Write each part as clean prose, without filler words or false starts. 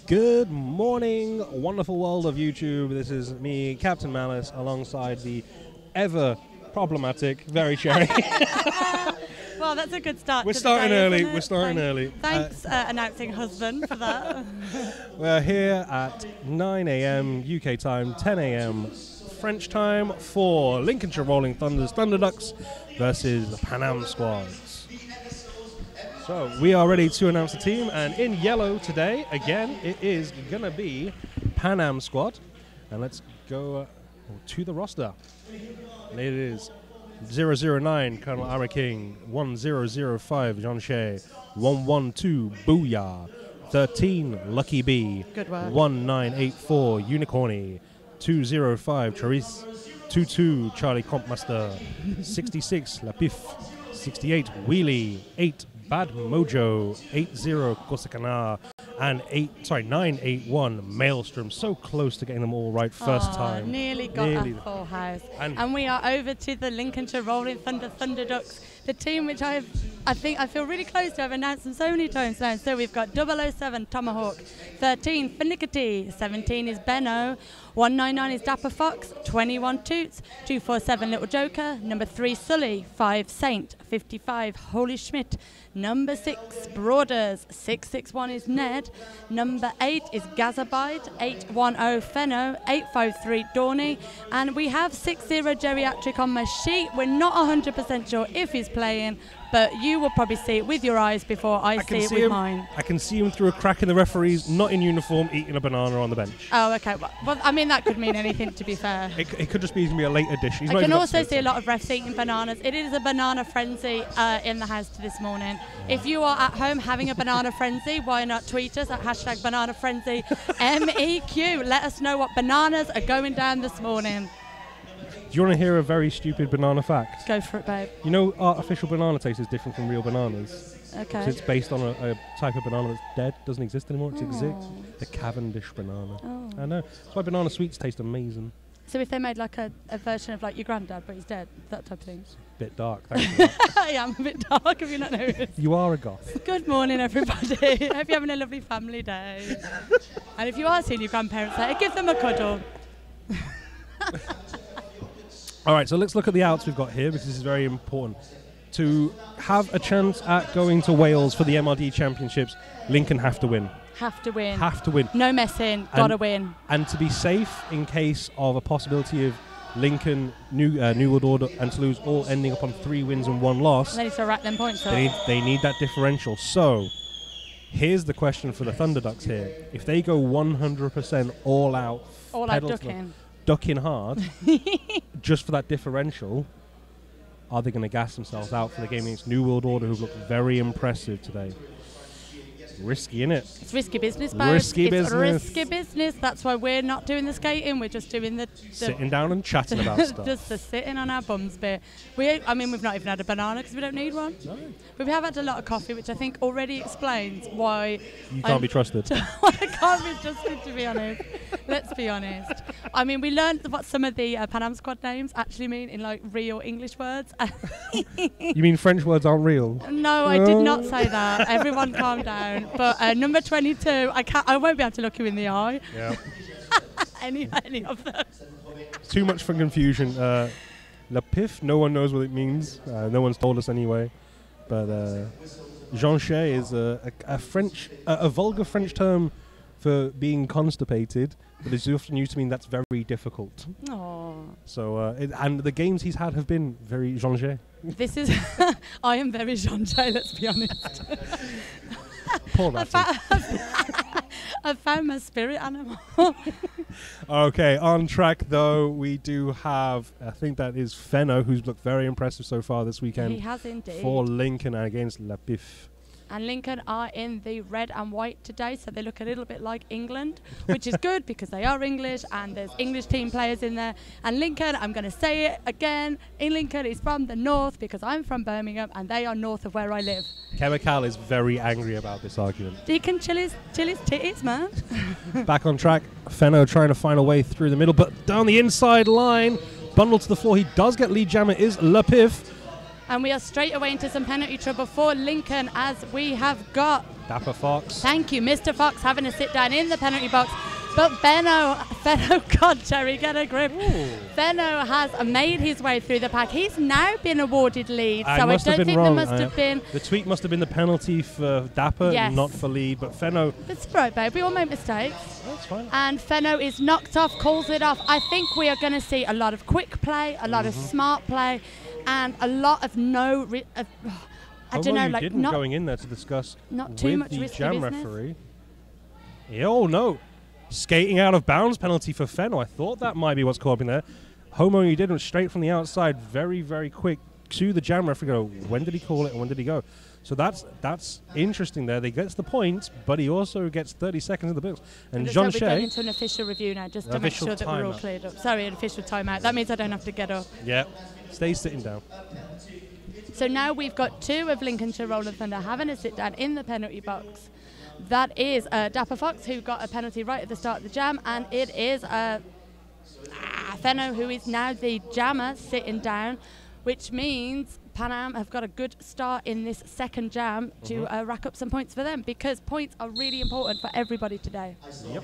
Good morning, wonderful world of YouTube. This is me, Captain Malice, alongside the ever problematic, very cherry. Well, that's a good start. We're starting early. We're starting early. Thanks, announcing husband, for that. We're here at 9 a.m. UK time, 10 a.m. French time for Lincolnshire Rolling Thunders Thunder Ducks versus the Panam squads. So we are ready to announce the team, and in yellow today, again, it is going to be Panam squad. And let's go to the roster. And it is 009, Colonel Ara King, 1005, John Shea, 112, Booyah, 13, Lucky B, Good work. 1984, Unicorny, 205, Charisse, 22, Charlie Compmaster, 66, Lapif, 68, Wheelie, 8, Bad Mojo, 80, Kosakana, and 981, Maelstrom. So close to getting them all right first time. Nearly got a full house. And we are over to the Lincolnshire Rolling Thunder Ducks, the team which I feel really close to. I've announced them so many times now. So we've got 007 Tomahawk, 13 Finickety, 17 is Benno, 199 is Dapper Fox, 21 Toots, 247 Little Joker, number 3 Sully, 5 Saint, 55 Holy Schmidt, number 6 Broaders, 661 is Ned, number 8 is Gazabide, 810 Fenno, 853 Dorney, and we have 60 Geriatric on my sheet. We're not 100% sure if he's playing, but you will probably see it with your eyes before I see it with mine. I can see him through a crack in the referees, not in uniform, eating a banana on the bench. Oh, okay. Well, I mean, that could mean anything, to be fair. It could just be a late addition. I can also see a lot of refs eating bananas. It is a banana frenzy in the house this morning. If you are at home having a banana frenzy, why not tweet us at #BananaFrenzy MEQ. Let us know what bananas are going down this morning. Do you want to hear a very stupid banana fact? Go for it, babe. You know, artificial banana taste is different from real bananas. Okay. So it's based on a type of banana that's dead, doesn't exist anymore. It exists. The Cavendish banana. Oh. I know. That's why banana sweets taste amazing. So if they made like a version of like your granddad, but he's dead, that type of thing. It's a bit dark. Thanks for that. I am a bit dark, if you not noticed. You are a goth. Good morning, everybody. Hope you're having a lovely family day. And if you are seeing your grandparents later, give them a cuddle. All right, so let's look at the outs we've got here, because this is very important. To have a chance at going to Wales for the MRD Championships, Lincoln have to win. Have to win. Have to win. No messing. Gotta win. And to be safe in case of a possibility of Lincoln, New World Order, and Toulouse all ending up on 3 wins and 1 loss. They need to rack them points up. They need that differential. So here's the question for the Thunder Ducks here. If they go 100% all out ducking hard, just for that differential, are they going to gas themselves out for the game against New World Order, who've looked very impressive today? Risky, innit? It's risky business, babe. Risky business. Risky business. That's why we're not doing the skating. We're just doing the sitting down and chatting about stuff. Just the sitting on our bums bit. I mean, we've not even had a banana because we don't need one. No. But we have had a lot of coffee, which I think already explains why you can't be trusted. I can't be trusted, to be honest. Let's be honest. I mean, we learned what some of the Panam squad names actually mean in like real English words. You mean French words aren't real? No, I did not say that. Everyone calm down. But number 22, I won't be able to look you in the eye. Yeah. any of them. Too much for confusion. Le Pif, no one knows what it means. No one's told us anyway. But joncher is a vulgar French term for being constipated, but it's often used to mean that's very difficult. Aww. So, and the games he's had have been very joncher. This is, I am very joncher, let's be honest. Poor Ratty. I found my spirit animal. Okay, on track though, we do have, I think that is Fenno, who's looked very impressive so far this weekend. He has indeed. For Lincoln against La Pif. And Lincoln are in the red and white today, so they look a little bit like England, which is good because they are English and there's English team players in there. And Lincoln, I'm going to say it again, in Lincoln is from the north because I'm from Birmingham and they are north of where I live. Chemical is very angry about this argument. He can chill his titties, man. Back on track, Fenno trying to find a way through the middle, but down the inside line, bundled to the floor. He does get lead jammer, is La Pif. And we are straight away into some penalty trouble for Lincoln as we have got... Dapper Fox. Thank you, Mr. Fox, having to sit down in the penalty box. But Fenno, God, Jerry, get a grip. Ooh. Fenno has made his way through the pack. He's now been awarded lead, so I don't think wrong. there must have been... The tweet must have been the penalty for Dapper, yes. Not for lead, but Fenno... That's right, babe. We all make mistakes. That's fine. And Fenno is knocked off, calls it off. I think we are going to see a lot of quick play, a lot of smart play, and a lot of I don't know, like not going in there to discuss not too much the risky jam business. Referee. Oh no, skating out of bounds penalty for Fenno. I thought that might be what's caught up in there. Homo, you did it straight from the outside, very very quick to the jam referee. Go, when did he call it and when did he go? So that's interesting there. They gets the point, but he also gets 30 seconds in the books. And Jean We're going Shea, into an official review now, just to make sure that we're all cleared up. Sorry, an official timeout. That means I don't have to get up. Yeah, stay sitting down. So now we've got two of Lincolnshire Rolling Thunder having a sit down in the penalty box. That is Dapper Fox, who got a penalty right at the start of the jam, and it is Fenno, who is now the jammer, sitting down, which means Panam have got a good start in this second jam to rack up some points for them, because points are really important for everybody today. Yep.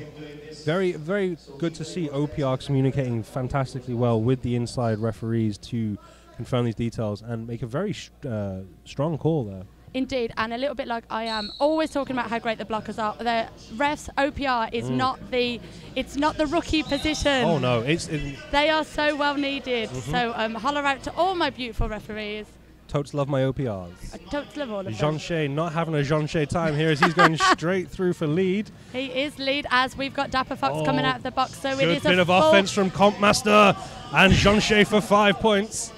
Very, very good to see OPR communicating fantastically well with the inside referees to confirm these details and make a very strong call there. Indeed, and a little bit like I am always talking about how great the blockers are. The refs, OPR is not the rookie position. Oh no, they are so well needed. So holler out to all my beautiful referees. Totes love my OPRs. I totes love all of them. Jean Shea not having a Jean Shea time here as he's going straight through for lead. He is lead as we've got Dapper Fox coming out of the box. So it is a bit of offense from Compmaster and Jean Shea for 5 points.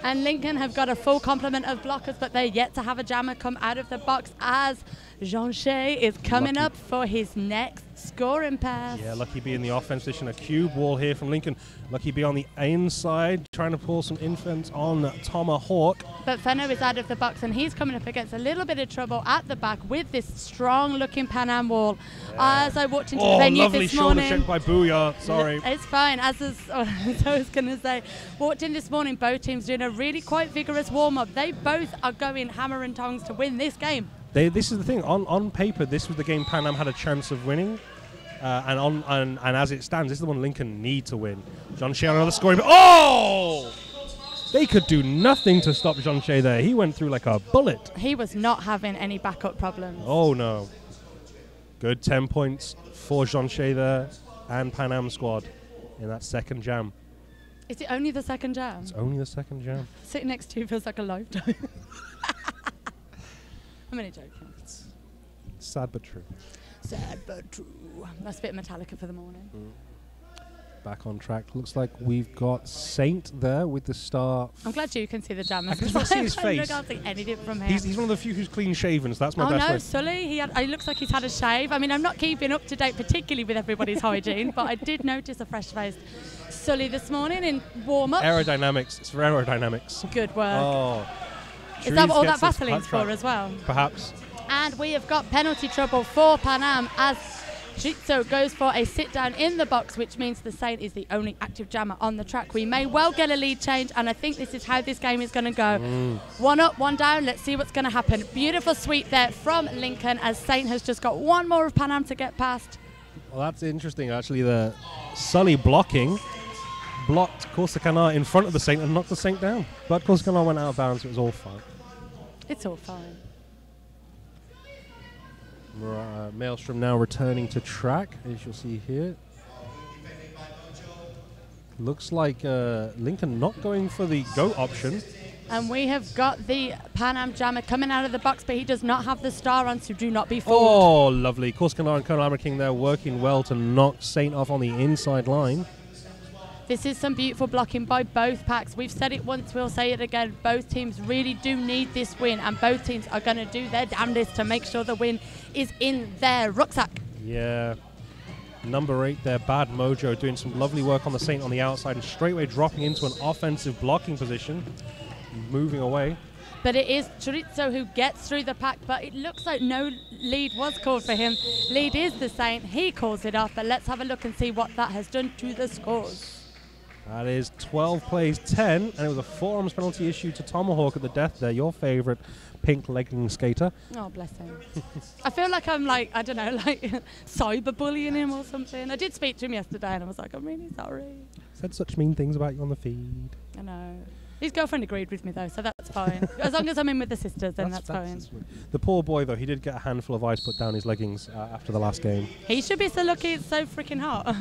And Lincoln have got a full complement of blockers, but they're yet to have a jammer come out of the box as Jean Shea is coming up for his next scoring pass. Yeah, Lucky B in the offense position. A cube wall here from Lincoln. Lucky B on the inside, trying to pull some infants on Tomahawk. But Fenno is out of the box, and he's coming up against a little bit of trouble at the back with this strong-looking Panam wall. Yeah. As I walked into the venue this morning... lovely shoulder check by Booyah. Sorry. It's fine. As I was going to say, walked in this morning, both teams doing a really quite vigorous warm-up. They both are going hammer and tongs to win this game. This is the thing. On paper, this was the game Panam had a chance of winning. And as it stands, this is the one Lincoln need to win. Jean Shea on another scoring. Oh! They could do nothing to stop Jean Shea there. He went through like a bullet. He was not having any backup problems. Oh, no. Good 10 points for Jean Shea there and Panam squad in that second jam. Is it only the second jam? It's only the second jam. Sitting next to you feels like a lifetime. I'm only joking. It's sad but true. Sad but true. That's a bit of Metallica for the morning. back on track. Looks like we've got Saint there with the star. I'm glad you can see the jammers. I can just see his face. I can't see anything from here. He's one of the few who's clean shaven, so that's my best no, way. Sully, he looks like he's had a shave. I mean, I'm not keeping up to date particularly with everybody's hygiene, but I did notice a fresh-faced Sully this morning in warm-up. Aerodynamics. It's for aerodynamics. Good work. Oh. Is that what all that Vaseline's for as well? Perhaps. And we have got penalty trouble for Panam as Chorizo goes for a sit-down in the box, which means the Saint is the only active jammer on the track. We may well get a lead change, and I think this is how this game is going to go. One up, one down. Let's see what's going to happen. Beautiful sweep there from Lincoln as Saint has just got one more of Panam to get past. Well, that's interesting, actually. The Sully blocked Corsicana in front of the Saint and knocked the Saint down. But Corsicana went out of bounds. It was all fine. It's all fine. Maelstrom now returning to track, as you'll see here. Looks like Lincoln not going for the GOAT option. And we have got the Panam jammer coming out of the box, but he does not have the star on, so do not be fooled. Oh, lovely. Corsicana and Colonel King there working well to knock Saint off on the inside line. This is some beautiful blocking by both packs. We've said it once, we'll say it again. Both teams really do need this win, and both teams are going to do their damnedest to make sure the win is in their rucksack. Yeah. Number 8 there, Bad Mojo, doing some lovely work on the Saint on the outside and straightway dropping into an offensive blocking position, moving away. But it is Chorizo who gets through the pack, but it looks like no lead was called for him. Lead is the Saint. He calls it off, but let's have a look and see what that has done to the scores. That is 12 plays 10, and it was a forearms penalty issue to Tomahawk at the death there, your favourite pink legging skater. Oh, bless him. I feel like I'm like, I don't know, like cyberbullying him or something. I did speak to him yesterday and I was like, I'm really sorry. Said such mean things about you on the feed. I know. His girlfriend agreed with me though, so that's fine. As long as I'm in with the sisters, then that's fine. The poor boy though, he did get a handful of ice put down his leggings after the last game. He should be so lucky, it's so freaking hot.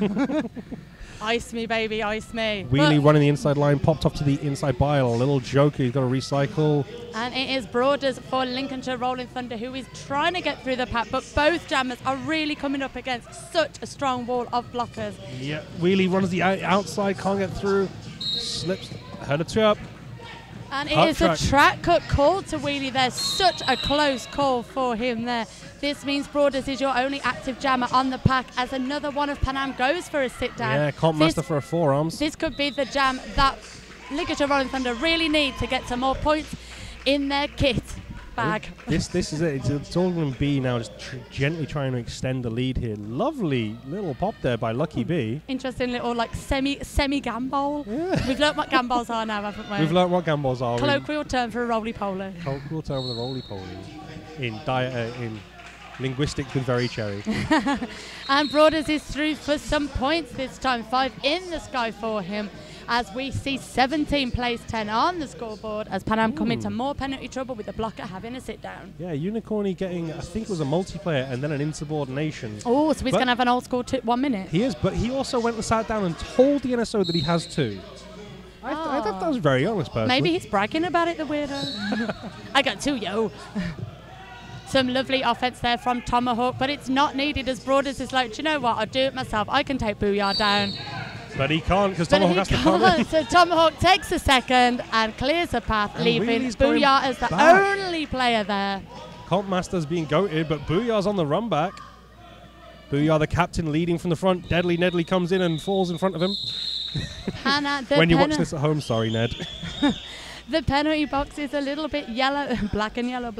Ice me, baby, ice me. Wheelie running the inside line, popped off to the inside bile. A little joker, he's got to recycle. And it is Broaders for Lincolnshire Rolling Thunder, who is trying to get through the pack, but both jammers are really coming up against such a strong wall of blockers. Yeah, Wheelie runs the outside, can't get through, slips, header 2 up. And it is a track cut call to Wheelie there. Such a close call for him there. This means Broaders is your only active jammer on the pack as another one of Panam goes for a sit-down. Yeah, can't master for a forearms. This could be the jam that Lincolnshire Rolling Thunder really need to get some more points in their kit bag. This is it. It's all going to be now just gently trying to extend the lead here. Lovely little pop there by Lucky B. Interesting little like semi gambol. Yeah. We've learnt what gambols are now, haven't we? We've learnt what gambols are. Colloquial term for a roly-poly. Colloquial term for a roly-poly. In linguistics with Very Cherry. And Broaders is through for some points this time. 5 in the sky for him. As we see 17 plays 10 on the scoreboard as Panam come into more penalty trouble with the blocker having a sit down. Yeah, Unicorny getting, I think it was a multiplayer and then an insubordination. Oh, so he's going to have an old school 1 minute. He is, but he also went and sat down and told the NSO that he has 2. I thought that was very honest, personally. Maybe he's bragging about it, the weirdo. I got 2, yo. Some lovely offense there from Tomahawk, but it's not needed as Broaders is like, do you know what, I'll do it myself. I can take Booyah down. But he can't because Tomahawk has to come in. So Tomahawk takes a second and clears the path, and leaving Booyah as the only player there. Comp Master's being goated, but Booyah's on the run back. Booyah, the captain, leading from the front. Deadly Nedley comes in and falls in front of him. When you watch this at home, sorry, Ned. The penalty box is a little bit yellow, black and yellow,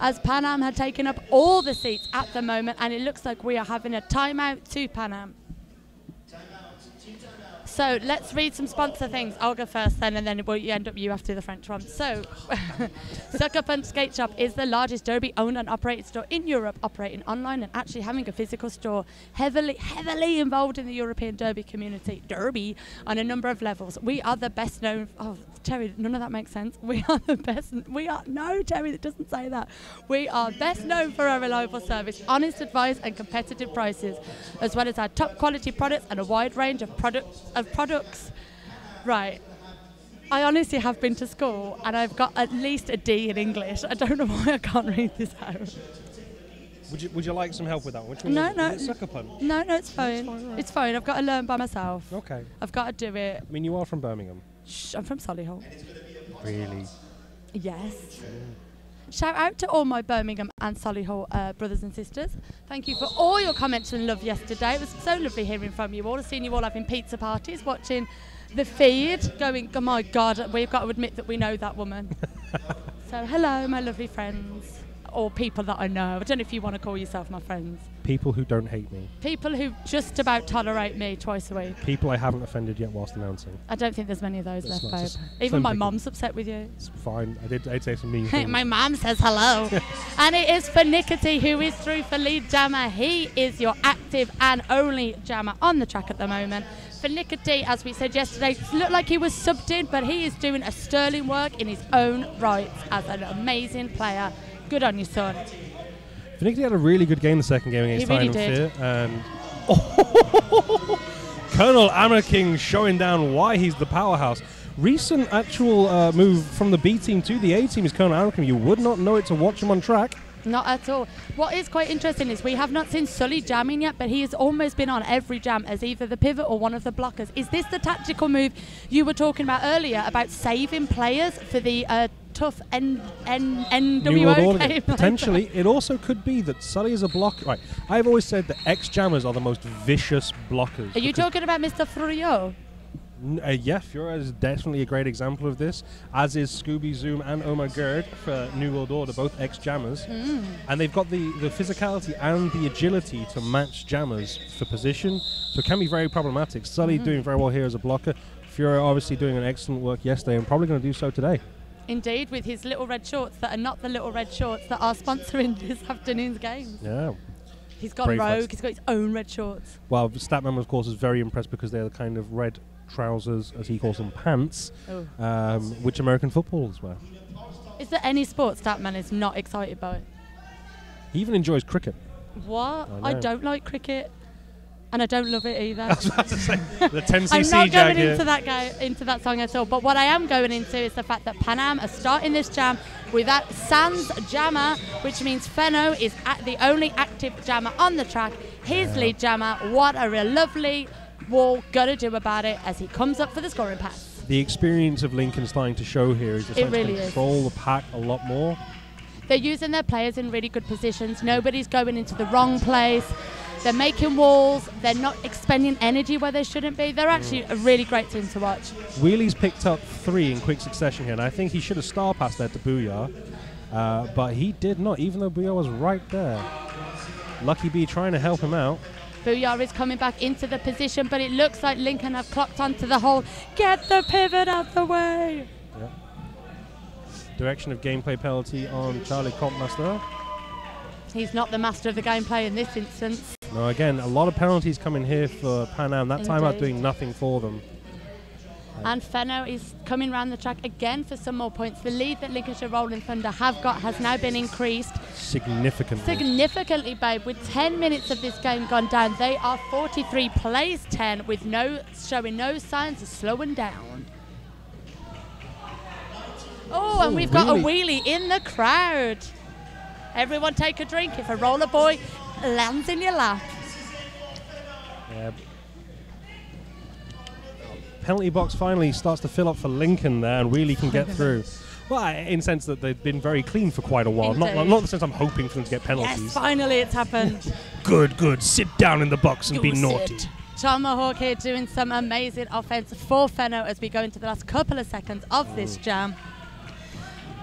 as Panam had taken up all the seats at the moment, and it looks like we are having a timeout to Panam. So let's read some sponsor things. I'll go first then, and then we'll end up you after the French one. So, Sucker Punch Skate Shop is the largest Derby owned and operated store in Europe, operating online and actually having a physical store. Heavily involved in the European Derby community. Derby on a number of levels. We are the best known. Oh, Terry, none of that makes sense. We are the best. No, Terry, that doesn't say that. We are best known for our reliable service, honest advice, and competitive prices, as well as our top quality products and a wide range of products. Right. I honestly have been to school and I've got at least a D in English. I don't know why I can't read this out. Would you like some help with that one? Which one No, is no. it sucker punch? No, it's fine. Right. It's fine. I've got to learn by myself. Okay. I've got to do it. I mean, you are from Birmingham. Shh, I'm from Solihull. Really? Yes. Shout out to all my Birmingham and Solihull brothers and sisters. Thank you for all your comments and love yesterday. It was so lovely hearing from you all. I've seen you all having pizza parties, watching the feed, going, oh my God, we've got to admit that we know that woman. So hello, my lovely friends. Or people that I know. I don't know if you want to call yourself my friends. People who don't hate me. People who just about tolerate me twice a week. People I haven't offended yet whilst announcing. I don't think there's many of those It's left, not babe. just Even my slim mom's upset with you. It's fine. I'd say some mean things. My mum says hello. And it is Finickety who is through for lead jammer. He is your active and only jammer on the track at the moment. Finickety, as we said yesterday, looked like he was subbed in, but he is doing a sterling work in his own right as an amazing player. Good on you, son. Finickety had a really good game the second game against Tyne really did. and Colonel Amaking showing down why he's the powerhouse. Recent actual move from the B team to the A team is Colonel Amaking. You would not know it to watch him on track. Not at all. What is quite interesting is we have not seen Sully jamming yet, but he has almost been on every jam as either the pivot or one of the blockers. Is this the tactical move you were talking about earlier about saving players for the tough NWO game? Potentially. It also could be that Sully is a blocker. Right. I've always said that ex-jammers are the most vicious blockers. Are you talking about Mr. Frio? Yeah, Fiora is definitely a great example of this, as is Scooby Zoom and Omar Gerd for New World Order, both ex-jammers. And they've got the physicality and the agility to match jammers for position, so it can be very problematic. Sully doing very well here as a blocker. Fiora obviously doing an excellent work yesterday and probably going to do so today. Indeed, with his little red shorts that are not the little red shorts that are sponsoring this afternoon's game. Yeah. He's gone rogue, he's got his own red shorts. Well, Statman, of course, is very impressed because they're the kind of red trousers, as he calls them, pants, which American footballers wear. Is there any sport Statman is not excited by? He even enjoys cricket. What? I don't like cricket, and I don't love it either. I was about to say, the 10cc I'm not going jacket. into that song at all. But what I am going into is the fact that Panam are starting this jam with that Sans jammer, which means Fenno is the only active jammer on the track. His lead jammer. What a real lovely wall got to do about it as he comes up for the scoring pass. The experience of Lincoln starting to show here is to control the pack a lot more. They're using their players in really good positions. Nobody's going into the wrong place. They're making walls. They're not expending energy where they shouldn't be. They're actually a really great team to watch. Wheelie's picked up 3 in quick succession here, and I think he should have star passed there to Booyah, but he did not, even though Booyah was right there. Lucky B trying to help him out. Booyah is coming back into the position, but it looks like Lincoln have clocked onto the hole. Get the pivot out the way. Yep. Direction of gameplay penalty on Charlie Compmaster. He's not the master of the gameplay in this instance. No, again, a lot of penalties coming here for Panam. That timeout doing nothing for them. And Fenno is coming round the track again for some more points. The lead that Lincolnshire Rolling Thunder have got has now been increased. Significantly, babe. With 10 minutes of this game gone down, they are 43 plays 10 with showing no signs of slowing down. Oh, and we've got a wheelie in the crowd. Everyone take a drink if a roller boy lands in your lap. Yeah. Penalty box finally starts to fill up for Lincoln there, and Wheelie can get through. Well, in the sense that they've been very clean for quite a while. Not in the sense I'm hoping for them to get penalties. Yes, finally it's happened. Good. Sit down in the box and be naughty. Tomahawk here doing some amazing offense for Fenno as we go into the last couple of seconds of this jam.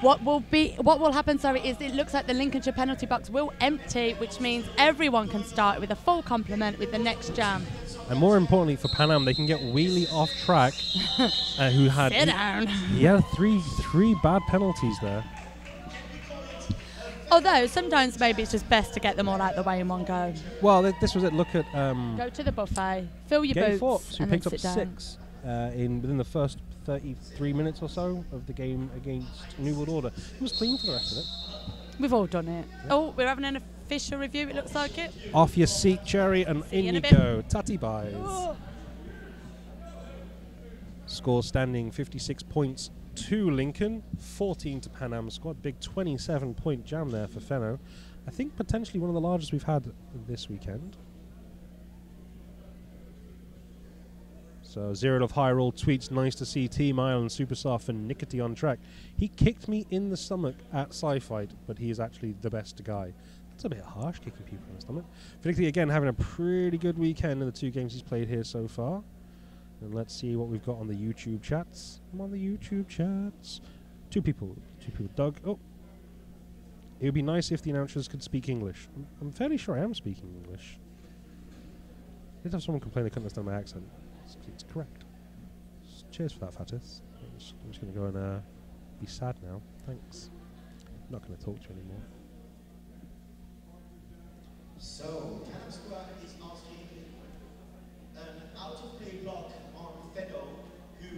What will happen, is it looks like the Lincolnshire penalty box will empty, which means everyone can start with a full complement with the next jam. And more importantly for Panam, they can get Wheelie off track, who had Sit down. He had three bad penalties there. Although sometimes maybe it's just best to get them all out the way in one go. Well, this was it. Look at go to the buffet, fill your boots, Forbes, who and picked then up sit 6 within the first 33 minutes or so of the game against New World Order. He was clean for the rest of it. We've all done it. Yep. Oh, we're having an official review, it looks like it. Off your seat, Cherry, and in you go. Tatty buys. Oh. Score standing 56 points to Lincoln, 14 to Panam squad. Big 27-point jam there for Fenno. I think potentially one of the largest we've had this weekend. So Zero of High Roll tweets, nice to see Team Island Superstar for Nickety on track. He kicked me in the stomach at Sci-Fight, but he is actually the best guy. That's a bit harsh, kicking people in the stomach. Nickety again having a pretty good weekend in the 2 games he's played here so far. And let's see what we've got on the YouTube chats. I'm on the YouTube chats. Two people. Doug. Oh. It would be nice if the announcers could speak English. I'm fairly sure I am speaking English. I did have someone complain they couldn't understand my accent. It's correct. Cheers for that, Fatis. I'm just going to go and be sad now. Thanks. I'm not going to talk to you anymore. So, Panam Squad is asking an out-of-play block on Fedor, who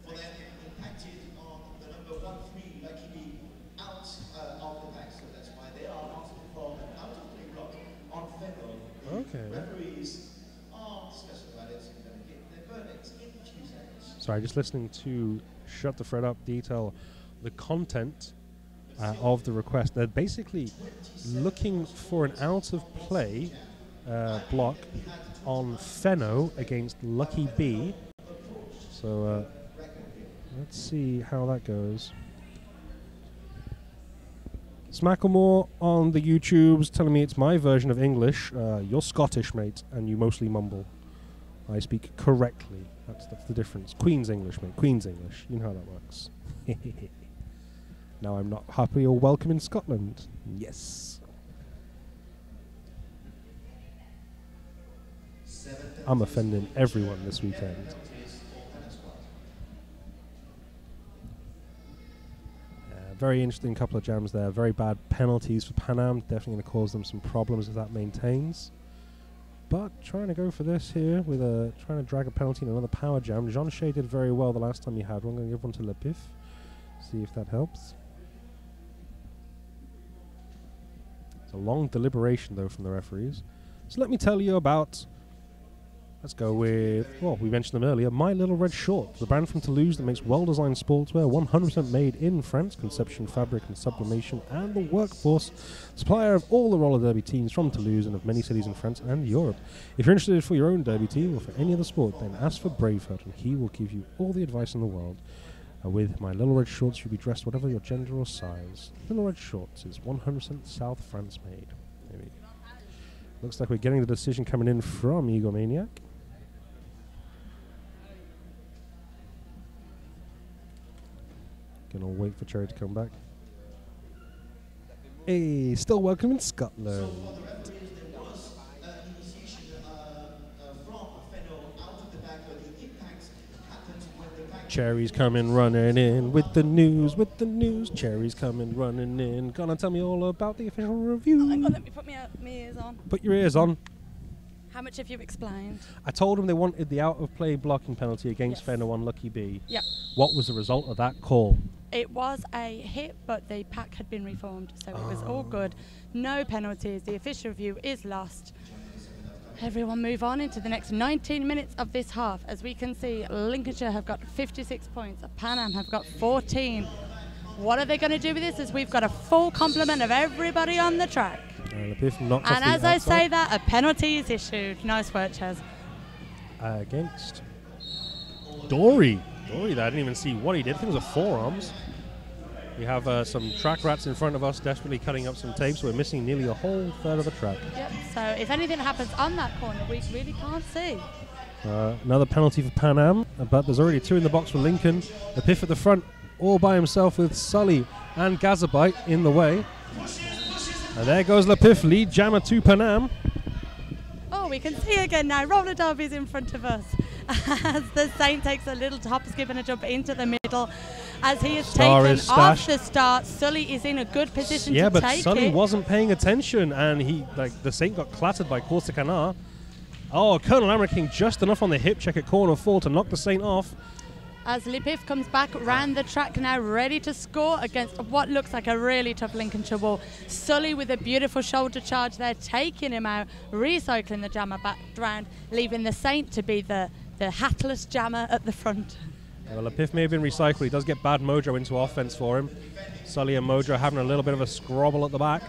for them impacted on the number 1-3 Lucky B out of the pack. So that's why they are asking for an out-of-play block on Fedor. Okay. Referees are discussing about it and going to get their verdict in 2 seconds. Sorry, just listening to Shut the Fred Up detail the content of the request. They're basically looking for an out-of-play block on Fenno against Lucky B. So let's see how that goes. Smacklemore on the YouTubes telling me it's my version of English. You're Scottish, mate, and you mostly mumble. I speak correctly. That's the difference. Queen's English, mate. Queen's English. You know how that works. Now I'm not happy or welcome in Scotland. Yes. I'm offending everyone this weekend. Very interesting couple of jams there. Very bad penalties for Panam. Definitely going to cause them some problems if that maintains. But trying to go for this here with trying to drag a penalty in another power jam. Jean Shea did very well the last time you had one. I'm going to give one to Le Pif. See if that helps. It's a long deliberation though from the referees. So let me tell you about, let's go with, well, we mentioned them earlier, My Little Red Shorts, the brand from Toulouse that makes well-designed sportswear, 100% made in France, conception, fabric and sublimation, and the workforce. Supplier of all the roller derby teams from Toulouse and of many cities in France and Europe. If you're interested for your own derby team or for any other sport, then ask for Braveheart and he will give you all the advice in the world. With My Little Red Shorts, you'll be dressed whatever your gender or size. Little Red Shorts is 100% South France made. Maybe. Looks like we're getting the decision coming in from Egomaniac. Gonna wait for Cherry to come back. Hey, still welcome in Scotland. Cherry's coming running in with the news, Cherry's coming running in. Gonna tell me all about the official review. Hang on, let me put my ears on. Put your ears on. How much have you explained? I told them they wanted the out-of-play blocking penalty against Fenno on Lucky B. Yep. What was the result of that call? It was a hit, but the pack had been reformed, so it was all good. No penalties. The official review is lost. Everyone move on into the next 19 minutes of this half. As we can see, Lincolnshire have got 56 points. Panam have got 14. What are they going to do with this? As we've got a full complement of everybody on the track. And as I say that, a penalty is issued. Nice work, Chaz. Against Dory. Dory, I didn't even see what he did. I think it was a forearms. We have some track rats in front of us desperately cutting up some tape, so we're missing nearly a whole third of the track. Yep, so if anything happens on that corner, we really can't see. Another penalty for Panam, but there's already 2 in the box for Lincoln. The Piff at the front, all by himself with Sully and Gazabite in the way. And there goes Le Pif, lead jammer to Panam. Oh, we can see again now. Roller derby's in front of us. As the Saint takes a little hop, skip and a jump into the middle. As he is taken off the start, Sully is in a good position to take it. Yeah, but Sully wasn't paying attention, and the Saint got clattered by Corsa Canar. Oh, Colonel American just enough on the hip check at corner 4 to knock the Saint off. As Le Pif comes back round the track now, ready to score against what looks like a really tough Lincolnshire wall. Sully with a beautiful shoulder charge there, taking him out, recycling the jammer back round, leaving the Saint to be the hatless jammer at the front. Yeah, well, Le Pif may have been recycled. He does get bad mojo into offense for him. Sully and Mojo having a little bit of a scrabble at the back.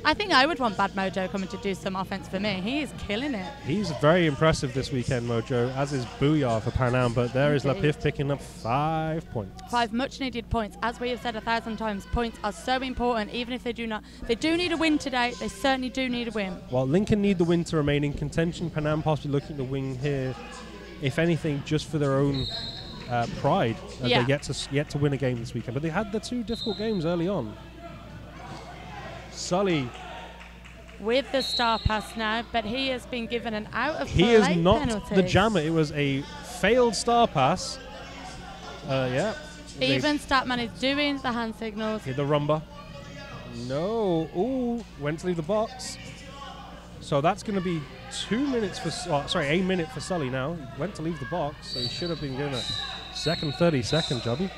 I think I would want Bad Mojo coming to do some offense for me. He is killing it. He's very impressive this weekend, Mojo, as is Booyah for Panam, but there is Lapif picking up 5 points. 5 much-needed points. As we have said 1,000 times, points are so important, even if they do not. They do need a win today. They certainly do need a win. Well, Lincoln need the win to remain in contention. Panam possibly looking to win here, if anything, just for their own pride. They yet to win a game this weekend. But they had the 2 difficult games early on. Sully with the star pass now, but he has been given an out of play penalty. He is not penalty. the jammer. It was a failed star pass. Yeah. Even Statman is doing the hand signals. Hit the rumba. No. Ooh, went to leave the box. So that's going to be 2 minutes for... a minute for Sully now. He went to leave the box, so he should have been given a second 30-second jobby.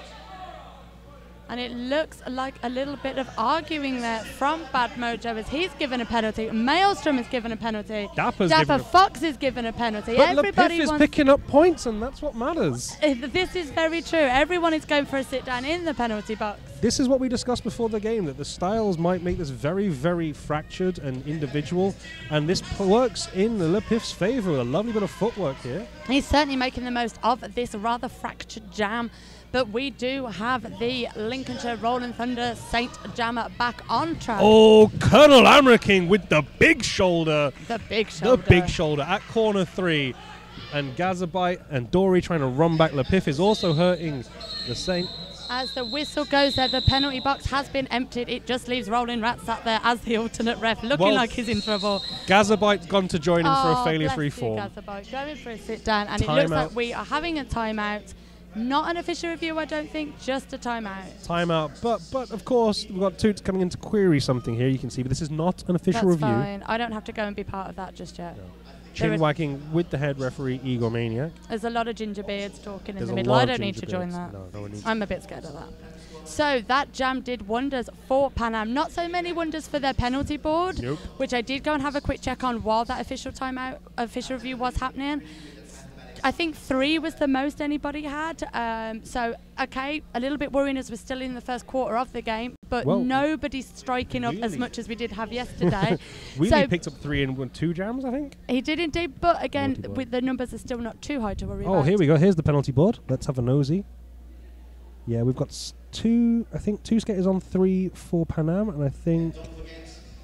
And it looks like a little bit of arguing there from Bad Mojo as he's given a penalty. Maelstrom is given a penalty. Dapper Fox is given a penalty. But Lapif is picking up points, and that's what matters. This is very true. Everyone is going for a sit-down in the penalty box. This is what we discussed before the game, that the styles might make this very, very fractured and individual, and this works in Lapif's favour with a lovely bit of footwork here. He's certainly making the most of this rather fractured jam. But we do have the Lincolnshire Rolling Thunder Saint Jammer back on track. Oh, Colonel Amraking with the big shoulder. The big shoulder. The big shoulder at corner 3. And Gazabite and Dory trying to run back. Lapif is also hurting the Saint. As the whistle goes there, the penalty box has been emptied. It just leaves Rolling Rat sat there as the alternate ref, looking like he's in trouble. Gazabite's gone to join him for a failure-free form. Gazabite going for a sit-down, and it looks like we are having a timeout. Not an official review, I don't think, just a timeout. Timeout, but of course, we've got Toots coming in to query something here, you can see, but this is not an official review. That's fine. I don't have to go and be part of that just yet. No. Chin wagging with the head referee, Igor Maniac. There's a lot of ginger beards talking in the middle. I don't need to join that. No one needs I'm a bit scared of that. So that jam did wonders for Panam. Not so many wonders for their penalty board, which I did go and have a quick check on while that official review was happening. I think 3 was the most anybody had. So, okay, a little bit worrying as we're still in the first quarter of the game, but nobody's striking up as much as we did have yesterday. Wheatley picked up 3 and 2 jams, I think. He did indeed, but again, with the numbers are still not too high to worry about. Oh, here we go. Here's the penalty board. Let's have a nosy. Yeah, we've got 2 skaters on 3 for Panam, and I think...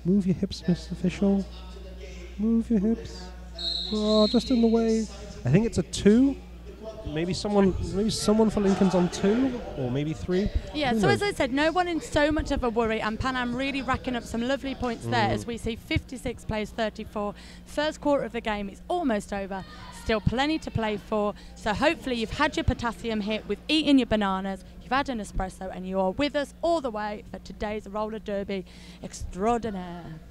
Move your hips, Mr. Official. Move your hips. Oh, just in the way. I think it's a 2. Maybe someone for Lincoln's on 2, or maybe 3. Yeah, so as I said, no one in so much of a worry, and Panam really racking up some lovely points there as we see 56 plays 34. First quarter of the game is almost over. Still plenty to play for. So hopefully you've had your potassium hit with eating your bananas, you've had an espresso, and you are with us all the way for today's roller derby extraordinaire.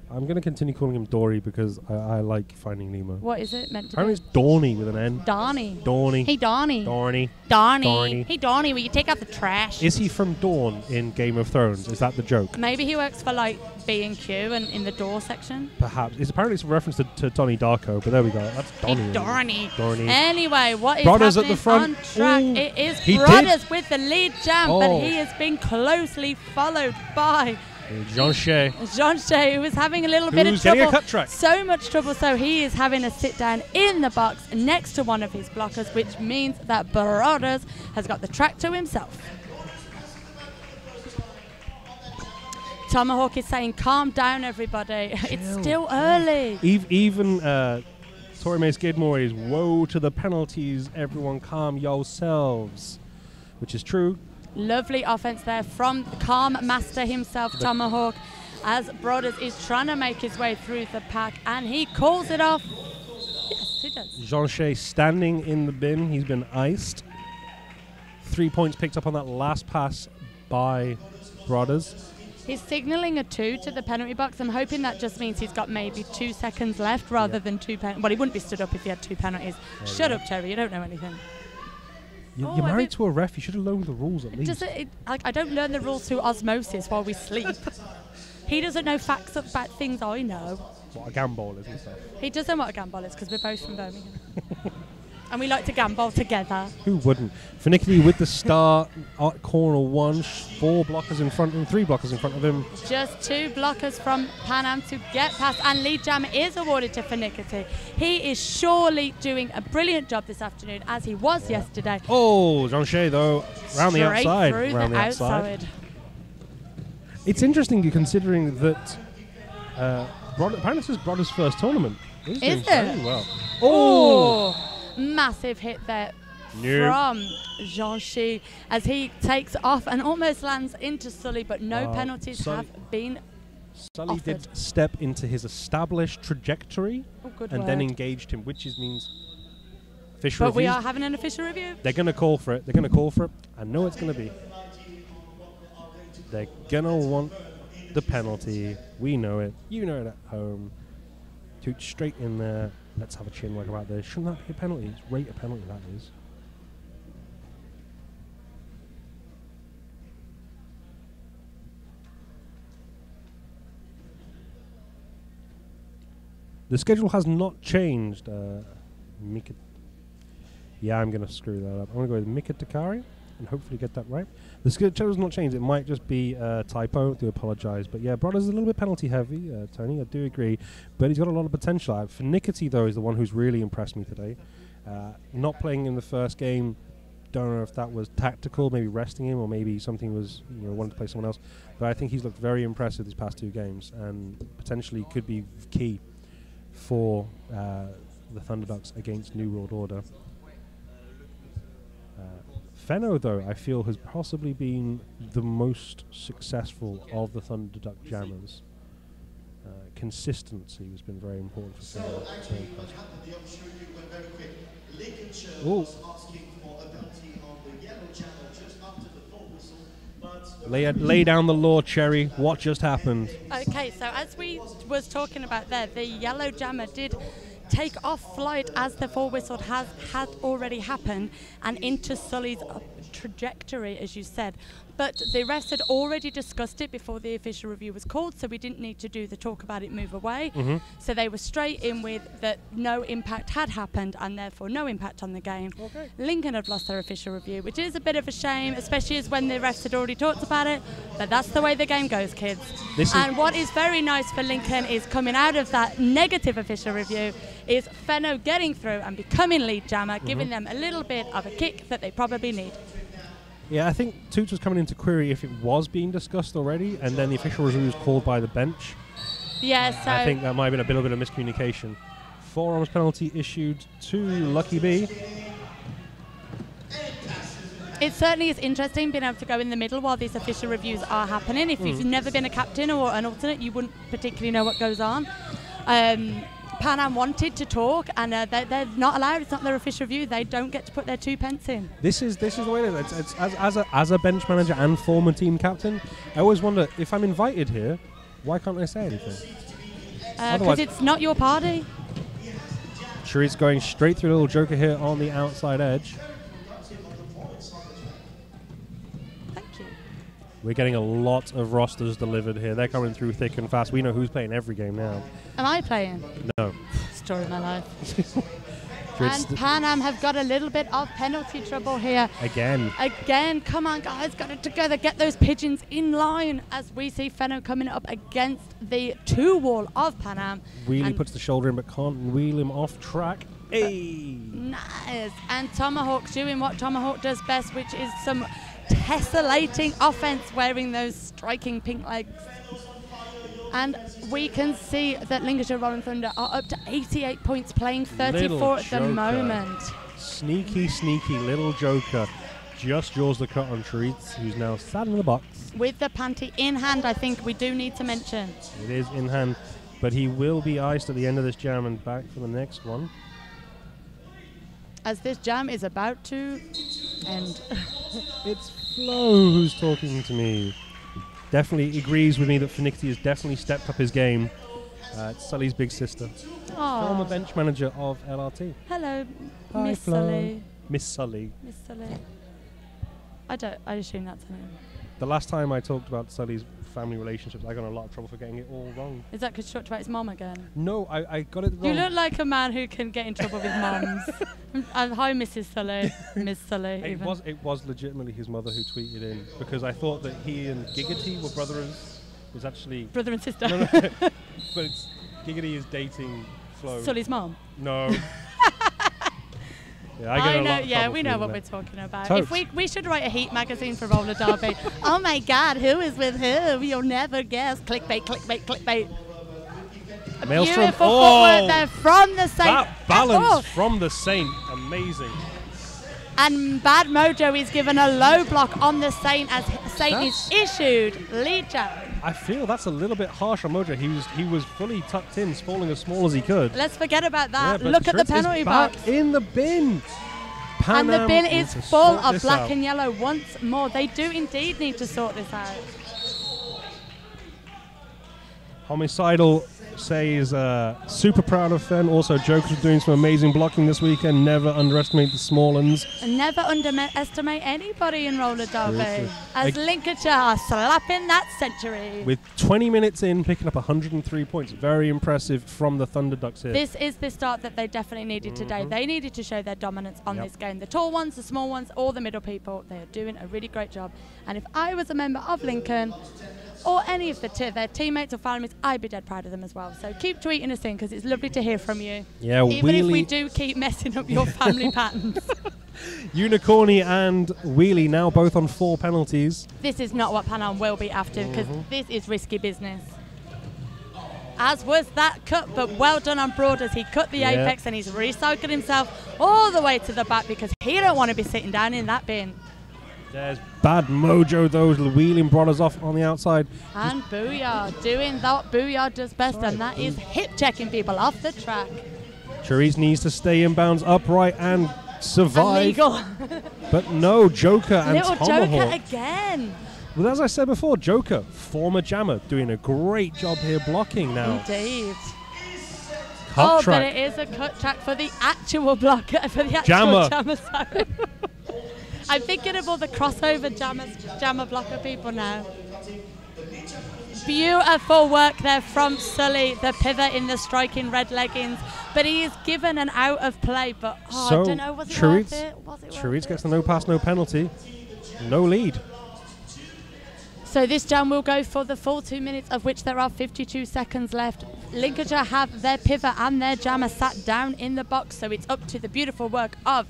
I'm going to continue calling him Dory because I like Finding Nemo. What is it meant to Apparently it's Dorney with an N. Dorney. Dorney. Hey, Dorney. Dorney. Dorney. Hey, Dorney, will you take out the trash? Is he from Dawn in Game of Thrones? Is that the joke? Maybe he works for, like, B&Q and in the door section. Perhaps. Apparently it's a reference to Donnie Darko, but there we go. That's Dorney. Hey, Dorney. Anyway, what is Brothers happening at the front. On track? Ooh, it is Brothers with the lead jam, but he has been closely followed by... Jean Shea, who was having a little bit of trouble. Getting a cut track. So much trouble, so he is having a sit down in the box next to one of his blockers, which means that Brothers has got the track to himself. Tomahawk is saying, calm down, everybody. It's still early. Even Torime Skidmore is, woe to the penalties, everyone calm yourselves. Which is true. Lovely offense there from the calm master himself, Tomahawk, as Brothers is trying to make his way through the pack, and he calls it off. Yes, he does. Jean Shea standing in the bin. He's been iced. 3 points picked up on that last pass by Brothers. He's signalling a 2 to the penalty box. I'm hoping that just means he's got maybe 2 seconds left rather than 2 penalties. Well, he wouldn't be stood up if he had 2 penalties. Shut up, Terry. You don't know anything. You're married to a ref. You should have learned the rules at least. I don't learn the rules through osmosis while we sleep. He doesn't know facts about things I know. What a gambol is and stuff. He doesn't know what a gambol is because we're both from Birmingham. And we like to gamble together. Who wouldn't? Finicky with the star at corner 1, 4 blockers in front of him, 3 blockers in front of him. Just 2 blockers from Panam to get past, and lead jammer is awarded to Finicky. He is surely doing a brilliant job this afternoon, as he was yesterday. Oh, Jean-Shea, though, round the outside. Through round the outside. It's interesting considering that apparently this is Brodder's first tournament. Is doing it? very well. Oh! Massive hit there from Jean-Shea as he takes off and almost lands into Sully, but no penalties have been Sully offered. did step into his established trajectory and then engaged him, which means official But we are having an official review. They're going to call for it. They're going to call for it. I know it's going to be. They're going to want the penalty. We know it. You know it at home. Toot straight in there. Let's have a chin wag about this. Shouldn't that be a penalty? It's rate a penalty, that is. The schedule has not changed. Yeah, I'm going to screw that up. I'm going to go with Mika Takari and hopefully get that right. The schedule has not changed. It might just be a typo. I do apologise. But yeah, Brodder's a little bit penalty heavy, Tony. I do agree. But he's got a lot of potential. Finicky, though, is the one who's really impressed me today. Not playing in the first game. Don't know if that was tactical, maybe resting him, or maybe something was, wanted to play someone else. But I think he's looked very impressive these past 2 games and potentially could be key for the Thunderducks against New World Order. Fenno, though, I feel has possibly been the most successful of the Thunderduck jammers. Consistency has been very important for Fenno. So actually what happened, the official review went very quick. Lincolnshire was asking for a penalty on the yellow channel just after the full whistle, but Lay down the law, Cherry. What just happened? Okay, so as we was talking about there, the yellow jammer did take off flight as the full whistle had already happened and into Sully's trajectory, as you said. But the refs had already discussed it before the official review was called, so we didn't need to do the talk about it, move away. So they were straight in with that no impact had happened and therefore no impact on the game. Okay. Lincoln have lost their official review, which is a bit of a shame, especially as when the refs had already talked about it. But that's the way the game goes, kids. And what is very nice for Lincoln is coming out of that negative official review is Fenno getting through and becoming lead jammer, giving them a little bit of a kick that they probably need. Yeah, I think Toots was coming into query if it was being discussed already, and then the official review was called by the bench. Yeah, so I think that might have been a bit of miscommunication. 4-arms penalty issued to Lucky B. it certainly is interesting being able to go in the middle while these official reviews are happening. If you've never been a captain or an alternate, you wouldn't particularly know what goes on. Panam wanted to talk, and they're not allowed. It's not their official view. They don't get to put their 2 pence in. This is the way it is. It's as a bench manager and former team captain, I always wonder if I'm invited here, why can't I say anything? Because it's not your party. Sharice going straight through a little joker here on the outside edge. Thank you. We're getting a lot of rosters delivered here. They're coming through thick and fast. We know who's playing every game now. Am I playing? No. Story of my life. And Panam have got a little bit of penalty trouble here. Again, come on guys, got it together. Get those pigeons in line as we see Fenno coming up against the 2 wall of Panam. Wheelie puts the shoulder in but can't wheel him off track. Hey! Nice. And Tomahawk doing what Tomahawk does best, which is some tessellating offense, wearing those striking pink legs. And we can see that Lincolnshire Rolling Thunder are up to 88 points, playing 34 at the moment. Sneaky little joker. Just draws the cut on Sharice, who's now sat in the box. With the panty in hand, I think we do need to mention. It is in hand, but he will be iced at the end of this jam and back for the next one. As this jam is about to end. It's Flo who's talking to me. Definitely agrees with me that Finicky has definitely stepped up his game. It's Sully's big sister. Aww. Former bench manager of LRT. Hello, Hi, Miss Flo. Sully. Miss Sully. Miss Sully. I assume that's her name. The last time I talked about Sully's family relationships. I got in a lot of trouble for getting it all wrong. Is that because you talked about his mom again? No, I got it wrong. You look like a man who can get in trouble with mums. Hi, Mrs. Sully. Miss Sully. It was legitimately his mother who tweeted in, because I thought that he and Giggity were brothers. It's actually brother and sister. No, but Giggity is dating Flo. Sully's mom. No. Yeah, I know. Yeah, we know what we're talking about. Totes. If we should write a Heat magazine for roller derby. Oh my God, who is with who? You'll never guess. Clickbait, clickbait, clickbait. Maelstrom. Beautiful footwork there from the Saint. That balance from the Saint, amazing. And Bad Mojo is given a low block on the Saint as Saint is issued lead jab. I feel that's a little bit harsh on Mojo. He was fully tucked in, falling as small as he could. Let's forget about that. Yeah, Look at the penalty box. In the bin. Panam And the bin is full of black out. and yellow once more. They do indeed need to sort this out. Homicidal says super proud of Fen. Also, Joker's doing some amazing blocking this weekend. Never underestimate the small uns. And never underestimate anybody in roller derby. Seriously. As Lincolnshire are slapping that century. With 20 minutes in, picking up 103 points. Very impressive from the Thunder Ducks here. This is the start that they definitely needed today. They needed to show their dominance on this game. The tall ones, the small ones, all the middle people, they are doing a really great job. And if I was a member of Lincoln, or any of their teammates or families, I'd be dead proud of them as well. So keep tweeting us in, because it's lovely to hear from you. Yeah, even if we do keep messing up your family patterns. Unicorny and Wheelie now both on 4 penalties. This is not what Panam will be after, because this is risky business. As was that cut, but well done on Broaders. He cut the apex and he's recycled himself all the way to the back, because he don't want to be sitting down in that bin. There's Bad Mojo, those wheeling brothers off on the outside. And Booyah, doing that Booyah does best, and that is hip-checking people off the track. Charisse needs to stay in bounds upright and survive. Illegal. But no, Joker and Little Tomahawk. Joker again. Well, as I said before, Joker, former jammer, doing a great job here blocking now. Indeed. Cut track. But it is a cut track for the actual blocker, for the actual jammer. Sorry. I'm thinking of all the crossover jammer blocker people now. Beautiful work there from Sully, the pivot in the striking red leggings. But he is given an out of play. But I don't know, was it worth it? Charisse gets the no pass, no penalty. No lead. So this jam will go for the full 2 minutes, of which there are 52 seconds left. Lincolnshire have their pivot and their jammer sat down in the box. So it's up to the beautiful work of,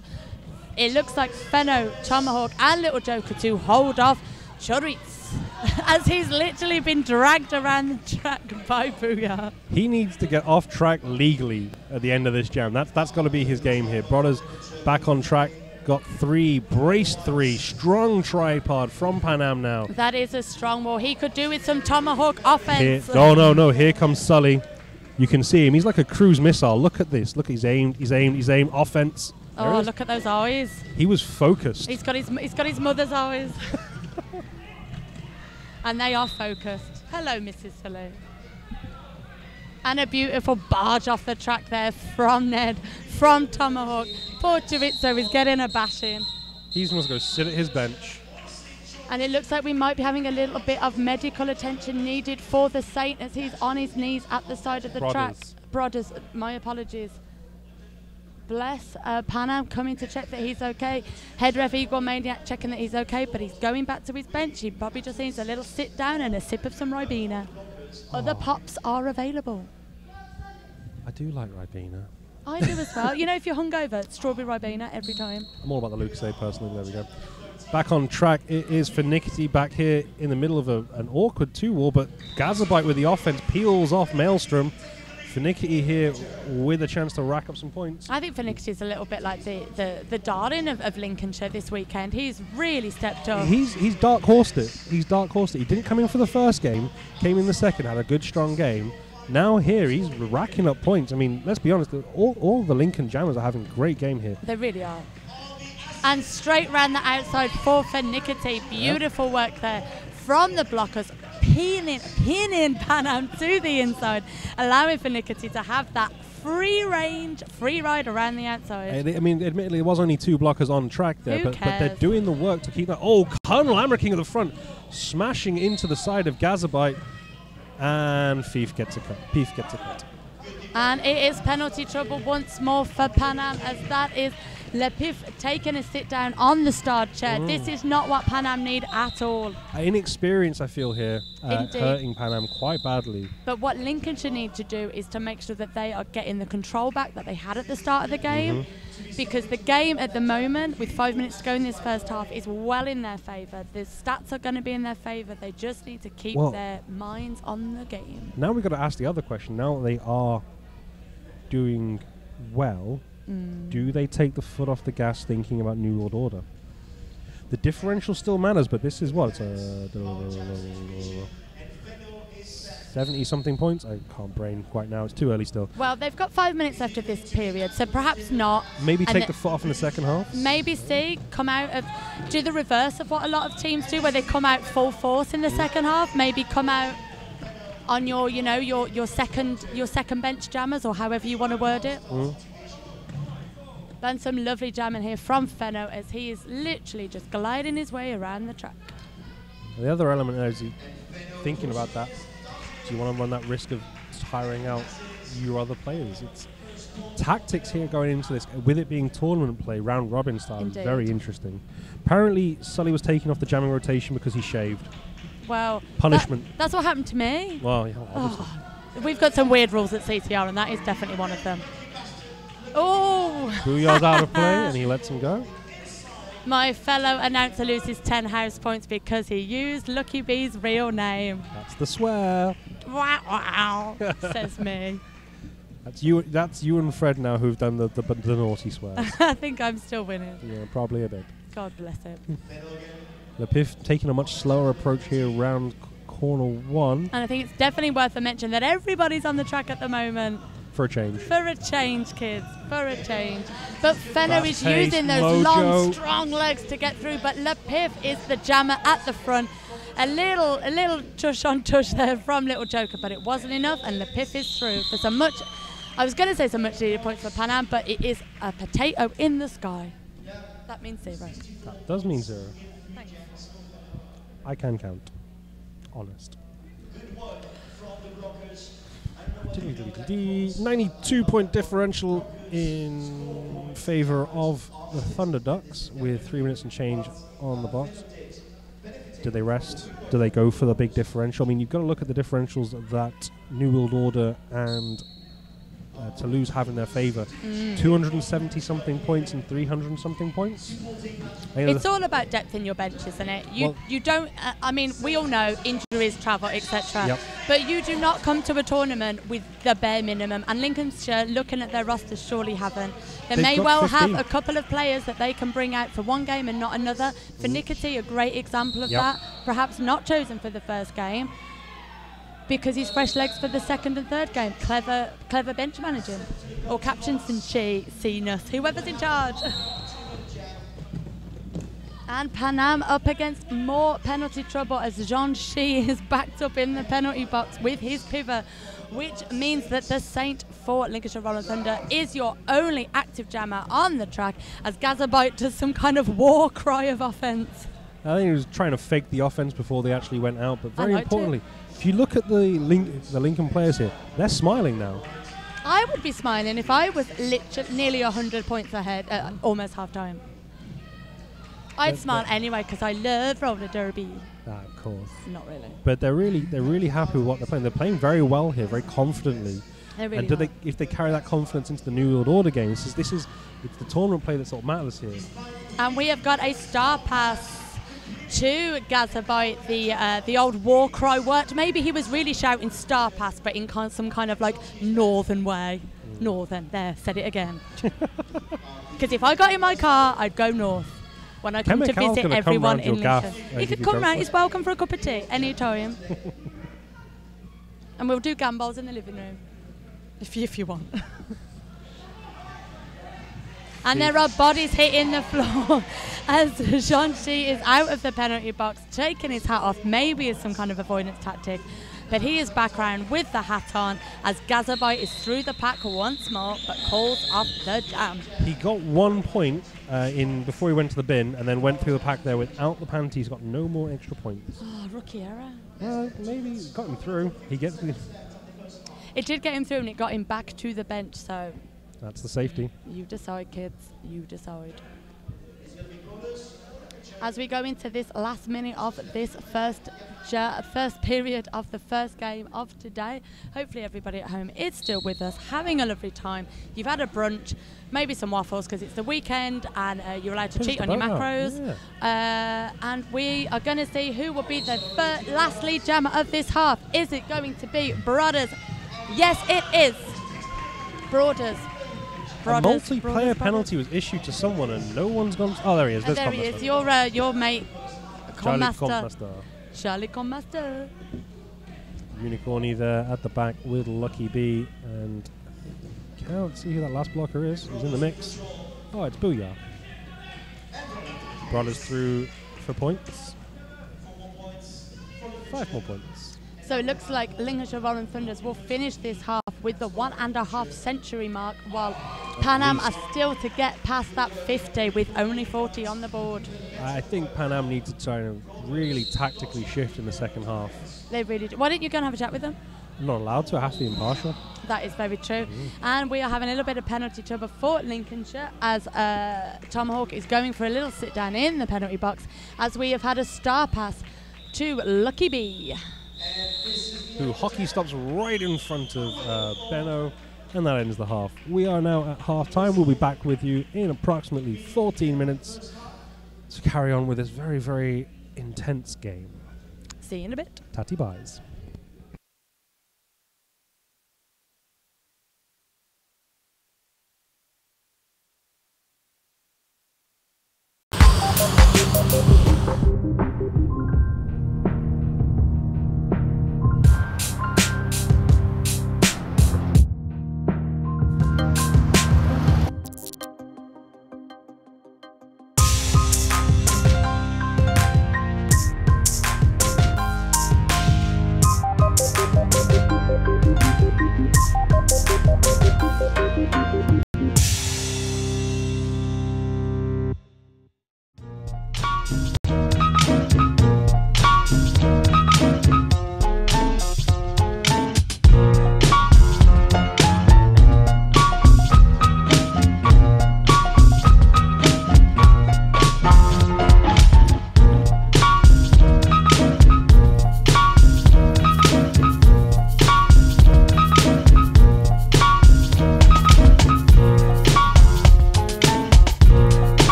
it looks like Fenno, Tomahawk and Little Joker to hold off Charisse, as he's literally been dragged around the track by Booyah. He needs to get off track legally at the end of this jam. That's got to be his game here. Brothers back on track. Got 3, braced 3, strong tripod from Panam now. That is a strong wall. He could do with some Tomahawk offense. No. Here comes Sully. You can see him. He's like a cruise missile. Look at this. Look, he's aimed. Offense. Oh, look at those eyes. He was focused. He's got his mother's eyes. And they are focused. Hello, Mrs. Sully. And a beautiful barge off the track there from Ned, from Tomahawk. Poor Chorizo is getting a bashing. He's going to go sit at his bench. And it looks like we might be having a little bit of medical attention needed for the Saint, as he's on his knees at the side of the track. Brothers, my apologies. Bless Panam coming to check that he's okay. Head ref Eagle Maniac checking that he's okay, but he's going back to his bench. He probably just needs a little sit down and a sip of some Ribena. Other pops are available. I do like Ribena. I do as well. You know, if you're hungover, strawberry Ribena every time. I'm all about the Lucasade personally. There we go. Back on track, it is Finickety back here in the middle of an awkward 2-wall, but Gazabite with the offense peels off Maelstrom. Finickety here with a chance to rack up some points. I think Finickety is a little bit like the darling of Lincolnshire this weekend. He's really stepped up. He's dark horsed it. He didn't come in for the first game, came in the second, had a good strong game. Now here he's racking up points. I mean, let's be honest, all the Lincoln Jammers are having a great game here. They really are. And straight round the outside for Finickety. Beautiful work there from the blockers. pinning Panam to the inside, allowing for Nicotine to have that free ride around the outside. I mean, admittedly, it was only 2 blockers on track there, but they're doing the work to keep that. Oh, Colonel Amraking at the front, smashing into the side of Gazabite, and Fief gets a cut. And it is penalty trouble once more for Panam, as that is Le Pif taking a sit down on the start chair. This is not what Panam need at all. Inexperience, I feel, here, hurting Panam quite badly. But what Lincolnshire need to do is to make sure that they are getting the control back that they had at the start of the game, because the game at the moment, with 5 minutes to go in this first half, is well in their favour. The stats are going to be in their favour. They just need to keep their minds on the game. Now we've got to ask the other question. Now they are doing well, do they take the foot off the gas thinking about New World Order? The differential still matters, but this is what? 70-something points? I can't brain quite now. It's too early still. Well, they've got 5 minutes left of this period, so perhaps not. Maybe take the foot off in the second half? Maybe do the reverse of what a lot of teams do, where they come out full force in the second half. Maybe come out on your second bench jammers, or however you want to word it. Then some lovely jamming here from Fenno, as he is literally just gliding his way around the track. The other element there is thinking about that. Do you want to run that risk of tiring out your other players? It's tactics here going into this, with it being tournament play, round robin style. Indeed. Very interesting. Apparently, Sully was taking off the jamming rotation because he shaved. Well, punishment. That's what happened to me. Well, yeah, obviously. We've got some weird rules at CTR, and that is definitely one of them. Oh! Booyah's out of play, and he lets him go. My fellow announcer loses 10 house points because he used Lucky B's real name. That's the swear. Wow, wow, says me. That's you and Fred now who've done the naughty swears. I think I'm still winning. Yeah, probably a bit. God bless it. Le Pif taking a much slower approach here around corner 1. And I think it's definitely worth a mention that everybody's on the track at the moment. For a change. For a change, kids. For a change. But Fenno is using those long, strong legs to get through. But Le Pif is the jammer at the front. A little tush on tush there from Little Joker, but it wasn't enough, and Le Pif is through for some much. I was going to say some much needed points for Panam, but it is a potato in the sky. That means 0. That does mean 0. Thanks. I can count. Honest. 92-point differential in favour of the Thunder Ducks with 3 minutes and change on the box. Do they rest? Do they go for the big differential? I mean, you've got to look at the differentials that New World Order and Toulouse have in their favour. 270-something points and 300-something points. It's all about depth in your bench, isn't it? You don't. I mean, we all know injuries, travel, etc. Yep. But you do not come to a tournament with the bare minimum. And Lincolnshire, looking at their rosters, surely haven't. They may well 15. Have a couple of players that they can bring out for one game and not another. For Nicotine, a great example of that. Perhaps not chosen for the first game, because he's fresh legs for the second and third game. Clever bench managing. Or captains and C-ness, whoever's in charge. And Panam up against more penalty trouble as Jean Shi is backed up in the penalty box with his pivot, which means that the Saint for Lincolnshire Rolling Thunder is your only active jammer on the track, as Gazabite does some kind of war cry of offence. I think he was trying to fake the offence before they actually went out, but very importantly, if you look at the Lincoln players here, they're smiling now. I would be smiling if I was nearly 100 points ahead at almost half-time. I'd smile anyway because I love roller derby. Of course. Not really. But they're really happy with what they're playing. They're playing very well here, very confidently. They really and if they carry that confidence into the New World Order games, it's the tournament play that sort of matters here. And we have got a star pass to Gazabite. The old war cry worked. Maybe he was really shouting star pass, but in some kind of like northern way. Northern. There, said it again. Because if I got in my car, I'd go north. When I come to visit everyone in Lincoln. He could come round, he's welcome for a cup of tea any time. And we'll do gambols in the living room, if you want. And there are bodies hitting the floor as Jean-Chi is out of the penalty box, taking his hat off, maybe as some kind of avoidance tactic. But he is back round with the hat on as Gazabite is through the pack once more, but calls off the jam. He got 1 point in before he went to the bin, and then went through the pack there without the penalty. He's got no more extra points. Oh, rookie error. Maybe it got him through. He gets the. It did get him through, and it got him back to the bench. So That's the safety. you decide, kids. You decide. As we go into this last minute of this first period of the first game of today, hopefully everybody at home is still with us, having a lovely time. You've had a brunch, maybe some waffles because it's the weekend and you're allowed to cheat on your macros. Yeah. And we are going to see who will be the last lead jammer of this half. Is it going to be Brothers? Yes, it is. Brothers. A multiplayer penalty was issued to someone and no one's gone. Oh, there he is. There he is. Your mate, Charlie Commaster. Unicorny there at the back with Lucky B, and can't see who that last blocker is. He's in the mix. Oh, it's Booyah. Brothers through for points. 5 more points. So it looks like Lincolnshire Rolling Thunders will finish this half with the 1.5 century mark, while Panam are still to get past that 50 with only 40 on the board. I think Panam need to try and really tactically shift in the second half. They really do. Why don't you go and have a chat with them? I'm not allowed to. I have to be impartial. That is very true. And we are having a little bit of penalty trouble for Lincolnshire as Tomahawk is going for a little sit down in the penalty box, as we have had a star pass to Lucky B, who hockey stops right in front of Benno, and that ends the half. We are now at half time. We'll be back with you in approximately 14 minutes to carry on with this very, very intense game. See you in a bit. Tatty buys.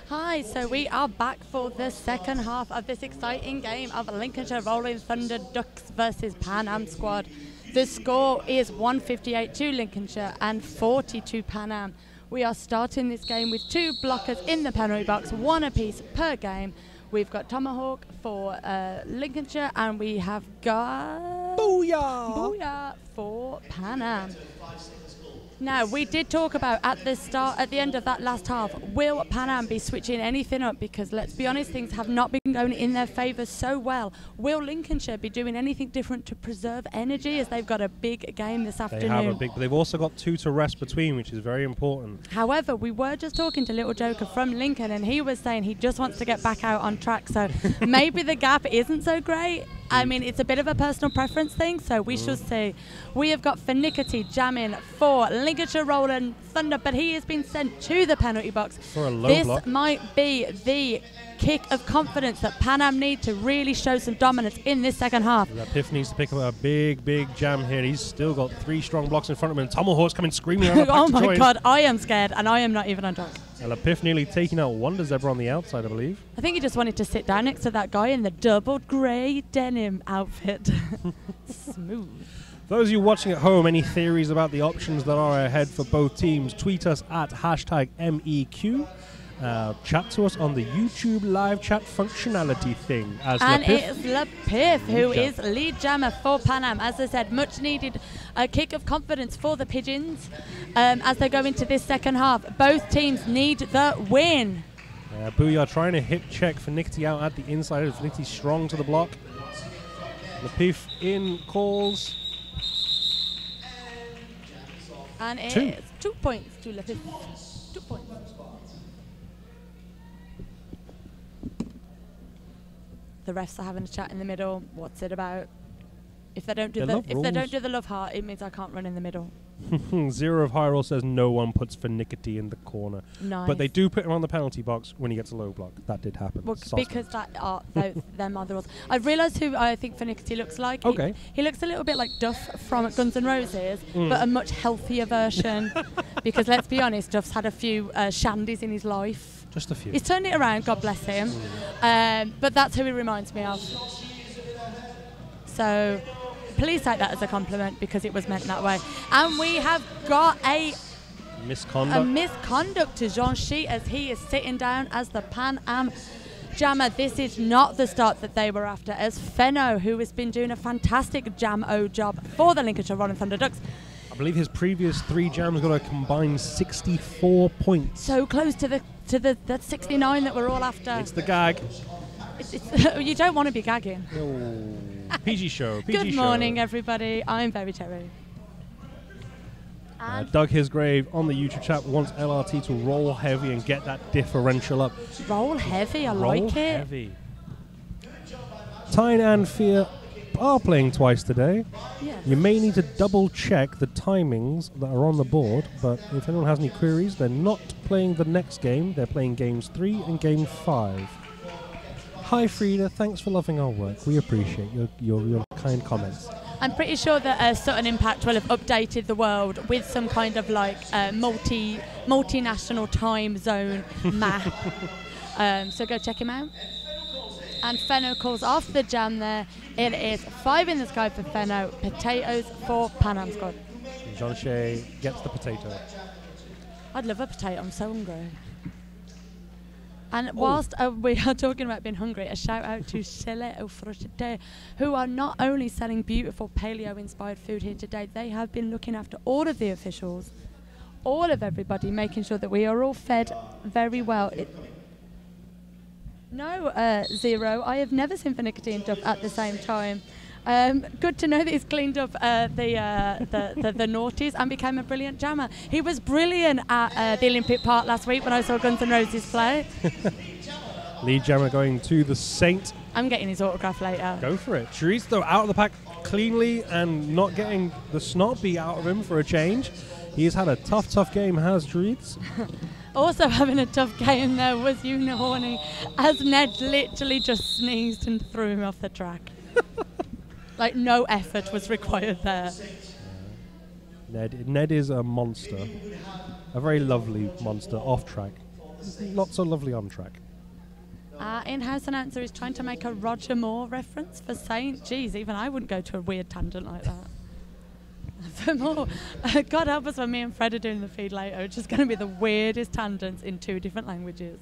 Hi, so we are back for the second half of this exciting game of Lincolnshire Rolling Thunder Ducks versus Panam squad. The score is 158 to Lincolnshire and 40 to Panam. We are starting this game with 2 blockers in the penalty box, 1 apiece per game. We've got Tomahawk for Lincolnshire, and we have got Booyah for Panam. Now, we did talk about at the end of that last half, will Panam be switching anything up? Because let's be honest, things have not been going in their favour so well. Will Lincolnshire be doing anything different to preserve energy, as they've got a big game this afternoon? They have a big, but they've also got 2 to rest between, which is very important. However, we were just talking to Little Joker from Lincoln, and he was saying he just wants to get back out on track. So maybe the gap isn't so great. I mean, it's a bit of a personal preference thing, so we shall see. We have got Finnicity jamming for Lincolnshire Rolling Thunder, but he has been sent to the penalty box. For a low block. This might be the kick of confidence that Panam need to really show some dominance in this second half. Piff needs to pick up a big jam here. He's still got 3 strong blocks in front of him, and Tomahawk's coming screaming around the back Oh to my join. God, I am scared, and I am not even on track. And Piff nearly taking out Wonder Zebra on the outside, I believe. I think he just wanted to sit down next to that guy in the double grey denim outfit. Smooth. Those of you watching at home, any theories about the options that are ahead for both teams, tweet us at #MEQ. Chat to us on the YouTube live chat functionality thing. And it's LePiff, who is lead jammer for Panam. As I said, much needed a kick of confidence for the Pigeons as they go into this second half. Both teams need the win. Booyah trying to hip check Finnicity out at the inside. Finnicity strong to the block. LePiff in calls. And it's 2 points to LePiff. 2 points. The refs are having a chat in the middle. What's it about? If they don't do the love heart, it means I can't run in the middle. Zero of Hyrule says no one puts Finnicity in the corner. Nice. But they do put him on the penalty box when he gets a low block. That did happen. Well, because them are the rules. I've realised who I think Finnicity looks like. Okay. He looks a little bit like Duff from Guns N' Roses, but a much healthier version. Because let's be honest, Duff's had a few shandies in his life. Just a few. He's turned it around, God bless him. But that's who he reminds me of. So please take that as a compliment, because it was meant that way. And we have got a misconduct to Jean-Chi, as he is sitting down as the Panam jammer. This is not the start that they were after, as Fenno, who has been doing a fantastic jam-o job for the Lincolnshire Rolling Thunder Ducks. I believe his previous 3 jams got a combined 64 points. So close to that 69 that we're all after. It's the gag. You don't want to be gagging. Oh. PG show. Good morning, everybody. I'm Very Terry. Doug Hisgrave on the YouTube chat wants LRT to roll heavy and get that differential up. Roll heavy, I roll like it. Heavy. Tyne and Fear are playing twice today. Yes. You may need to double check the timings that are on the board, but if anyone has any queries, they're not playing the next game. They're playing games 3 and game 5. Hi Frida, thanks for loving our work. We appreciate your kind comments. I'm pretty sure that Sutton Impact will have updated the world with some kind of like multinational time zone map. So go check him out. And Fenno calls off the jam there. It is 5 in the sky for Fenno, potatoes for Panam squad. Jean-Che gets the potato. I'd love a potato, I'm so hungry. And whilst we are talking about being hungry, a shout out to Chile Ofrochete, who are not only selling beautiful paleo-inspired food here today, they have been looking after all of the officials, all of everybody, making sure that we are all fed very well. No, Zero, I have never seen Finnicity and Duff at the same time. Good to know that he's cleaned up the naughties and became a brilliant jammer. He was brilliant at the Olympic Park last week when I saw Guns N' Roses play. Lead jammer going to the Saint. I'm getting his autograph later. Go for it. Chorizo though out of the pack cleanly and not getting the snot beat out of him for a change. He's had a tough game, has Chorizo. Also having a tough game there was Unihorny, as Ned literally just sneezed and threw him off the track. Like, no effort was required there. Ned is a monster. A very lovely monster, off track. not so lovely on track. In-house announcer is trying to make a Roger Moore reference for Saint. Geez, even I wouldn't go to a weird tangent like that. For more, God help us when me and Fred are doing the feed later. It's just going to be the weirdest tangents in 2 different languages.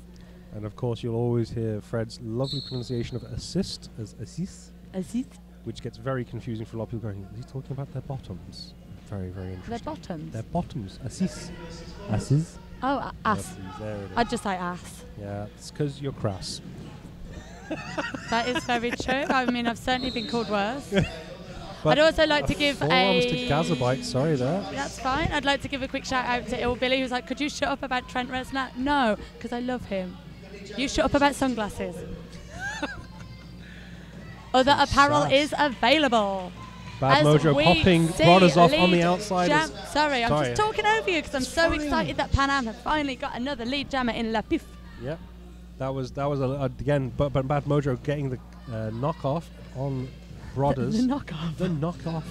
And of course, you'll always hear Fred's lovely pronunciation of assist as assist. Assist? Which gets very confusing for a lot of people going, is he talking about their bottoms? Very, very interesting. Their bottoms? Their bottoms. Assist. Assist. Oh, ass. There it is. I'd just say ass. Yeah, it's because you're crass. That is very true. I mean, I've certainly been called worse. I'd also like to give forearms to Gazabite, sorry there. That's fine. I'd like to give a quick shout out to Ill Billy, who's like, could you shut up about Trent Reznor? No, because I love him. You shut up about sunglasses. Other apparel is available. Bad Mojo popping Brothers off on the outside. Sorry, I'm just talking over you because I'm so excited that Panam have finally got another lead jammer in La Pif. Yeah, that was again, but Bad Mojo getting the knockoff on Brothers. The knockoff. The knockoff.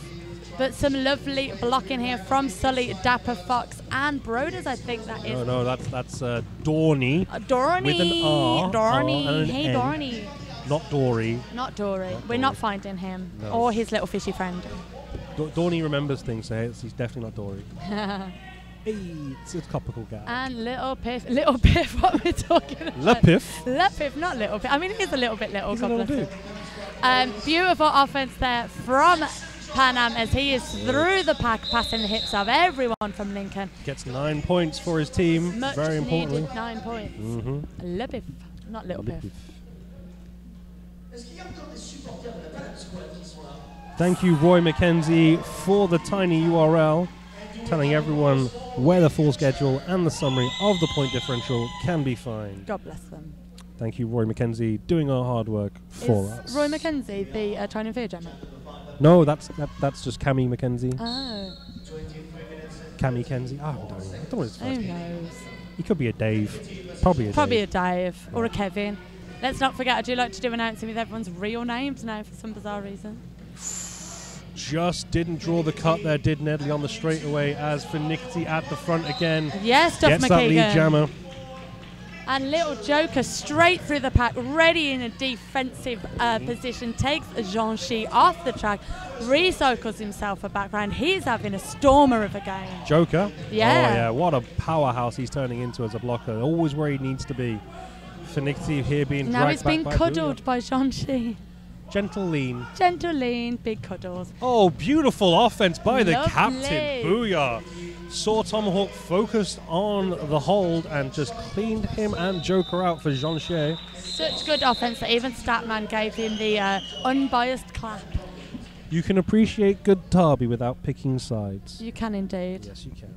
But some lovely blocking here from Sully, Dapper Fox, and Broders, I think that is. No, that's Dorney. Dorney. With an R. Dorney. And an Hey, N. Dorney. Not Dory. Not Dory. We're not finding him. No. Or his little fishy friend. Dorney remembers things, so he's definitely not Dory. Hey, it's a topical guy. And Little Piff. Little Piff, what are we talking about? Le Piff. Le Piff, not Little Piff. I mean, it is a little bit little. He's a little dude. Beautiful offense there from Panam as he is through the pack, passing the hips of everyone from Lincoln. Gets 9 points for his team. Much very importantly. Needed 9 points. Le Piff, not Little Piff. Thank you, Roy McKenzie, for the tiny URL, telling everyone where the full schedule and the summary of the point differential can be found. God bless them. Thank you, Roy McKenzie, doing our hard work for us. Roy McKenzie the Tyne and Fear jammer? No, that's just Cammy McKenzie. Oh. Cammy Kenzie. I don't know what his Who knows? He could be a Dave. Probably a Dave or a Kevin. Let's not forget, I do like to do announcing with everyone's real names now for some bizarre reason. Just didn't draw the cut there, did Nedley on the straightaway as Finicky at the front again. Yes, Duff Gets McKagan. that lead jammer. And Little Joker straight through the pack, ready in a defensive position, takes Jean-Chi off the track, recycles himself a background. He's having a stormer of a game. Joker? Yeah. Oh, yeah. What a powerhouse he's turning into as a blocker. Always where he needs to be. Finicky here being now dragged he's being back cuddled by Jean-Chi. Gentle lean. Gentle lean, big cuddles. Oh, beautiful offense by the Lovely. captain. Booyah. Saw Tomahawk focused on the hold and just cleaned him and Joker out for Jean-Chi. Such good offense that even Statman gave him the unbiased clap. You can appreciate good derby without picking sides. You can indeed. Yes, you can.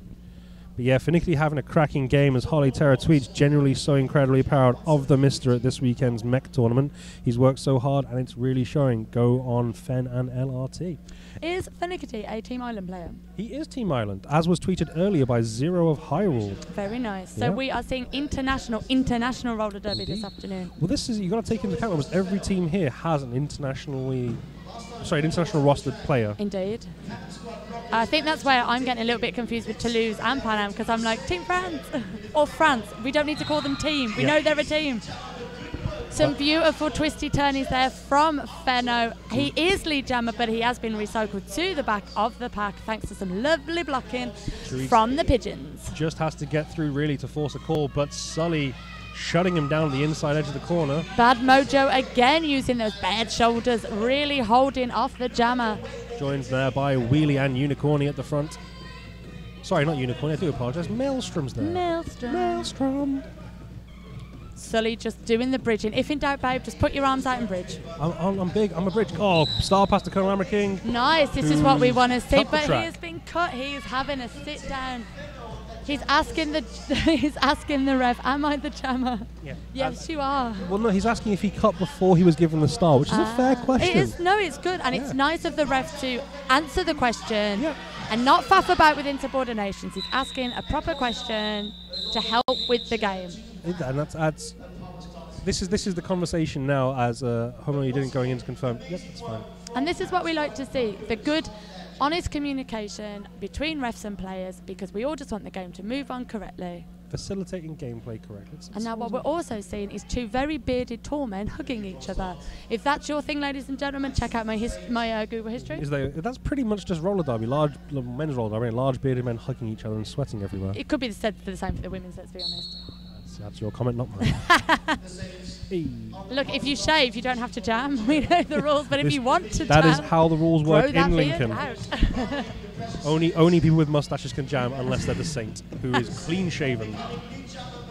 But yeah, Finicky having a cracking game as Holly Terra tweets, generally so incredibly proud of the Mister at this weekend's MEQ tournament. He's worked so hard and it's really showing. Go on Fen and LRT. Is Finicky a Team Island player? He is Team Island, as was tweeted earlier by Zero of Hyrule. Very nice. Yeah. So we are seeing international roller derby this afternoon. Well, this is, you've got to take into account almost every team here has an international rostered player. Indeed. I think that's where I'm getting a little bit confused with Toulouse and Panam, because I'm like, Team France or France. We don't need to call them team. We know they're a team. Some beautiful twisty turnies there from Fenno. He is lead jammer, but he has been recycled to the back of the pack thanks to some lovely blocking from the Pigeons. Just has to get through really to force a call, but Sully shutting him down the inside edge of the corner. Bad Mojo again using those bad shoulders, really holding off the jammer. Joins there by Wheelie and Unicorny at the front. Sorry, not Unicorny, I do apologise. Maelstrom's there. Maelstrom. Sully just doing the bridging. If in doubt, babe, just put your arms out and bridge. I'm big. I'm a bridge. Oh, star pass to Colonel Hammer King. Nice. This is what we want to see. But he track. has been cut. He is having a sit down. He's asking the ref, am I the jammer? Yeah. Yes, you are. Well, no, he's asking if he cut before he was given the star, which is a fair question. It is. No, it's good. And it's nice of the ref to answer the question and not faff about with insubordinations. He's asking a proper question to help with the game. And that's this is the conversation now as Homo didn't going in to confirm. Yep, that's fine. And this is what we like to see. The good, honest communication between refs and players, because we all just want the game to move on correctly. Facilitating gameplay correctly. And now what we're also seeing is two very bearded tall men hugging each other. If that's your thing, ladies and gentlemen, check out my Google history. That's pretty much just roller derby, men's roller derby, large bearded men hugging each other and sweating everywhere. It could be said for the same for the women's, let's be honest. That's your comment, not mine. Hey. Look, if you shave, you don't have to jam. We know the rules, but if you want to that jam, is how the rules work in Lincoln. Out. Only people with mustaches can jam unless they're the Saint, who is clean shaven.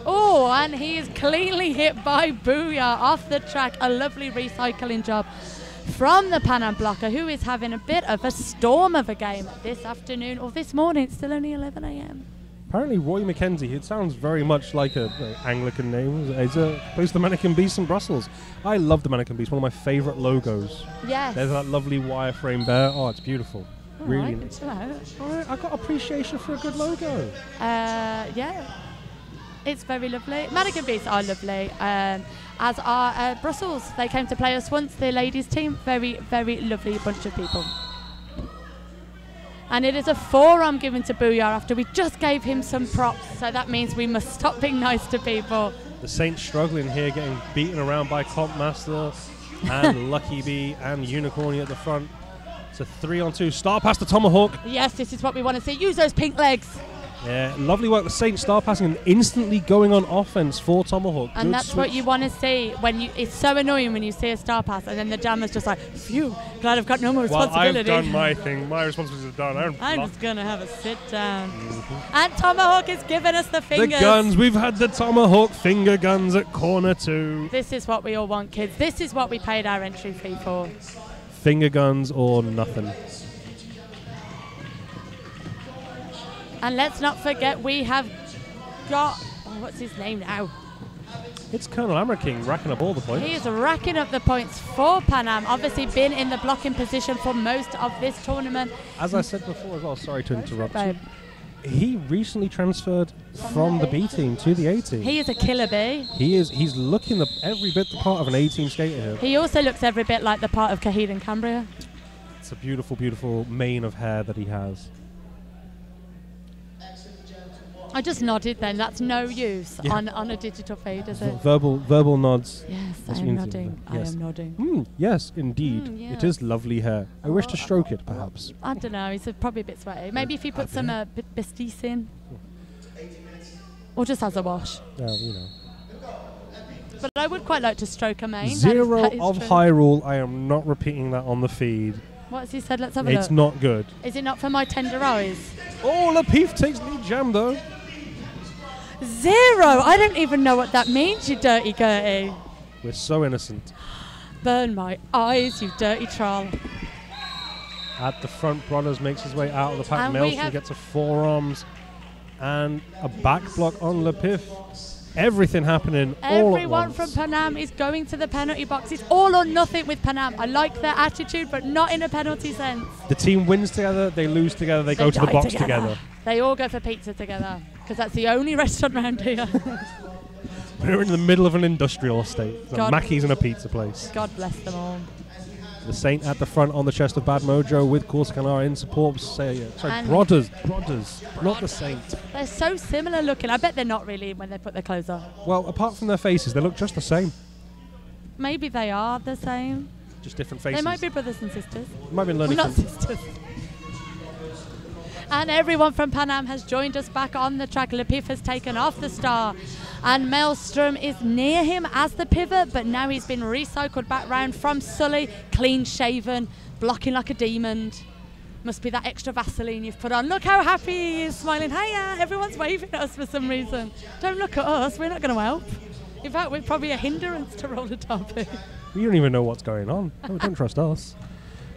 Oh, and he is cleanly hit by Booyah off the track. A lovely recycling job from the Panam blocker, who is having a bit of a storm of a game this afternoon, or this morning. It's still only 11 a.m. Apparently Roy Mackenzie, it sounds very much like an Anglican name. It's plays the Mannequin Beast in Brussels. I love the Mannequin Beast, one of my favourite logos. Yes. There's that lovely wireframe bear. Oh, it's beautiful. All really right, chill out. All right, I've got appreciation for a good logo. Yeah. It's very lovely. Mannequin Beasts are lovely, as are Brussels. They came to play us once, the ladies team. Very, very lovely bunch of people. And it is a forearm given to Booyah after we just gave him some props. So that means we must stop being nice to people. The Saints struggling here, getting beaten around by Comp Master and Lucky Bee and Unicorny at the front. It's a 3-on-2. Star pass to Tomahawk. Yes, this is what we want to see. Use those pink legs. Yeah, lovely work. The Saints star passing and instantly going on offense for Tomahawk. And that's what you want to see. It's so annoying when you see a star pass and then the jammer's just like, phew, glad I've got no more responsibility. Well, I've done my thing. My responsibility is done. I'm just going to have a sit down. And Tomahawk is giving us the fingers. The guns. We've had the Tomahawk finger guns at corner 2. This is what we all want, kids. This is what we paid our entry fee for. Finger guns or nothing. And let's not forget we have got, what's his name now? It's Colonel Amerking racking up all the points. He is racking up the points for Panam. Obviously been in the blocking position for most of this tournament. As I said before as well, sorry to interrupt you. He recently transferred from the B team to the A team. He is a killer bee. He's looking every bit the part of an A team skater here. He also looks every bit like the part of Caheed and Cambria. It's a beautiful, beautiful mane of hair that he has. I just nodded then. That's no use on a digital feed, is it? Verbal nods. Yes, I am nodding. Yes. I am nodding. Yes, indeed. Yeah. It is lovely hair. I wish to stroke it, perhaps. I don't know. He's probably a bit sweaty. Maybe if he put some Bestis in. Or just has a wash. Yeah, you know. But I would quite like to stroke a mane. 0 of Hyrule. I am not repeating that on the feed. What's he said? Let's have a look. It's not good. Is it not for my tender eyes? Oh, Lapeef takes lead jam, though. 0! I don't even know what that means, you dirty Gertie. We're so innocent. Burn my eyes, you dirty troll. At the front, Brothers makes his way out of the pack. And Maelstrom gets a forearms and a back block on Lapeef. Everything happening all at once. Everyone from Panam is going to the penalty box. It's all or nothing with Panam. I like their attitude, but not in a penalty sense. The team wins together, they lose together, they go to the box together. They all go for pizza together, because that's the only restaurant around here. We're in the middle of an industrial estate. Mackey's and a pizza place. God bless them all. The Saint at the front on the chest of Bad Mojo with Corsicanara in support. Brothers, not the Saint. They're so similar looking. I bet they're not really when they put their clothes on. Well, apart from their faces, they look just the same. Maybe they are the same. Just different faces. They might be brothers and sisters. Might be learning. Not sisters. And everyone from Panam has joined us back on the track. Lapeef has taken off the star. And Maelstrom is near him as the pivot, but now he's been recycled back round from Sully, clean shaven, blocking like a demon. Must be that extra Vaseline you've put on. Look how happy he is, smiling. Hiya, everyone's waving at us for some reason. Don't look at us, we're not going to help. In fact, we're probably a hindrance to roller derby. We don't even know what's going on. No, don't trust us.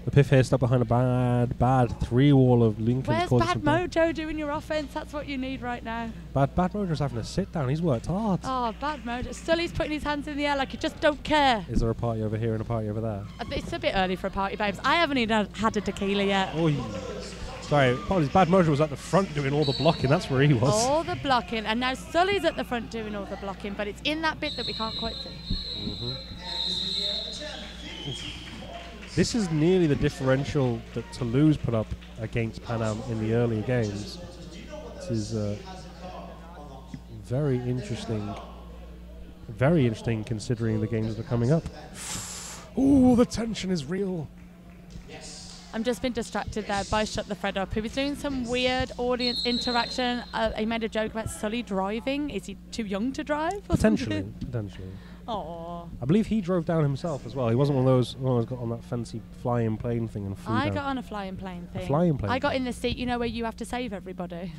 The Piff here stuck behind a bad 3-wall of Lincoln. Where's Bad Mojo doing your offense? That's what you need right now. Bad Mojo's having a sit down. He's worked hard. Oh, Bad Mojo. Sully's putting his hands in the air like he just don't care. Is there a party over here and a party over there? It's a bit early for a party, babes. I haven't even had a tequila yet. Oh, sorry, apologies. Bad Mojo was at the front doing all the blocking. That's where he was. All the blocking. And now Sully's at the front doing all the blocking, but it's in that bit that we can't quite see. This is nearly the differential that Toulouse put up against Panam in the earlier games. This is Very interesting. Very interesting considering the games that are coming up. Ooh, the tension is real. I'm just been distracted there by Shut the Fred Up, who was doing some weird audience interaction. He made a joke about Sully driving. Is he too young to drive? Potentially. Aww. I believe he drove down himself as well. He wasn't one of those who got on that fancy flying plane thing and flew I down. got on a flying plane thing. A flying plane? I got in the seat, you know, where you have to save everybody.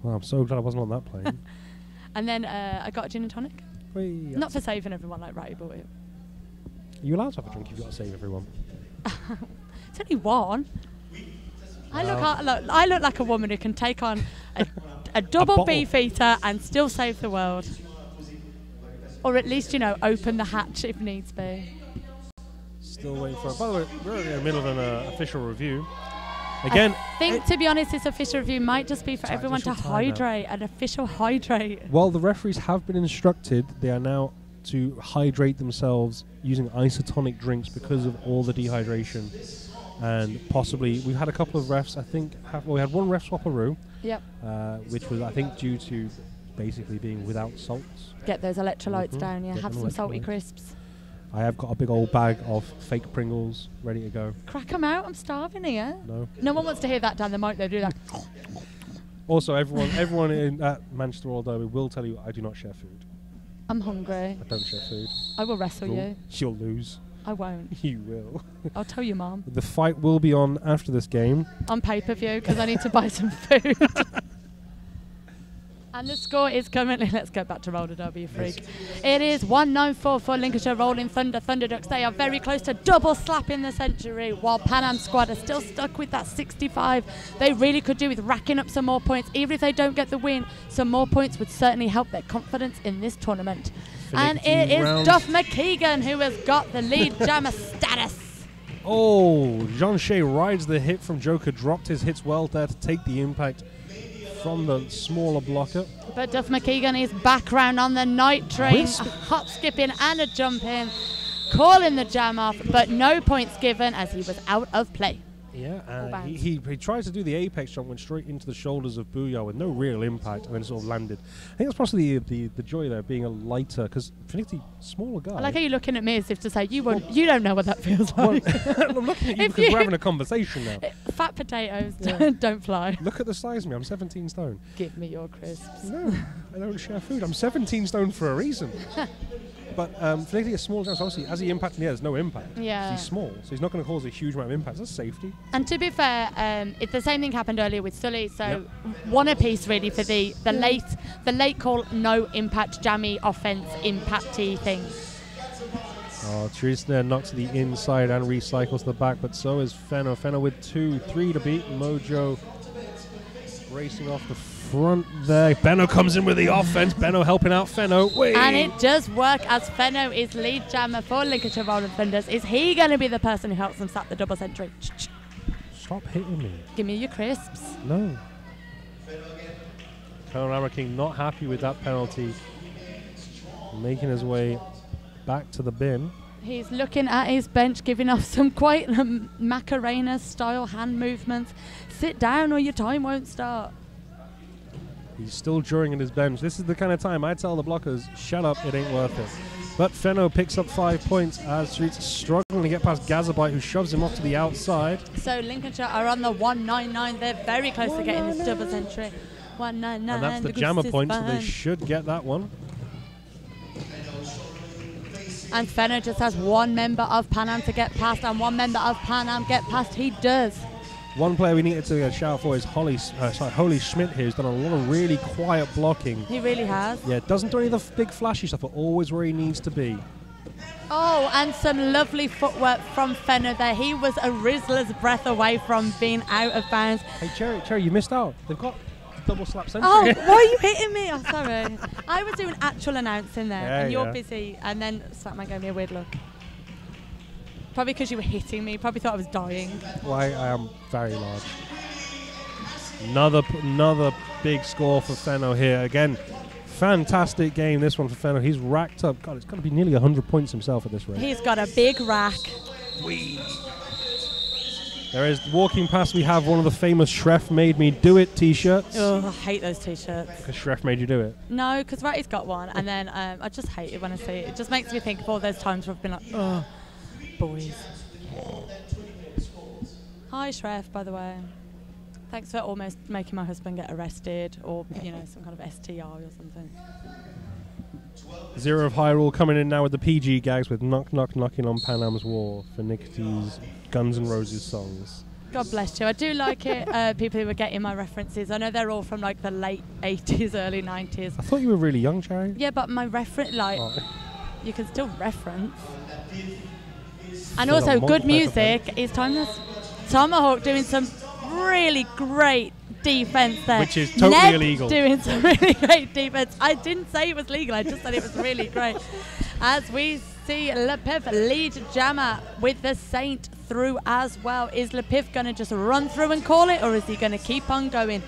Well, I'm so glad I wasn't on that plane. And then I got a gin and tonic. Whee, not for saving everyone like Ratty, but Are you allowed to have a drink if you've got to save everyone? it's only one. I look like a woman who can take on a double beefeater and still save the world. Or at least, you know, open the hatch if needs be. Still waiting for it. By the way, we're in the middle of an official review. Again, I think, to be honest, this official review might just be for everyone to hydrate, an official hydrate. Well, the referees have been instructed. They are now to hydrate themselves using isotonic drinks because of all the dehydration. And possibly, we've had a couple of refs, I think, we had one ref swap-a-roo. Yep. Which was, I think, due to basically being without salts. Get those electrolytes down, yeah. Have some salty crisps. I have got a big old bag of fake Pringles ready to go. Crack them out, I'm starving here. No one wants to hear that down the mic, they do that. Also, everyone at Manchester Royal Derby will tell you I do not share food. I'm hungry. I don't share food. I will wrestle you. You'll lose. I won't. You will. I'll tell you, Mum. The fight will be on after this game. On pay-per-view, because I need to buy some food. And the score is currently, let's go back to Roller Derby, you freak. It is 194 for Lincolnshire Rolling Thunder. Thunderducks, they are very close to double slapping the century, while Panam squad are still stuck with that 65. They really could do with racking up some more points. Even if they don't get the win, some more points would certainly help their confidence in this tournament. And it is Duff McKeegan who has got the lead jammer status. Oh, Jean Shea rides the hit from Joker, dropped his hits well there to take the impact from the smaller blocker. But Duff McKeegan is back round on the night train, hop skipping and a jumping, calling the jam off, but no points given as he was out of play. Yeah, he tried to do the apex jump, went straight into the shoulders of Booyah with no real impact, and then sort of landed. I think that's possibly the joy there, being a lighter, because Finity, smaller guy. I like how you're looking at me as if to say you don't know what that feels like. I'm looking at you because we're having a conversation now. Fat potatoes don't fly. Look at the size of me. I'm 17 stone. Give me your crisps. No, I don't share food. I'm 17 stone for a reason. But Finity is small, so obviously as he impacts in the air, there's no impact. Yeah. He's small, so he's not going to cause a huge amount of impact. That's safety. And to be fair, it's the same thing happened earlier with Sully. So one apiece really for the late call, no impact, jammy offense, impacty thing. Oh, Teresa knocks to the inside and recycles to the back, but so is Fenno. Fenno with 2-3 to beat. Mojo racing off the front there. Benno comes in with the offense. Benno helping out Fenno. Whee! And it does work as Fenno is lead jammer for Lincolnshire Rolling Thunders. Is he going to be the person who helps them sack the double century? Stop hitting me. Give me your crisps. No. Colonel King not happy with that penalty. Making his way back to the bin. He's looking at his bench, giving off some quite Macarena-style hand movements. Sit down or your time won't start. He's still drawing in his bench. This is the kind of time I tell the blockers, shut up, it ain't worth it. But Fenno picks up 5 points as Street's struggling to get past Gazabite, who shoves him off to the outside. So Lincolnshire are on the 199. They're very close to getting this double century. 199. And that's the jammer point, so they should get that one. And Fenno just has one member of Panam to get past, and one member of Panam get past. He does. One player we needed to shout for is Holy Schmidt here, who's done a lot of really quiet blocking. He really has. Yeah, doesn't do any of the big flashy stuff, but always where he needs to be. Oh, and some lovely footwork from Fenno there. He was a Rizzler's breath away from being out of bounds. Hey, Cherry, you missed out. They've got double slap century. Oh, why are you hitting me? I'm sorry. I was doing actual announcing there, and you're busy, and then Slapman gave me a weird look. Probably because you were hitting me. Probably thought I was dying. Well, I am very large. Another big score for Fenno here. Again, fantastic game, this one for Fenno. He's racked up. God, it's got to be nearly 100 points himself at this rate. He's got a big rack. There is, walking past, we have one of the famous Shref Made Me Do It t-shirts. Oh, I hate those t-shirts. Because Shref made you do it? No, because Ratty's got one, and then I just hate it when I see it. It just makes me think of all those times where I've been like, oh, boys. Hi, Shref, by the way. Thanks for almost making my husband get arrested, or, you know, some kind of STI or something. Zero of Hyrule coming in now with the PG gags with Knock Knock Knocking on Panam's War for Nickety's Guns N' Roses songs. God bless you. I do like it. People who are getting my references. I know they're all from like the late 80s, early 90s. I thought you were really young, Cherry. Yeah, but my reference, like, you can still reference. And also, good music is timeless. Tomahawk doing some really great defense there. Which is totally Ned illegal. Doing some really great defense. I didn't say it was legal, I just said it was really great. As we see Lepif lead Jammer with the Saint through as well. Is Lepif going to just run through and call it, or is he going to keep on going?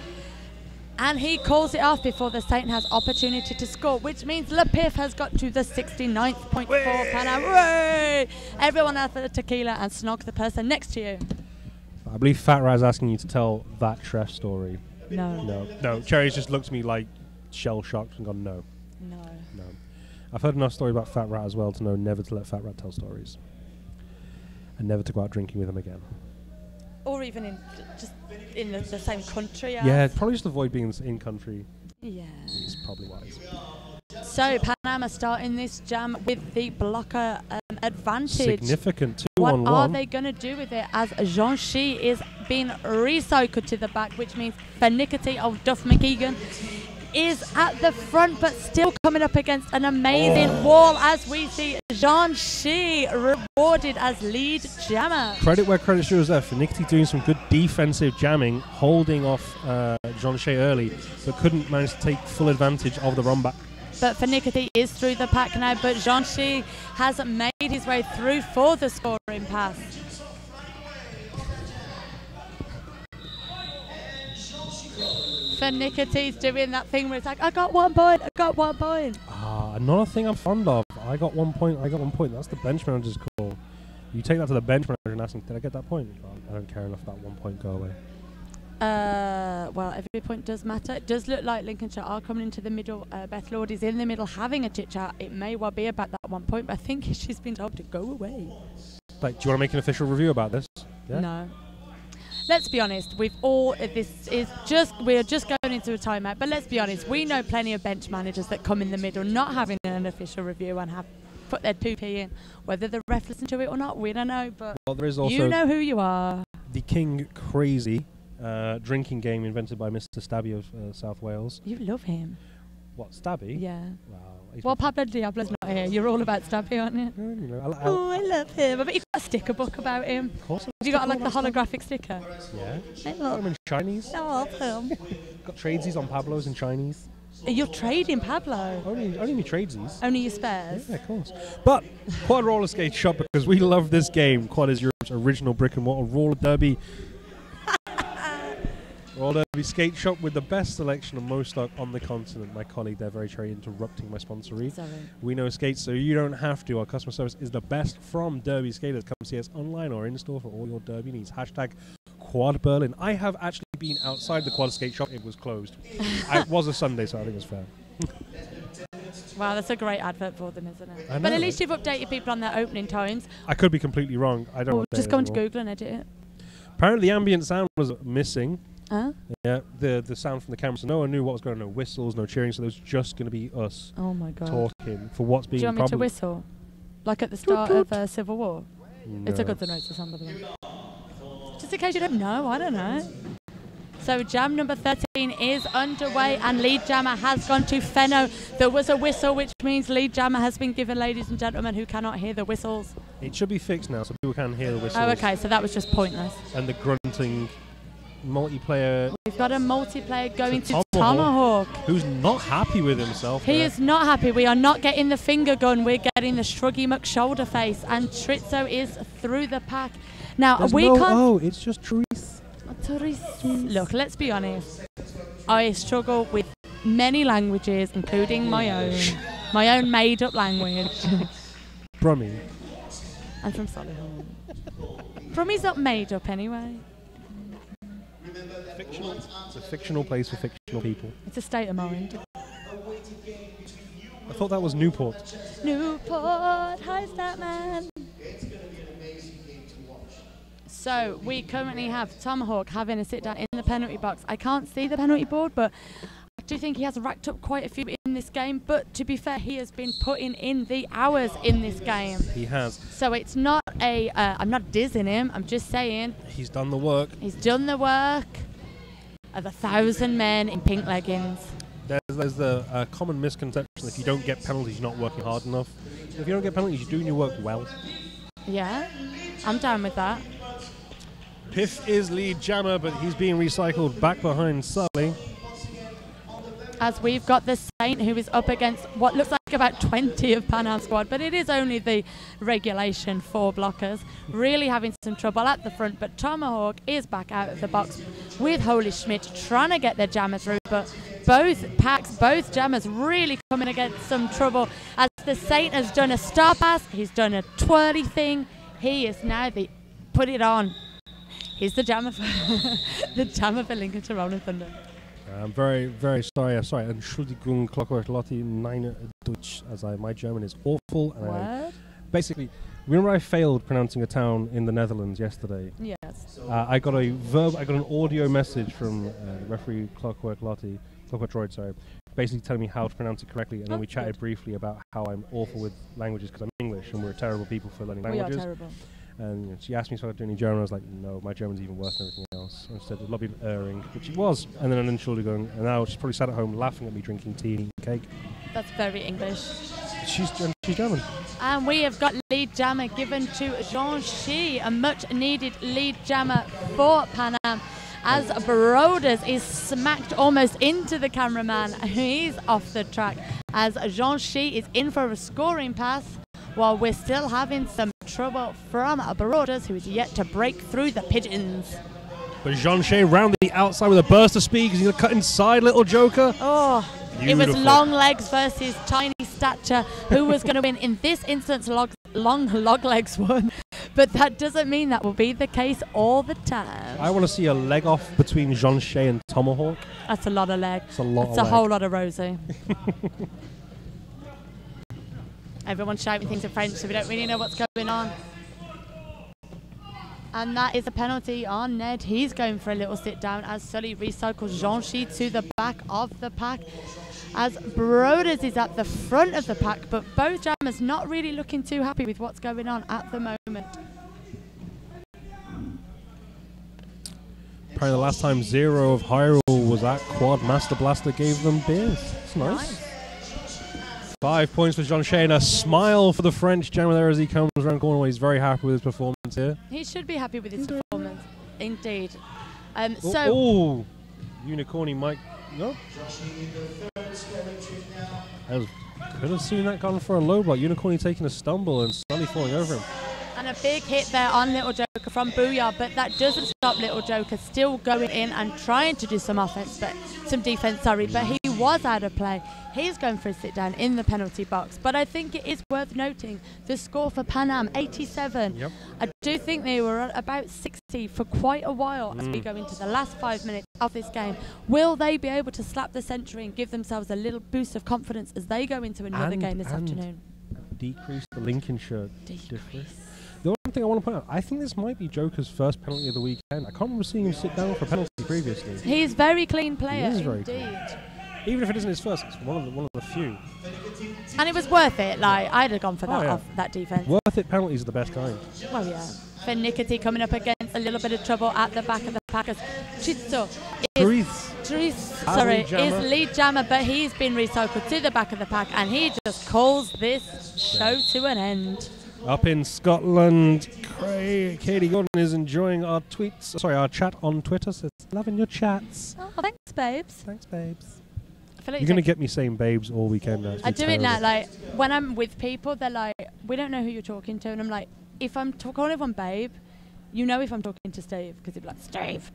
And he calls it off before the Saint has opportunity to score, which means Lepif has got to the 69th point for Panam. Way! Everyone out for the tequila and snog the person next to you. I believe Fat Raz asking you to tell that Shref story. No. No. Cherry's just looked at me like shell-shocked and gone, no. No. I've heard enough story about Fat Rat as well to know never to let Fat Rat tell stories. And never to go out drinking with him again. Or even in the same country. Yeah, probably just avoid being in country. Yeah. It's probably wise. So Panam are starting this jam with the blocker advantage. Significant 2-on-1. What are they going to do with it as Jean-Chi is being recycled to the back, which means Fenickety of Duff McEgan is at the front, but still coming up against an amazing wall as we see Jean-Chi rewarded as lead jammer. Credit where credit shows there. Fenickety doing some good defensive jamming, holding off Jean-Chi early, but couldn't manage to take full advantage of the run back. But Fenickety is through the pack now, but Jean-Chi has made his way through for the scoring pass. Fenickety's doing that thing where it's like, I got 1 point, I got 1 point. Another thing I'm fond of. I got 1 point, I got 1 point. That's the bench manager's call. You take that to the bench manager and ask him, did I get that point? I don't care enough about 1 point, go away. Well, every point does matter. It does look like Lincolnshire are coming into the middle. Beth Lord is in the middle having a chit-chat. It may well be about that 1 point, but I think she's been told to go away. Like, do you want to make an official review about this? Yeah? No. Let's be honest, we're just going into a timeout, but let's be honest, we know plenty of bench managers that come in the middle not having an official review and have put their 2p in. Whether the ref listen to it or not, we don't know, but there is also you know who you are. The King Crazy drinking game invented by Mr. Stabby of South Wales. You love him. What, Stabby? Yeah. Wow. Well, Pablo Diablo's not here. You're all about Stabby, aren't you? You know, I love him. I bet you've got a sticker book about him. Of course. Have you got like the holographic sticker? Yeah. I Got love them in Chinese. I love him. Got tradesies on Pablo's in Chinese. You're trading Pablo. Only me tradesies. Only your spares. Yeah, of course. But Quad Roller Skate Shop, because we love this game. Quad is Europe's original brick and mortar roller derby. Roller derby skate shop with the best selection of most stock on the continent. My colleague there, very cherry, interrupting my sponsoree. Sorry. We know skates, so you don't have to. Our customer service is the best from Derby Skaters. Come see us online or in store for all your derby needs. Hashtag Quad Berlin. I have actually been outside the Quad Skate Shop. It was closed. It was a Sunday, so I think it's fair. Wow, that's a great advert for them, isn't it? I know. But at least you've updated people on their opening times. I could be completely wrong. I don't know. Just go into Google and edit it. Apparently the ambient sound was missing. Huh? Yeah, the sound from the camera, so no one knew what was going on. No whistles, no cheering, so there was just going to be us talking for what's being Do you want me to whistle? Like at the start of Civil War? No. It's a good to know to somebody. Just in case you don't know, I don't know. So jam number 13 is underway and lead jammer has gone to Fenno. There was a whistle, which means lead jammer has been given, ladies and gentlemen who cannot hear the whistles. It should be fixed now, so people can hear the whistles. Oh, okay, so that was just pointless. And the grunting multiplayer. We've got a multiplayer going to Tomahawk. Who's not happy with himself. He is not happy. We are not getting the finger gun. We're getting the Shruggy McShoulder face. And Trizzo is through the pack. Now, There's we no, can't... Oh, it's just Therese. Look, let's be honest. I struggle with many languages, including my own made-up language. Brummy. I'm from Solihull. Brummie's not made up anyway. Fictional. It's a fictional place for fictional people. It's a state of mind. I thought that was Newport. Newport, how's that, man? So we currently have Tomahawk having a sit down in the penalty box. I can't see the penalty board, but I do think he has racked up quite a few in this game. But to be fair, he has been putting in the hours in this game. He has. So it's not a, I'm not dizzing him, I'm just saying. He's done the work. He's done the work of 1,000 men in pink leggings. There's the common misconception that if you don't get penalties, you're not working hard enough. If you don't get penalties, you're doing your work well. Yeah, I'm down with that. Piff is lead jammer, but he's being recycled back behind Sully. As we've got the Saint, who is up against what looks like about 20 of Panam squad, but it is only the regulation 4 blockers, really having some trouble at the front. But Tomahawk is back out of the box with Holy Schmidt trying to get their jammer through, but both packs, both jammers really coming against some trouble. As the Saint has done a star pass, he's done a twirly thing, he is now the put it on. He's the jammer for the jammer for Lincolnshire Rolling Thunder. I'm very, very sorry. Entschuldigung, Clockwork Lotti, meine Deutsch, as my German is awful. And basically, remember I failed pronouncing a town in the Netherlands yesterday? Yes. I got an audio message from referee Clockwork Droid, sorry, basically telling me how to pronounce it correctly, and then we chatted briefly about how I'm awful with languages because I'm English and we're terrible people for learning languages. We are terrible. And she asked me if I could do any German. I was like, no, my German's even worse than everything else. I said, lobby erring, which it was. And then an Entschuldigung. And now she's probably sat at home laughing at me drinking tea and eating cake. That's very English. She's German. And we have got lead jammer given to Jean Shi, a much needed lead jammer for Panam. As Broders is smacked almost into the cameraman. He's off the track. As Jean Shi is in for a scoring pass, while we're still having some trouble from Broders, who is yet to break through the pigeons. But Jean-Shea round the outside with a burst of speed. He's going to cut inside Little Joker. Oh, beautiful. It was long legs versus tiny stature. Who was going to win? In this instance, long log legs won. But that doesn't mean that will be the case all the time. I want to see a leg off between Jean-Shea and Tomahawk. That's a lot of leg. That's a lot That's a whole lot of Rosie. Everyone's shouting things in French, so we don't really know what's going on. And that is a penalty on Ned. He's going for a little sit down as Sully recycles Jean-Shi to the back of the pack. As Broders is at the front of the pack, but both jammers not really looking too happy with what's going on at the moment. Probably the last time Zero of Hyrule was at Quad, Master Blaster gave them beers. It's nice. 5 points for Jean-Shea and a smile for the French jammer there as he comes around the corner. He's very happy with his performance here. He should be happy with his performance, indeed. Oh, Unicorny Mike. No. Could have seen that gone for a low block. Unicorny taking a stumble and Sully falling over him. And a big hit there on Little Joker from Booyah, but that doesn't stop Little Joker still going in and trying to do some offense, but some defense, sorry, but he was out of play. He's going for a sit down in the penalty box, but I think it is worth noting the score for Panam, 87. Yep. I do think they were at about 60 for quite a while as we go into the last 5 minutes of this game. Will they be able to slap the century and give themselves a little boost of confidence as they go into another game this afternoon? Decrease the Lincolnshire difference. The only thing I want to point out, I think this might be Joker's first penalty of the weekend. I can't remember seeing him sit down for a penalty previously. He's a very clean player, he is very indeed. Clean. Even if it isn't his first, it's one of the few. And it was worth it. Like, I'd have gone for that off that defense. Worth it penalties are the best kind. Well, yeah. For Nicotine coming up against a little bit of trouble at the back of the Packers. Chisto is lead jammer, but he's been recycled to the back of the pack, and he just calls this show to an end. Up in Scotland, Katie Gordon is enjoying our tweets. Sorry, our chat on Twitter. Says, loving your chats. Oh, thanks, babes. Thanks, babes. I feel like you're going to get me saying babes all weekend now. I do it now. Like, when I'm with people, they're like, we don't know who you're talking to. And I'm like, if I'm calling everyone babe, you know if I'm talking to Steve. Because he'd be like, Steve.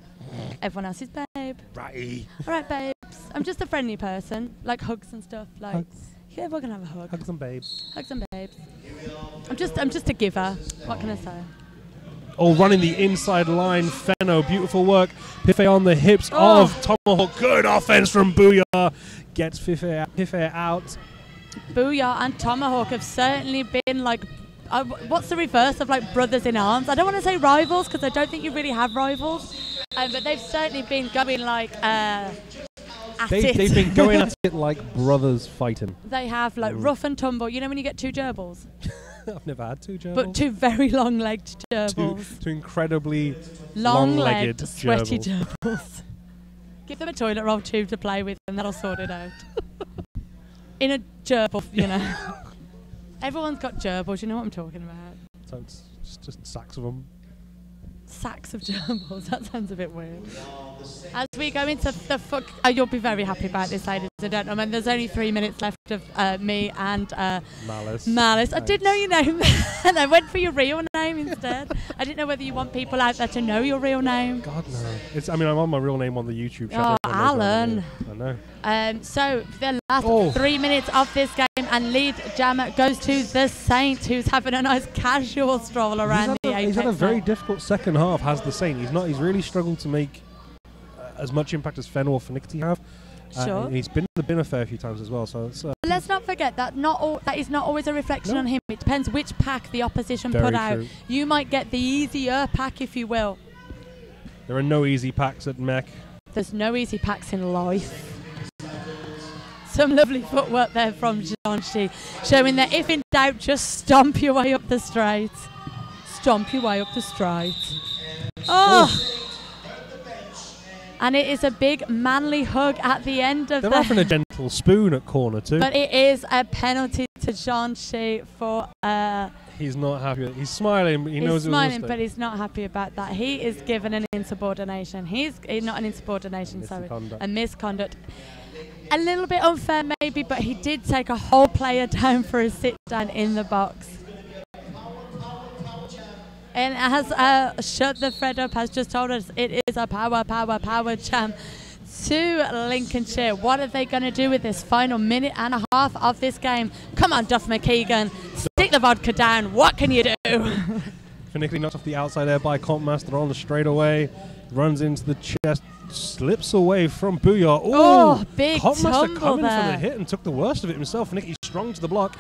Everyone else is babe. Right. All right, babes. I'm just a friendly person. Like hugs and stuff. Like, hugs. Yeah, we're going to have a hug. Hugs and babes. Hugs and babes. I'm just a giver. What can I say? running the inside line. Fenno, beautiful work. Piffet on the hips of Tomahawk. Good offense from Booyah. Gets Piffet out. Booyah and Tomahawk have certainly been like, what's the reverse of like brothers in arms? I don't want to say rivals because I don't think you really have rivals, but they've certainly been going like they've been going at it like brothers fighting. They have like rough and tumble. You know when you get two gerbils? I've never had two gerbils. But two very long-legged gerbils. Two incredibly long-legged, sweaty gerbils. Give them a toilet roll tube to play with and that'll sort it out. In a gerbil, you know. Everyone's got gerbils, you know what I'm talking about. So it's just sacks of them. Sacks of gerbils, that sounds a bit weird. As we go into the you'll be very happy about this, ladies and gentlemen. There's only 3 minutes left of me and Malice. Malice. I did know your name and I went for your real name instead. I didn't know whether you want people out there to know your real name. God, no. I'm on my real name on the YouTube channel. Oh, Alan. I know. So the last 3 minutes of this game and lead jammer goes to the Saint, who's having a nice casual stroll around the apex. He's had a very difficult second half, has the Saint. He's really struggled to make as much impact as Fenn or Finnicity have. Sure. He's been in the bin a fair few times as well. So it's, let's not forget that that is not always a reflection on him. It depends which pack the opposition very put out. true. You might get the easier pack, if you will. There are no easy packs at MEQ. There's no easy packs in life. Some lovely footwork there from Jean-Chi, showing that if in doubt, just stomp your way up the straight. Stomp your way up the straight. Oh! And it is a big manly hug at the end of They're having a gentle spoon at corner too. But it is a penalty to Jean-Chi for... He's not happy. He's smiling. He knows he's smiling, but he's not happy about that. He is given an insubordination. He's not an insubordination, sorry. A misconduct. A little bit unfair maybe, but he did take a whole player down for a sit-down in the box. And as Shut the Fred Up has just told us, it is a power jam to Lincolnshire. What are they going to do with this final minute and a half of this game? Come on, Duff McKeegan. Stick the vodka down. What can you do? Finnicity knocked off the outside air by Compmaster on the straightaway. Runs into the chest. Slips away from Booyah. Oh, big Compmaster coming there. for the hit and took the worst of it himself. Finnicity strong to the block.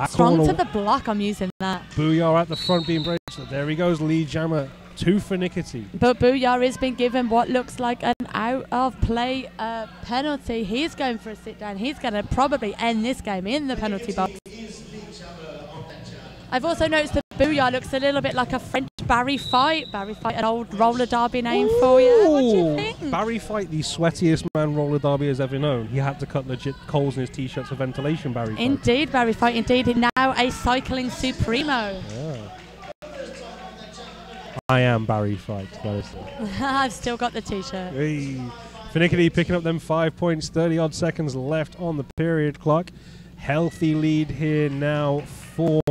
Strong to the block, I'm using that. Booyah at the front being braced. There he goes, lead jammer to Finnicity. But Booyah has been given what looks like an out of play penalty. He's going for a sit down. He's going to probably end this game in the penalty box. I've also noticed that Booyah looks a little bit like a French Barry Fight. Barry Fight, an old roller derby name for you. What do you think? Barry Fight, the sweatiest man roller derby has ever known. He had to cut legit holes in his t-shirts for ventilation, Barry Fight. Indeed, Barry Fight, indeed. Now a cycling supremo. Yeah. I am Barry Fight. I've still got the t-shirt. Hey. Finnicity picking up them 5 points, 30-odd seconds left on the period clock. Healthy lead here now for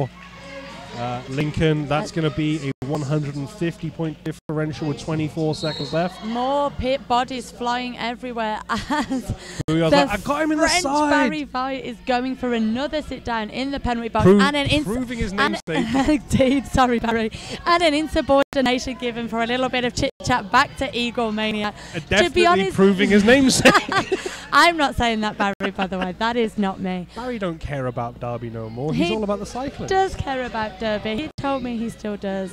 Lincoln. That's going to be a 150-point differential with 24 seconds left. More pit bodies flying everywhere as I got him in the French side. Barry Fight is going for another sit down in the penalty box Proving his namesake. Indeed, sorry Barry. And an insubordination given for a little bit of chit chat back to Eagle Maniac. Definitely to be honest, proving his namesake. I'm not saying that, Barry, by the way. That is not me. Barry don't care about Derby no more. He's all about the cycling. He does care about Derby. He told me he still does.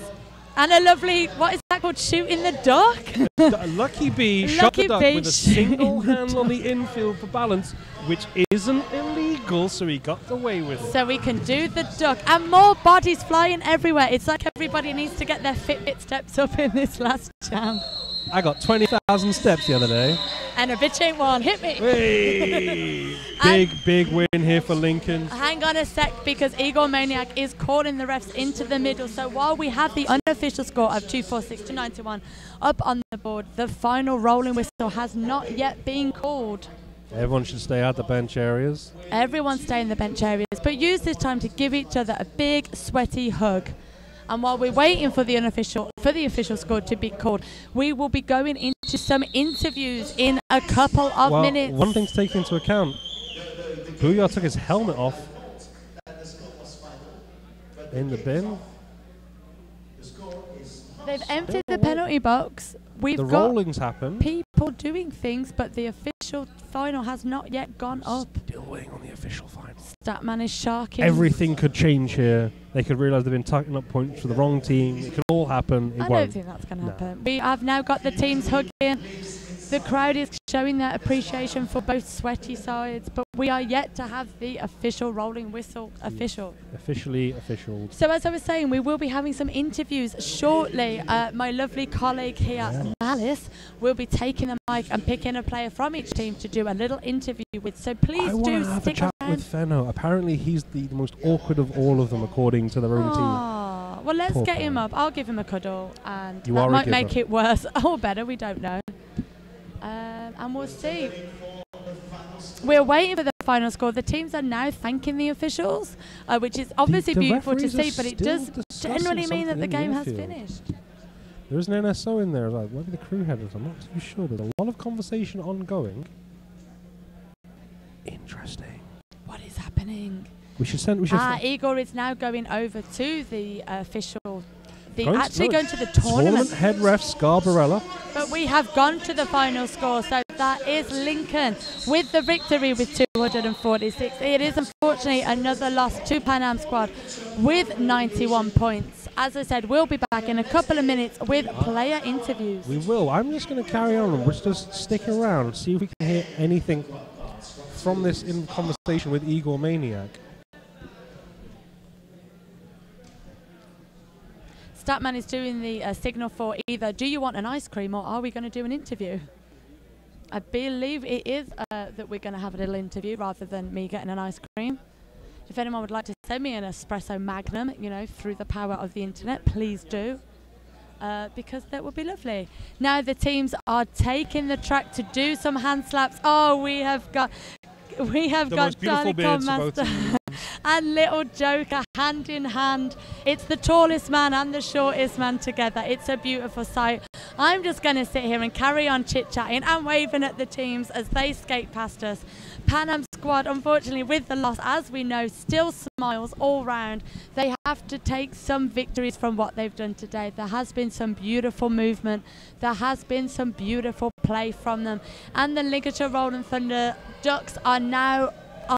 And a lovely, what is that called, shoot in the duck? Lucky B shot the duck with a single hand on the infield for balance, which isn't illegal, so he got away with it. So we can do the duck. And more bodies flying everywhere. It's like everybody needs to get their Fitbit steps up in this last jam. I got 20,000 steps the other day. And a bitch ain't one. Hit me. Hey. Big win here for Lincoln. Hang on a sec, because Eagle Maniac is calling the refs into the middle. So while we have the unofficial score of 246 to 91 up on the board, the final rolling whistle has not yet been called. Everyone should stay out the bench areas. Everyone stay in the bench areas, but use this time to give each other a big, sweaty hug. And while we're waiting for the official score to be called, we will be going into some interviews in a couple of minutes. One thing to take into account, Booyah took his helmet off in the bin. They've emptied the penalty box. We've the got rollings happen. people doing things, but the official final has not yet gone up. Still waiting on the official final. Statman is sharking. Everything could change here. They could realise they've been tucking up points for the wrong team. It could all happen. It I won't. don't think that's going to happen. We have now got the teams hugging. The crowd is showing their appreciation for both sweaty sides, but we are yet to have the official rolling whistle official. Officially official. So as I was saying, we will be having some interviews shortly. My lovely colleague here, Malice, will be taking the mic and picking a player from each team to do a little interview with. So please do have stick a chat around. with Fenno. Apparently he's the most awkward of all of them, according to their own team. Well, let's Poor get him guy. up. I'll give him a cuddle, and You that are a might giver. make it worse or better. We don't know. And we'll see. We're waiting for the final score. The teams are now thanking the officials, which is obviously The beautiful to referees see, are but it still does discussing generally mean that the something in game the has infield. finished. There is an NSO in there as well. Maybe the crew headers. I'm not too sure. There's a lot of conversation ongoing. Interesting. What is happening? We should send. We should. Igor is now going over to the official. Going To the tournament tournament. head ref Scarbarella. But we have gone to the final score, so that is Lincoln with the victory with 246. It is unfortunately another loss to Panam squad with 91 points. As I said, we'll be back in a couple of minutes with player interviews. We will. I'm just going to carry on and we'll just stick around and see if we can hear anything from this in conversation with Igor Maniac. Statman is doing the signal for either do you want an ice cream or are we going to do an interview? I believe it is that we're going to have a little interview rather than me getting an ice cream. If anyone would like to send me an espresso magnum, you know, through the power of the internet, please do. Because that would be lovely. Now the teams are taking the track to do some hand slaps. Oh, we have got Danicon Master and Little Joker hand in hand. It's the tallest man and the shortest man together. It's a beautiful sight. I'm just going to sit here and carry on chit-chatting and waving at the teams as they skate past us. Panam squad, unfortunately, with the loss, as we know, still smiles all round. They have to take some victories from what they've done today. There has been some beautiful movement. There has been some beautiful play from them. And the Lincolnshire Rolling Thunder Ducks are now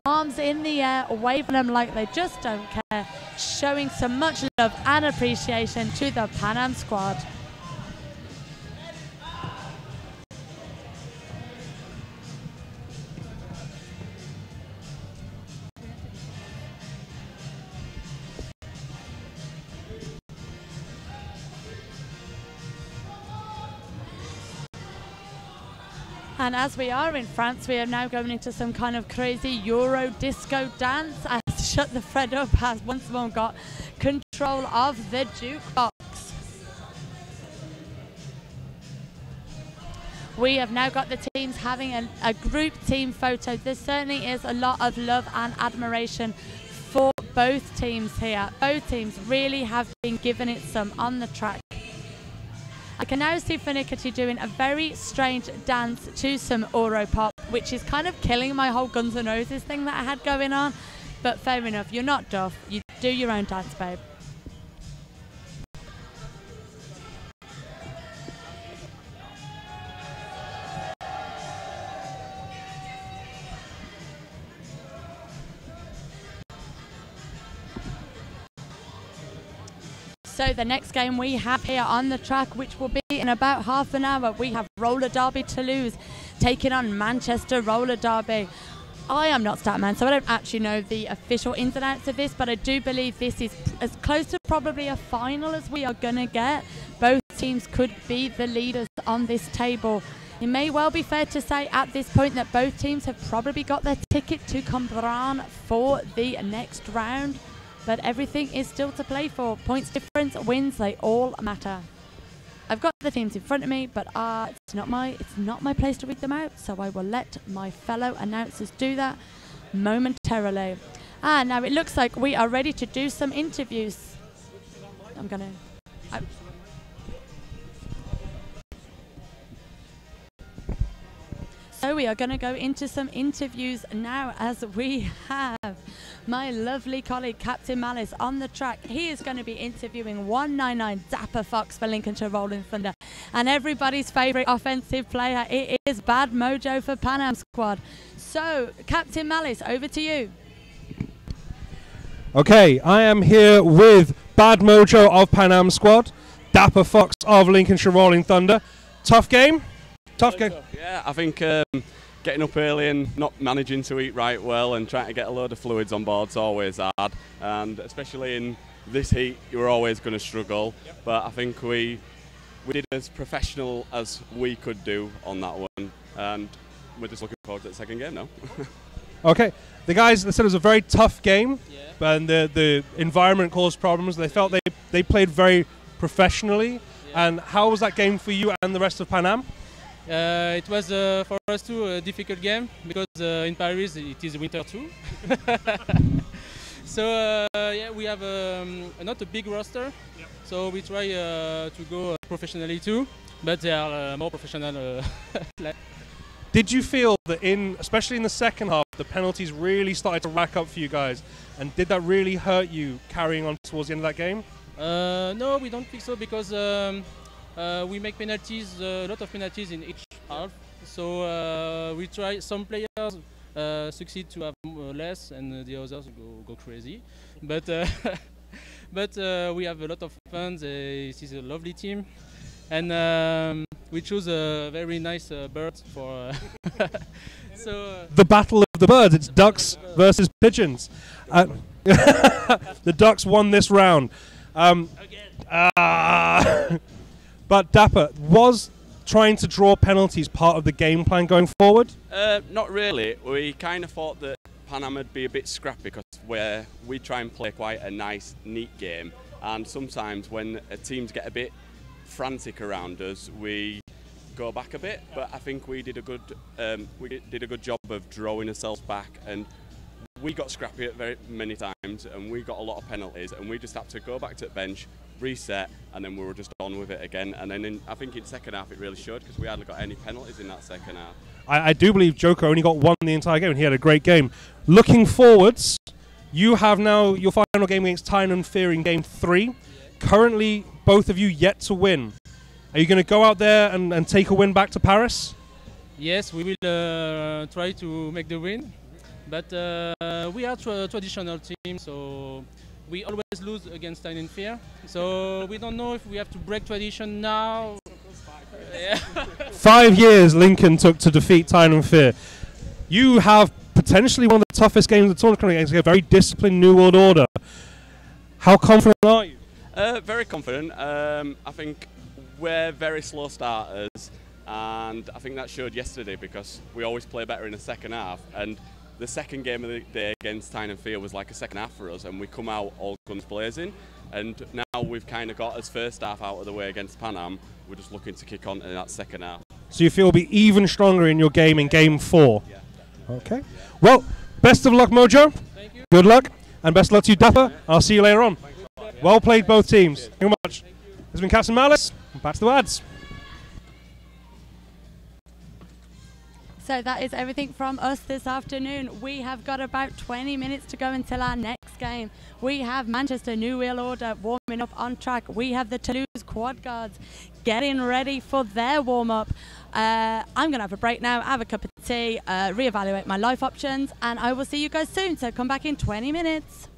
arms in the air, waving them like they just don't care, showing some much love and appreciation to the Panam squad. And as we are in France, we are now going into some kind of crazy Euro disco dance as Shut the Fred Up has once more got control of the jukebox. We have now got the teams having a group team photo. There certainly is a lot of love and admiration for both teams here. Both teams really have been giving it some on the track. I can now see Finicity doing a very strange dance to some Europop, which is kind of killing my whole Guns N' Roses thing that I had going on. But fair enough, you're not Duff. You do your own dance, babe. So the next game we have here on the track, which will be in about half an hour, we have Roller Derby Toulouse taking on Manchester Roller Derby. I am not Statman, so I don't actually know the official ins and outs of this, but I do believe this is as close to probably a final as we are going to get. Both teams could be the leaders on this table. It may well be fair to say at this point that both teams have probably got their ticket to Cambran for the next round. But everything is still to play for. Points difference, wins, they all matter. I've got the teams in front of me, but it's not my place to read them out, so I will let my fellow announcers do that momentarily. Now it looks like we are ready to do some interviews. I'm gonna. So we are going to go into some interviews now, as we have my lovely colleague Captain Malice on the track. He is going to be interviewing 199 Dapper Fox for Lincolnshire Rolling Thunder, and everybody's favourite offensive player, it is Bad Mojo for Panam squad. So Captain Malice, over to you. Okay, I am here with Bad Mojo of Panam squad, Dapper Fox of Lincolnshire Rolling Thunder. Tough game? Tough game? Yeah, I think getting up early and not managing to eat right well and trying to get a load of fluids on board is always hard, and especially in this heat you're always going to struggle. Yep. But I think we did as professional as we could do on that one, and we're just looking forward to the second game now. Okay, the guys said it was a very tough game, and the environment caused problems. They felt they played very professionally. And how was that game for you and the rest of Panam? It was for us too a difficult game, because in Paris it is winter too. So yeah, we have not a big roster, so we try to go professionally too, but they are more professional. Did you feel that especially in the second half, the penalties really started to rack up for you guys, and did that really hurt you carrying on towards the end of that game? No, we don't think so, because we make penalties, a lot of penalties in each half. So we try. Some players succeed to have less, and the others go crazy. But we have a lot of fun. This is a lovely team, and we choose a very nice bird for. So the battle of the birds. It's ducks versus pigeons. The ducks won this round. But Dapper, was trying to draw penalties part of the game plan going forward? Not really. We kind of thought that Panam would be a bit scrappy, because we try and play quite a nice, neat game, and sometimes when teams get a bit frantic around us, we go back a bit. But I think we did a good job of drawing ourselves back, and we got scrappy at very many times, and we got a lot of penalties, and we just had to go back to the bench, reset, and then we were just on with it again. And then I think in the second half it really showed, because we hardly got any penalties in that second half. I do believe Joker only got one the entire game, and he had a great game. Looking forwards, you have now your final game against Tyne and Fear in Game 3. Currently, both of you yet to win. Are you going to go out there and take a win back to Paris? yes, we will try to make the win. But we are a traditional team, so we always lose against Tyne and Fear. So we don't know if we have to break tradition now. 5 years Lincoln took to defeat Tyne and Fear. You have potentially one of the toughest games of the tournament against a very disciplined New World Order. How confident are you? Very confident. I think we're very slow starters, and I think that showed yesterday, because we always play better in the second half. And the second game of the day against Tyne and Fear was like a second half for us, and we come out all guns blazing. And now we've kind of got us first half out of the way against Panam. We're just looking to kick on in that second half. So you feel you'll be even stronger in your game in Game 4? Yeah. Okay. Well, best of luck, Mojo. Thank you. Good luck, and best of luck to you, Dapper. I'll see you later on. Well played, both teams. Thank you much. This has been Captain Malice. Back to the ads. So that is everything from us this afternoon. We have got about 20 minutes to go until our next game. We have Manchester New World Order warming up on track. We have the Toulouse Quad Guards getting ready for their warm-up. I'm going to have a break now, have a cup of tea, reevaluate my life options, and I will see you guys soon. So come back in 20 minutes.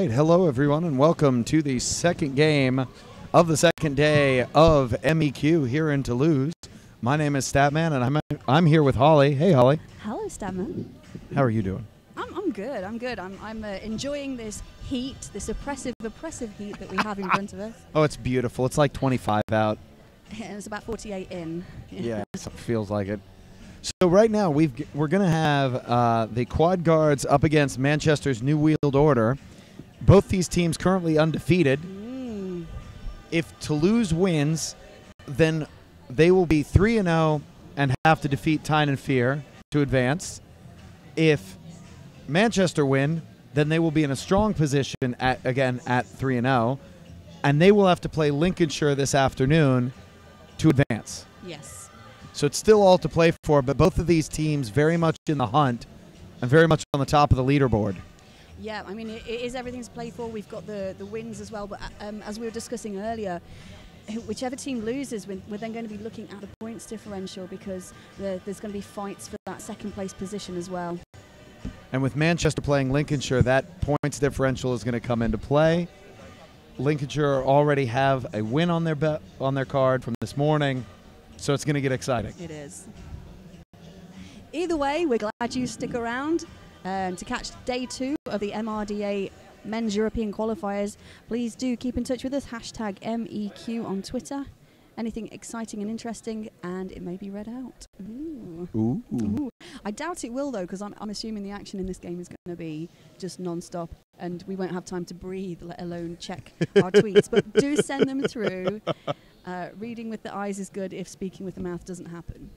right, hello everyone, and welcome to the second game of the second day of MEQ here in Toulouse. My name is Statman, and I'm here with Holly. Hey, Holly. Hello, Statman. How are you doing? I'm good. I'm good. I'm enjoying this heat, this oppressive heat that we have in front of us. Oh, it's beautiful. It's like 25 out. And it's about 48 in. Yeah, it feels like it. So right now we're going to have the Quad Guards up against Manchester's New Wheeled Order. Both these teams currently undefeated. If Toulouse wins, then they will be 3-0 and have to defeat Tyne and Fear to advance. If Manchester win, then they will be in a strong position at 3-0, and they will have to play Lincolnshire this afternoon to advance. Yes. So it's still all to play for, but both of these teams very much in the hunt and very much on the top of the leaderboard. Yeah, I mean, it is everything to play for. We've got the wins as well, but as we were discussing earlier, whichever team loses, we're then going to be looking at the points differential, because there's going to be fights for that second place position as well. And with Manchester playing Lincolnshire, that points differential is going to come into play. Lincolnshire already have a win on their card from this morning, so it's going to get exciting. It is. Either way, we're glad you stick around to catch day 2 of the MRDA Men's European Qualifiers. Please do keep in touch with us, hashtag MEQ on Twitter. Anything exciting and interesting, and it may be read out. Ooh. Ooh. Ooh. I doubt it will, though, because I'm assuming the action in this game is going to be just non-stop, and we won't have time to breathe, let alone check our tweets. But do send them through. Reading with the eyes is good if speaking with the mouth doesn't happen.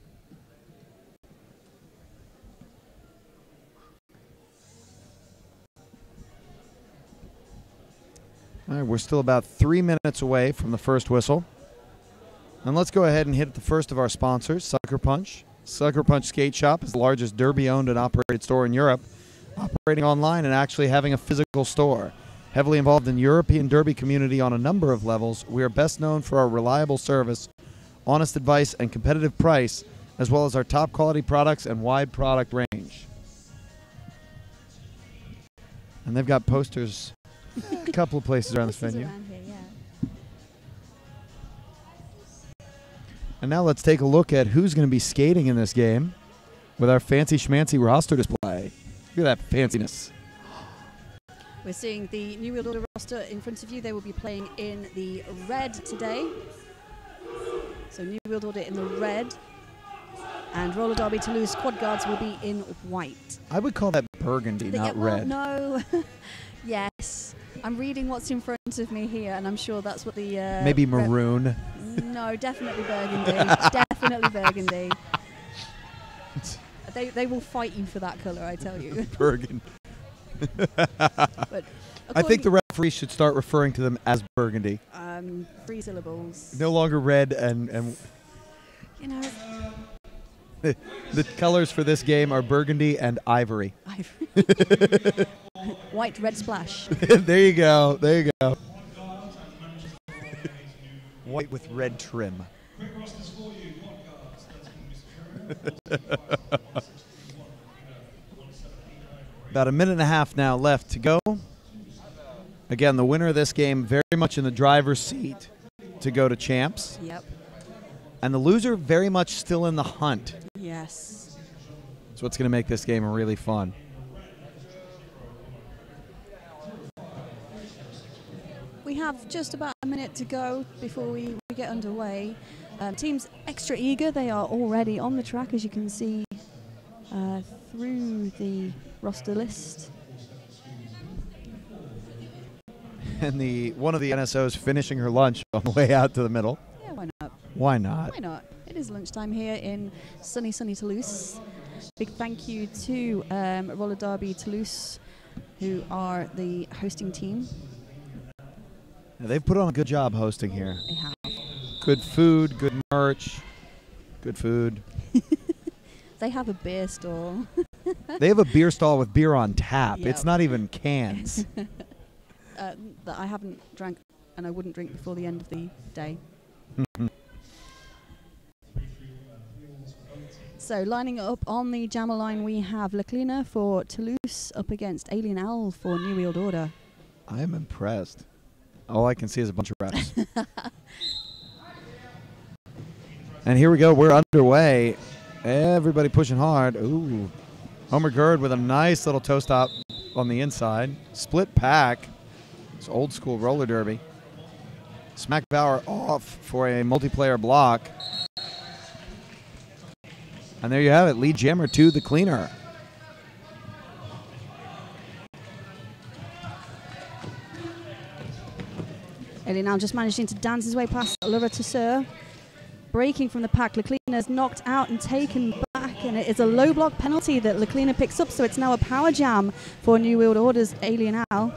All right, we're still about 3 minutes away from the first whistle. And let's go ahead and hit the first of our sponsors, Sucker Punch. Sucker Punch Skate Shop is the largest derby-owned and operated store in Europe, operating online and actually having a physical store. Heavily involved in the European derby community on a number of levels, we are best known for our reliable service, honest advice, and competitive price, as well as our top-quality products and wide product range. And they've got posters a couple of places around this venue. Around here, yeah. And now let's take a look at who's going to be skating in this game with our fancy schmancy roster display. Look at that fanciness. We're seeing the New Wheeled Order roster in front of you. They will be playing in the red today. So New Wheeled Order in the red. And Roller Derby Toulouse Quad Guards will be in white. I would call that burgundy, not red. No. Yes. I'm reading what's in front of me here, and I'm sure that's what the... Maybe maroon. No, definitely burgundy. Definitely burgundy. They will fight you for that colour, I tell you. Burgundy. But I think the referee should start referring to them as burgundy. 3 syllables. No longer red and You know... the colors for this game are burgundy and ivory. White, red splash. There you go. There you go. White with red trim. About a minute and a half now left to go. Again, the winner of this game very much in the driver's seat to go to champs. Yep. And the loser very much still in the hunt. Yes. That's what's going to make this game really fun. We have just about a minute to go before we get underway. Teams extra eager. They are already on the track, as you can see through the roster list. And one of the NSOs finishing her lunch on the way out to the middle. Yeah, why not? Why not? Why not? It is lunchtime here in sunny Toulouse. Big thank you to Roller Derby Toulouse, who are the hosting team. Yeah, they've put on a good job hosting here. They have. Good food, good merch, good food. They have a beer stall. They have a beer stall with beer on tap. Yep. It's not even cans. That I haven't drank, and I wouldn't drink before the end of the day. So lining up on the jammer line, we have Leclerc for Toulouse up against Alien Owl for New Wheeled Order. I am impressed. All I can see is a bunch of reps. And here we go. We're underway. Everybody pushing hard. Ooh. Homer Gerd with a nice little toe stop on the inside. Split pack. It's old school roller derby. Smack Bauer off for a multiplayer block. And there you have it. Lead jammer to the cleaner. Ellie now just managing to dance his way past Laura Tesseur. Breaking from the pack, Leclerc's knocked out and taken back, and it is a low block penalty that Leclerc picks up, so it's now a power jam for New World Order's Alien Al.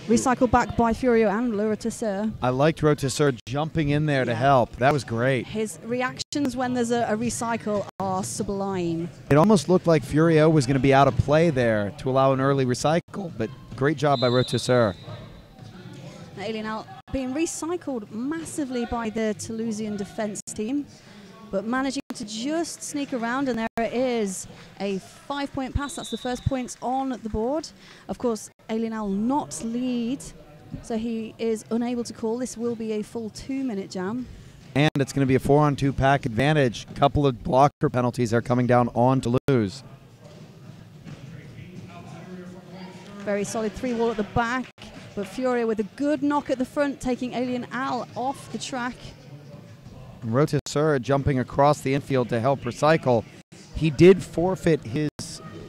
Recycled back by Furio and Laura Tesseur. I liked Rotesseur jumping in there to help. That was great. His reactions when there's a recycle are sublime. It almost looked like Furio was going to be out of play there to allow an early recycle, but great job by Rotesseur. Alien Al being recycled massively by the Toulousian defense team, but managing to just sneak around, and there it is, a 5-point pass. That's the first points on the board. Of course, Alien Al not lead, so he is unable to call. This will be a full 2-minute jam. And it's going to be a 4-on-2 pack advantage. A couple of blocker penalties are coming down on Toulouse. Very solid 3-wall at the back, but Furia with a good knock at the front, taking Alien Al off the track. Rotesseur jumping across the infield to help recycle. He did forfeit his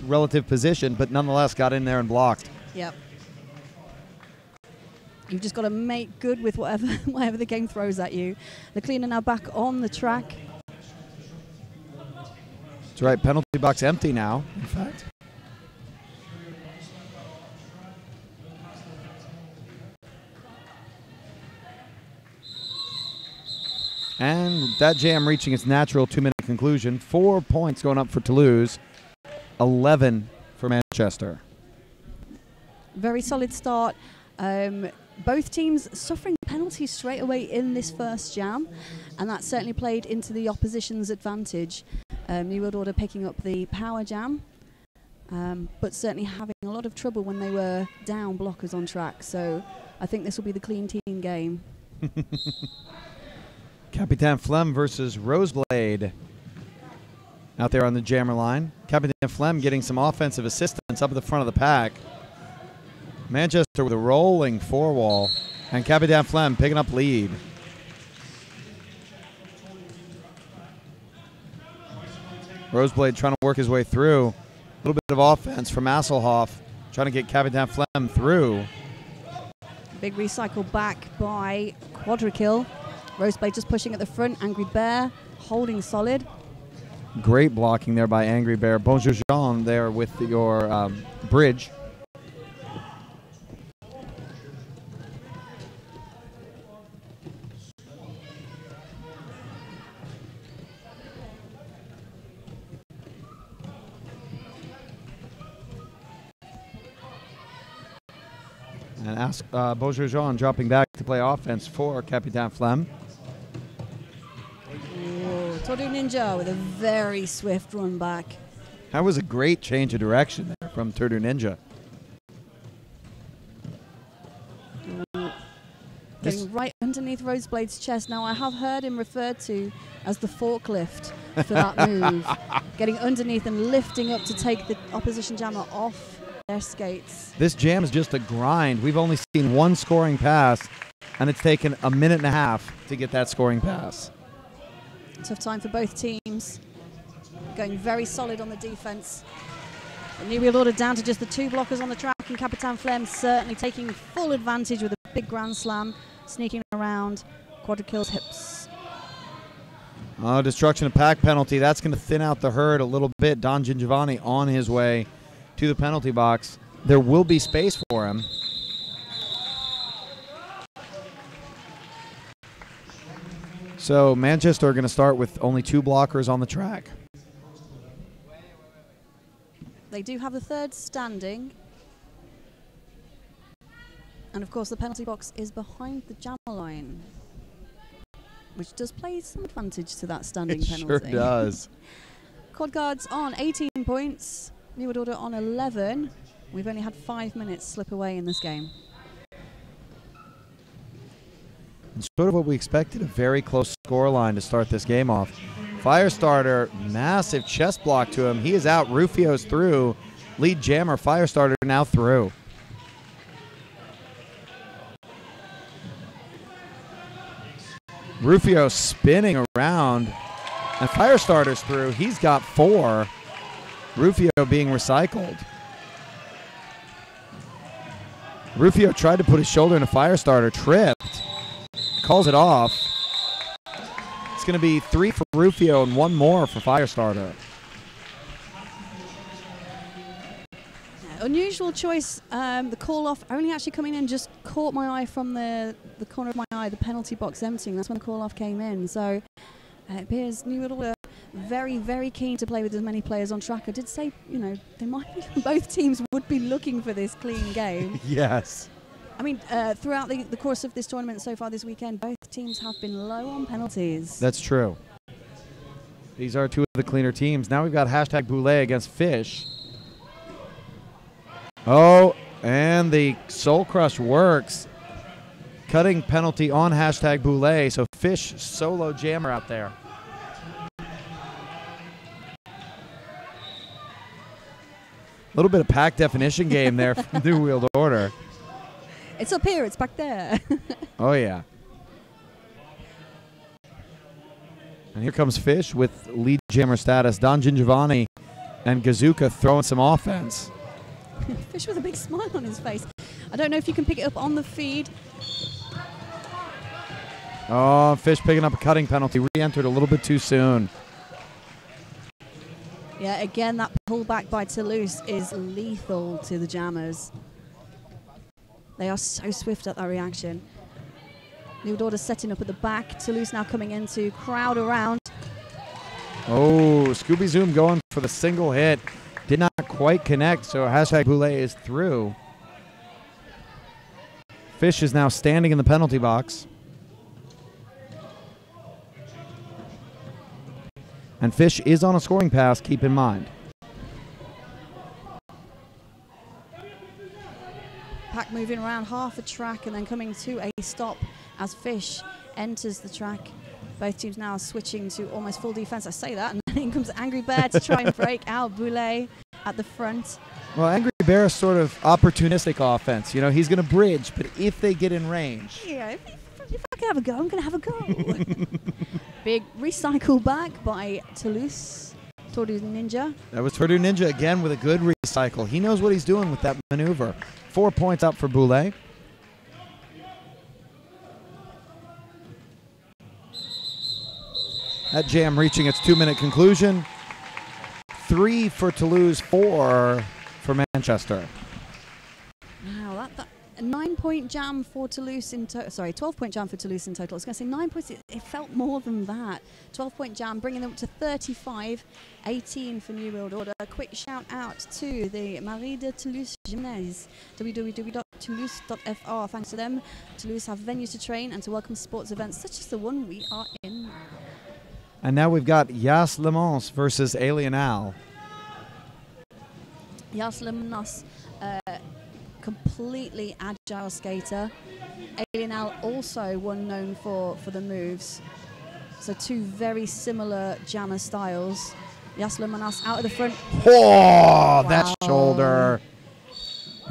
relative position, but nonetheless got in there and blocked. Yep. You've just got to make good with whatever the game throws at you. The cleaner now back on the track. That's right, penalty box empty now, in fact. And that jam reaching its natural 2-minute conclusion. 4 points going up for Toulouse, 11 for Manchester. Very solid start. Both teams suffering penalties straight away in this first jam, and that certainly played into the opposition's advantage. New World Order picking up the power jam, but certainly having a lot of trouble when they were down blockers on track. So I think this will be the clean team game. Capitan Flem versus Roseblade out there on the jammer line. Capitan Flem getting some offensive assistance up at the front of the pack. Manchester with a rolling 4-wall, and Capitan Flem picking up lead. Roseblade trying to work his way through. A little bit of offense from Asselhoff, trying to get Capitan Flem through. Big recycle back by Quadrikill. Roseblade just pushing at the front. Angry Bear holding solid. Great blocking there by Angry Bear. Bonjour Jean there with your bridge. And Bonjour Jean dropping back to play offense for Capitan Flem. Todu Ninja with a very swift run back. That was a great change of direction there from Turdu Ninja. Getting right underneath Roseblade's chest. Now, I have heard him referred to as the forklift for that move. Getting underneath and lifting up to take the opposition jammer off their skates. This jam is just a grind. We've only seen one scoring pass, and it's taken a minute and a half to get that scoring pass. Tough time for both teams. Going very solid on the defense. The New World Order down to just the 2 blockers on the track, and Capitan Flem certainly taking full advantage with a big grand slam, sneaking around Quadrikill's hips. Oh, destruction of pack penalty. That's going to thin out the herd a little bit. Don Gingiovanni on his way to the penalty box. There will be space for him. So Manchester are going to start with only 2 blockers on the track. They do have the 3rd standing. And of course the penalty box is behind the jammer line, which does play some advantage to that standing penalty. It sure does. Quad guards on 18 points. New World Order on 11. We've only had 5 minutes slip away in this game. And sort of what we expected, a very close scoreline to start this game off. Firestarter, massive chest block to him. He is out. Rufio's through. Lead jammer, Firestarter now through. Rufio spinning around. And Firestarter's through. He's got 4. Rufio being recycled. Rufio tried to put his shoulder in a Firestarter, tripped, calls it off. It's going to be 3 for Rufio and 1 more for Firestarter. Unusual choice. The call-off only actually coming in just caught my eye from the corner of my eye, the penalty box emptying. That's when the call-off came in. So it appears New World were very, very keen to play with as many players on track. I did say, you know, they might be, both teams would be looking for this clean game. Yes. I mean, throughout the course of this tournament so far this weekend, both teams have been low on penalties. That's true. These are 2 of the cleaner teams. Now we've got hashtag Boulay against Fish. Oh, and the Soul Crush works. Cutting penalty on hashtag Boulay, so Fish solo jammer out there. A little bit of pack definition game there from New World Order. It's up here, it's back there. Oh, yeah. And here comes Fish with lead jammer status. Don Gingiovanni and Gazuka throwing some offense. Fish with a big smile on his face. I don't know if you can pick it up on the feed. Oh, Fish picking up a cutting penalty. Re-entered a little bit too soon. Yeah, again, that pullback by Toulouse is lethal to the jammers. They are so swift at that reaction. New World Order setting up at the back. Toulouse now coming in to crowd around. Oh, Scooby Zoom going for the single hit. Did not quite connect, so hashtag Boulay is through. Fish is now standing in the penalty box. And Fish is on a scoring pass, keep in mind. Pack moving around half a track and then coming to a stop as Fish enters the track. Both teams now switching to almost full defense. I say that, and then in comes Angry Bear to try and break out Boulay at the front. Well, Angry Bear is sort of opportunistic offense. You know, he's going to bridge, but if they get in range. Yeah, if I can have a go, I'm going to have a go. Big recycle back by Toulouse. Tordu Ninja. That was Tordu Ninja again with a good recycle. He knows what he's doing with that maneuver. 4 points up for Boulay. That jam reaching its 2-minute conclusion. 3 for Toulouse, 4 for Manchester. Wow, that a 9-point jam for Toulouse in total. Sorry, 12-point jam for Toulouse in total. I was going to say 9 points. It felt more than that. 12-point jam, bringing them up to 35. 18 for New World Order. A quick shout out to the MRDA Toulouse Gymnase. www.toulouse.fr. Thanks to them, Toulouse have venues to train and to welcome sports events such as the one we are in. And now we've got Yas Le Mans versus Alien Al. Yas Le Mans, completely agile skater. Alien Al also one known for the moves. So 2 very similar jammer styles. Yas Le Mans out of the front. Oh, that shoulder.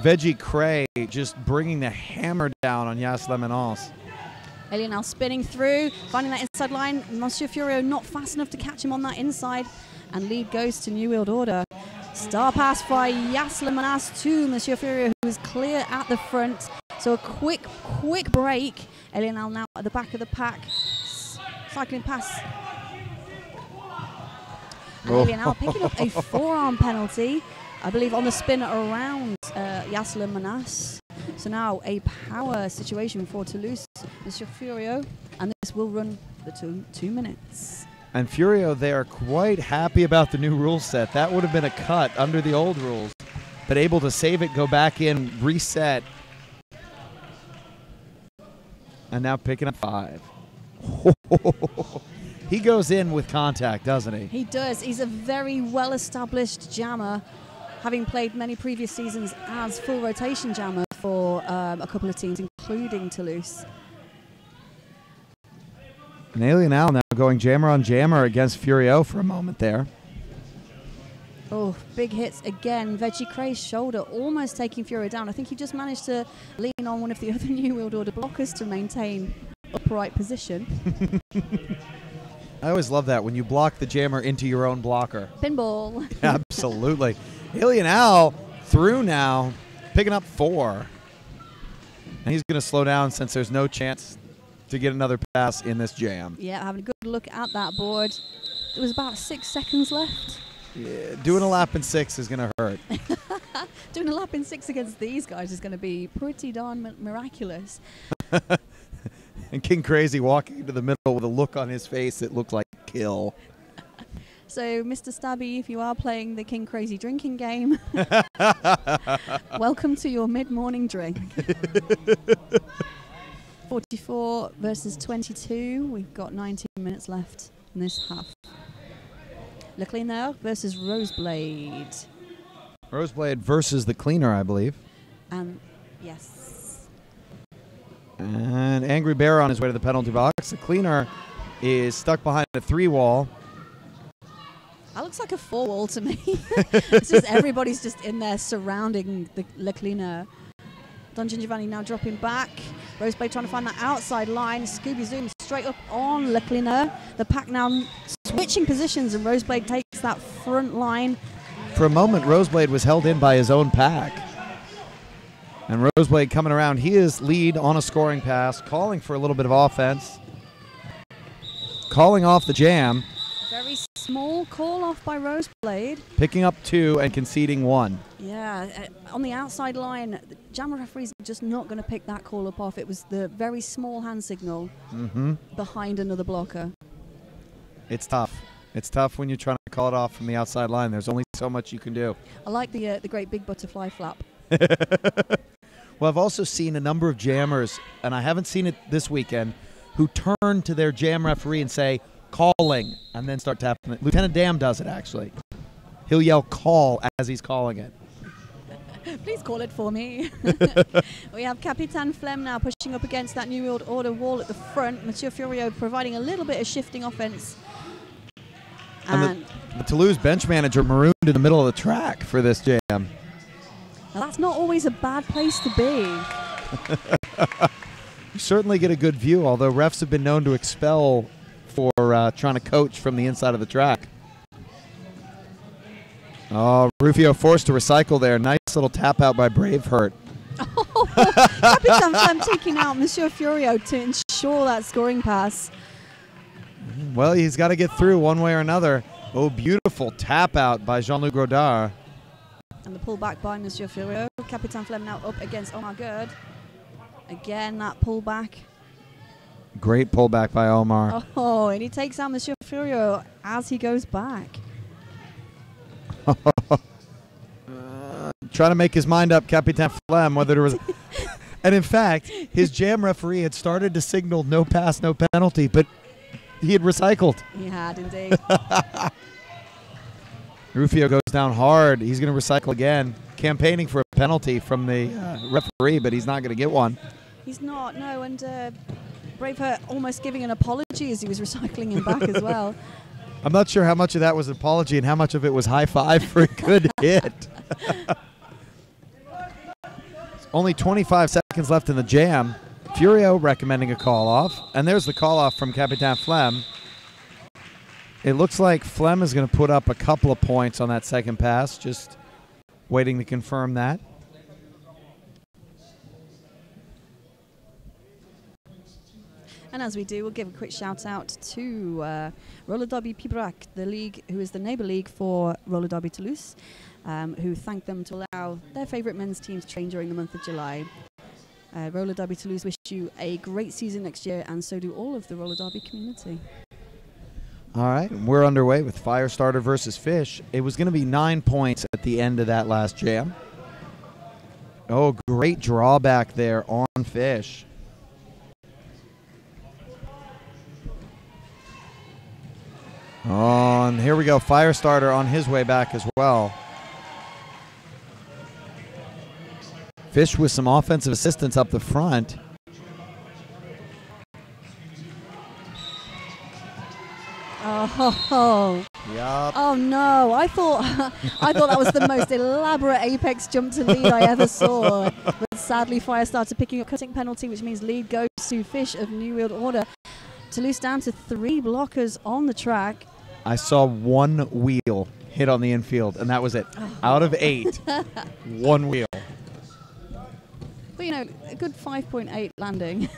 Veggie Cray just bringing the hammer down on Yas Le Mans. Alien now spinning through, finding that inside line. Monsieur Furio not fast enough to catch him on that inside. And lead goes to New World Order. Star pass by Yas Le Mans to Monsieur Furio, who is clear at the front. So a quick break. Alien now at the back of the pack. Cycling pass. And Alien picking up a forearm penalty, I believe, on the spin around Yas Le Mans. So now a power situation for Toulouse, Monsieur Furio, and this will run for the 2 minutes. And Furio, they are quite happy about the new rule set. That would have been a cut under the old rules, but able to save it, go back in, reset. And now picking up 5. He goes in with contact, doesn't he? He does. He's a very well-established jammer. having played many previous seasons as full rotation jammer for a couple of teams, including Toulouse. And Alien Al now going jammer on jammer against Furio for a moment there. Oh, big hits again. Veggie Cray's shoulder almost taking Furio down. I think he just managed to lean on one of the other New World Order blockers to maintain upright position. I always love that when you block the jammer into your own blocker. Pinball. Absolutely. Alien Al through now, picking up 4. And he's going to slow down since there's no chance to get another pass in this jam. Yeah, having a good look at that board. There was about 6 seconds left. Yeah, doing a lap in 6 is going to hurt. Doing a lap in 6 against these guys is going to be pretty darn miraculous. And King Crazy walking into the middle with a look on his face that looked like kill. So, Mr. Stabby, if you are playing the King Crazy drinking game, welcome to your mid-morning drink. 44 versus 22. We've got 19 minutes left in this half. Le Cleaner versus Roseblade. Roseblade versus the Cleaner, I believe. Yes. And Angry Bear on his way to the penalty box. The Cleaner is stuck behind a 3 wall. That looks like a 4 wall to me. It's just everybody's just in there surrounding the Le Cleaner. Dungeon Giovanni now dropping back. Roseblade trying to find that outside line. Scooby Zoom straight up on Le Cleaner. The pack now switching positions, and Roseblade takes that front line. For a moment, Roseblade was held in by his own pack. And Roseblade coming around. He is lead on a scoring pass, calling for a little bit of offense. Calling off the jam. Very small call off by Roseblade. Picking up 2 and conceding 1. Yeah, on the outside line, the jammer referee's just not going to pick that call up off. It was the very small hand signal behind another blocker. It's tough. It's tough when you're trying to call it off from the outside line. There's only so much you can do. I like the great big butterfly flap. Well, I've also seen a number of jammers, and I haven't seen it this weekend, who turn to their jam referee and say, calling, and then start tapping it. Lieutenant Dam does it, actually. He'll yell call as he's calling it. Please call it for me. We have Capitan Flem now pushing up against that New World Order wall at the front. Monsieur Furio providing a little bit of shifting offense. And the Toulouse bench manager marooned in the middle of the track for this jam. Now that's not always a bad place to be. You certainly get a good view, although refs have been known to expel for trying to coach from the inside of the track. Oh, Rufio forced to recycle there. Nice little tap out by Braveheart. Capitan Flem taking out Monsieur Furio to ensure that scoring pass. Well, he's got to get through one way or another. Oh, beautiful tap out by Jean-Luc Godard. And the pull back by Monsieur Furio. Capitan Flem now up against Omar Gerd. Again, that pull back. Great pullback by Omar. Oh, and he takes out Monsieur Furio as he goes back. Trying to make his mind up, Capitan Flem, whether there was... And in fact, his jam referee had started to signal no pass, no penalty, but he had recycled. He had, indeed. Rufio goes down hard. He's going to recycle again, campaigning for a penalty from the referee, but he's not going to get one. He's not, no, and Braveheart almost giving an apology as he was recycling him back as well. I'm not sure how much of that was an apology and how much of it was high five for a good hit. Only 25 seconds left in the jam. Furio recommending a call off, and there's the call off from Capitan Flem. It looks like Flem is going to put up a couple of points on that second pass, just waiting to confirm that. And as we do, we'll give a quick shout out to Roller Derby Pibrac, the league who is the neighbour league for Roller Derby Toulouse, who thanked them to allow their favourite men's team to train during the month of July. Roller Derby Toulouse wish you a great season next year, and so do all of the Roller Derby community. All right, we're underway with Firestarter versus Fish. It was going to be 9 points at the end of that last jam. Oh, great drawback there on Fish. Oh, and here we go. Firestarter on his way back as well. Fish with some offensive assistance up the front. Oh, Yep. oh no! I thought that was the most elaborate apex jump to lead I ever saw. But sadly, Firestarter picking up cutting penalty, which means lead goes to Fish of New World Order. Toulouse down to 3 blockers on the track. I saw one wheel hit on the infield, and that was it. Out of 8, one wheel. But, you know, a good 5.8 landing.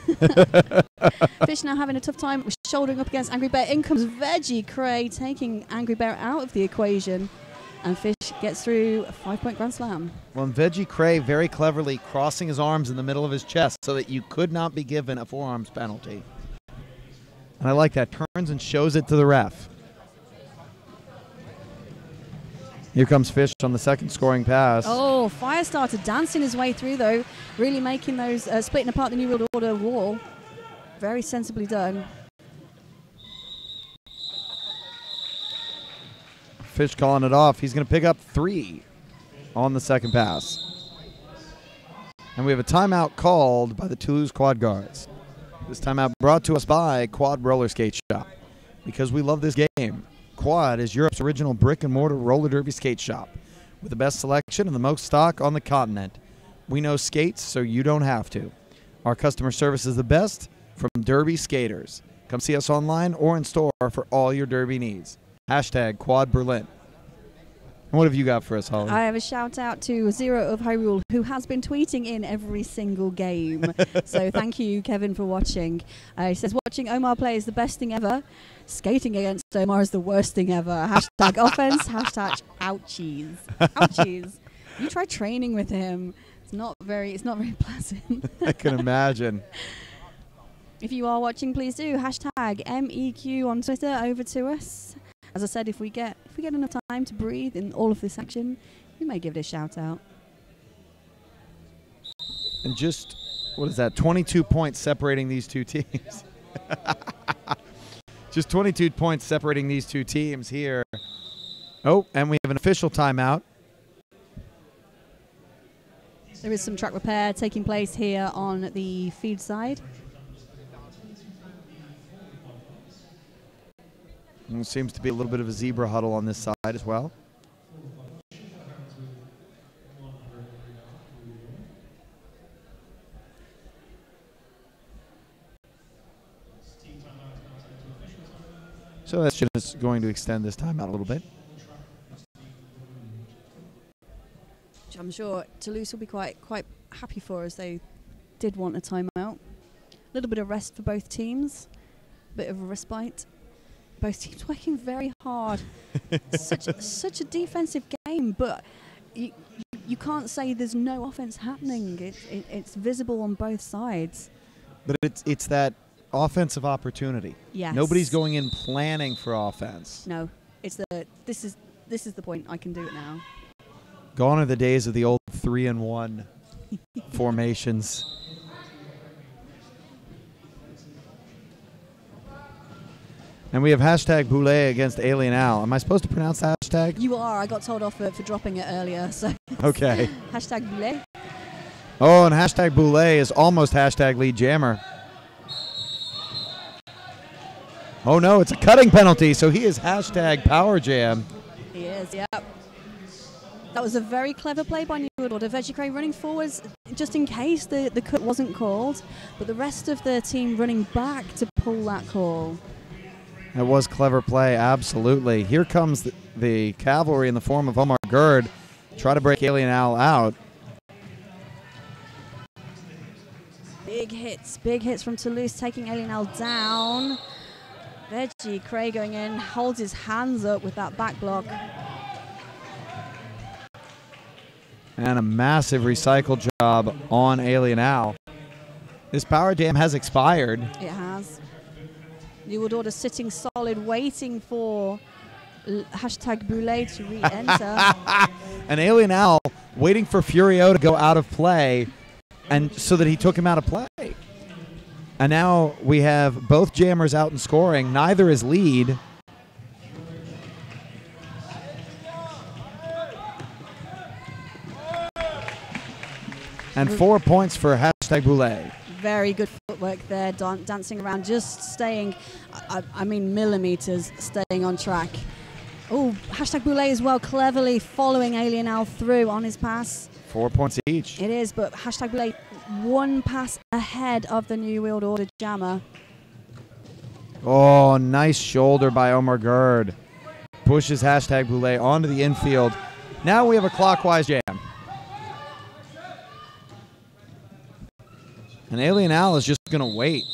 Fish now having a tough time shouldering up against Angry Bear. In comes Veggie Cray, taking Angry Bear out of the equation. And Fish gets through a 5-point Grand Slam. Well, and Veggie Cray very cleverly crossing his arms in the middle of his chest so that you could not be given a forearms penalty. And I like that. Turns and shows it to the ref. Here comes Fish on the second scoring pass. Oh, Firestarter dancing his way through, though. Really making those, splitting apart the New World Order wall. Very sensibly done. Fish calling it off. He's going to pick up 3 on the second pass. And we have a timeout called by the Toulouse Quad Guards. This timeout brought to us by Quad Roller Skate Shop. Because we love this game. Quad is Europe's original brick-and-mortar roller derby skate shop with the best selection and the most stock on the continent. We know skates, so you don't have to. Our customer service is the best from Derby Skaters. Come see us online or in store for all your derby needs. Hashtag Quad Berlin. And what have you got for us, Holly? I have a shout out to Zero of Hyrule, who has been tweeting in every single game. So thank you, Kevin, for watching. He says, watching Omar play is the best thing ever. Skating against Omar is the worst thing ever. Hashtag offense, hashtag ouchies. Ouchies. You try training with him. It's not very pleasant. I can imagine. If you are watching, please do hashtag MEQ on Twitter over to us. As I said, if we get enough time to breathe in all of this action, we may give it a shout out. And just, what is that, 22 points separating these two teams. Just 22 points separating these two teams here. Oh, and we have an official timeout. There is some track repair taking place here on the feed side. And there seems to be a little bit of a zebra huddle on this side as well. So that's just going to extend this timeout a little bit. Which I'm sure Toulouse will be quite happy for, as they did want a timeout. A little bit of rest for both teams. A bit of a respite. Both teams working very hard. such a defensive game, but you can't say there's no offense happening. It's visible on both sides. But it's that offensive opportunity. Yes. Nobody's going in planning for offense. No, it's this is the point. I can do it now. Gone are the days of the old 3-and-1 formations. And we have hashtag Boulet against Alien Al. Am I supposed to pronounce that hashtag? You are. I got told off for dropping it earlier. So Okay. hashtag Boulet. Oh, and hashtag Boulet is almost hashtag lead jammer. Oh no, it's a cutting penalty, so he is hashtag power jam. He is, yep. That was a very clever play by New World Order. Veggie Cray running forwards just in case the cut wasn't called, but the rest of the team running back to pull that call. It was clever play, absolutely. Here comes the cavalry in the form of Omar Gerd. Try to break Alien Al out. Big hits from Toulouse, taking Alien Al down. Veggie Cray going in, holds his hands up with that back block. And a massive recycle job on Alien Al. This power jam has expired. It has. New World Order sitting solid, waiting for hashtag Boulet to re-enter. And Alien Al waiting for Furio to go out of play, and so that he took him out of play. And now we have both jammers out and scoring. Neither is lead. And 4 points for hashtag Boulet. Very good footwork there, dancing around, just staying, I mean millimeters, staying on track. Oh, hashtag Boulet as well, cleverly following Alien Al through on his pass. 4 points each. It is, but hashtag Boulet one pass ahead of the New World Order jammer. Oh, nice shoulder by Omar Gerd. Pushes hashtag Boulet onto the infield. Now we have a clockwise jam. And Alien Al is just going to wait.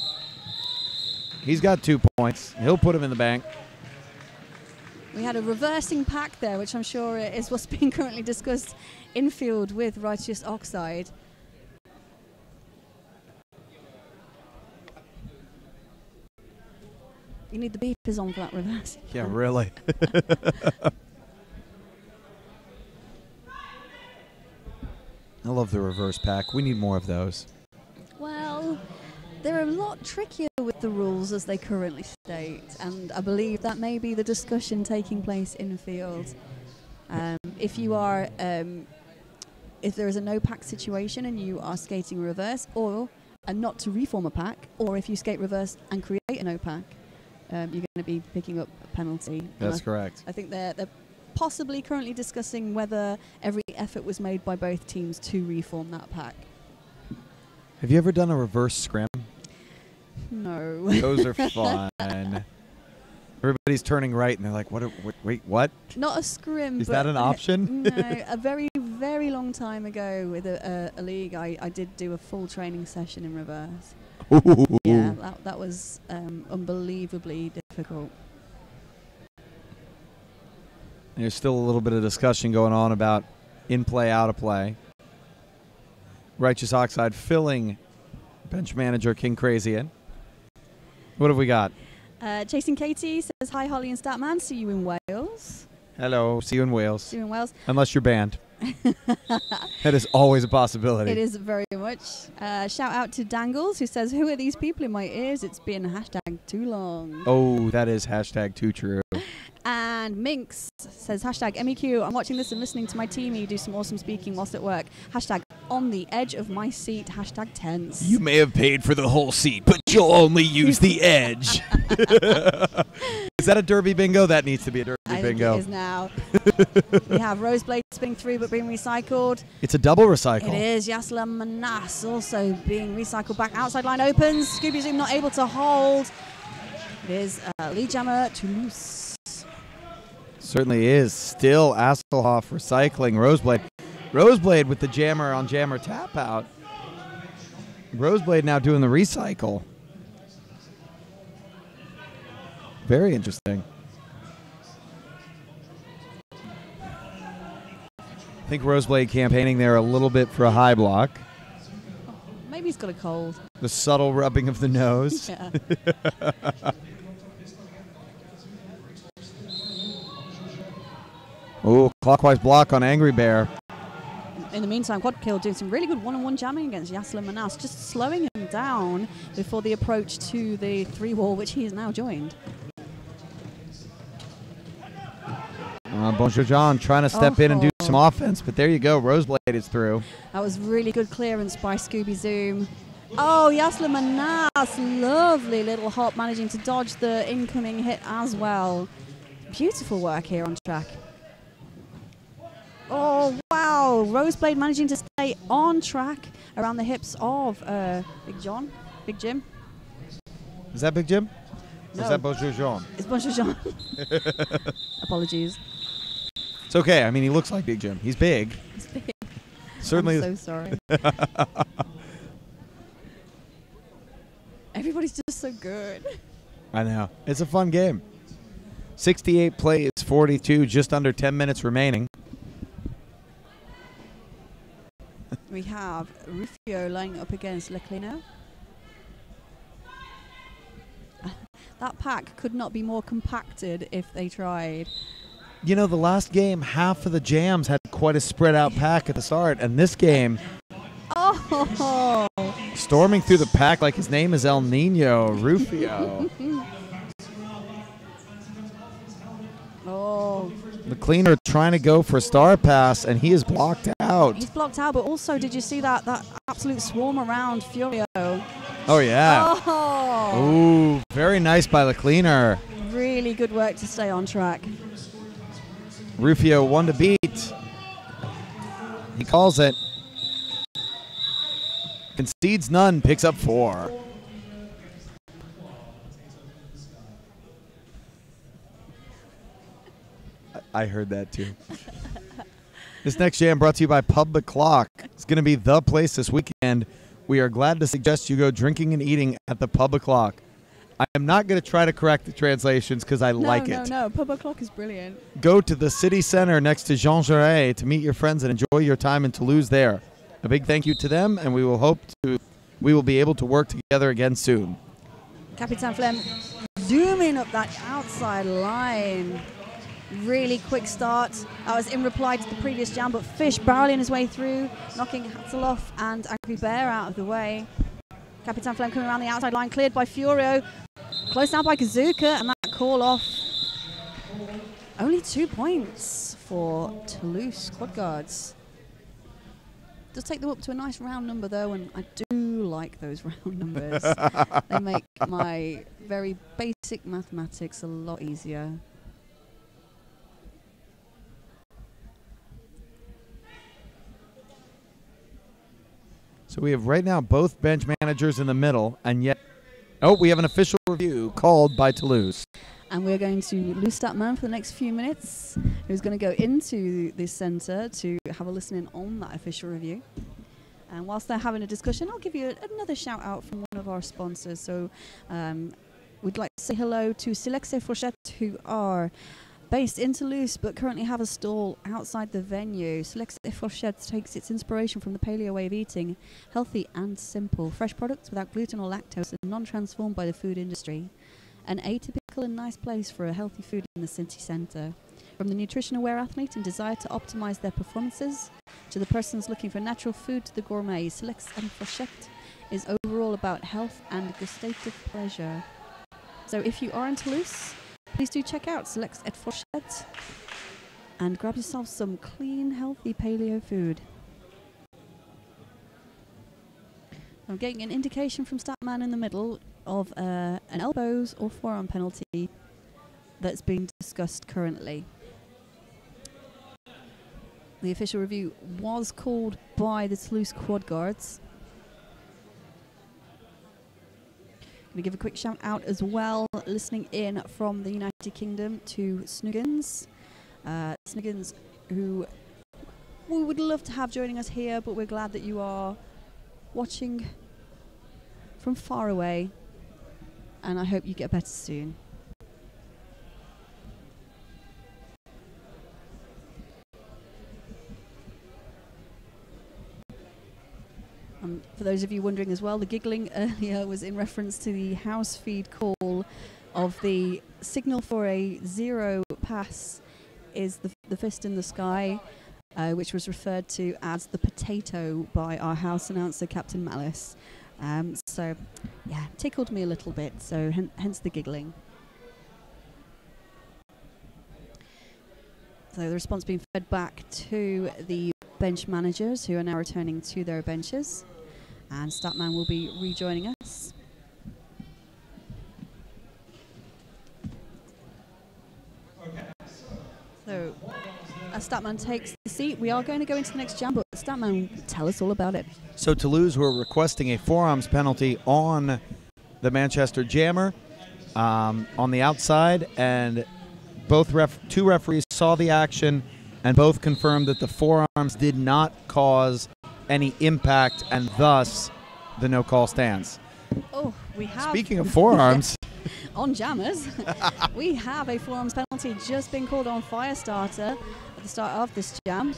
He's got 2 points. He'll put him in the bank. We had a reversing pack there, which I'm sure is what's being currently discussed infield with Righteous Oxide. You need the beepers on for that reverse. Yeah, really. I love the reverse pack. We need more of those. Well, they're a lot trickier with the rules as they currently state, and I believe that may be the discussion taking place in the field. If you are, if there is a no pack situation and you are skating reverse, or not to reform a pack, or if you skate reverse and create a no pack, you're going to be picking up a penalty. That's correct. I think they're possibly currently discussing whether every effort was made by both teams to reform that pack. Have you ever done a reverse scrim? No. Those are fun. Everybody's turning right, and they're like, "What? Wait, what?" Not a scrim. Is that an option? No. A very, very long time ago with a league, I did do a full training session in reverse. Ooh. Yeah, that was unbelievably difficult. There's still a little bit of discussion going on about in play, out of play. Righteous Oxide filling bench manager King Crazy in. What have we got? Chasing Katie says, "Hi, Holly and Statman. See you in Wales." Hello. See you in Wales. See you in Wales. Unless you're banned. That is always a possibility. It is very much. Shout out to Dangles, who says, "Who are these people in my ears? It's been hashtag too long." Oh, that is hashtag too true. And Minx says, hashtag MEQ, "I'm watching this and listening to my teamie do some awesome speaking whilst at work. Hashtag on the edge of my seat. Hashtag tense." You may have paid for the whole seat, but you'll only use the edge. Is that a derby bingo? That needs to be a derby bingo. I think it is now. We have Roseblade spinning through but being recycled. It's a double recycle. It is. Yasla Manas also being recycled back. Outside line opens. Scooby Zoom not able to hold. It is Lee Jammer to loose. Certainly is. Still Asselhoff recycling Roseblade. Roseblade with the jammer on jammer tap out. Roseblade now doing the recycle. Very interesting. I think Roseblade campaigning there a little bit for a high block. Oh, maybe he's got a cold. The subtle rubbing of the nose. Yeah. Oh, clockwise block on Angry Bear. In the meantime, Quadkill doing some really good one-on-one jamming against Yasla Manas, just slowing him down before the approach to the 3-wall, which he has now joined. Bonjour John trying to step in and do some offense, but there you go. Roseblade is through. That was really good clearance by Scooby Zoom. Oh, Yasla Manas, lovely little hop, managing to dodge the incoming hit as well. Beautiful work here on track. Oh, wow. Roseblade managing to stay on track around the hips of Big Jim. Is that Big Jim? No. Or is that Bonjour Jean? It's Bonjour Jean. Apologies. It's okay. I mean, he looks like Big Jim. He's big. He's big. Certainly. I'm so sorry. Everybody's just so good. I know. It's a fun game. 68 plays, 42, just under 10 minutes remaining. We have Rufio lining up against Leclino. That pack could not be more compacted if they tried. You know, the last game, half of the jams had quite a spread out pack at the start, and this game, storming through the pack like his name is El Nino, Rufio. Oh, The cleaner trying to go for star pass, and he is blocked out. He's blocked out, but also did you see that absolute swarm around Furio? Oh, yeah. Oh. Ooh, very nice by the cleaner. Really good work to stay on track. Rufio 1 to beat. He calls it. Concedes none, picks up 4. I heard that too. This next jam brought to you by Public Clock. It's going to be the place this weekend. We are glad to suggest you go drinking and eating at the Public Clock. I am not going to try to correct the translations because I like it. No, Public Clock is brilliant. Go to the city center next to Jean Jaurès to meet your friends and enjoy your time in Toulouse there. A big thank you to them, and we will be able to work together again soon. Capitan Flem zooming up that outside line. Really quick start. That was in reply to the previous jam, but Fish barreling his way through, knocking Hatzeloff and Angry Bear out of the way. Capitan Flem coming around the outside line, cleared by Furio. Close out by Kazuka, and that call off. Only 2 points for Toulouse Quad Guards. Does take them up to a nice round number though, and I do like those round numbers. They make my very basic mathematics a lot easier. So we have right now both bench managers in the middle, and yet, oh, we have an official review called by Toulouse. And we're going to lose that man for the next few minutes, who's going to go into this centre to have a listen in on that official review. And whilst they're having a discussion, I'll give you another shout out from one of our sponsors. So we'd like to say hello to Select et Fourchette, who are based in Toulouse but currently have a stall outside the venue. Select et Fourchette takes its inspiration from the paleo way of eating, healthy and simple, fresh products without gluten or lactose and non-transformed by the food industry. An atypical and nice place for a healthy food in the city centre. From the nutrition-aware athlete and desire to optimise their performances, to the persons looking for natural food to the gourmet, Select et Fourchette is overall about health and gustative pleasure. So if you are in Toulouse, please do check out Select et Fourchette and grab yourself some clean, healthy paleo food. I'm getting an indication from Statman in the middle of an elbows or forearm penalty that's being discussed currently. The official review was called by the Toulouse Quad Guards. I'm going to give a quick shout out as well, listening in from the United Kingdom to Snuggins. Snuggins, who we would love to have joining us here, but we're glad that you are watching from far away, and I hope you get better soon. For those of you wondering as well, the giggling earlier was in reference to the house feed call of the signal for a 0 pass is the fist in the sky, which was referred to as the potato by our house announcer, Captain Malice. So, yeah, tickled me a little bit, so hence the giggling. So the response being fed back to the bench managers, who are now returning to their benches. And Statman will be rejoining us. So, as Statman takes the seat, we are going to go into the next jam, but Statman, tell us all about it. So Toulouse were requesting a forearms penalty on the Manchester Jammer on the outside, and two referees saw the action and both confirmed that the forearms did not cause any impact, and thus the no call stands. Oh, we have. Speaking of forearms, on jammers, we have a forearms penalty just been called on Firestarter at the start of this jam.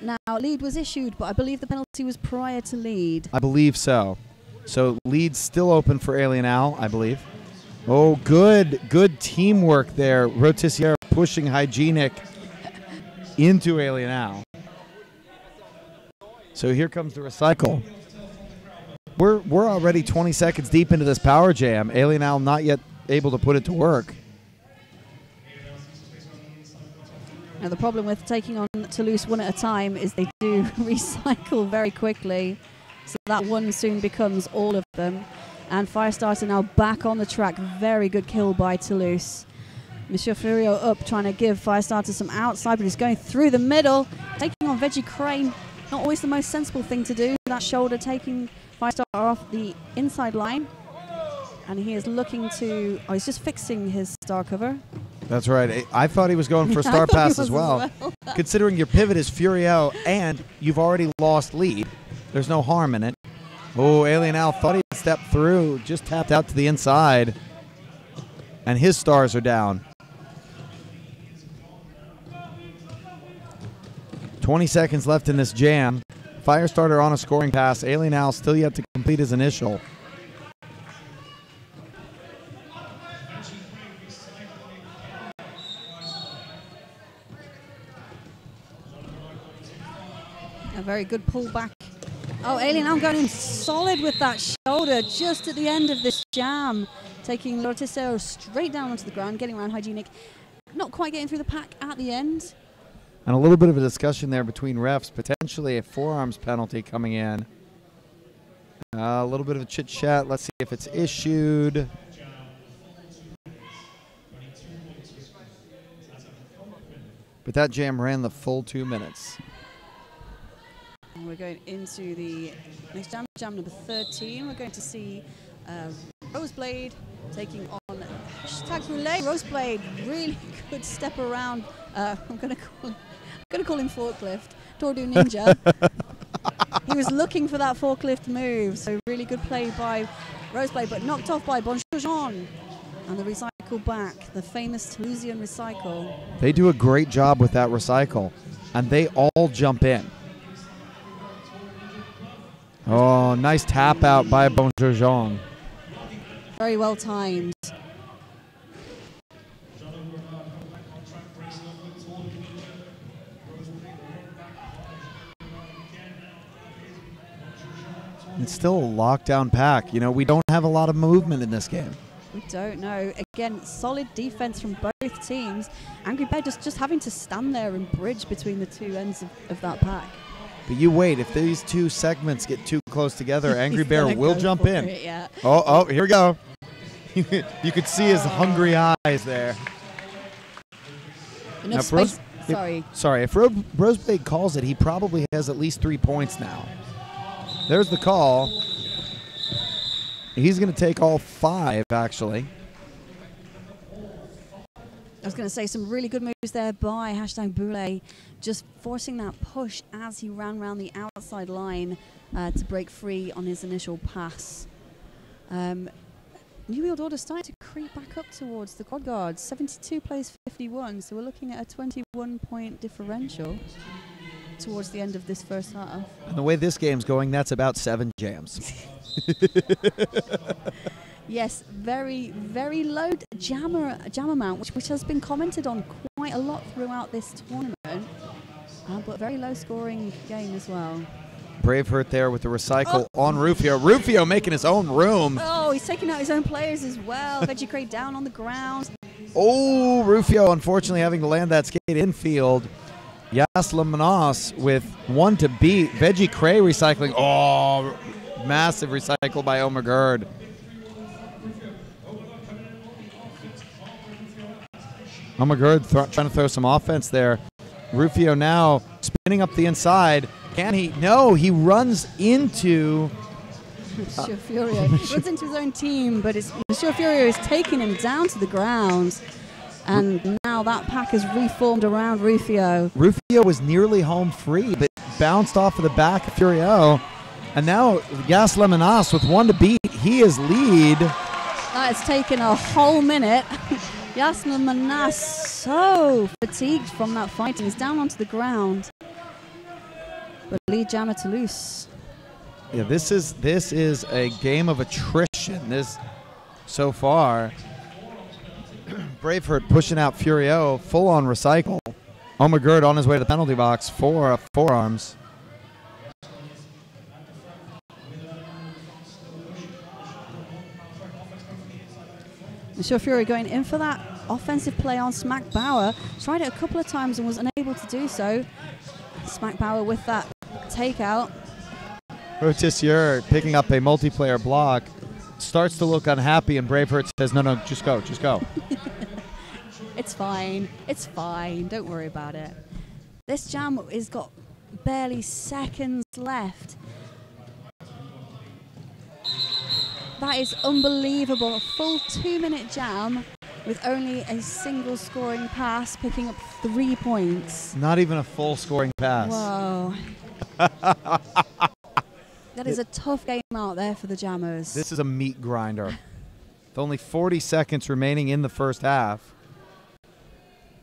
Now, lead was issued, but I believe the penalty was prior to lead. I believe so. So lead's still open for Alien Al, I believe. Oh, good teamwork there. Rotissier pushing Hygienic into Alien Al. So here comes the recycle. We're already 20 seconds deep into this power jam. Alien Al not yet able to put it to work. Now the problem with taking on Toulouse one at a time is they do recycle very quickly. So that one soon becomes all of them. And Firestarter now back on the track. Very good kill by Toulouse. Monsieur Furio up, trying to give Firestarter some outside, but he's going through the middle. Taking on Veggie Crane. Not always the most sensible thing to do. That shoulder taking Firestarter off the inside line. And he is looking to... Oh, he's just fixing his star cover. That's right. I thought he was going for a star pass as well. Considering your pivot is Furio and you've already lost lead, there's no harm in it. Oh, Alien Al thought he'd step through, just tapped out to the inside. And his stars are down. 20 seconds left in this jam. Firestarter on a scoring pass. Alien Al still yet to complete his initial. A very good pullback. Oh, Alien Al going in solid with that shoulder just at the end of this jam. Taking Lortisero straight down onto the ground, getting around Hygienic. Not quite getting through the pack at the end. And a little bit of a discussion there between refs, potentially a forearms penalty coming in. A little bit of a chit chat. Let's see if it's issued. But that jam ran the full 2 minutes. And we're going into the next jam, jam number 13. We're going to see Roseblade taking on #Brûlé. Roseblade, really good step around. I'm going to call him Forklift. Tordu Ninja. He was looking for that forklift move, so really good play by Roseblade, but knocked off by Bonjour Jean. And the recycle back, the famous Toulousian recycle. They do a great job with that recycle, and they all jump in. Oh, nice tap out by Bonjour Jean. Very well timed. It's still a lockdown pack. You know, we don't have a lot of movement in this game. We don't know. Again, solid defense from both teams. Angry Bear just having to stand there and bridge between the two ends of that pack. But you wait, if these two segments get too close together, Angry Bear will jump in. It, yeah. Oh, here we go. You could see his hungry eyes there. Enough space. Sorry, if Roseblade calls it, he probably has at least 3 points now. There's the call. He's going to take all 5, actually. I was going to say some really good moves there by #Brûlé, just forcing that push as he ran around the outside line to break free on his initial pass. New World Order starting to creep back up towards the quad guards. 72 plays 51, so we're looking at a 21-point differential towards the end of this first half. And the way this game's going, that's about 7 jams. Yes, very, very low jam amount, which has been commented on quite a lot throughout this tournament, but very low scoring game as well. Braveheart there with the recycle on Rufio. Rufio making his own room. Oh, he's taking out his own players as well. Veggie Crate down on the ground. Oh, Rufio unfortunately having to land that skate infield. Yasla Manas with 1 to beat. Veggie Cray recycling. Oh, massive recycle by Omer Gerd. Omer Gerd trying to throw some offense there. Rufio now spinning up the inside. Can he? No, he runs into... Monsieur Furio. Runs into his own team, but Monsieur Furio is taking him down to the ground. And now that pack has reformed around Rufio. Rufio was nearly home free, but bounced off of the back of Furio. And now Yas Lemanas with 1 to beat. He is lead. That has taken a whole minute. Yas Lemanas so fatigued from that fight. He's down onto the ground. But lead jammer Toulouse. Yeah, this is a game of attrition. This so far. Braveheart pushing out Furio, full on recycle. Omer Gerd on his way to the penalty box for forearms. Monsieur Furio going in for that offensive play on Smack Bauer. Tried it a couple of times and was unable to do so. Smack Bauer with that takeout. Rotissier picking up a multiplayer block. Starts to look unhappy, and Braveheart says, no, no, just go, just go. It's fine. It's fine. Don't worry about it. This jam has got barely seconds left. That is unbelievable. A full 2-minute jam with only a single scoring pass, picking up 3 points. Not even a full scoring pass. Whoa. That is a tough game out there for the jammers. This is a meat grinder. With only 40 seconds remaining in the first half.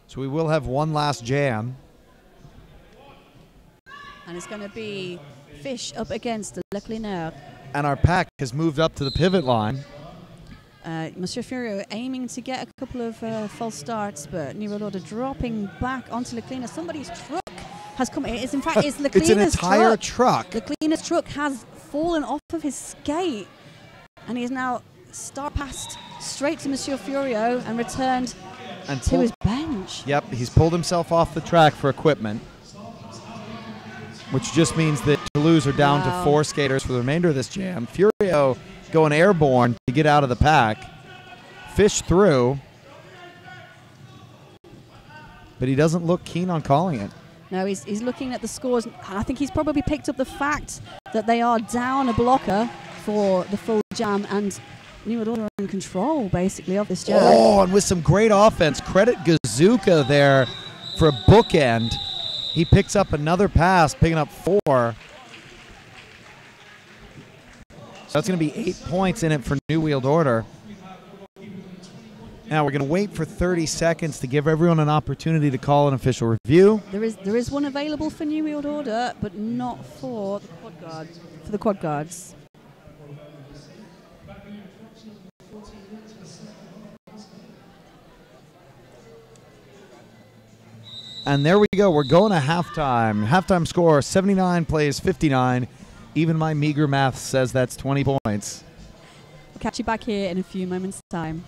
So we will have one last jam. And it's going to be Fish up against Le Clineur. And our pack has moved up to the pivot line. Monsieur Furio aiming to get a couple of false starts, but New World Order dropping back onto Le Clineur. Somebody's truck has come. It's, in fact, it's Le Clineurs' It's an entire truck. Le Clineurs' truck has fallen off of his skate, and he is now passed straight to Monsieur Furio and returned to his bench. Yep, he's pulled himself off the track for equipment, which just means that Toulouse are down to 4 skaters for the remainder of this jam. Furio going airborne to get out of the pack. Fish through, but he doesn't look keen on calling it. No, he's looking at the scores, and I think he's probably picked up the fact that they are down a blocker for the full jam, and New World Order are in control, basically, of this jam. Oh, and with some great offense. Credit Gazuka there for a bookend. He picks up another pass, picking up 4. So that's going to be 8 points in it for New World Order. Now we're going to wait for 30 seconds to give everyone an opportunity to call an official review. There is one available for New World Order, but not for the quad guards. For the quad guards. And there we go. We're going to halftime. Halftime score, 79 plays 59. Even my meager math says that's 20 points. We'll catch you back here in a few moments' time.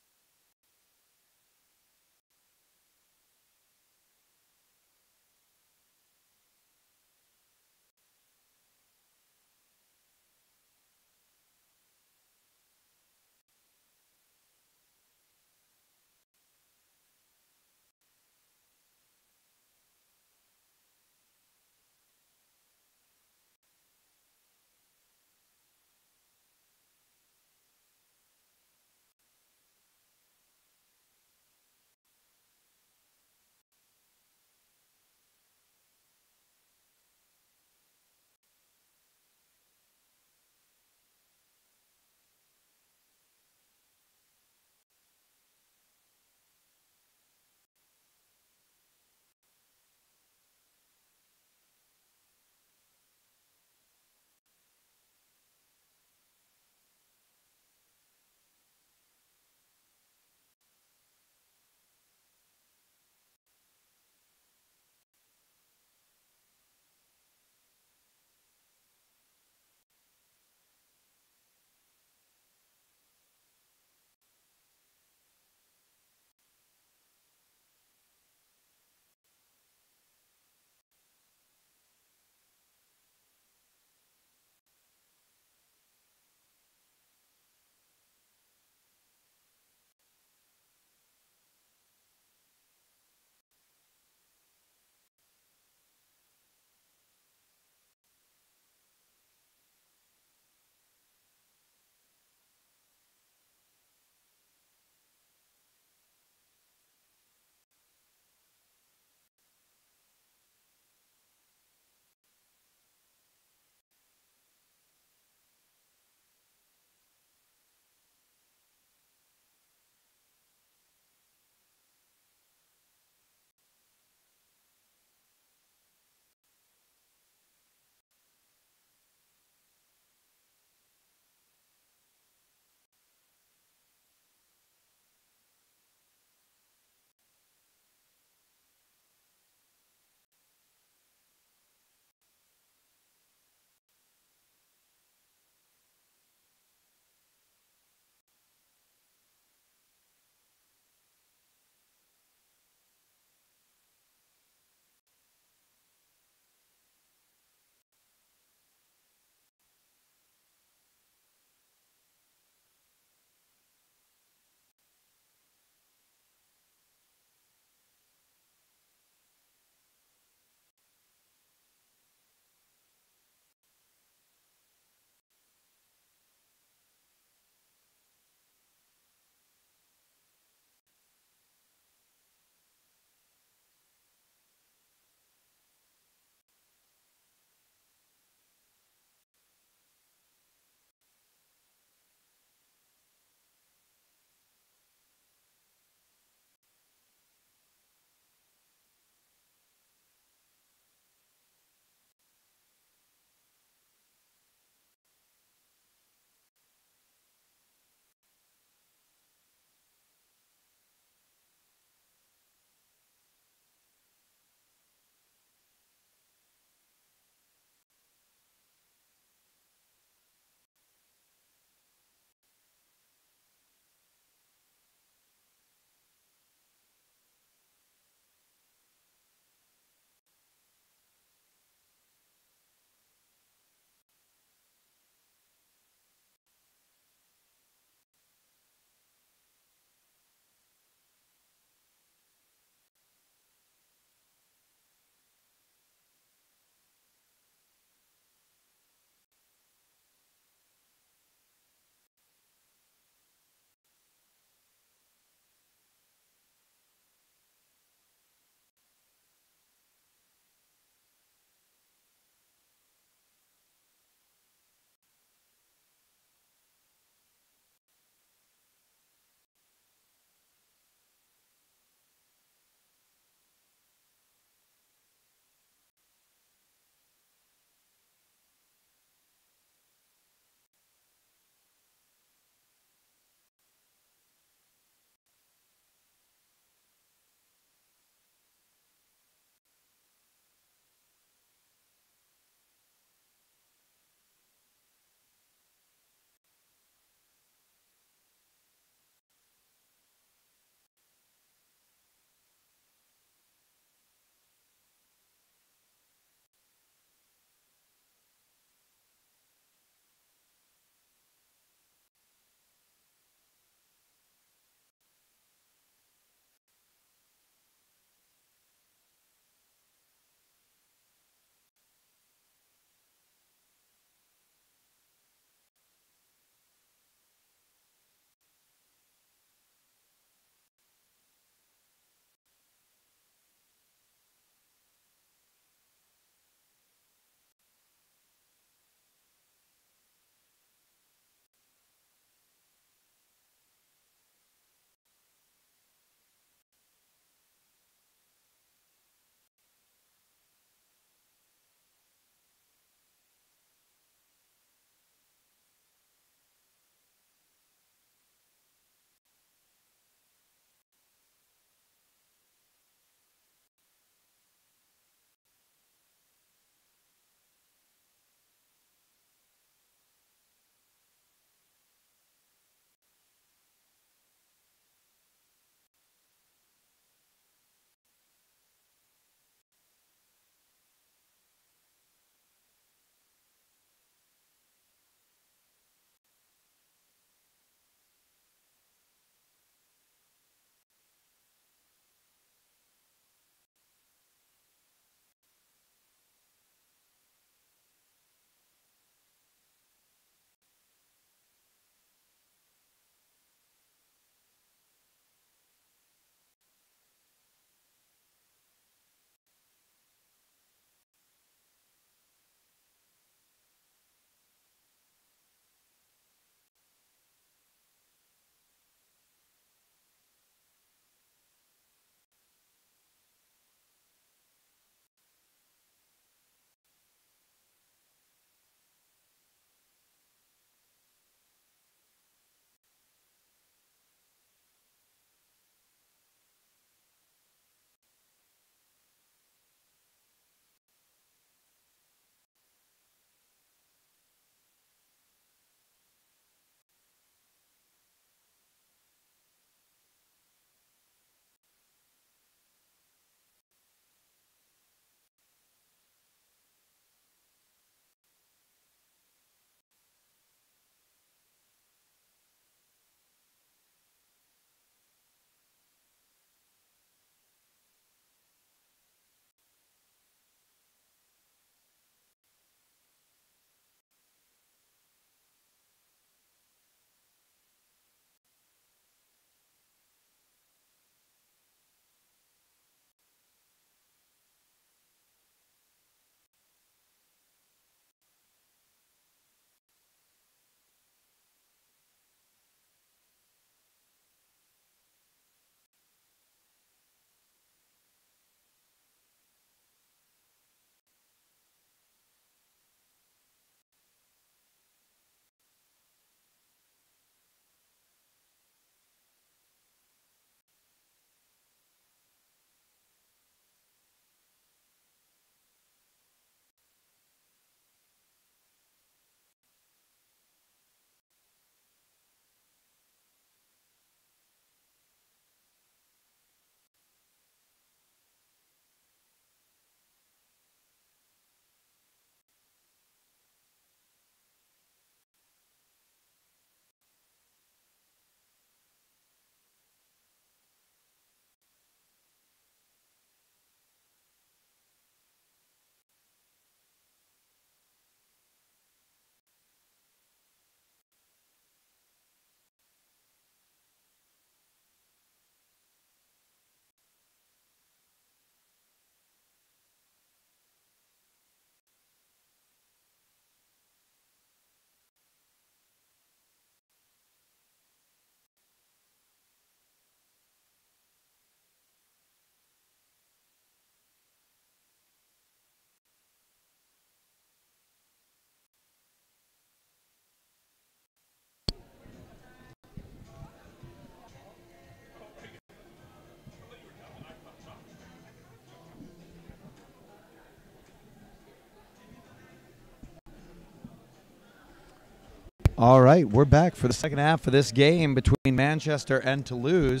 All right, we're back for the second half of this game between Manchester and Toulouse.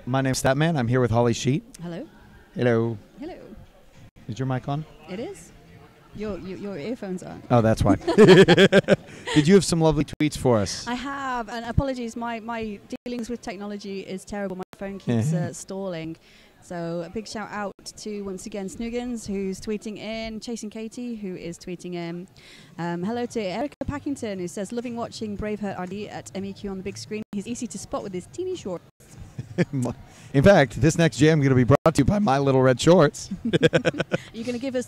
My name's Statman. I'm here with Holly Sheet. Hello. Hello. Hello. Is your mic on? It is. Your earphones are. Oh, that's why. Did you have some lovely tweets for us? I have, and apologies, my dealings with technology is terrible. My phone keeps stalling. So a big shout out to, once again, Snoogans, who's tweeting in, Chasing Katie, who is tweeting in. Hello to Erica Packington, who says, loving watching Braveheart RD at MEQ on the big screen. He's easy to spot with his teeny shorts. In fact, this next jam is going to be brought to you by My Little Red Shorts. You're going to give us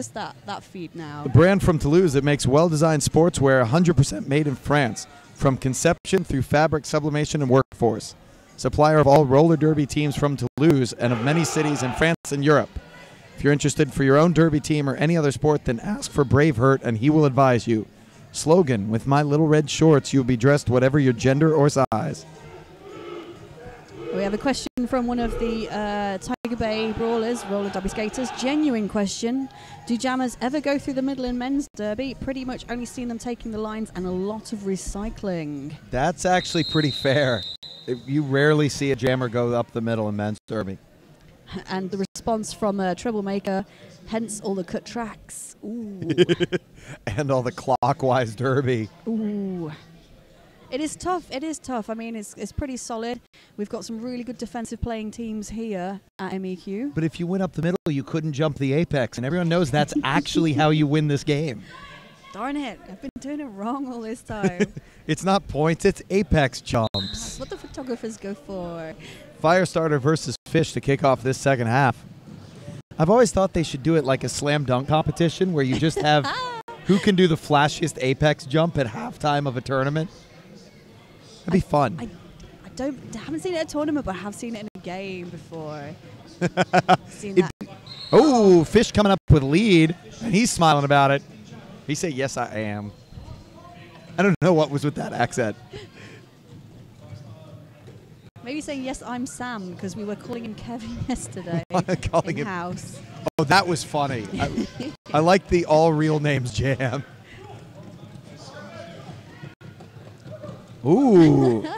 that feed now. The brand from Toulouse that makes well-designed sportswear 100% made in France, from conception through fabric sublimation and workforce. Supplier of all roller derby teams from Toulouse and of many cities in France and Europe. If you're interested for your own derby team or any other sport, then ask for Braveheart and he will advise you. Slogan, with My Little Red Shorts, you'll be dressed whatever your gender or size. We have a question from one of the Tiger Bay Brawlers, roller derby skaters. Genuine question. Do jammers ever go through the middle in men's derby? Pretty much only seen them taking the lines and a lot of recycling. That's actually pretty fair. You rarely see a jammer go up the middle in men's derby. And the response from a troublemaker, hence all the cut tracks. Ooh. And all the clockwise derby. Ooh. It is tough. It is tough. I mean, it's pretty solid. We've got some really good defensive playing teams here at MEQ. But if you went up the middle, you couldn't jump the apex, and everyone knows that's actually how you win this game. Darn it. I've been doing it wrong all this time. It's not points, it's apex jumps. That's what the photographers go for. Firestarter versus Fish to kick off this second half. I've always thought they should do it like a slam dunk competition where you just have who can do the flashiest apex jump at halftime of a tournament. That'd be fun. I haven't seen it at a tournament, but I have seen it in a game before. Seen that. Oh, Fish coming up with lead, and he's smiling about it. He said, yes, I am. I don't know what was with that accent. Maybe saying, yes, I'm Sam, because we were calling him Kevin yesterday calling in him house. Oh, that was funny. I like the all real names jam. Ooh.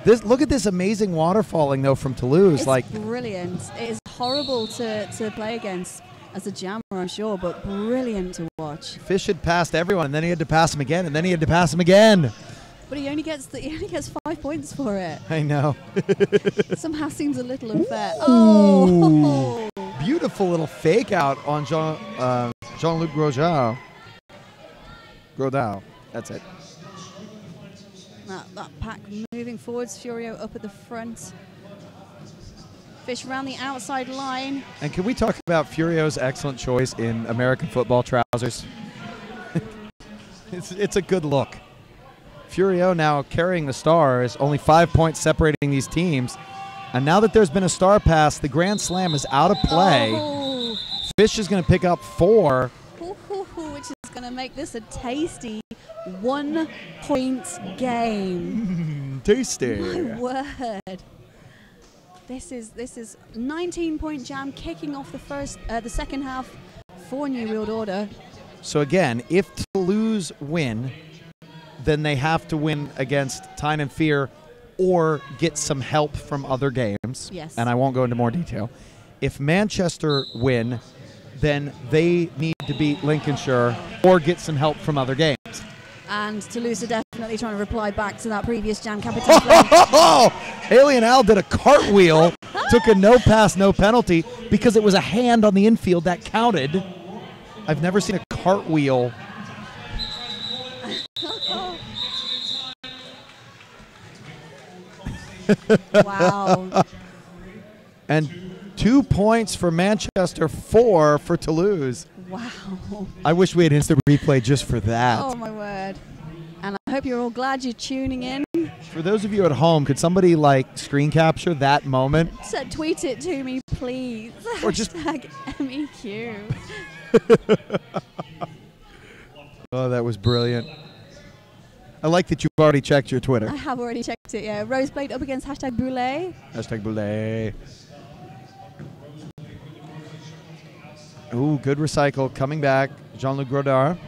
Look at this amazing waterfalling, though, from Toulouse. It's brilliant. It is horrible to play against as a jammer, I'm sure, but brilliant to watch. Fish had passed everyone, and then he had to pass him again, and then he had to pass him again. But he only gets 5 points for it. I know. Somehow seems a little unfair. Oh! Beautiful little fake out on Jean-Luc Grodau. That's it. That pack moving forwards. Furio up at the front. Fish around the outside line. And can we talk about Furio's excellent choice in American football trousers? It's a good look. Furio now carrying the stars, only 5 points separating these teams. And now that there's been a star pass, the Grand Slam is out of play. Oh. Fish is going to pick up 4. Which is going to make this a tasty 1 point game. Tasty. My word. This is 19-point jam kicking off the second half for New World Order. So again, if Toulouse win, then they have to win against Tyne and Fear or get some help from other games. Yes. And I won't go into more detail. If Manchester win, then they need to beat Lincolnshire or get some help from other games. And Toulouse are definitely trying to reply back to that previous jam captain. Alien Al did a cartwheel, took a no pass, no penalty because it was a hand on the infield that counted. I've never seen a cartwheel. Wow. And 2 points for Manchester, 4 for Toulouse. Wow. I wish we had instant replay just for that. Oh, my word. And I hope you're all glad you're tuning in. For those of you at home, could somebody screen capture that moment? So tweet it to me, please. Or just #MEQ. Oh, that was brilliant. I like that you've already checked your Twitter. I have already checked it, yeah. Roseblade up against #Boulet. #Boulet. Ooh, good recycle. Coming back. Jean-Luc Grodau.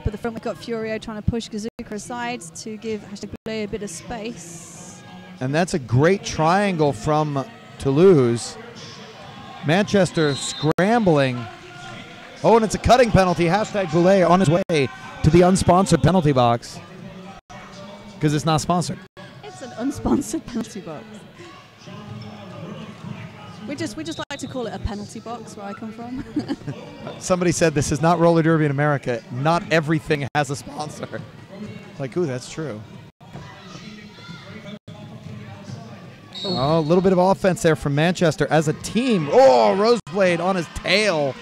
Up Up at the front, we've got Furio trying to push Gazuka aside to give #Boulay a bit of space. And that's a great triangle from Toulouse. Manchester scrambling. Oh, and it's a cutting penalty. #Boulay on his way to the unsponsored penalty box. Because it's not sponsored. It's an unsponsored penalty box. We just like to call it a penalty box where I come from. Somebody said this is not roller derby in America. Not everything has a sponsor. Like, ooh, that's true. Oh, a little bit of offense there from Manchester as a team. Oh, Roseblade on his tail.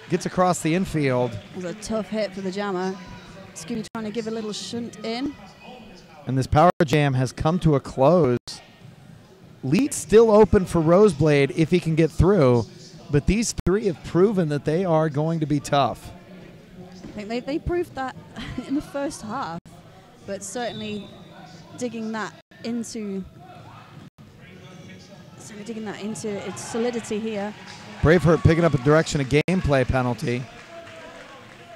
Gets across the infield. It was a tough hit for the jammer. Scooby trying to give a little shunt in. And this power jam has come to a close. Lead still open for Roseblade if he can get through, but these three have proven that they are going to be tough. I think they proved that in the first half, but certainly digging that into its solidity here. Braveheart picking up a direction of gameplay penalty.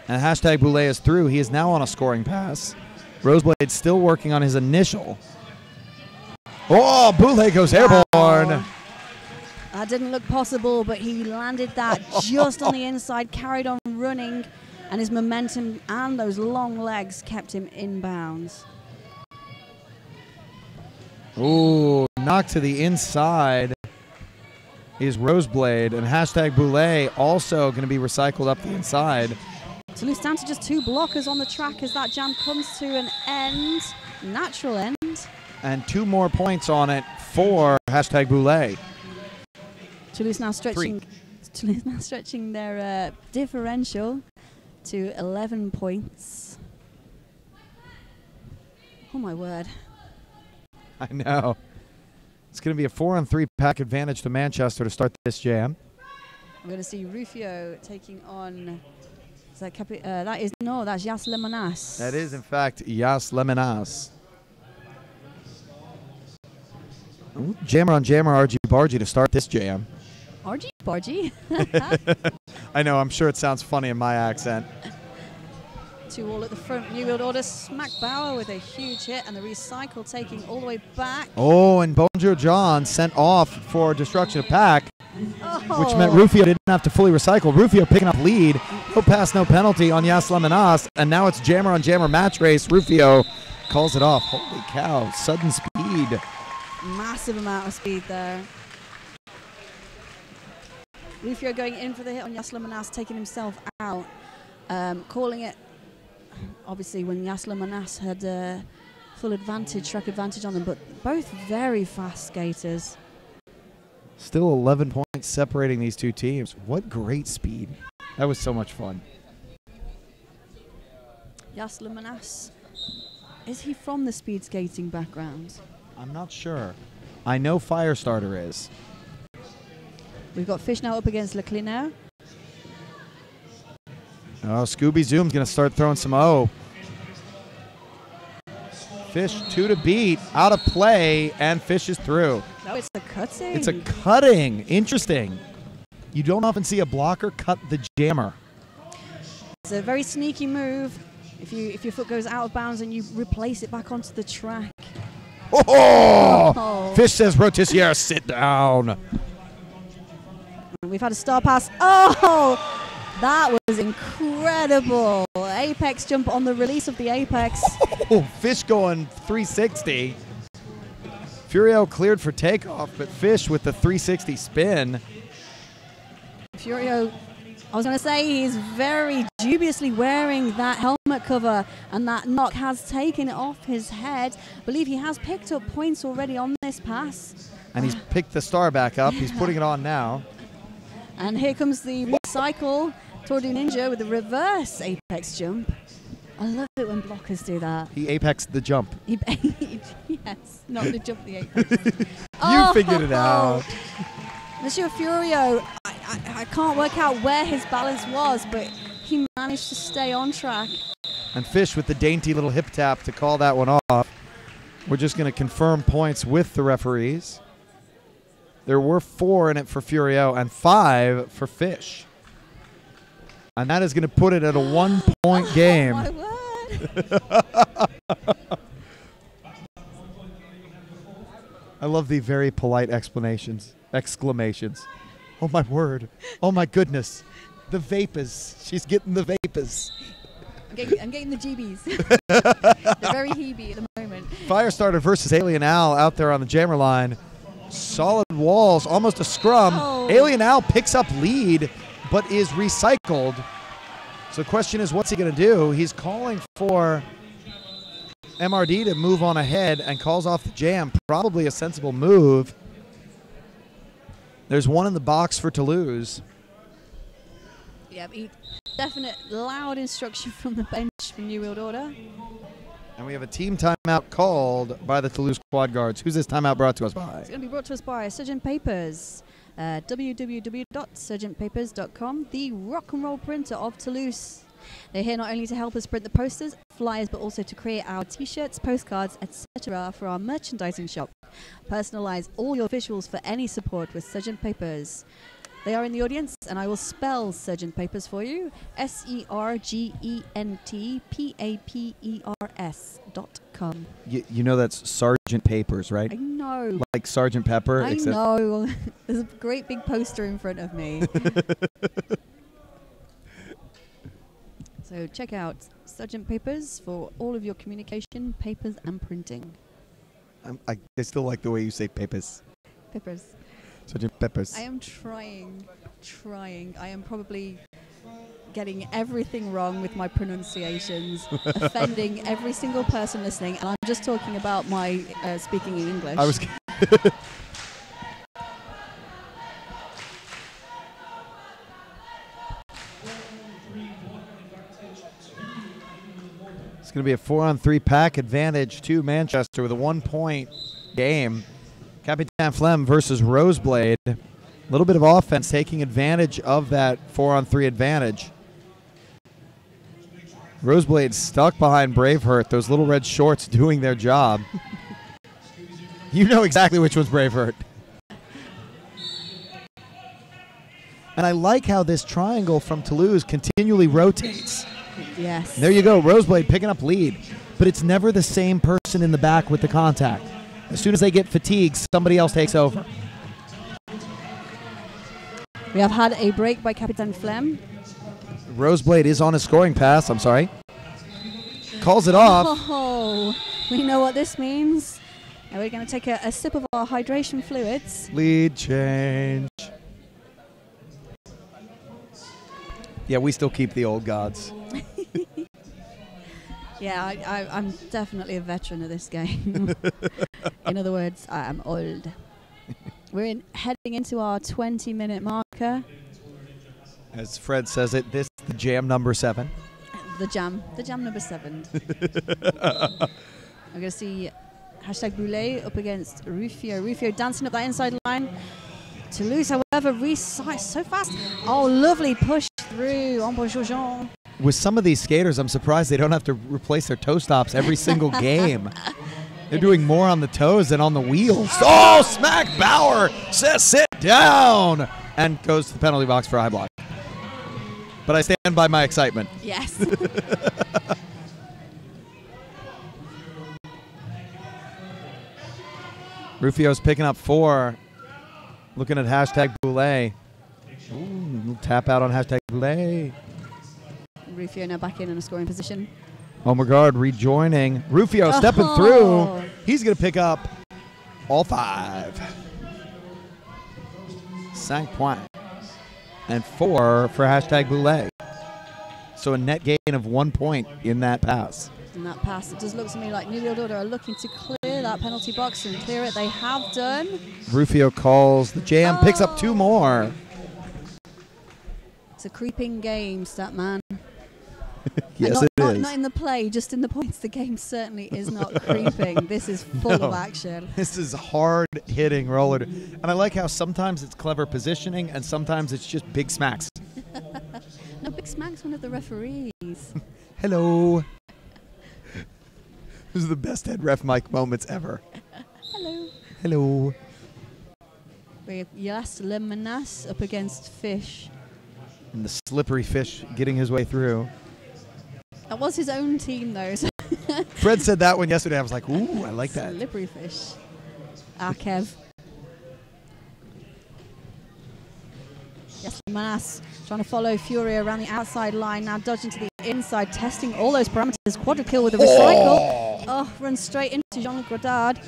And #Boulay is through. He is now on a scoring pass. Roseblade still working on his initial. Oh, Boulay goes airborne. Wow. That didn't look possible, but he landed that just on the inside, carried on running, and his momentum and those long legs kept him in bounds. Ooh, knocked to the inside is Roseblade, and #Boulay also going to be recycled up the inside. Toulouse down to just 2 blockers on the track as that jam comes to an end, natural end. And 2 more points on it for #Boulay. Toulouse now stretching their differential to 11 points. Oh my word. I know. It's going to be a 4-on-3 pack advantage to Manchester to start this jam. We're going to see Rufio taking on... that's Jas Lemonas. That is, in fact, Jas Lemonas. Ooh, jammer on jammer, RG Bargy to start this jam. RG Bargy? I know, I'm sure it sounds funny in my accent. 2 all at the front. New World Order smack Bauer with a huge hit, and the recycle taking all the way back. Oh, and Bonjour John sent off for destruction of pack, Oh. which meant Rufio didn't have to fully recycle. Rufio picking up lead. No pass, no penalty on Jas Lemonas, and now it's jammer on jammer match race. Rufio calls it off. Holy cow, sudden speed. Massive amount of speed there. Rufio going in for the hit on Jas Lemonas, taking himself out. Calling it, obviously, when Jas Lemonas had full advantage, track advantage on them, but both very fast skaters. Still 11 points separating these two teams. What great speed. That was so much fun. Jas Lemonas, is he from the speed skating background? I'm not sure. I know Firestarter is. We've got Fish now up against Lecliner. Oh, Scooby Zoom's going to start throwing some O. Fish 2 to beat, out of play, and Fish is through. No, it's a cutting. It's a cutting. Interesting. You don't often see a blocker cut the jammer. It's a very sneaky move. If your foot goes out of bounds and you replace it back onto the track. Oh! Fish says, Rotisier, sit down. We've had a star pass. Oh! That was incredible. Apex jump on the release of the Apex. Oh, Fish going 360. Furio cleared for takeoff, but Fish with the 360 spin. Furio, I was going to say, he's very dubiously wearing that helmet cover, and that knock has taken it off his head. I believe he has picked up points already on this pass. And he's picked the star back up. He's putting it on now. And here comes the recycle. Tordu Ninja with a reverse Apex jump. I love it when blockers do that. He apexed the jump. Yes, not the jump, the Apex. You figured it out. Monsieur Furio, I can't work out where his balance was, but he managed to stay on track. And Fish with the dainty little hip tap to call that one off. We're just going to confirm points with the referees. There were 4 in it for Furio and 5 for Fish. And that is going to put it at a 1-point game. Oh, my word. I love the very polite exclamations. Oh, my word. Oh, my goodness. The vapors. She's getting the vapors. I'm getting the GBs. They're very heebie at the moment. Firestarter versus Alien Al out there on the jammer line. Solid walls, almost a scrum. Oh. Alien Al picks up lead, but is recycled. So the question is, what's he going to do? He's calling for MRD to move on ahead and calls off the jam. Probably a sensible move. There's one in the box for Toulouse. Yeah, definite loud instruction from the bench from New World Order. And we have a team timeout called by the Toulouse Quad Guards. Who's this timeout brought to us by? It's going to be brought to us by Surgeon Papers. www.surgeonpapers.com, the rock and roll printer of Toulouse. They're here not only to help us print the posters, flyers, but also to create our t-shirts, postcards, etc. for our merchandising shop. Personalize all your visuals for any support with Surgeon Papers. They are in the audience, and I will spell Surgeon Papers for you. SERGENTPAPERS.com. You know that's Sergeant Papers, right? I know. Like Sergeant Pepper. I know. There's a great big poster in front of me. So check out Surgeon Papers for all of your communication, papers, and printing. I still like the way you say papers. Papers. Sergeant Peppers. I am trying. I am probably getting everything wrong with my pronunciations, offending every single person listening, and I'm just talking about my speaking in English. I was. It's going to be a 4-on-3 pack advantage to Manchester with a 1-point game. Capitan Flem versus Roseblade. A little bit of offense taking advantage of that 4-on-3 advantage. Roseblade stuck behind Braveheart. Those little red shorts doing their job. You know exactly which one's Braveheart. And I like how this triangle from Toulouse continually rotates. Yes. There you go, Roseblade picking up lead. But it's never the same person in the back with the contact. As soon as they get fatigued, somebody else takes over. We have had a break by Capitan Flem. Roseblade is on a scoring pass, I'm sorry. Calls it off. Oh, we know what this means. And we're going to take a sip of our hydration fluids. Lead change. Yeah, we still keep the old gods. Yeah, I'm definitely a veteran of this game. In other words, I am old. We're heading into our 20-minute marker. As Fred says it, this is the jam number 7. The jam number 7. I'm going to see #Boulet up against Rufio. Rufio dancing up that inside line. Toulouse, however, resized so fast. Oh, lovely push through on Jean. With some of these skaters, I'm surprised they don't have to replace their toe stops every single game. They're doing more on the toes than on the wheels. Oh, smack! Bauer says sit down and goes to the penalty box for a high block. But I stand by my excitement. Yes. Rufio's picking up 4. Looking at #Boulet. Ooh, tap out on #Boulet. Rufio now back in a scoring position. Omergard rejoining. Rufio stepping through. He's going to pick up all 5. 5 points. And 4 for #Boulet. So a net gain of 1 point in that pass. In that pass, it does look to me like New World Order are looking to clear that penalty box and clear it. They have done. Rufio calls the jam, picks up 2 more. It's a creeping game, Statman. Yes, it is. Not in the play, just in the points. The game certainly is not creeping. This is full of action. This is hard-hitting roller. And I like how sometimes it's clever positioning and sometimes it's just big smacks. No, Big Smack's one of the referees. Hello. This is the best head ref mic moments ever. Hello. Hello. We have Yas Le Menace up against Fish. And the slippery fish getting his way through. That was his own team, though. So Fred said that one yesterday. I was like, ooh, I like that. slippery fish. Ah, Kev. Yes, Manas trying to follow Fury around the outside line, now dodging to the inside, testing all those parameters. Quadra kill with a recycle. Oh, runs straight into Jean Grodard.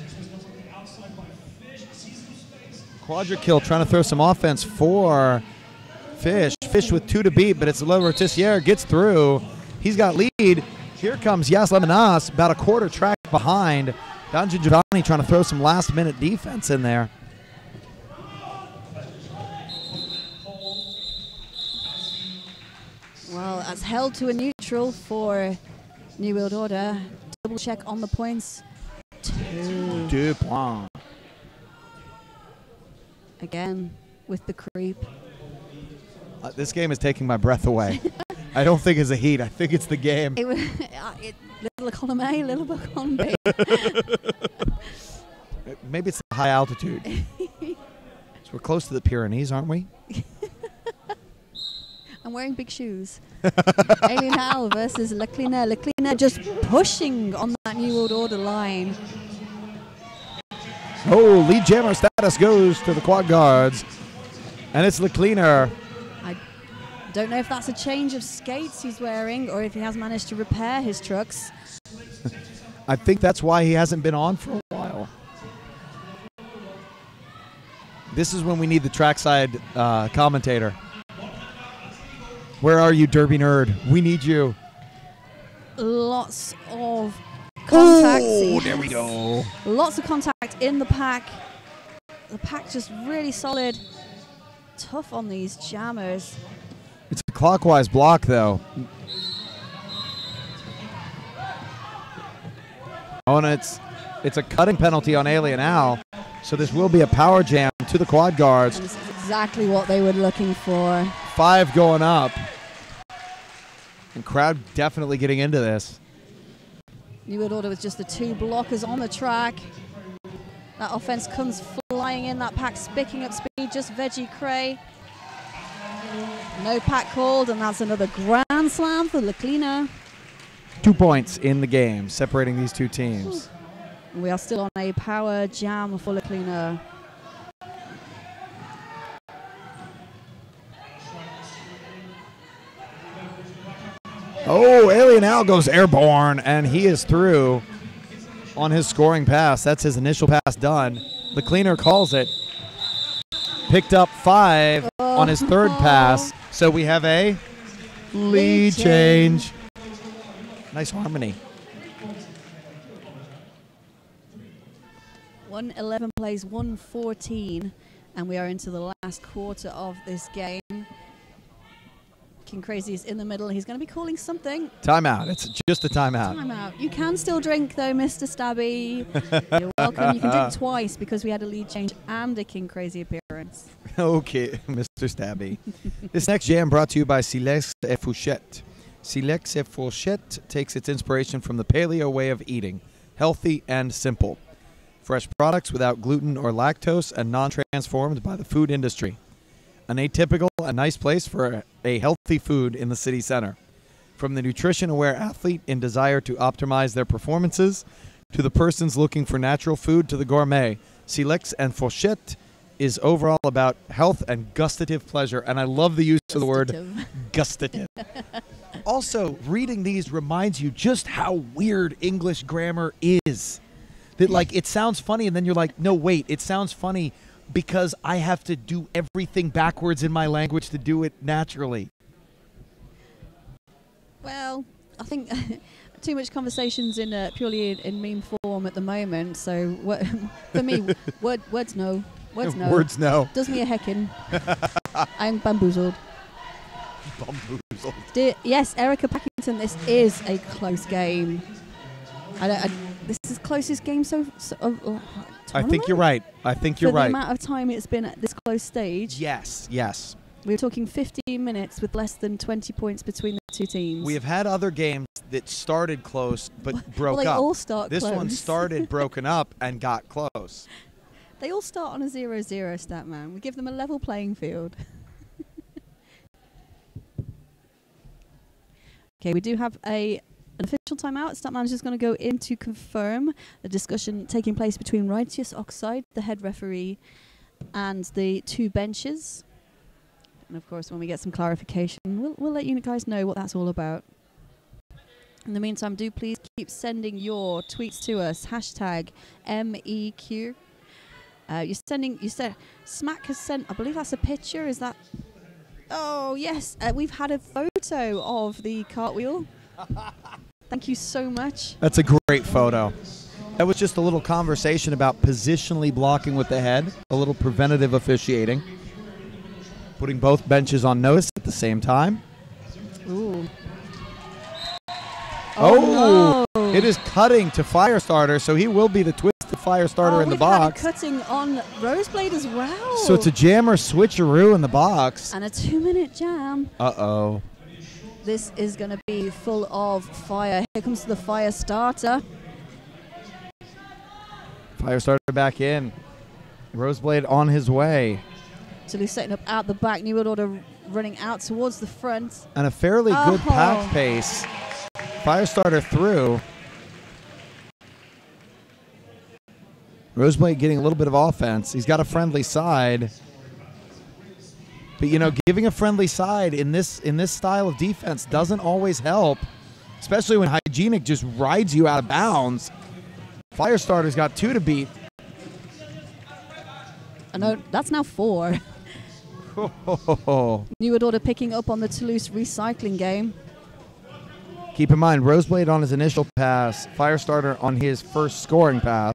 Quadra kill trying to throw some offense for Fish. Fish with 2 to beat, but it's Le Rotissier gets through. He's got lead. Here comes Yas Lemanas, about a quarter track behind. Danji Giovanni trying to throw some last-minute defense in there. Well, that's held to a neutral for New World Order. Double check on the points. 2 points. Again, with the creep. This game is taking my breath away. I don't think it's the heat. I think it's the game. It was little column A, little column B. Maybe it's the high altitude. So we're close to the Pyrenees, aren't we? I'm wearing big shoes. Alien Hal versus Leclerc. Leclerc just pushing on that New World Order line. Oh, lead jammer status goes to the quad guards. And it's Leclerc. I don't know if that's a change of skates he's wearing or if he has managed to repair his trucks. I think that's why he hasn't been on for a while. This is when we need the trackside commentator. Where are you, Derby nerd? We need you. Lots of contact. Oh, there we go. Lots of contact in the pack. The pack just really solid. Tough on these jammers. It's a clockwise block, though. Oh, and it's a cutting penalty on Alien Al, so this will be a power jam to the quad guards. And this is exactly what they were looking for. 5 going up. And crowd definitely getting into this. New World Order with just the 2 blockers on the track. That offense comes flying in. That pack's picking up speed. Just Veggie Cray. No pack called, and that's another grand slam for Leclerc. 2 points in the game, separating these 2 teams. We are still on a power jam for Leclerc. Oh, Alien Al goes airborne, and he is through on his scoring pass. That's his initial pass done. The cleaner calls it. Picked up 5 on his 3rd pass. So we have a lead change. Nice harmony. 1:11 plays 1:14, and we are into the last quarter of this game. King Crazy is in the middle. He's going to be calling something. Timeout. It's just a timeout. Timeout. You can still drink, though, Mr. Stabby. You're welcome. You can drink twice because we had a lead change and a King Crazy appearance. Okay, Mr. Stabby. This next jam brought to you by Silex et Fourchette. Silex et Fourchette takes its inspiration from the paleo way of eating, healthy and simple. Fresh products without gluten or lactose and non-transformed by the food industry. An atypical and nice place for a healthy food in the city center. From the nutrition-aware athlete in desire to optimize their performances, to the persons looking for natural food, to the gourmet, Silex and Fourchette is overall about health and gustative pleasure. And I love the use of the word gustative. Also, reading these reminds you just how weird English grammar is. That, like, it sounds funny, and then you're like, no, wait, it sounds funny because I have to do everything backwards in my language to do it naturally. Well, I think too much conversations in purely in meme form at the moment. So for me, words no. Words no. Words no. Does me a heckin'. I'm bamboozled. Bamboozled. Yes, Erica Packington, this is a close game. This is the closest game I think you're right. I think you're right. For the amount of time it's been at this close stage. Yes, yes. We were talking 15 minutes with less than 20 points between the 2 teams. We have had other games that started close but broke well, they up. all start this close. one started broken up and got close. They all start on a 0-0 stat, man. We give them a level playing field. Okay, we do have an official timeout. Stat manager is going to go in to confirm the discussion taking place between Righteous Oxide, the head referee, and the two benches. And of course, when we get some clarification, we'll let you guys know what that's all about. In the meantime, do please keep sending your tweets to us. Hashtag MEQ. You said Smack has sent, I believe that's a picture. Is that? Oh, yes. We've had a photo of the cartwheel. Thank you so much. That's a great photo. That was just a little conversation about positionally blocking with the head, a little preventative officiating, putting both benches on notice at the same time. Ooh. Oh, no. It is cutting to Firestarter, so he will be the twisted Firestarter in the box. Had cutting on Roseblade as well. So it's a jammer switcheroo in the box. And a 2-minute jam. Uh-oh. This is going to be full of fire. Here comes the Firestarter. Firestarter back in. Roseblade on his way. So he's setting up out the back. New World Order running out towards the front. And a fairly good pack pace. Firestarter through. Roseblade getting a little bit of offense. He's got a friendly side. But, you know, giving a friendly side in this style of defense doesn't always help, especially when Hygienic just rides you out of bounds. Firestarter's got 2 to beat. No, that's now 4. New World Order picking up on the Toulouse recycling game. Keep in mind, Roseblade on his initial pass, Firestarter on his first scoring pass.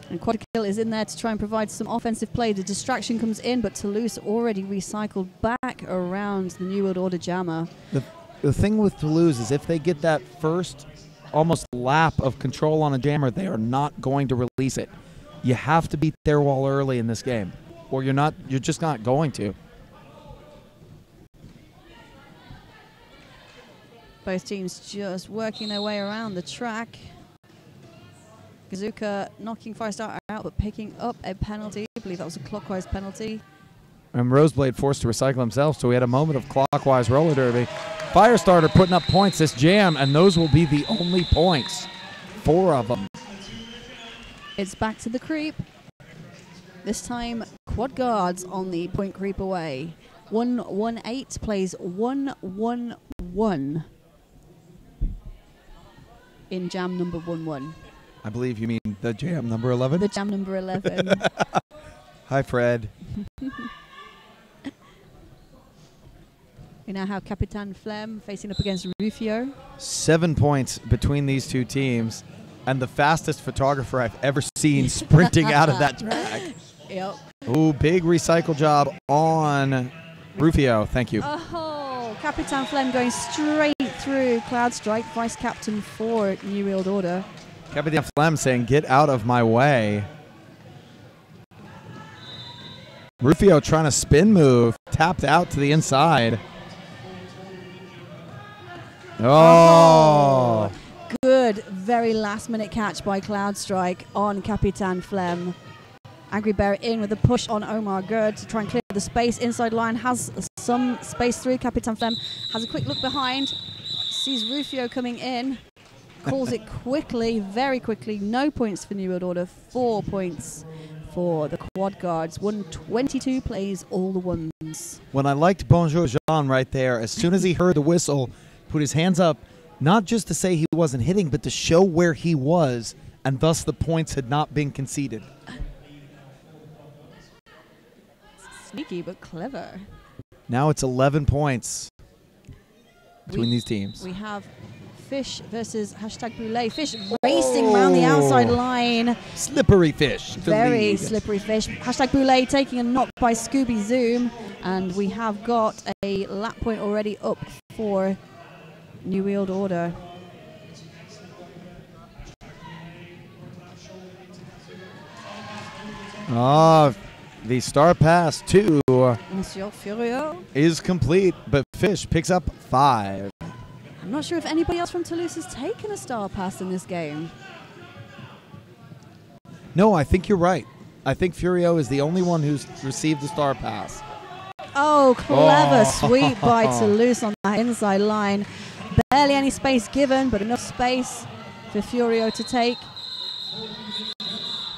And Quadkill is in there to try and provide some offensive play. The distraction comes in, but Toulouse already recycled back around the New World Order jammer. The thing with Toulouse is if they get that first almost lap of control on a jammer, they are not going to release it. You have to beat their wall early in this game, or you're just not going to. Both teams just working their way around the track. Gazuka knocking Firestarter out, but picking up a penalty. I believe that was a clockwise penalty. And Roseblade forced to recycle himself, so we had a moment of clockwise roller derby. Firestarter putting up points this jam, and those will be the only points. 4 of them. It's back to the creep. This time, Quad Guards on the point creep away. 1-1-8 plays 1-1-1 in jam number 1-1. I believe you mean the jam number 11? The jam number 11. Hi, Fred. We now have Capitan Flem facing up against Rufio. 7 points between these two teams, and the fastest photographer I've ever seen sprinting out of that track. Yep. Ooh, big recycle job on Rufio. Thank you. Oh, Capitan Flem going straight through Cloud Strike, vice captain for New World Order. Capitan Flem saying, get out of my way. Rufio trying to spin move, tapped out to the inside. Oh. Good, very last minute catch by Cloud Strike on Capitan Flem. Angry Bear in with a push on Omar Gerd to try and clear the space. Inside line has some space through. Capitan Flem has a quick look behind, sees Rufio coming in, calls it quickly, very quickly. No points for New World Order, 4 points for the Quad Guards. 122 plays all the ones. When I liked Bonjour Jean right there, as soon as he heard the whistle, put his hands up, not just to say he wasn't hitting, but to show where he was, and thus the points had not been conceded. Sneaky but clever. Now it's 11 points between these teams. We have Fish versus #Brule. Fish racing around the outside line. Slippery Fish. Very slippery Fish. #Brule taking a knock by Scooby Zoom. And we have got a lap point already up for New World Order. The star pass to Monsieur Furio is complete, but Fish picks up 5. I'm not sure if anybody else from Toulouse has taken a star pass in this game. No, I think you're right. I think Furio is the only one who's received the star pass. Oh, clever sweep by Toulouse on that inside line. Barely any space given, but enough space for Furio to take.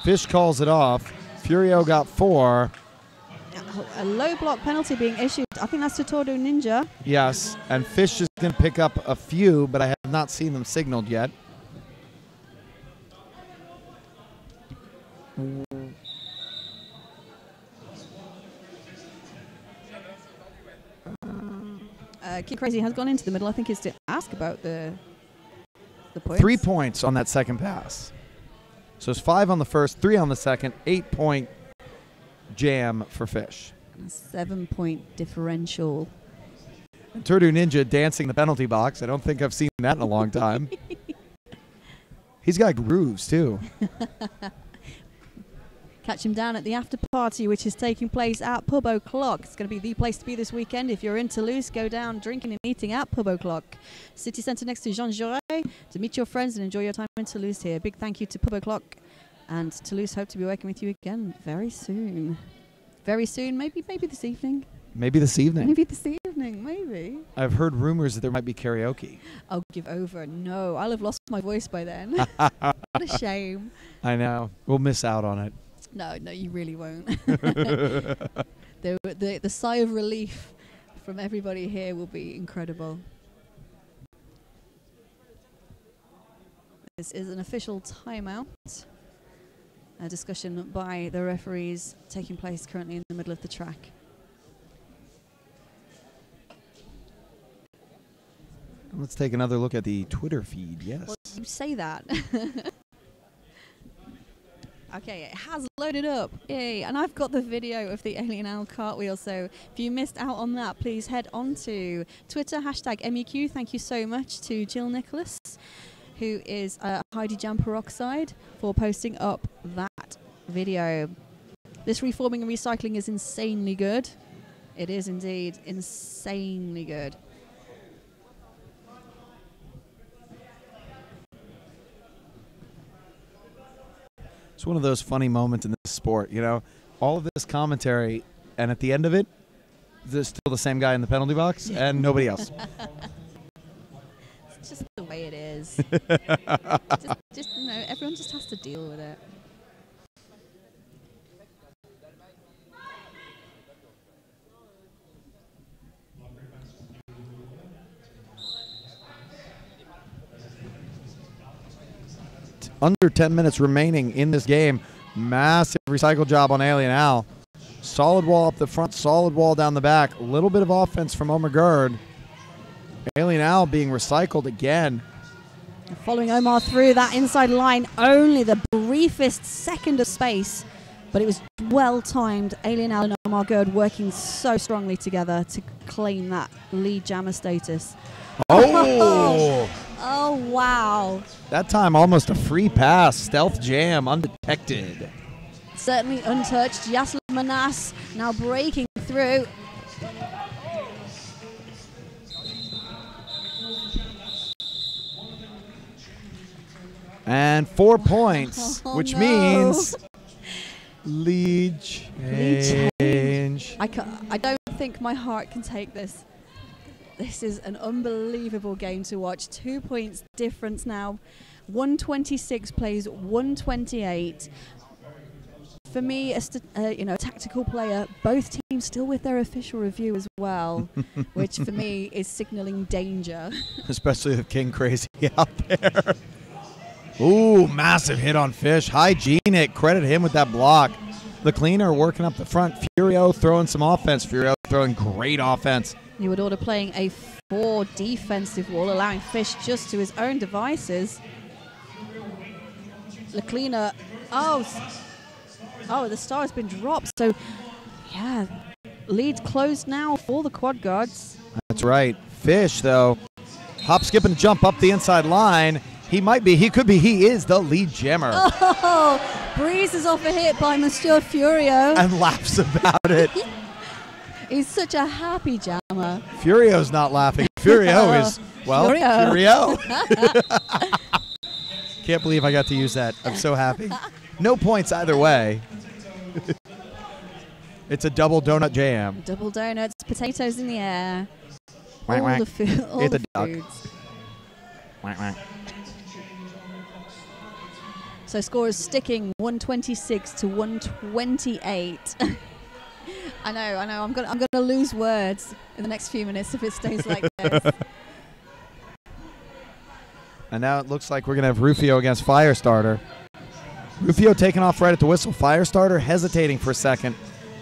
Fish calls it off. Furio got 4. A low block penalty being issued. I think that's to Tordo Ninja. Yes, and Fish is going to pick up a few, but I have not seen them signaled yet. Kid Crazy has gone into the middle. I think it's to ask about the points. 3 points on that second pass. So it's 5 on the first, 3 on the second, 8-point jam for Fish. And a 7-point differential. And Turdu Ninja dancing the penalty box. I don't think I've seen that in a long time. He's got grooves, too. Catch him down at the after party, which is taking place at Pub O'Clock. It's going to be the place to be this weekend. If you're in Toulouse, go down drinking and eating at Pub O'Clock. City Centre next to Jean Jaurès, to meet your friends and enjoy your time in Toulouse here. Big thank you to Pub O'Clock. And Toulouse, hope to be working with you again very soon. Very soon, maybe this evening. Maybe this evening. Maybe this evening, maybe. I've heard rumors that there might be karaoke. Oh, give over. No, I'll have lost my voice by then. What a shame. I know. We'll miss out on it. No, you really won't. the sigh of relief from everybody here will be incredible. This is an official timeout. A discussion by the referees taking place currently in the middle of the track. Let's take another look at the Twitter feed. Yes. Well, you say that. Okay, it has loaded up. Yay. And I've got the video of the Alien Owl cartwheel. So if you missed out on that, please head on to Twitter, hashtag MEQ. Thank you so much to Jill Nicholas, who is Heidi Jam Peroxide, for posting up that video. This reforming and recycling is insanely good. It is indeed insanely good. It's one of those funny moments in this sport, you know, all of this commentary, and at the end of it, there's still the same guy in the penalty box and nobody else. It's just the way it is. just you know, everyone just has to deal with it. Under 10 minutes remaining in this game. Massive recycle job on Alien Owl. Solid wall up the front, solid wall down the back. A little bit of offense from Omar Gerd. Alien Owl being recycled again. Following Omar through that inside line, only the briefest second of space, but it was well timed. Alien Owl and Omar Gerd working so strongly together to claim that lead jammer status. Oh! Oh, wow. That time almost a free pass. Stealth jam, undetected. Certainly untouched. Yasla Manas now breaking through. And 4 points, which no. means lead change. I don't think my heart can take this. This is an unbelievable game to watch. 2 points difference now. 126 plays 128. For me, a tactical player, both teams still with their official review as well, which for me is signaling danger. Especially with King Crazy out there. Ooh, massive hit on Fish. Hygienic. Credit him with that block. The cleaner working up the front. Furio throwing some offense. Furio throwing great offense. You would order playing a 4 defensive wall, allowing Fish just to his own devices. The cleaner, oh, the star has been dropped. So, yeah, lead closed now for the quad guards. That's right. Fish, though, hop, skip, and jump up the inside line. He is the lead jammer. Oh, breezes off a hit by Monsieur Furio. And laughs about it. He's such a happy jammer. Furio's not laughing. Furio is, well, Furio. Can't believe I got to use that. I'm so happy. No points either way. It's a double donut jam. Double donuts, potatoes in the air. Whack, all whack. the, all It's the a duck. foods. So score is sticking 126 to 128. I know. I'm gonna lose words in the next few minutes if it stays like this. And now it looks like we're gonna have Rufio against Firestarter. Rufio taking off right at the whistle. Firestarter hesitating for a second,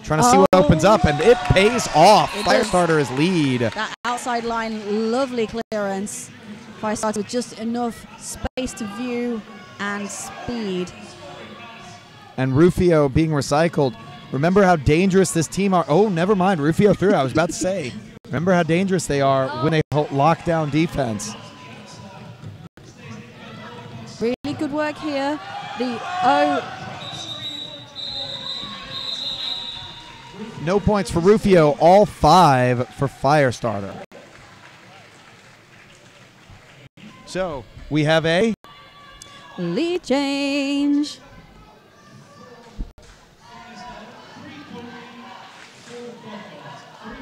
trying to see what opens up, and it pays off. Firestarter is lead. That outside line, lovely clearance. Firestarter with just enough space to view and speed. And Rufio being recycled. Remember how dangerous this team are. Oh, never mind. Rufio threw. I was about to say. Remember how dangerous they are when they lock down defense. Really good work here. No points for Rufio, all 5 for Firestarter. So we have a lead change.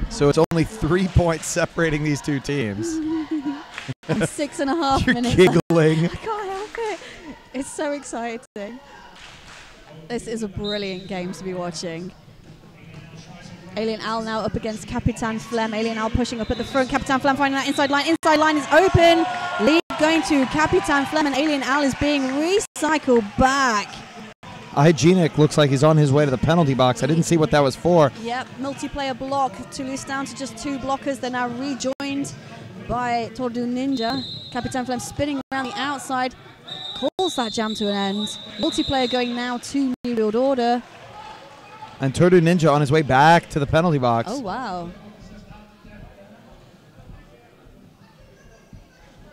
So it's only 3 points separating these two teams. And 6.5 You're minutes. giggling. I can't help it. It's so exciting. This is a brilliant game to be watching. Alien Al now up against Capitan Flem. Alien Al pushing up at the front. Capitan Flem finding that inside line. Inside line is open. Lead going to Capitan Flem, and Alien Al is being recycled back. Hygienic looks like he's on his way to the penalty box. I didn't see what that was for. Yep, multiplayer block. Toulouse down to just 2 blockers. They're now rejoined by Tordu Ninja. Capitan Flem spinning around the outside. Calls that jam to an end. Multiplayer going now to New World Order. And Tordu Ninja on his way back to the penalty box. Oh, wow.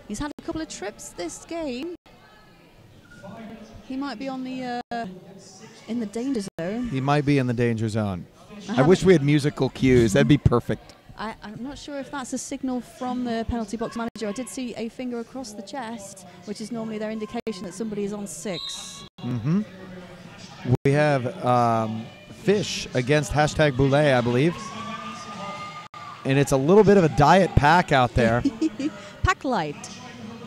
He's had a couple of trips this game. He might be on the in the danger zone. He might be in the danger zone. I wish we had musical cues. That'd be perfect. I'm not sure if that's a signal from the penalty box manager. I did see a finger across the chest, which is normally their indication that somebody is on 6. Mm-hmm. We have Fish against #Boulet, I believe. And it's a little bit of a diet pack out there. Pack light.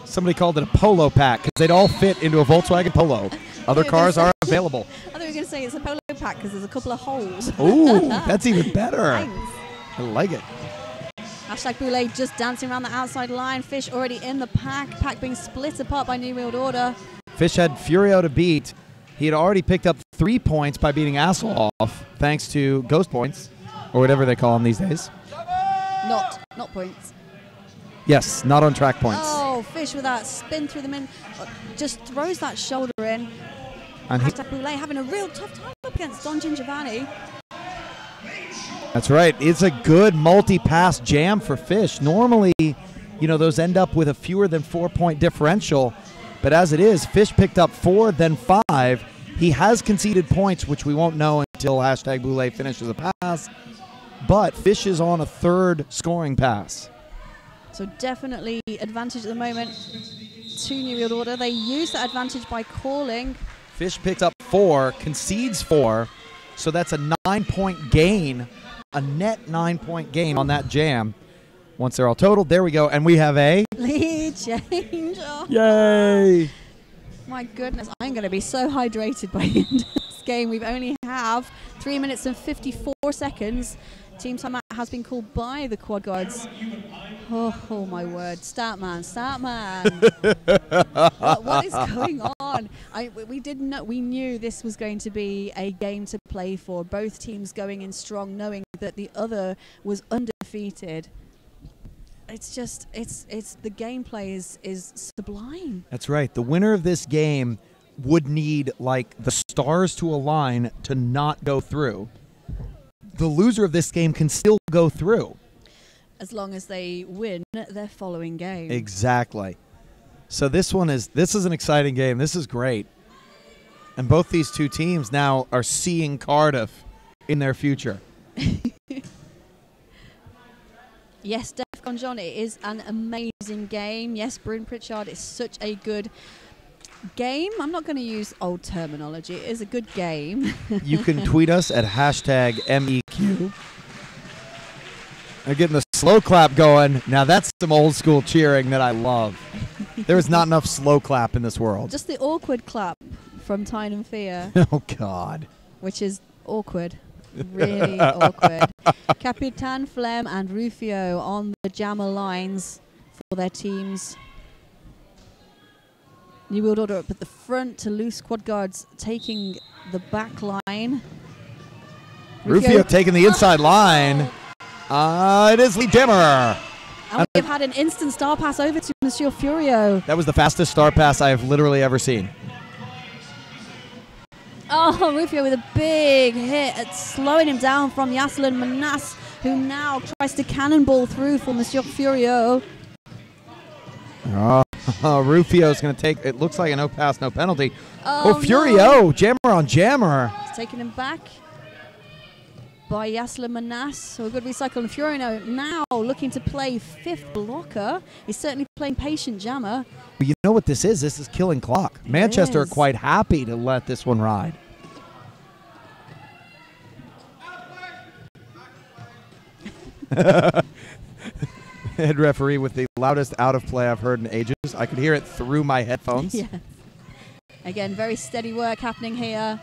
Somebody called it a polo pack because they'd all fit into a Volkswagen Polo. Other cars are available. I thought you were going to say it's a polo pack because there's a couple of holes. Ooh, that's even better. Thanks. I like it. #Boulet just dancing around the outside line. Fish already in the pack. Pack being split apart by New World Order. Fish had Furio to beat. He had already picked up 3 points by beating Asshole off, thanks to Ghost Points, or whatever they call them these days. Not points. Yes, not on track points. Oh, Fish with that spin through the min. Just throws that shoulder in. And #Boulet having a real tough time up against Don Gingiovanni. That's right. It's a good multi-pass jam for Fish. Normally, you know, those end up with a fewer than 4-point differential. But as it is, Fish picked up 4, then 5. He has conceded points, which we won't know until #Boulet finishes a pass. But Fish is on a 3rd scoring pass. So definitely advantage at the moment to New World Order. They use that advantage by calling. Fish picked up 4, concedes 4. So that's a 9-point gain, a net 9-point gain on that jam. Once they're all totaled, there we go. And we have a lead change. Oh. Yay! My goodness, I'm going to be so hydrated by the end of this game. We only have 3 minutes and 54 seconds. Team timeout has been called by the quad guards. Oh my word. Stat man. What is going on? We knew this was going to be a game to play for. Both teams going in strong, knowing that the other was undefeated. It's just, the gameplay is sublime. That's right. The winner of this game would need, like, the stars to align to not go through. The loser of this game can still go through. As long as they win their following game. Exactly. So this is an exciting game. This is great. And both these two teams now are seeing Cardiff in their future. Yes, Defcon John, it is an amazing game. Yes, Bryn Pritchard is such a good game. I'm not going to use old terminology. It is a good game. You can tweet us at #MEQ. They're getting the slow clap going. Now that's some old school cheering that I love. There is not enough slow clap in this world. Just the awkward clap from Tyne and Fear. Oh, God. Which is awkward. Really awkward. Capitan, Flem, and Rufio on the jammer lines for their teams. New World Order up at the front. Toulouse Quad Guards taking the back line. Rufio taking the inside line. It is Lee Jammer. And we've had an instant star pass over to Monsieur Furio. That was the fastest star pass I have literally ever seen. Oh, Rufio with a big hit at slowing him down from Yaslan Manas, who now tries to cannonball through for Monsieur Furio. Rufio's going to take, it looks like a no pass, no penalty. Oh, Furio, no. Jammer on Jammer. He's taking him back by Yaslan Manas. So a good recycle. And Furio now looking to play fifth blocker. He's certainly playing patient jammer. But you know what this is? This is killing clock. Manchester are quite happy to let this one ride. Head referee with the loudest out of play I've heard in ages. I could hear it through my headphones. Yeah. Again, very steady work happening here.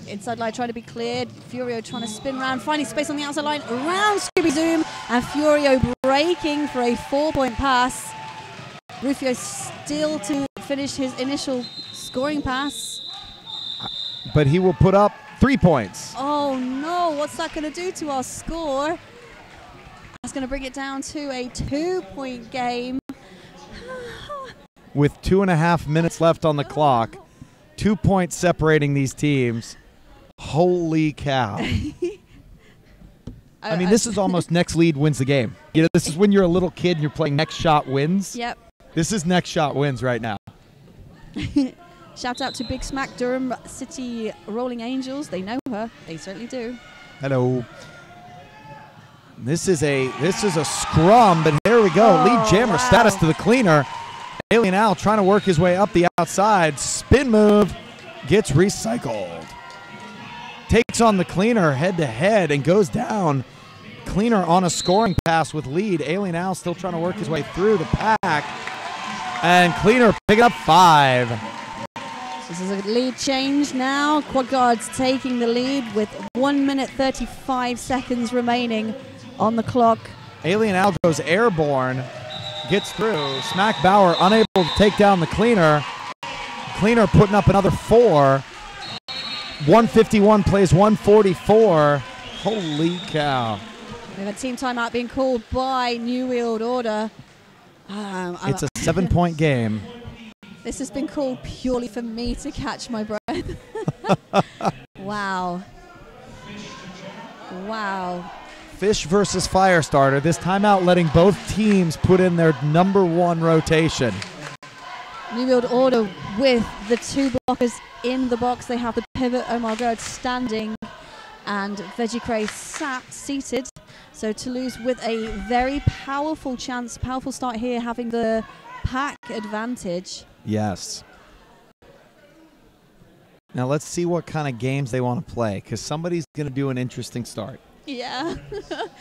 Inside line trying to be cleared. Furio trying to spin around, finding space on the outside line. Around Scooby Zoom. And Furio breaking for a 4-point pass. Rufio still to finish his initial scoring pass. But he will put up 3 points. Oh no, what's that going to do to our score? That's going to bring it down to a 2-point game. With 2.5 minutes left on the clock, 2 points separating these teams. Holy cow. I mean, this is almost next lead wins the game. You know, this is when you're a little kid and you're playing next shot wins. Yep. This is next shot wins right now. Shout out to Big Smack Durham City Rolling Angels. They know her. They certainly do. Hello. This is a scrum, but here we go. Lead jammer wow. Status to the cleaner. Alien Al trying to work his way up the outside. Spin move. Gets recycled. Takes on the cleaner head to head and goes down. Cleaner on a scoring pass with lead. Alien Al still trying to work his way through the pack. And cleaner picking up 5. This is a lead change now. Quad Guards taking the lead with 1 minute 35 seconds remaining on the clock. Alien Al goes airborne. Gets through. Smack Bauer unable to take down the cleaner. Cleaner putting up another 4. 151 plays 144. Holy cow. We have a team timeout being called by New World Order. It's a 7-point game. This has been called purely for me to catch my breath. Wow. Wow. Fish versus Firestarter. This timeout letting both teams put in their number 1 rotation. New World Order with the 2 blockers in the box. They have the pivot Omar Gerd standing and Veggie Cray seated. So Toulouse with a very powerful chance, powerful start here, having the pack advantage. Yes. Now let's see what kind of games they want to play, because somebody's going to do an interesting start. Yeah.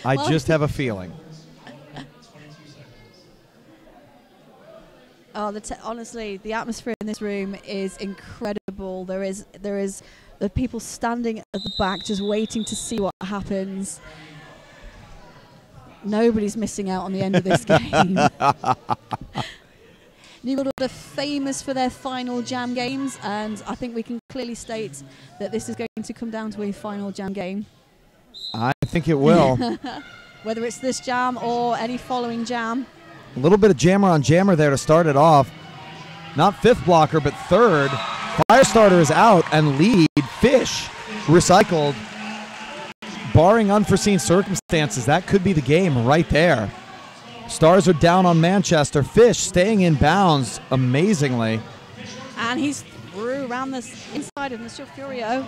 I just have a feeling. Oh, honestly, the atmosphere in this room is incredible. There is the people standing at the back just waiting to see what happens. Nobody's missing out on the end of this game. New World Order famous for their final jam games, and I think we can clearly state that this is going to come down to a final jam game. I think it will. Whether it's this jam or any following jam. A little bit of jammer on jammer there to start it off. Not 5th blocker, but 3rd. Firestarter is out, and lead Fish recycled. Barring unforeseen circumstances, that could be the game right there. Stars are down on Manchester. Fish staying in bounds amazingly. And he's through around the inside of Monsieur Furio.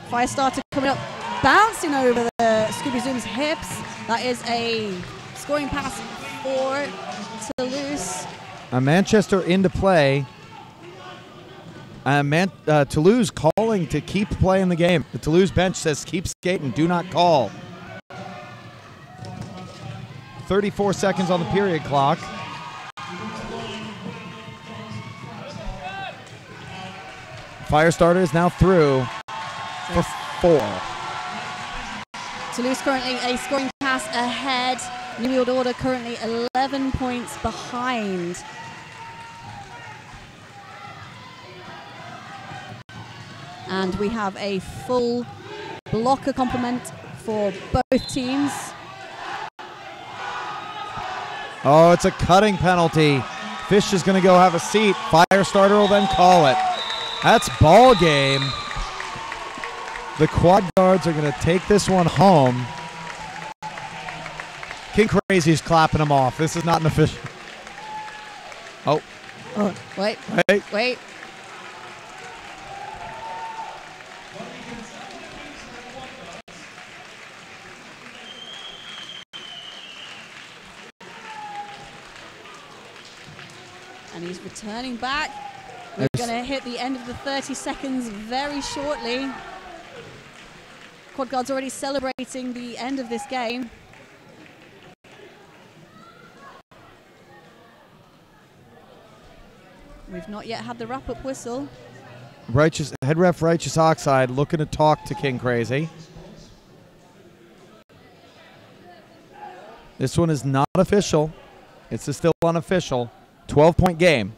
Firestarter coming up, bouncing over the Scooby Zoom's hips. That is a scoring pass for Toulouse. Manchester into play. Toulouse calling to keep playing the game. The Toulouse bench says keep skating, do not call. 34 seconds on the period clock. Firestarter is now through for 4. Toulouse currently a scoring pass ahead. New World Order currently 11 points behind. And we have a full blocker complement for both teams. Oh, it's a cutting penalty. Fish is going to go have a seat. Firestarter will then call it. That's ball game. The quad guards are going to take this one home. King Crazy's clapping him off. This is not an official. Oh. Oh, wait. Wait. And he's returning back. We're going to hit the end of the 30 seconds very shortly. Quad guard's already celebrating the end of this game. We've not yet had the wrap-up whistle. Head ref Righteous Oxide looking to talk to King Crazy. This one is not official. It's still unofficial. 12-point game.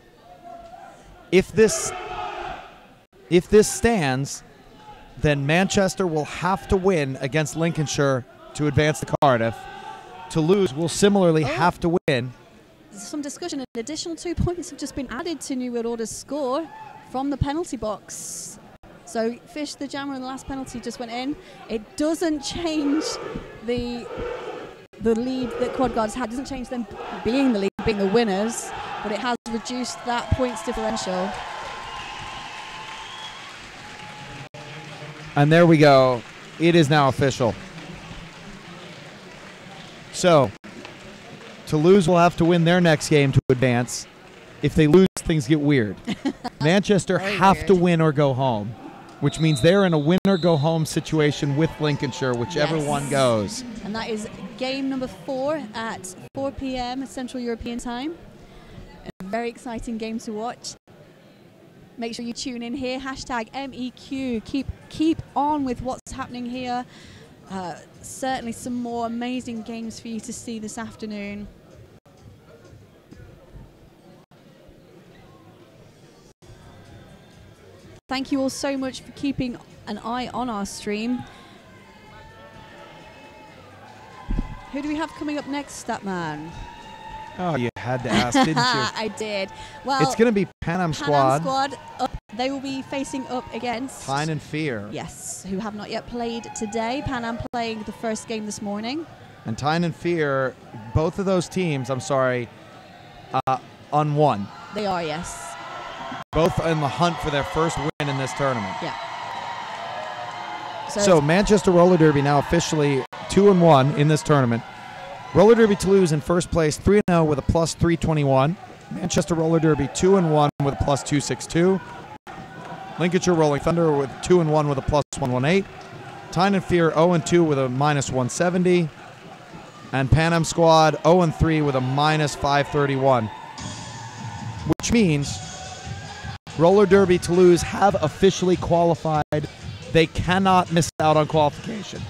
If this stands, then Manchester will have to win against Lincolnshire to advance to Cardiff. Toulouse will similarly have to win. There's some discussion. An additional 2 points have just been added to New World Order's score from the penalty box. So Fish, the jammer, and the last penalty just went in. It doesn't change the lead that Quad Guards had. It doesn't change them being the lead, being the winners, but it has reduced that points differential. And there we go. It is now official. So, Toulouse will have to win their next game to advance. If they lose, things get weird. Manchester have to win or go home, which means they're in a win or go home situation with Lincolnshire, whichever one goes. And that is game number 4 at 4 p.m. Central European time. A very exciting game to watch. Make sure you tune in here. Hashtag MEQ. Keep on with what's happening here. Certainly some more amazing games for you to see this afternoon. Thank you all so much for keeping an eye on our stream. Who do we have coming up next, Statman? Oh, you had to ask, didn't you? I did. Well, it's going to be Panam Squad. Panam Squad up. They will be facing up against Tyne and Fear. Yes, who have not yet played today. Panam playing the first game this morning. And Tyne and Fear, both of those teams, I'm sorry, unwon. They are, yes. Both in the hunt for their first win in this tournament. Yeah. So Manchester Roller Derby now officially 2-1 in this tournament. Roller Derby Toulouse in first place, 3-0 with a plus 321. Manchester Roller Derby 2-1 with a plus 262. Lincolnshire Rolling Thunder with 2-1 with a plus 118. Tyne and Fear 0-2 with a minus 170. And Panam Squad 0-3 with a minus 531. Which means Roller Derby Toulouse have officially qualified. They cannot miss out on qualification.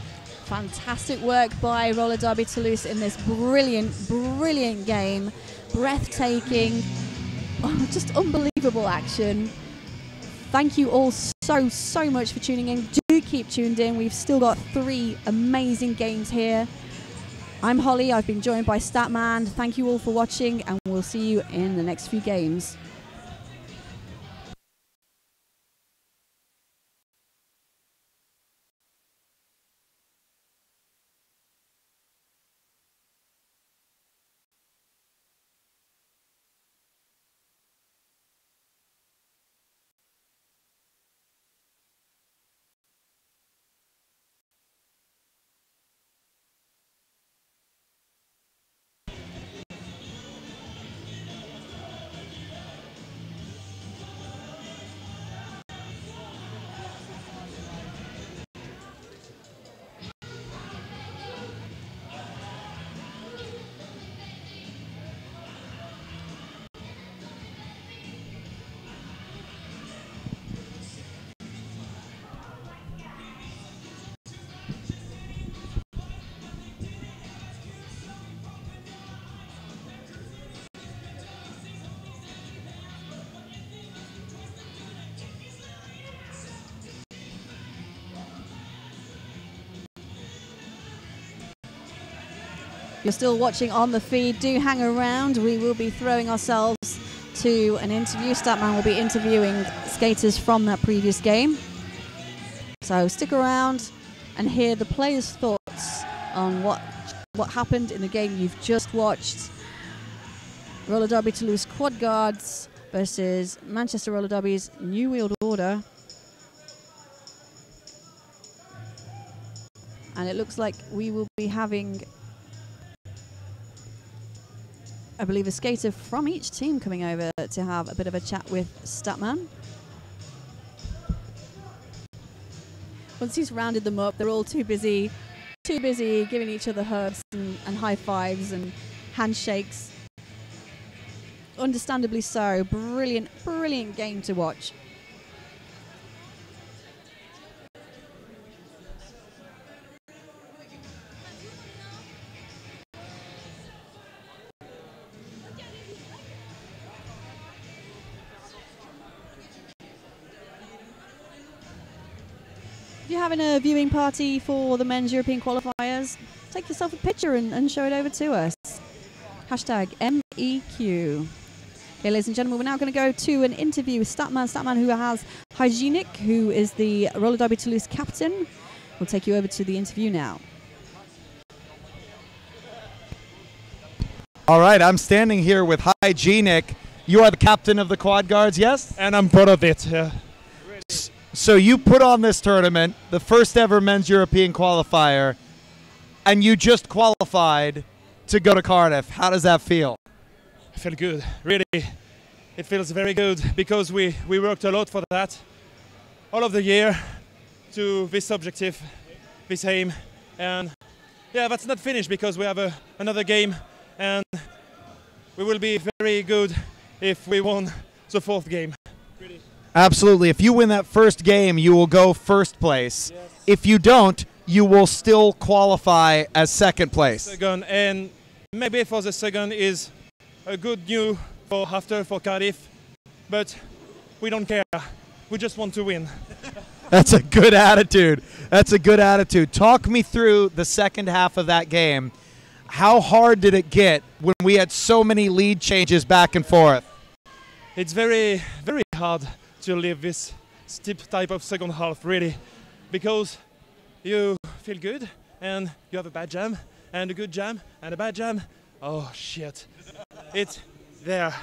Fantastic work by Roller Derby Toulouse in this brilliant game. Breathtaking, just unbelievable action. Thank you all so much for tuning in. Do keep tuned in. We've still got 3 amazing games here. I'm Holly. I've been joined by Statman. Thank you all for watching, and we'll see you in the next few games. If you're still watching on the feed, do hang around. We will be throwing ourselves to an interview. Statman will be interviewing skaters from that previous game. So stick around and hear the players' thoughts on what happened in the game you've just watched. Roller Derby Toulouse Quad Guards versus Manchester Roller Derby's New World Order. And it looks like we will be having, I believe, a skater from each team coming over to have a bit of a chat with Statman. Once he's rounded them up, they're all too busy giving each other hugs and high fives and handshakes. Understandably so. Brilliant, brilliant game to watch. If you're having a viewing party for the men's European qualifiers, take yourself a picture and show it over to us. Hashtag MEQ. Okay, ladies and gentlemen, we're now going to go to an interview with Statman, who has Hygienic, who is the Roller Derby Toulouse captain. We'll take you over to the interview now. All right, I'm standing here with Hygienic. You are the captain of the Quad Guards, yes? And I'm proud of it, yeah. So you put on this tournament, the first ever men's European qualifier, and you just qualified to go to Cardiff. How does that feel? I feel good, really. It feels very good because we worked a lot for that all of the year to this objective, this aim. And yeah, that's not finished because we have another game, and we will be very good if we won the fourth game. Absolutely. If you win that first game, you will go first place. Yes. If you don't, you will still qualify as second place. Second, and maybe for the second is a good news for Cardiff, but we don't care. We just want to win. That's a good attitude. That's a good attitude. Talk me through the second half of that game. How hard did it get when we had so many lead changes back and forth? It's very, very hard to live this steep type of second half, really, because you feel good and you have a bad jam and a good jam and a bad jam. Oh shit, it's there.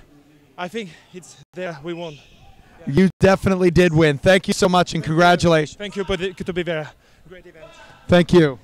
I think it's there. We won. You definitely did win. Thank you so much and congratulations. Thank you to be there. Great event. Thank you.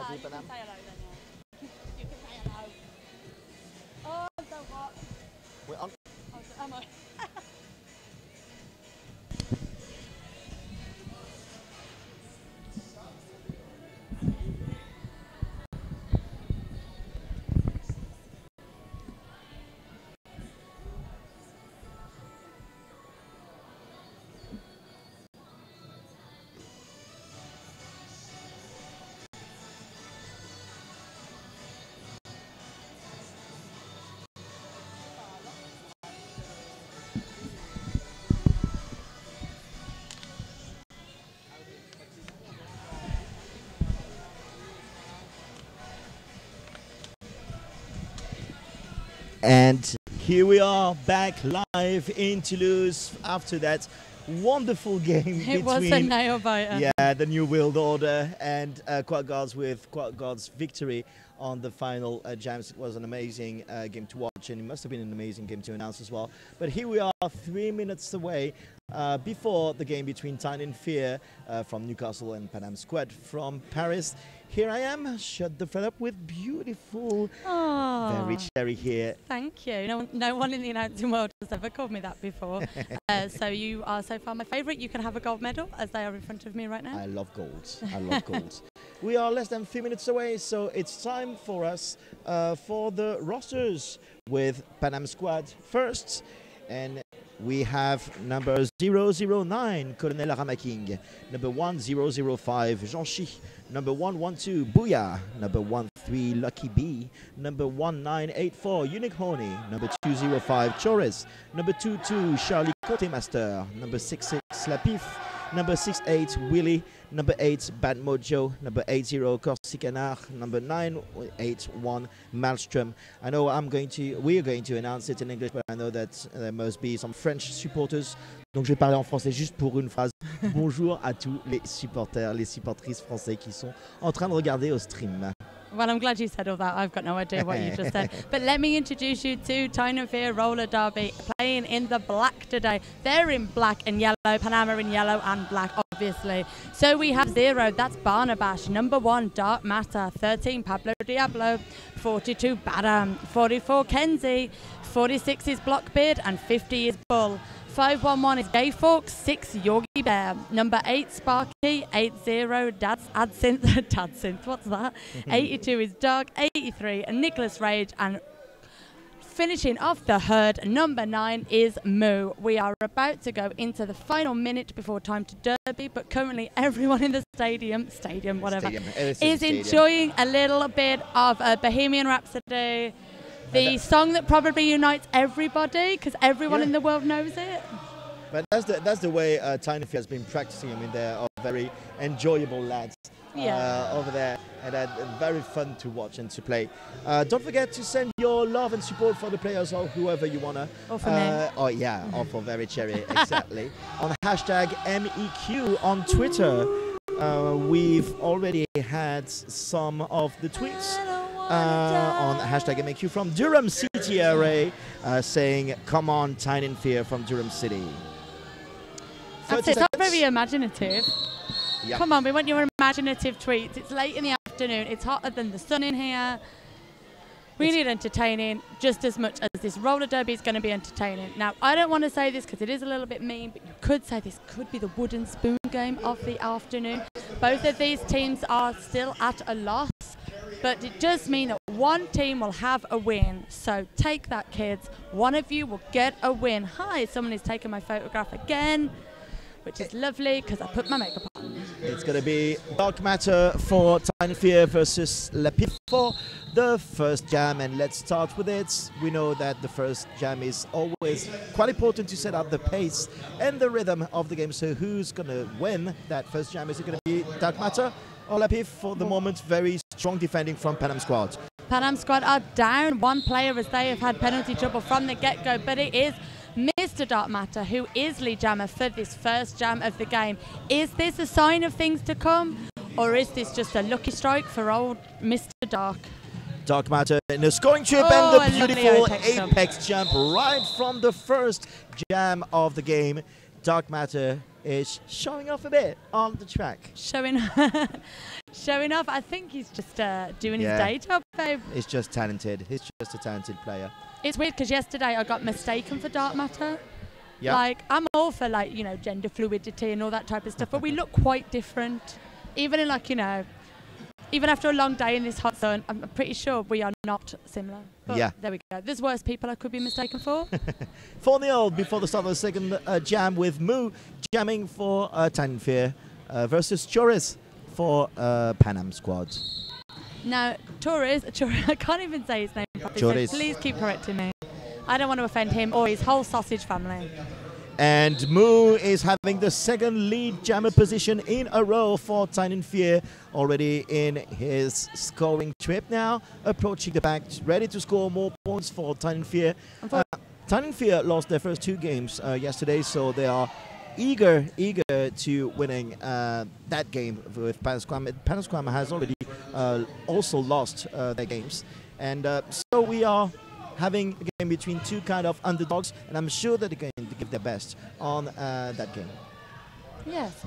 You can say hello then, yeah. You can say hello. Oh, so hot. We're on. Oh, am I? And here we are back live in Toulouse after that wonderful game It was a nail biter. Yeah, the New World Order and Quad Guards with Quad Guards victory on the final jams. It was an amazing game to watch, and it must have been an amazing game to announce as well. But here we are 3 minutes away before the game between Tyne and Fear from Newcastle and Panam Squad from Paris. Here I am, shut the front up with beautiful, very cherry here. Thank you. No one in the announcing world has ever called me that before. So you are so far my favourite. You can have a gold medal, as they are in front of me right now. I love gold. I love gold. We are less than 3 minutes away, so it's time for us for the rosters with Panam Squad first. And we have number 009, Colonel Ramaking, number 1005, Jean-Chi, number 112, Booyah, number 13, Lucky B, number 1984, Unique Honey, number 205, Chores, number 22, Charlie Cote Master, number 66, Lapif, number 68, Willy, number 8, Bad Mojo, number 80, Corsicanar, number 981, Maelstrom. I know we are going to announce it in English, but I know that there must be some French supporters. Donc je vais parler en français juste pour une phrase. Bonjour à tous les supporters, les supportrices français qui sont en train de regarder au stream. Well, I'm glad you said all that. I've got no idea what you just said. But let me introduce you to Tyne and Fear Roller Derby, playing in the black today. They're in black and yellow, Panama in yellow and black, obviously. So we have 0, that's Barnabash. Number 1, Dark Matter. 13, Pablo Diablo. 42, Badam. 44, Kenzie. 46 is Blockbeard, and 50 is Bull. 511 is Gay Forks, 6 Yorgie Bear, number 8 Sparky, 80 Dad's Dadsynth, what's that? 82 is Doug, 83 and Nicholas Rage, and finishing off the herd, number 9 is Moo. We are about to go into the final minute before time to Derby, but currently everyone in the stadium, is enjoying a little bit of a Bohemian Rhapsody. The song that probably unites everybody, because everyone in the world knows it. But that's the way Tyne and Fear has been practicing. I mean, they're very enjoyable lads over there, and very fun to watch and to play. Don't forget to send your love and support for the players or whoever you wanna. Or for me. Oh yeah, or for Very Cherry, exactly. On hashtag MEQ on Twitter. We've already had some of the tweets. On hashtag MEQ from Durham City Array saying, come on, Tyne and Fear from Durham City. That's not very imaginative. Yep. Come on, we want your imaginative tweets. It's late in the afternoon. It's hotter than the sun in here. We need entertaining just as much as this roller derby is going to be entertaining. Now, I don't want to say this because it is a little bit mean, but you could say this could be the wooden spoon game of the afternoon. Both of these teams are still at a loss, but it does mean that one team will have a win. So take that, kids. One of you will get a win. Hi, someone is taking my photograph again, which is lovely because I put my makeup on. It's going to be Dark Matter for Tyne and Fear versus La Pip for the first jam, and let's start with it. We know that the first jam is always quite important to set up the pace and the rhythm of the game. So who's going to win that first jam? Is it going to be Dark Matter or La Pip? For the moment, very strong defending from Panam Squad. Panam Squad are down one player as they have had penalty trouble from the get-go, but it is Mr. Dark Matter who is lead jammer for this first jam of the game. Is this a sign of things to come, or is this just a lucky strike for old Mr. Dark? Dark Matter in the scoring trip and the beautiful apex jump right from the first jam of the game. Dark Matter is showing off a bit on the track. Showing off. I think he's just doing his day job, babe. He's just talented. He's just a talented player. It's weird because yesterday I got mistaken for Dark Matter. Yeah. Like, I'm all for, like, you know, gender fluidity and all that type of stuff, but we look quite different. Even in, like, you know, even after a long day in this hot sun, I'm pretty sure we are not similar. But yeah. There we go. There's worse people I could be mistaken for. 4-0 before the start of the second jam, with Mu jamming for Tyne versus Chores for Panam squad. Now, Torres, I can't even say his name properly, so please keep correcting me. I don't want to offend him or his whole sausage family. And Mu is having the second lead jammer position in a row for Tyne already in his scoring trip now, approaching the back, ready to score more points for Tyne Tyne lost their first 2 games yesterday, so they are eager to winning that game with Panam. Panam has already also lost their games, and so we are having a game between 2 kind of underdogs, and I'm sure that they're going to give their best on that game. Yes.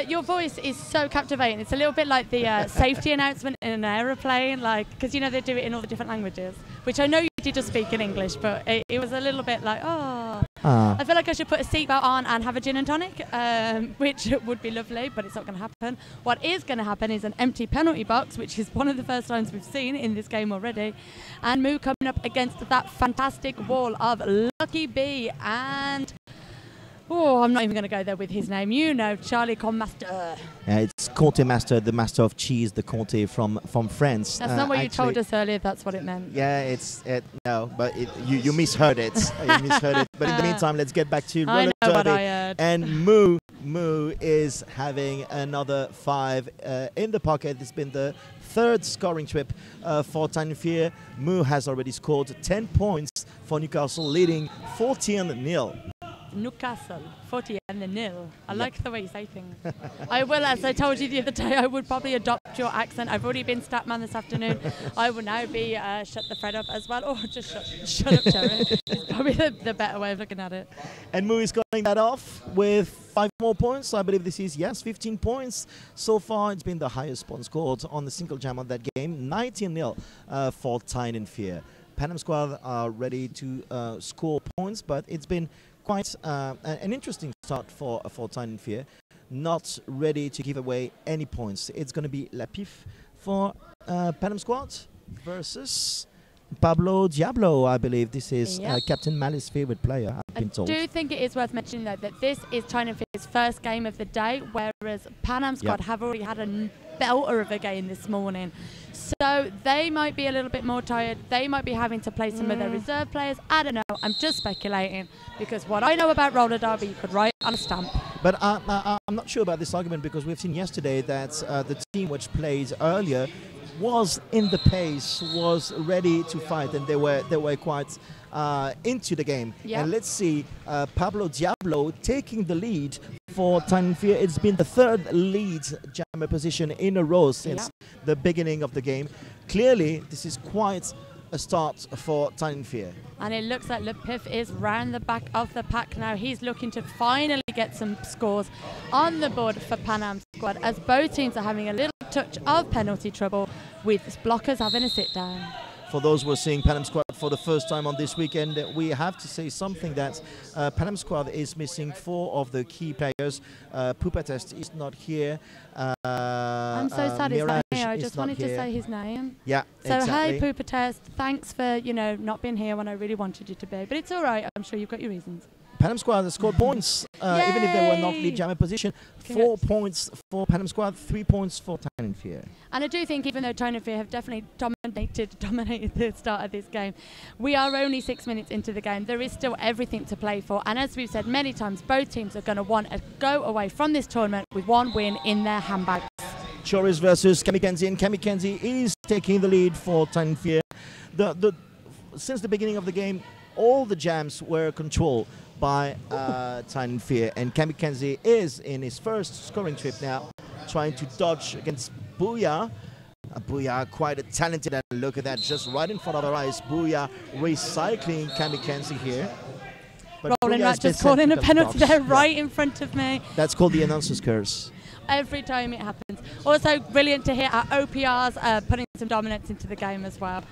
Your voice is so captivating. It's a little bit like the safety announcement in an aeroplane, like, because, you know, they do it in all the different languages, which I know you did just speak in English, but it was a little bit like, oh. I feel like I should put a seatbelt on and have a gin and tonic, which would be lovely, but it's not going to happen. What is going to happen is an empty penalty box, which is one of the first times we've seen in this game already, and Mu coming up against that fantastic wall of Lucky B and... Oh, I'm not even going to go there with his name. You know, Charlie Conmaster. It's Conte Master, the master of cheese, the Conte from France. That's not what you told us earlier. That's what it meant. Yeah, no, but you misheard it. You misheard it. But in the meantime, let's get back to roller derby. What I heard. And Mu is having another 5 in the pocket. It's been the 3rd scoring trip for Tyne. Mu has already scored 10 points for Newcastle, leading 14-0. Newcastle, 40-0. I like the way you say things. I will, as I told you the other day, I would probably adopt your accent. I've already been Statman this afternoon. I will now be Shut the Fred Up as well. Or just shut up, Jerry. It's probably the better way of looking at it. And Mu is going that off with 5 more points. I believe this is, 15 points. So far, it's been the highest point scored on the single jam of that game. 19-0 for Tyne. Panam squad are ready to score points, but it's been quite an interesting start for Tyne. Not ready to give away any points. It's going to be La Pif for Panam squad versus Pablo Diablo. I believe this is Captain Malice's favorite player, I've been told. I do think it is worth mentioning, though, that this is Tyne first game of the day, whereas Panam squad have already had a belter of a game this morning. So they might be a little bit more tired. They might be having to play some of their reserve players. I don't know. I'm just speculating, because what I know about roller derby, you could write on a stamp. But I'm not sure about this argument, because we've seen yesterday that the team which played earlier was in the pace, was ready to fight, and they were quite into the game. And let's see Pablo Diablo taking the lead for Tyne. It's been the 3rd lead jammer position in a row since the beginning of the game. Clearly, this is quite a start for Tyne. And it looks like Le Pif is round the back of the pack now. He's looking to finally get some scores on the board for Panam squad, as both teams are having a little touch of penalty trouble, with blockers having a sit down. For those who are seeing Panam squad for the first time on this weekend, we have to say something that Panam squad is missing 4 of the key players. Pupatest is not here. I'm so sad he's not here. I just wanted to say his name. Yeah, so exactly. Hey Pupatest, thanks for, you know, not being here when I really wanted you to be. But it's all right. I'm sure you've got your reasons. Panam squad has scored points, even if they were not lead jammer position. 4 points for Panam squad, 3 points for Tyne. And I do think, even though Tyne have definitely dominated the start of this game, we are only 6 minutes into the game. There is still everything to play for. And as we've said many times, both teams are going to want to go away from this tournament with 1 win in their handbags. Chores versus Kamikenzi, and Kamikenzi is taking the lead for Tyne. Since the beginning of the game, all the jams were controlled by Tyne, and Kamikenzi is in his first scoring trip now, trying to dodge against Booyah. Booyah, quite a talented, and look at that, just right in front of our eyes. Booyah recycling Kamikenzi here. But Rolling has Rat been just calling sent a to the penalty box. there Yeah. right in front of me. That's called the announcer's curse. Every time it happens. Also, brilliant to hear our OPRs putting some dominance into the game as well.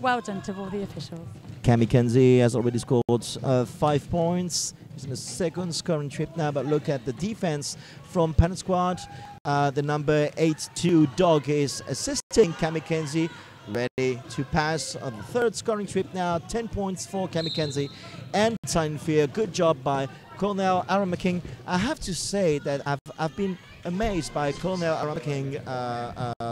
Well done to all the officials. Cami Kenzie has already scored 5 points. He's in the second scoring trip now, but look at the defense from Panam squad. The number 82 Dog is assisting Cami Kenzie, ready to pass on the third scoring trip now. 10 points for Cami Kenzie and Tyne. Good job by Colonel Aramaking. I have to say that I've been amazed by Colonel Aramaking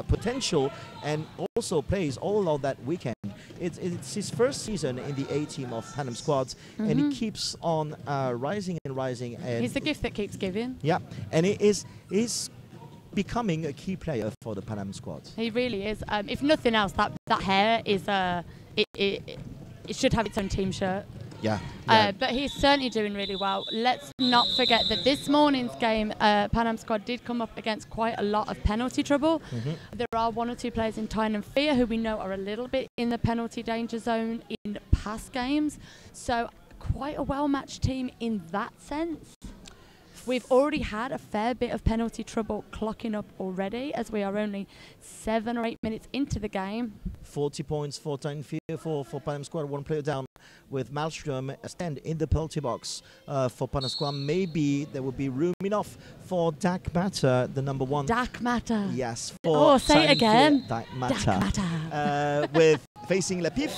potential, and also plays all of that weekend. It's his first season in the A team of Panam squads, and he keeps on rising and rising. And he's the gift that keeps giving. Yeah, and he's becoming a key player for the Panam squad. He really is. If nothing else, that hair is it should have its own team shirt. Yeah. But he's certainly doing really well. Let's not forget that this morning's game, Panam squad did come up against quite a lot of penalty trouble. There are 1 or 2 players in Tyne and Fear who we know are a little bit in the penalty danger zone in past games. So quite a well-matched team in that sense. We've already had a fair bit of penalty trouble clocking up already, as we are only 7 or 8 minutes into the game. 40 points for Tyne Fear for Panam squad. 1 player down with Malmström a stand in the penalty box for Panam squad. Maybe there will be room enough for Dak Matter, the number 1. Dak Matter. Yes. For say it again. Dak Matter. Dak Matter. With facing Lapif.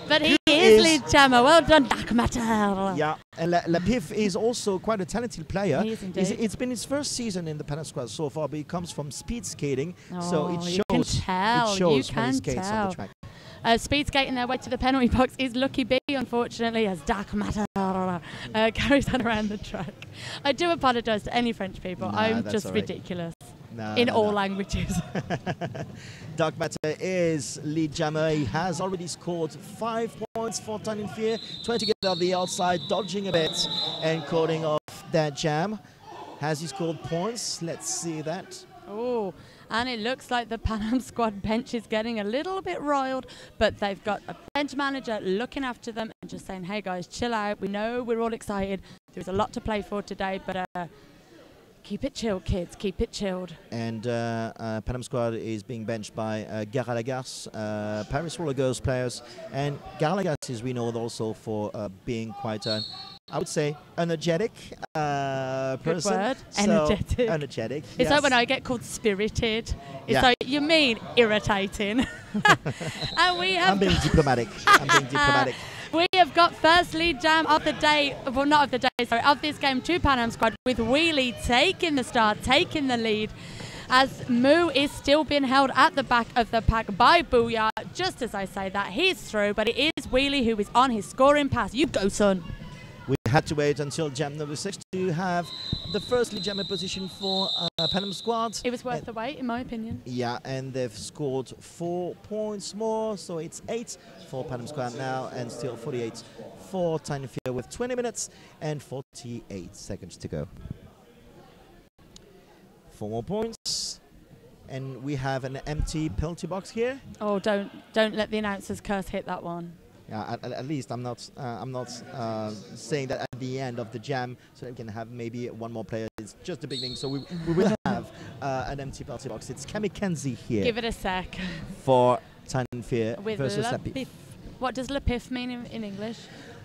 But he is lead jammer. Well done, Dak Matter. Yeah, and Lapif is also quite a talented player. He is indeed. It's been his first season in the Panam squad so far, but he comes from speed skating, so it shows. You can tell. It shows You when can he skates tell. on the track. Speed skating their way to the penalty box is Lucky B, unfortunately, as Dak Matter carries on around the track. I do apologise to any French people. I'm just ridiculous in all languages. Dak Matter is lead jammer. He has already scored 5 points for Tyne and Fear, trying to get out the outside, dodging a bit and calling off that jam. Has he scored points? Let's see that. Oh, and it looks like the Panam squad bench is getting a little bit riled, but they've got a bench manager looking after them and just saying, hey guys, chill out. We know we're all excited. There's a lot to play for today, but keep it chilled, kids. Keep it chilled. And Panam squad is being benched by Garalagas, Paris Roller Girls players. And Garalagas is renowned also for being quite an, I would say, energetic person. Good word. So energetic. Energetic. It's yes. like when I get called spirited. It's like, you mean irritating. And we have I'm being diplomatic. I'm being diplomatic. We have got first lead jam of the day, well not of the day, sorry, of this game to Panam squad, with Wheelie taking the start, taking the lead, as Moo is still being held at the back of the pack by Booyah. Just as I say that, he's through, but it is Wheelie who is on his scoring pass. You go, son. We had to wait until jam number 6 to have the first lead jammer position for Panam squad. It was worth the wait, in my opinion. Yeah, and they've scored 4 points more, so it's 8 for Panam squad now, and still 48 for Tyne and Fear with 20 minutes and 48 seconds to go. 4 more points, and we have an empty penalty box here. Oh, don't let the announcer's curse hit that one. Yeah, at least I'm not saying that at the end of the jam, so we can have maybe 1 more player. It's just the beginning, so we will have an empty penalty box. It's Cami Kenzie here. Give it a sec. For Tyne and Fear With versus Lapif. What does Lapif mean in English?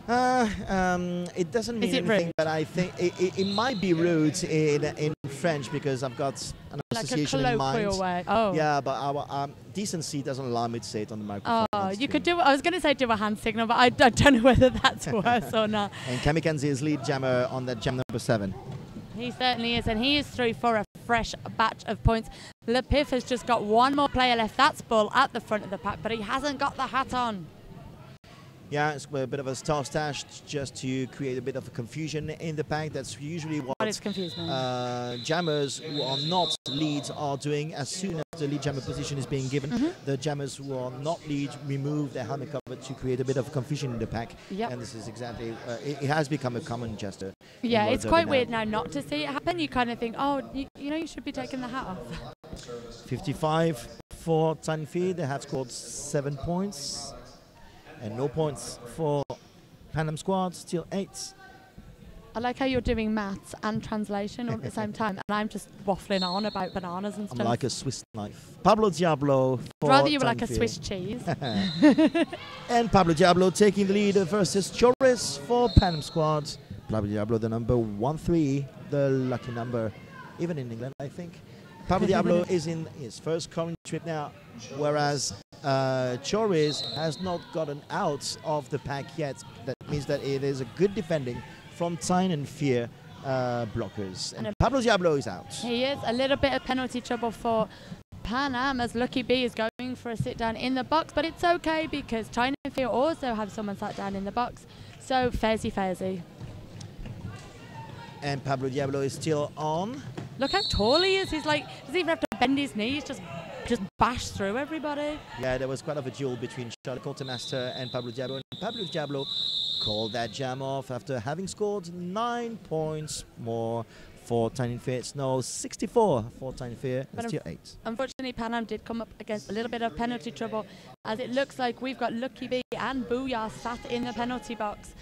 It doesn't mean anything, rude? but I think it might be rude in French, because I've got an association like a in mind. colloquial way. Oh. Yeah, but our decency doesn't allow me to say it on the microphone. Oh, you could do. I was going to say do a hand signal, but I don't know whether that's worse or not. And Cami Kenzie is lead jammer on that jam number 7. He certainly is, and he is through for a fresh batch of points. Lapif has just got 1 more player left. That's Bull at the front of the pack, but he hasn't got the hat on. Yeah, it's a bit of a star stash just to create a bit of a confusion in the pack. That's usually what jammers who are not leads are doing. As soon as the lead jammer position is being given, the jammers who are not lead remove their helmet cover to create a bit of confusion in the pack. Yep. And this is exactly, it has become a common gesture. Yeah, it's quite weird now not to see it happen. You kind of think, oh, you know, you should be taking the hat off. 55 for Tyne and Fear. They have scored 7 points. And no points for Panam squad still 8. I like how you're doing maths and translation all at the same time, and I'm just waffling on about bananas and I'm stuff. like a Swiss knife. Pablo Diablo for Rather you were like a Tyne Swiss cheese. And Pablo Diablo taking the lead versus Chores for Panam squad. Pablo Diablo, the number 1-3, the lucky number, even in England, I think. Pablo Diablo is in his first current trip now, whereas Chores has not gotten out of the pack yet. That means that it is a good defending from Tyne and Fear blockers. And Pablo Diablo is out. He is. A little bit of penalty trouble for Panam as Lucky B is going for a sit down in the box, but it's okay because Tyne and Fear also have someone sat down in the box. So fairsy. And Pablo Diablo is still on. Look how tall he is. He's like, doesn't even have to bend his knees, just bash through everybody. Yeah, there was quite of a duel between Charlie Quartermaster and Pablo Diablo. And Pablo Diablo called that jam off after having scored 9 points more for Tyne Fear. It's now 64 for Tyne Fear. It's still 8. Unfortunately, Panam did come up against a little bit of penalty trouble, as it looks like we've got Lucky B and Booyah sat in the penalty box.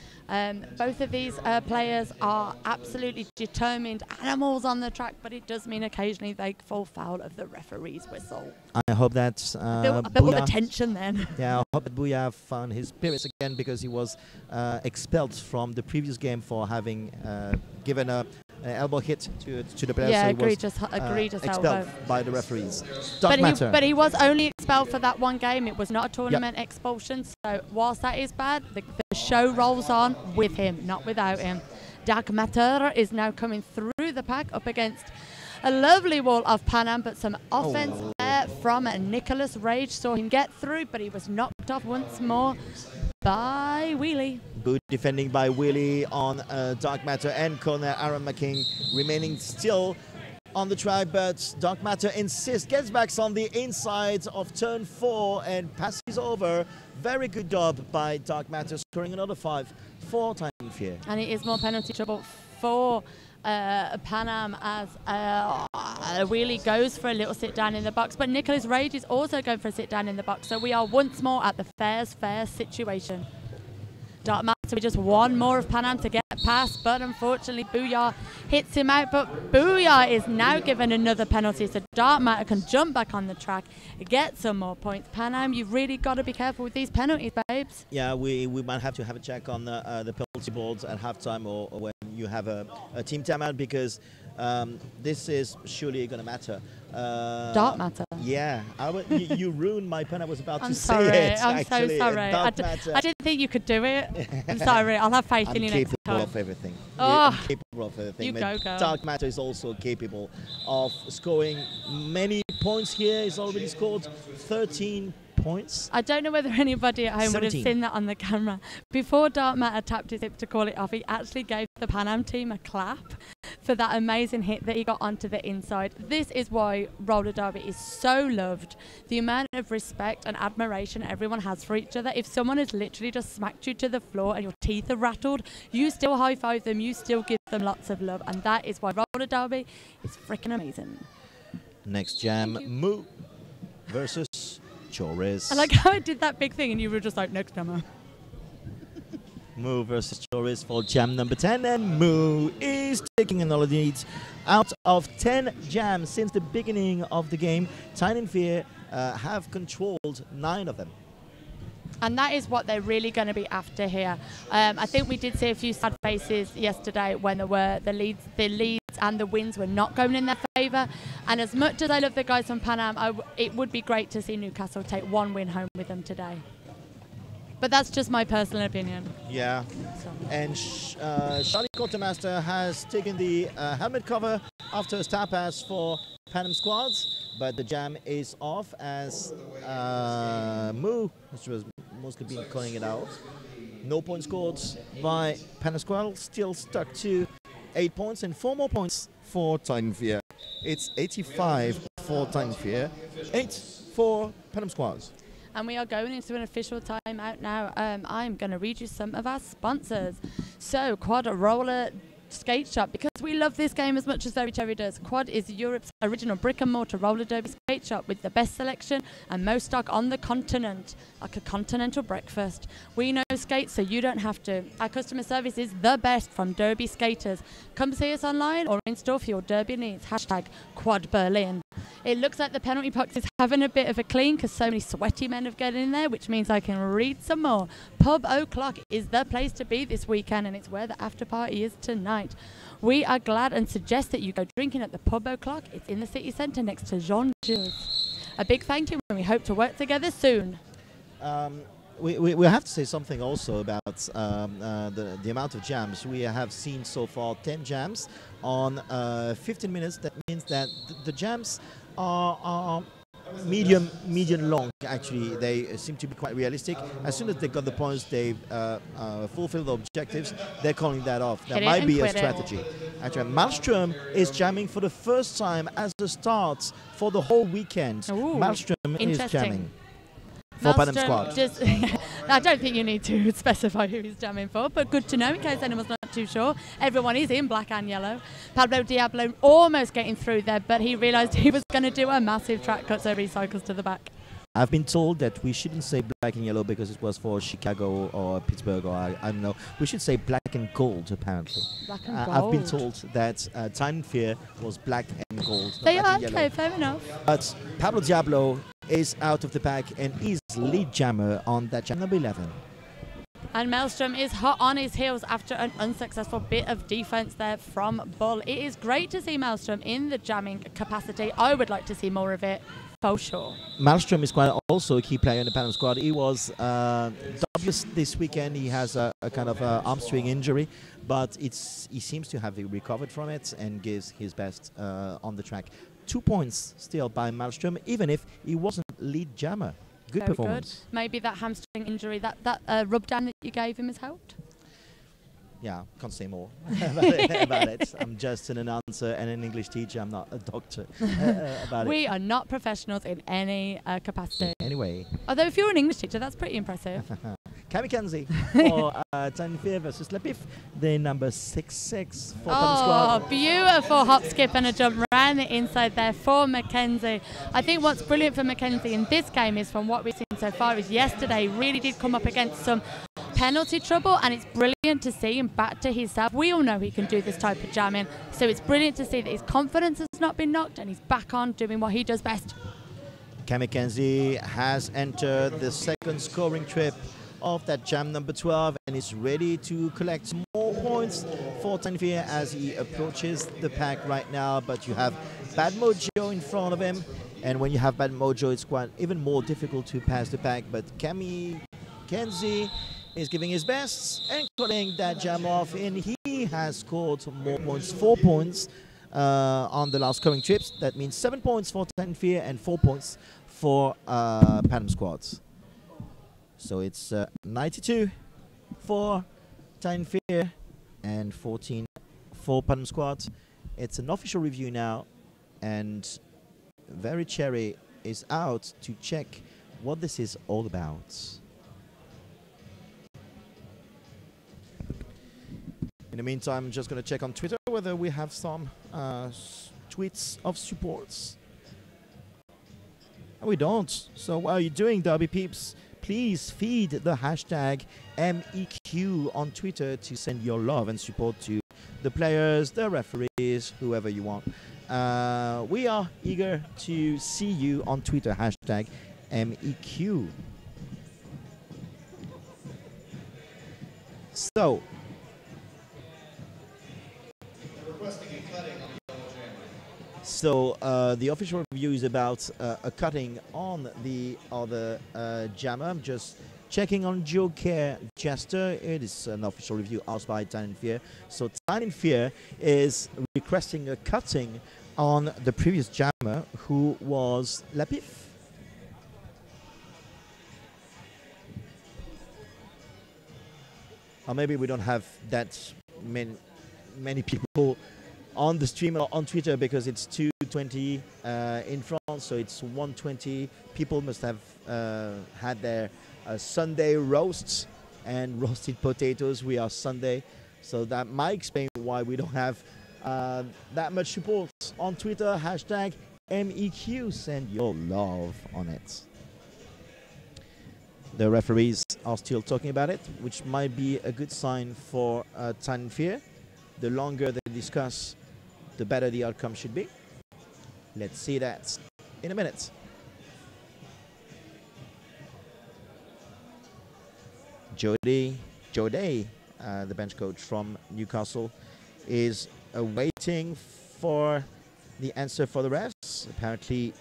Both of these players are absolutely determined animals on the track, but it does mean occasionally they fall foul of the referee's whistle. I hope that a bit all the tension then. Yeah, I hope that Booyah found his spirits again, because he was expelled from the previous game for having given an elbow hit to the player. Yeah, so egregious expelled elbow by the referees. But he was only expelled for that one game. It was not a tournament expulsion. So whilst that is bad, the show rolls on with him, not without him. Dark Matter is now coming through the pack up against a lovely wall of Panam, but some offense there from Nicholas Rage saw him get through, but he was knocked off once more by Wheelie. Good defending by Wheelie on Dark Matter and corner. Aaron McKing remaining still on the track, but Dark Matter insists, gets back on the inside of turn 4 and passes over. Very good job by Dark Matter, scoring another 5 for Tyne Fear. And it is more penalty trouble for Panam as Wheelie goes for a little sit down in the box, but Nicholas Rage is also going for a sit down in the box. So we are once more at the fair situation. Dark Matter with just one more of Panam to get past, but unfortunately Booyah hits him out. But Booyah is now given another penalty, so Dark Matter can jump back on the track, get some more points. Panam, you've really got to be careful with these penalties, babes. Yeah, we might have to have a check on the penalty boards at halftime or when you have a team timeout, because this is surely going to matter. Dark Matter. Yeah, you ruined my pen. I was about to sorry, say it. I'm so sorry. I didn't think you could do it. I'm sorry. I'll have faith in you next time. I'm capable of everything. Oh, I'm capable of everything. You go, girl. Dark Matter is also capable of scoring many points here. He's already scored 13 points. I don't know whether anybody at home 17. would have seen that on the camera. Before Dark Matter tapped his hip to call it off, he actually gave the Panam team a clap for that amazing hit that he got onto the inside. This is why roller derby is so loved. The amount of respect and admiration everyone has for each other. If someone has literally just smacked you to the floor and your teeth are rattled, you still high-five them, you still give them lots of love, and that is why roller derby is freaking amazing. Next jam, Moo versus Chores. I like how I did that big thing and you were just like, next time. Moo versus Chores for jam number 10, and Moo is taking another lead. Out of 10 jams since the beginning of the game, Tyne Fear have controlled 9 of them. And that is what they're really going to be after here. I think we did see a few sad faces yesterday when there were the leads and the wins were not going in their favour. And as much as I love the guys from Panam, it would be great to see Newcastle take 1 win home with them today. But that's just my personal opinion. Yeah. And Charlie Quartermaster has taken the helmet cover after a star pass for Panam squads, but the jam is off as Moo, which was mostly been calling it out. No points scored by Panam squad, still stuck to 8 points and 4 more points for Tyne Fear. It's 85 for Tyne Fear, 8 for Panam squads. And we are going into an official timeout now. I'm going to read you some of our sponsors. So Quad Roller skate shop because we love this game as much as Very Cherry does. Quad is Europe's original brick and mortar roller derby skate shop with the best selection and most stock on the continent, like a continental breakfast. We know skates so you don't have to. Our customer service is the best from derby skaters. Come see us online or in store for your derby needs. Hashtag Quad Berlin. It looks like the penalty box is having a bit of a clean because so many sweaty men have got in there, which means I can read some more. Pub O'Clock is the place to be this weekend, and it's where the after party is tonight. We are glad and suggest that you go drinking at the Pub O'Clock. It's in the city centre next to Jean Jules. A big thank you, and we hope to work together soon. We have to say something also about the amount of jams. We have seen so far 10 jams on 15 minutes. That means that the jams are medium long. Actually, they seem to be quite realistic. As soon as they got the points, they fulfilled the objectives. They're calling that off. That might be a strategy. Actually, Malmström is jamming for the first time as a start for the whole weekend. Ooh, Malmström is jamming for Panam squad. I don't think you need to specify who he's jamming for, but good to know in case anyone's not too sure. Everyone is in black and yellow. Pablo Diablo almost getting through there, but he realised he was going to do a massive track cut, so he cycles to the back. I've been told that we shouldn't say black and yellow because it was for Chicago or Pittsburgh or I don't know. We should say black and gold, apparently. Black and gold. I've been told that Tyne Fear was black and gold. They are, okay, fair enough. But Pablo Diablo is out of the pack and is lead jammer on that jam number 11. And Maelstrom is hot on his heels after an unsuccessful bit of defence there from Bull. It is great to see Maelstrom in the jamming capacity. I would like to see more of it, for sure. Maelstrom is quite also a key player in the Panam squad. He was W's this weekend. He has a kind of hamstring injury, but he seems to have recovered from it and gives his best on the track. 2 points still by Maelstrom, even if he wasn't lead jammer. Good Very performance. Good. Maybe that hamstring injury, that rub down that you gave him has helped. Yeah, can't say more about it. I'm just an announcer and an English teacher. I'm not a doctor about We are not professionals in any capacity. Anyway. Although if you're an English teacher, that's pretty impressive. Kamikaze for Tyne Fear versus Lepif, the number 6-6 for Panam squad. Oh, beautiful hop, skip and a jump round the inside there for Mackenzie. I think what's brilliant for Mackenzie in this game is from what we've seen so far is yesterday really did come up against some penalty trouble, and it's brilliant to see him back to himself. We all know he can do this type of jamming, so it's brilliant to see that his confidence has not been knocked and he's back on doing what he does best. Kamikaze has entered the second scoring trip of that jam number 12 and is ready to collect more points for Tyne Fear as he approaches the pack right now. But you have Bad Mojo in front of him, and when you have Bad Mojo, it's quite even more difficult to pass the pack. But Kamikaze is giving his best and cutting that jam off, and he has scored more points, 4 points on the last scoring trips. That means 7 points for Tyne Fear and 4 points for Panam squads. So it's 92 for Tyne Fear and 14 for Panam squad. It's an official review now, and Very Cherry is out to check what this is all about. In the meantime, I'm just going to check on Twitter whether we have some tweets of supports. And we don't. So what are you doing, Derby peeps? Please feed the hashtag MEQ on Twitter to send your love and support to the players, the referees, whoever you want. We are eager to see you on Twitter, hashtag MEQ. So, the official review is about a cutting on the other jammer. I'm just checking on Joe Care Jester. It is an official review asked by Tyne Fear. So Tyne Fear is requesting a cutting on the previous jammer, who was Lepif. Or maybe we don't have that many people on the stream or on Twitter because it's 2:20 in France, so it's 1:20. People must have had their Sunday roasts and roasted potatoes. We are Sunday, so that might explain why we don't have that much support on Twitter. Hashtag MEQ, send your love on it. The referees are still talking about it, which might be a good sign for Tyne Fear. The longer they discuss, the better the outcome should be. Let's see that in a minute. Joe Day, the bench coach from Newcastle, is waiting for the answer for the refs. Apparently,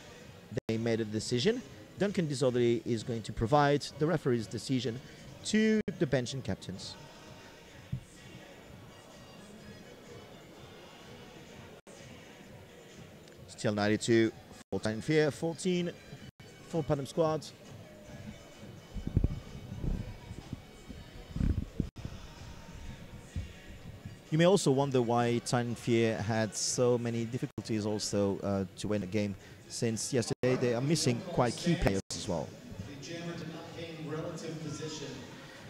they made a decision. Duncan Disorderly is going to provide the referee's decision to the bench and captains. Still 92 for Tyne Fear, 14 for Panam squad. You may also wonder why Tyne Fear had so many difficulties also to win the game, since yesterday they are missing quite key players as well.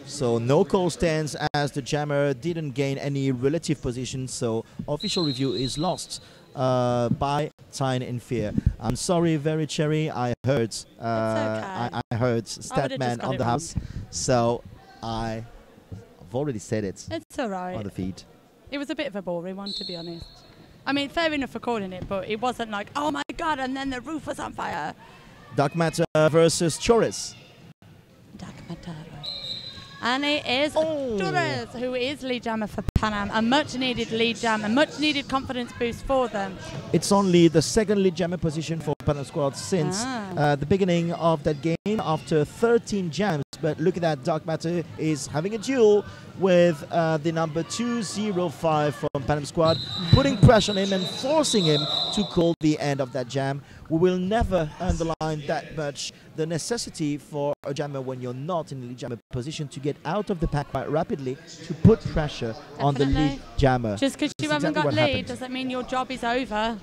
So no call stands as the jammer didn't gain any relative position, so official review is lost by Tyne Fear. I'm sorry, Very Cherry, I heard I heard Statman on the house, so I've already said it. It's alright. On the feed. It was a bit of a boring one, to be honest. I mean, fair enough for calling it, but it wasn't like, oh my god, and then the roof was on fire. Dark Matter versus Chores. Dark Matter. And it is Torres, who is lead jammer for Panam. A much-needed lead jam, a much-needed confidence boost for them. It's only the second lead jammer position for Panam squad since the beginning of that game after 13 jams. But look at that, Dark Matter is having a duel with the number 205 from Panam squad, putting pressure on him and forcing him to call the end of that jam. We will never underline that much the necessity for a jammer when you're not in the lead jammer position to get out of the pack quite rapidly to put pressure on the lead jammer. Just because you haven't got lead doesn't mean your job is over.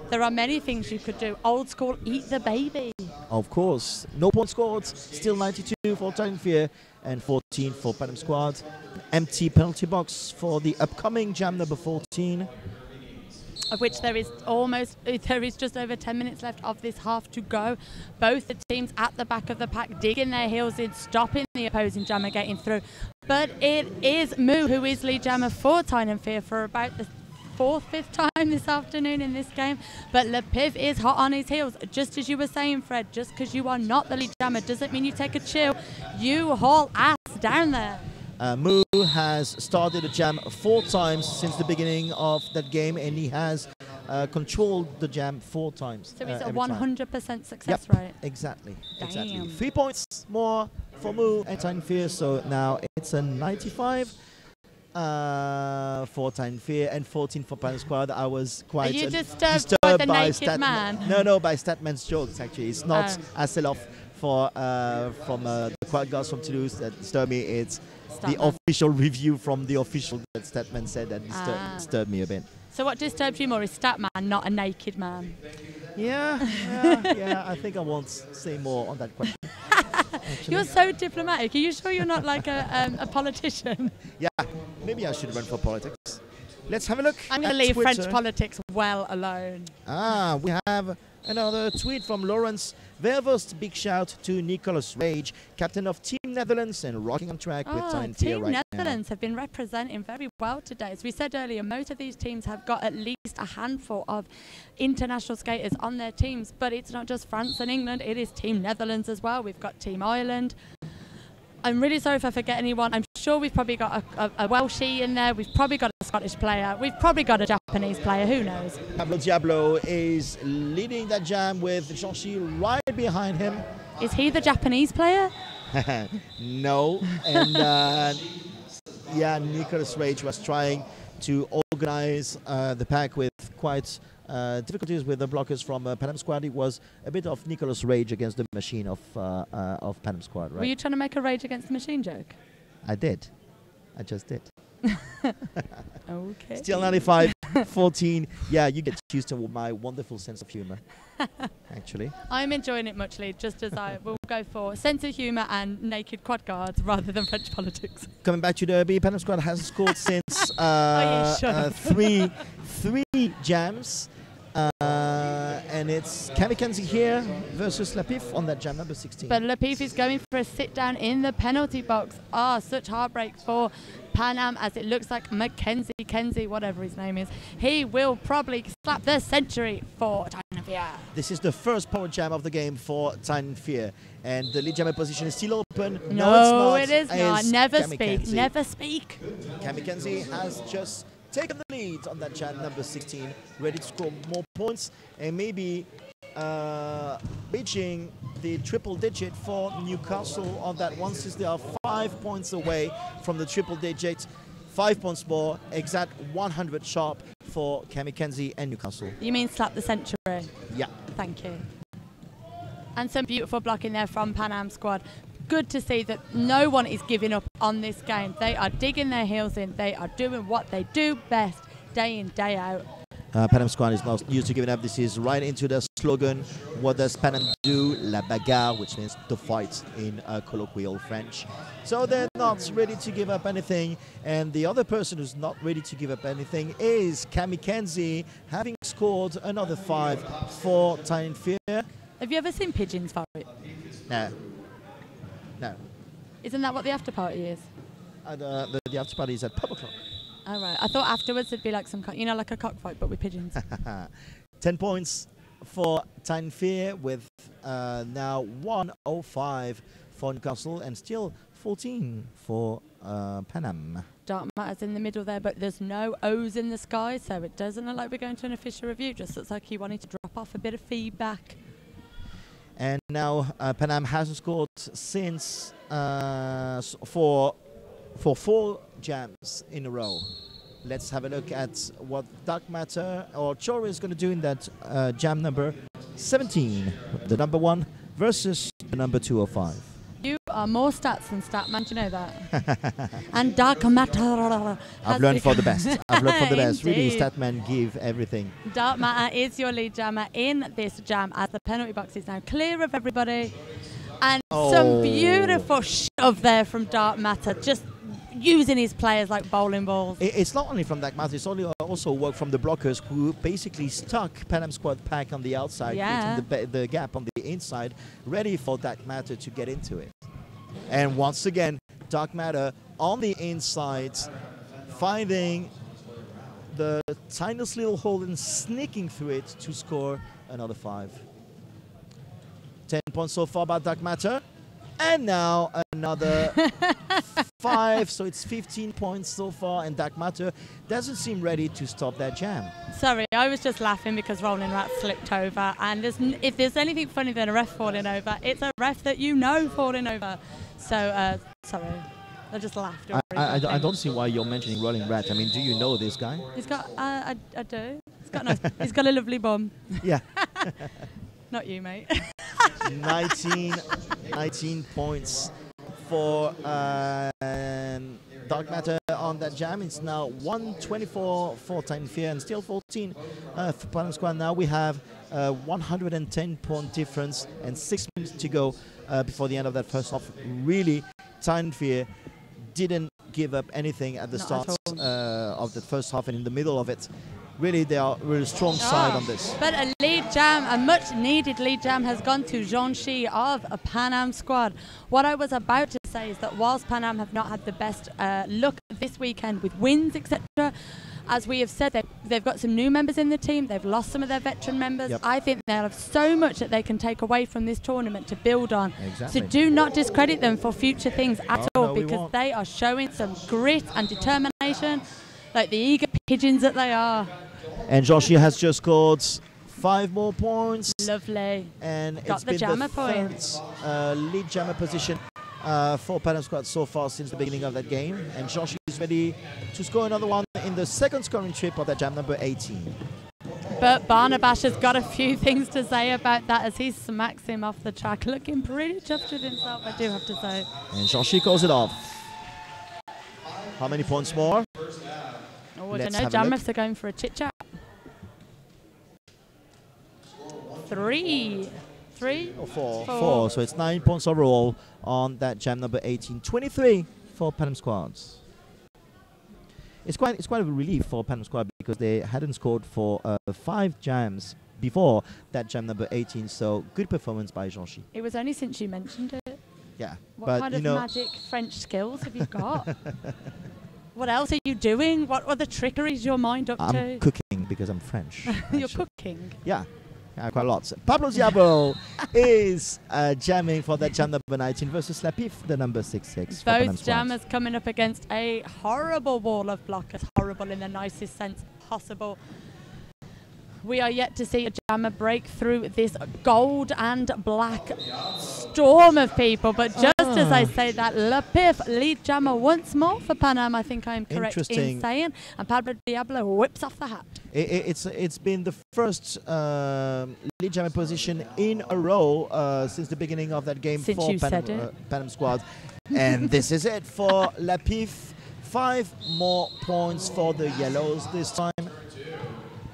There are many things you could do. Old school, eat the baby. Of course. No points scored. Still 92 for Tyne Fear and 14 for Panam squad. Empty penalty box for the upcoming jam number 14. Of which there is just over 10 minutes left of this half to go. Both the teams at the back of the pack digging their heels in, stopping the opposing jammer getting through. But it is Moo who is lead jammer for Tyne Fear for about the fifth time this afternoon in this game. But Le Piv is hot on his heels. Just as you were saying, Fred, just because you are not the lead jammer doesn't mean you take a chill. You haul ass down there. Moo has started a jam 4 times since the beginning of that game, and he has controlled the jam 4 times. So it's a 100% success yep, rate. Exactly. Damn. Exactly. 3 points more for Moo and Tyne Fear, so now it's a 95 for Tyne Fear and 14 for Panam squad. I was quite disturbed by the naked man? No, by Statman's jokes actually. It's not a sell-off for from the quad guards from Toulouse that disturbed me. It's the official review from the official that Statman said that disturbed me a bit. So what disturbs you more is Statman, not a naked man? Yeah, I think I won't say more on that question. You're so diplomatic. Are you sure you're not like a politician? Yeah, maybe I should run for politics. Let's have a look. I'm going to leave French politics well alone. We have another tweet from Lawrence Vervost. Big shout to Nicholas Rage, captain of Team Netherlands and rocking on track with Tyne Fear right now. Team Netherlands have been representing very well today. As we said earlier, most of these teams have got at least a handful of international skaters on their teams, but it's not just France and England, it is Team Netherlands as well. We've got Team Ireland. I'm really sorry if I forget anyone. I'm sure we've probably got a Welshie in there. We've probably got a Scottish player. We've probably got a Japanese player. Who knows? Pablo Diablo is leading that jam with Jean-Chi right behind him. Is he the Japanese player? No. And yeah, Nicholas Rage was trying to organize the pack with quite difficulties with the blockers from Panam squad. It was a bit of Nicholas Rage against the machine of Panam squad, right? Were you trying to make a Rage against the machine joke? I did. I just did. Okay. Still 95, 14. Yeah, you get used to my wonderful sense of humor, actually. I'm enjoying it muchly, just as I will go for sense of humor and naked quad guards rather than French politics. Coming back to Derby, Panam squad has scored since three jams. And it's Kamikaze here versus Lapif on that jam number 16. But Lapif is going for a sit down in the penalty box. Such heartbreak for Panam, as it looks like Kenzie, whatever his name is, he will probably slap the century for Tyne. This is the first power jam of the game for Tyne, and the lead jammer position is still open. No, it's not. It is not. Never Kamikaze. speak. Never speak. Kamikaze has just taken the lead on that jam number 16, ready to score more points and maybe reaching the triple digit for Newcastle on that one, since they are 5 points away from the triple digit. 5 points more, exact 100 sharp for Kamikaze and Newcastle. You mean slap the century? Yeah. Thank you. And some beautiful blocking there from Panam squad. Good to see that no one is giving up on this game. They are digging their heels in. They are doing what they do best, day in, day out. Panam squad is not used to giving up. This is right into their slogan. What does Panam do? La bagarre, which means to fight in colloquial French. So they're not ready to give up anything. And the other person who's not ready to give up anything is Kamikaze, having scored another 5 for Tyne. Have you ever seen pigeons for it? No. No. Isn't that what the after party is? The after party is at pub o'clock. All right. I thought afterwards it'd be like some, like a cockfight, but with pigeons. 10 points for Tyne with now 105 for Newcastle and still 14 for Panam. Dark Matter's in the middle there, but there's no O's in the sky, so it doesn't look like we're going to an official review. Just looks like he wanted to drop off a bit of feedback. And now Panam hasn't scored since for 4 jams in a row. Let's have a look at what Dark Matter or Chora is going to do in that jam number 17. The number 1 versus the number 205. You are more stats than Statman, do you know that? And Dark Matter. I've learned for the best. I've learned for the best. Really, Indeed. Statman give everything. Dark Matter is your lead jammer in this jam, as the penalty box is now clear of everybody. And some beautiful shove there from Dark Matter, just using his players like bowling balls. It's not only from Dark Matter, it's also work from the blockers who basically stuck Panam squad pack on the outside, creating the gap on the inside, ready for Dark Matter to get into it. And once again, Dark Matter on the inside, finding the tiniest little hole and sneaking through it to score another 5. 10 points so far by Dark Matter. And now another 5, so it's 15 points so far, and Dark Matter doesn't seem ready to stop that jam. Sorry, I was just laughing because Rolling Rat slipped over, and if there's anything funny than a ref falling over, it's a ref that you know falling over. So, sorry, I just laughed. I don't see why you're mentioning Rolling Rat. I mean, do you know this guy? He's got, I do. He's got a lovely bum. Yeah. Not you, mate. 19 points for Dark Matter on that jam. It's now 124 for Tyne and still 14 for Panam Squad. Now we have 110-point difference and 6 minutes to go before the end of that first half. Really, Tyne didn't give up anything at the start of the first half and in the middle of it. Really, they are really strong side on this. But a lead jam, a much-needed lead jam, has gone to Jean-Chi of a Panam squad. What I was about to say is that whilst Panam have not had the best look this weekend with wins, etc., as we have said, they've got some new members in the team. They've lost some of their veteran members. Yep. I think they'll have so much that they can take away from this tournament to build on. Exactly. So do not discredit them for future things at all, no, because they are showing some grit and determination, like the eager pigeons that they are. And Joshi has just scored 5 more points. Lovely. And Got it's the been jammer the points. third lead jammer position for Panam Squad so far since the beginning of that game. And Joshi is ready to score another one in the second scoring trip of that jam number 18. But Barnabash has got a few things to say about that as he smacks him off the track, looking pretty chuffed with himself, I do have to say. And Joshi calls it off. How many points more? Oh, I don't know, jam refs are going for a chit-chat. 3 or 4? 4. So it's 9 points overall on that jam number 18. 23 for Panam Squads. it's quite a relief for Panam squad because they hadn't scored for 5 jams before that jam number 18. So good performance by Jean-Chi. It was only since you mentioned it. Yeah. What kind of magic French skills have you got? What else are you doing? What other trickery is your mind up to? I'm cooking because I'm French. You're cooking? Yeah. Quite a lot. Pablo Diablo is jamming for that jam number 19 versus Lapif, the number 66. Both jammers coming up against a horrible wall of blockers. Horrible in the nicest sense possible. We are yet to see a jammer break through this gold and black storm of people. But just as I say that, Lapif lead jammer once more for Panam. I think I am correct in saying. And Pablo Diablo whips off the hat. It's been the first lead jammer position in a row since the beginning of that game for Panam squad. And this is it for Lapif. 5 more points for the Yellows this time.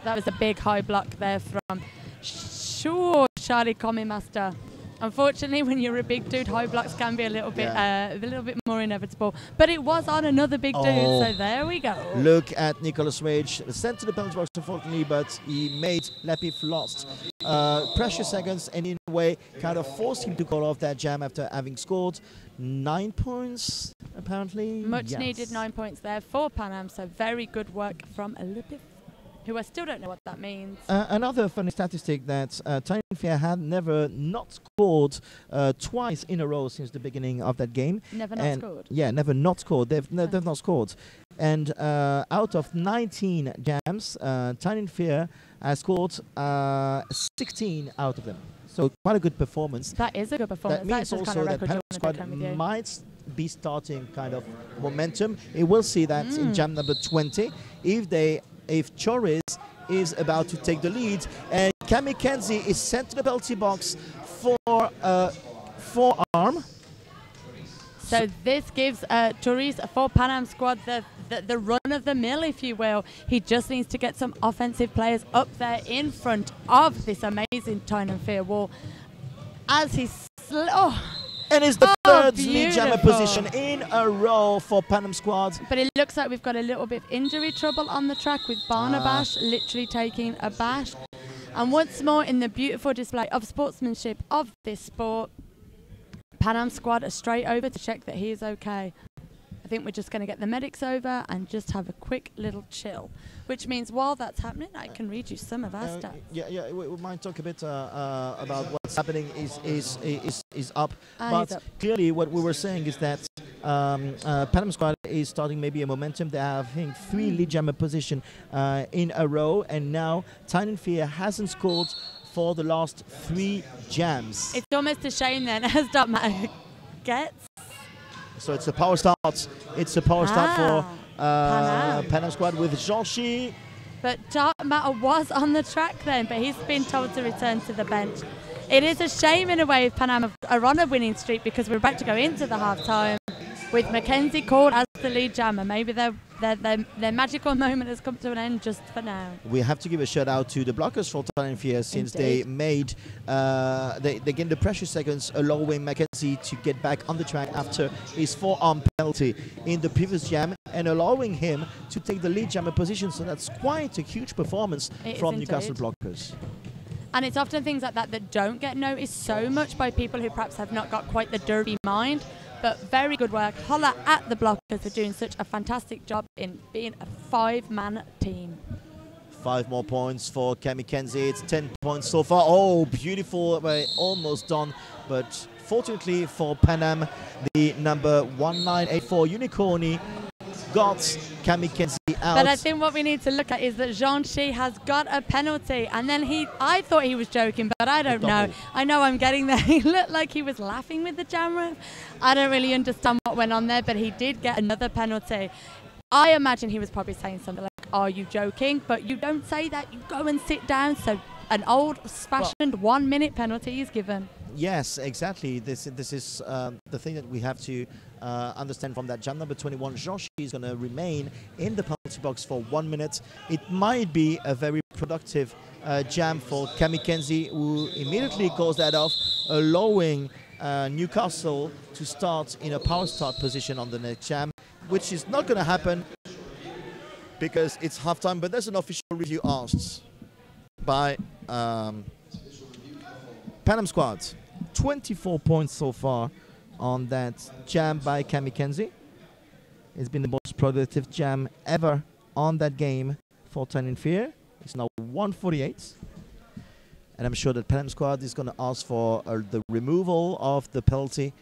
That was a big high block there from Charlie Commie Master. Unfortunately, when you're a big dude, high blocks can be a little bit more inevitable. But it was on another big dude, so there we go. Look at Nicholas Rage, sent to the penalty box unfortunately, but he made Lapif lost precious seconds, and in a way kind of forced him to call off that jam after having scored 9 points, apparently. Much needed 9 points there for Panam, so very good work from Lapif, who I still don't know what that means. Another funny statistic that Tyne had never not scored twice in a row since the beginning of that game. Never not scored? Yeah, never not scored. They've not scored. And out of 19 jams, Tyne has scored 16 out of them. So quite a good performance. That is a good performance. That means also that Panam squad might be starting kind of momentum. It will see that in jam number 20 if Choriz is about to take the lead, and Cammy Kenzie is sent to the penalty box for forearm. So this gives Choriz for Panam squad the run of the mill, if you will. He just needs to get some offensive players up there in front of this amazing Tyne and Fear wall as he's and it's the third lead jammer position in a row for Panam squad. But it looks like we've got a little bit of injury trouble on the track with Barnabash literally taking a bash. And once more in the beautiful display of sportsmanship of this sport, Panam squad are straight over to check that he is okay. I think we're just going to get the medics over and just have a quick little chill, which means while that's happening, I can read you some of our stats. We might talk a bit about what's happening is up. But clearly what we were saying is that Panam squad is starting maybe a momentum. They have, I think, 3 lead jammer position in a row, and now Tyne and Fear hasn't scored for the last 3 jams. It's almost a shame then, as Dartmatter gets. So it's a power start. It's a power start for Panam squad with Jean-Chi. But Dartmatter was on the track then, but he's been told to return to the bench. It is a shame in a way if Panam are on a winning streak, because we're about to go into the half-time with Mackenzie called as the lead jammer. Maybe their magical moment has come to an end just for now. We have to give a shout out to the blockers for Tyne and Fear, since they made they gained the precious seconds, allowing Mackenzie to get back on the track after his forearm penalty in the previous jam, and allowing him to take the lead jammer position. So that's quite a huge performance from Newcastle blockers. And it's often things like that that don't get noticed so much by people who perhaps have not got quite the derby mind. But very good work. Holla at the blockers for doing such a fantastic job in being a 5-man team. 5 more points for Cammy Kenzie. It's 10 points so far. Oh, beautiful. We're almost done. But fortunately for Panam, the number 1984 Unicorny got Cammy Kenzie out. But I think what we need to look at is that Jean-Chi has got a penalty, and then I thought he was joking, but I don't know. I know I'm getting there. He looked like he was laughing with the jam ref. I don't really understand what went on there, but he did get another penalty. I imagine he was probably saying something like, "Are you joking?" But you don't say that. You go and sit down. So an old-fashioned 1-minute penalty is given. Yes, exactly. This is the thing that we have to understand from that jam number 21. Jean-Chi is going to remain in the penalty box for 1 minute. It might be a very productive jam for Cammy Kenzie, who immediately calls that off, allowing Newcastle to start in a power start position on the next jam, which is not going to happen. because it's halftime, but there's an official review asked by Panam squad. 24 points so far on that jam by Cami Kenzie. It's been the most productive jam ever on that game for Tyne in Fear. It's now 148. And I'm sure that Panam squad is going to ask for the removal of the penalty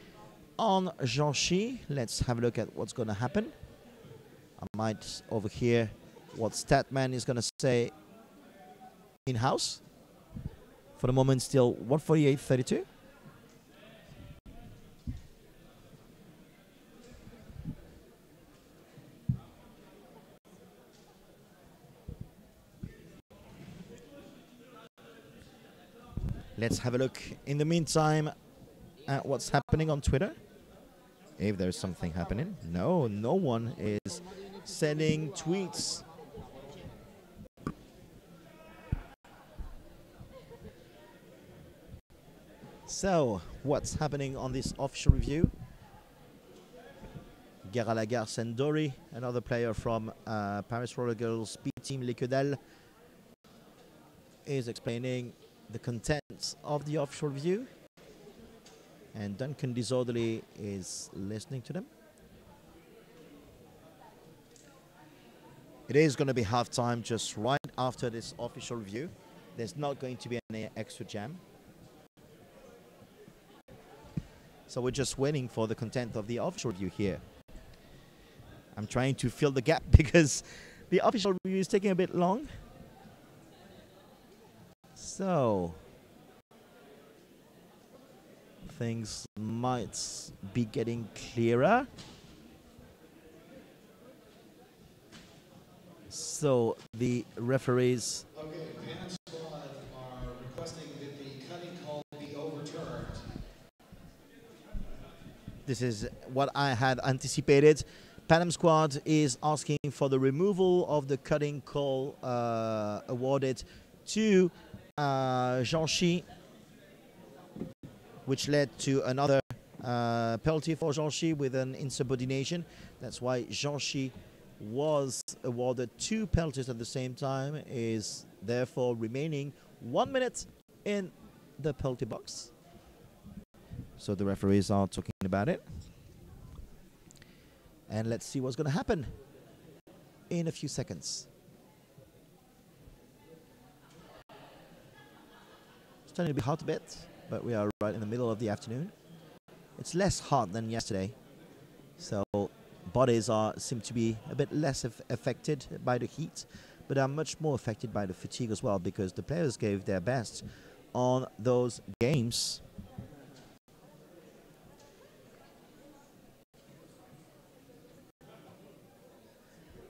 on Jean-Chi. Let's have a look at what's going to happen. I might overhear what Statman is going to say in-house. For the moment, still 148-32. Let's have a look in the meantime at what's happening on Twitter. If there's something happening. No, no one is sending tweets. So, what's happening on this official review? Garalagar Sendori, another player from Paris Roller Girls B Team Les Quedelles, is explaining the contents of the official review, and Duncan Disorderly is listening to them. It is going to be halftime just right after this official review. There's not going to be any extra jam. So we're just waiting for the content of the official review here. I'm trying to fill the gap because the official review is taking a bit long. So things might be getting clearer. So the referees Squad are requesting that the cutting call be overturned. This is what I had anticipated. Panam squad is asking for the removal of the cutting call awarded to Jean-Chi, which led to another penalty for Jean-Chi with an insubordination. That's why Jean-Chi was awarded 2 penalties at the same time, is therefore remaining 1 minute in the penalty box. So the referees are talking about it. And let's see what's going to happen in a few seconds. It's starting to be hot a bit, but we are right in the middle of the afternoon. It's less hot than yesterday, so bodies seem to be a bit less affected by the heat, but are much more affected by the fatigue as well, because the players gave their best on those games.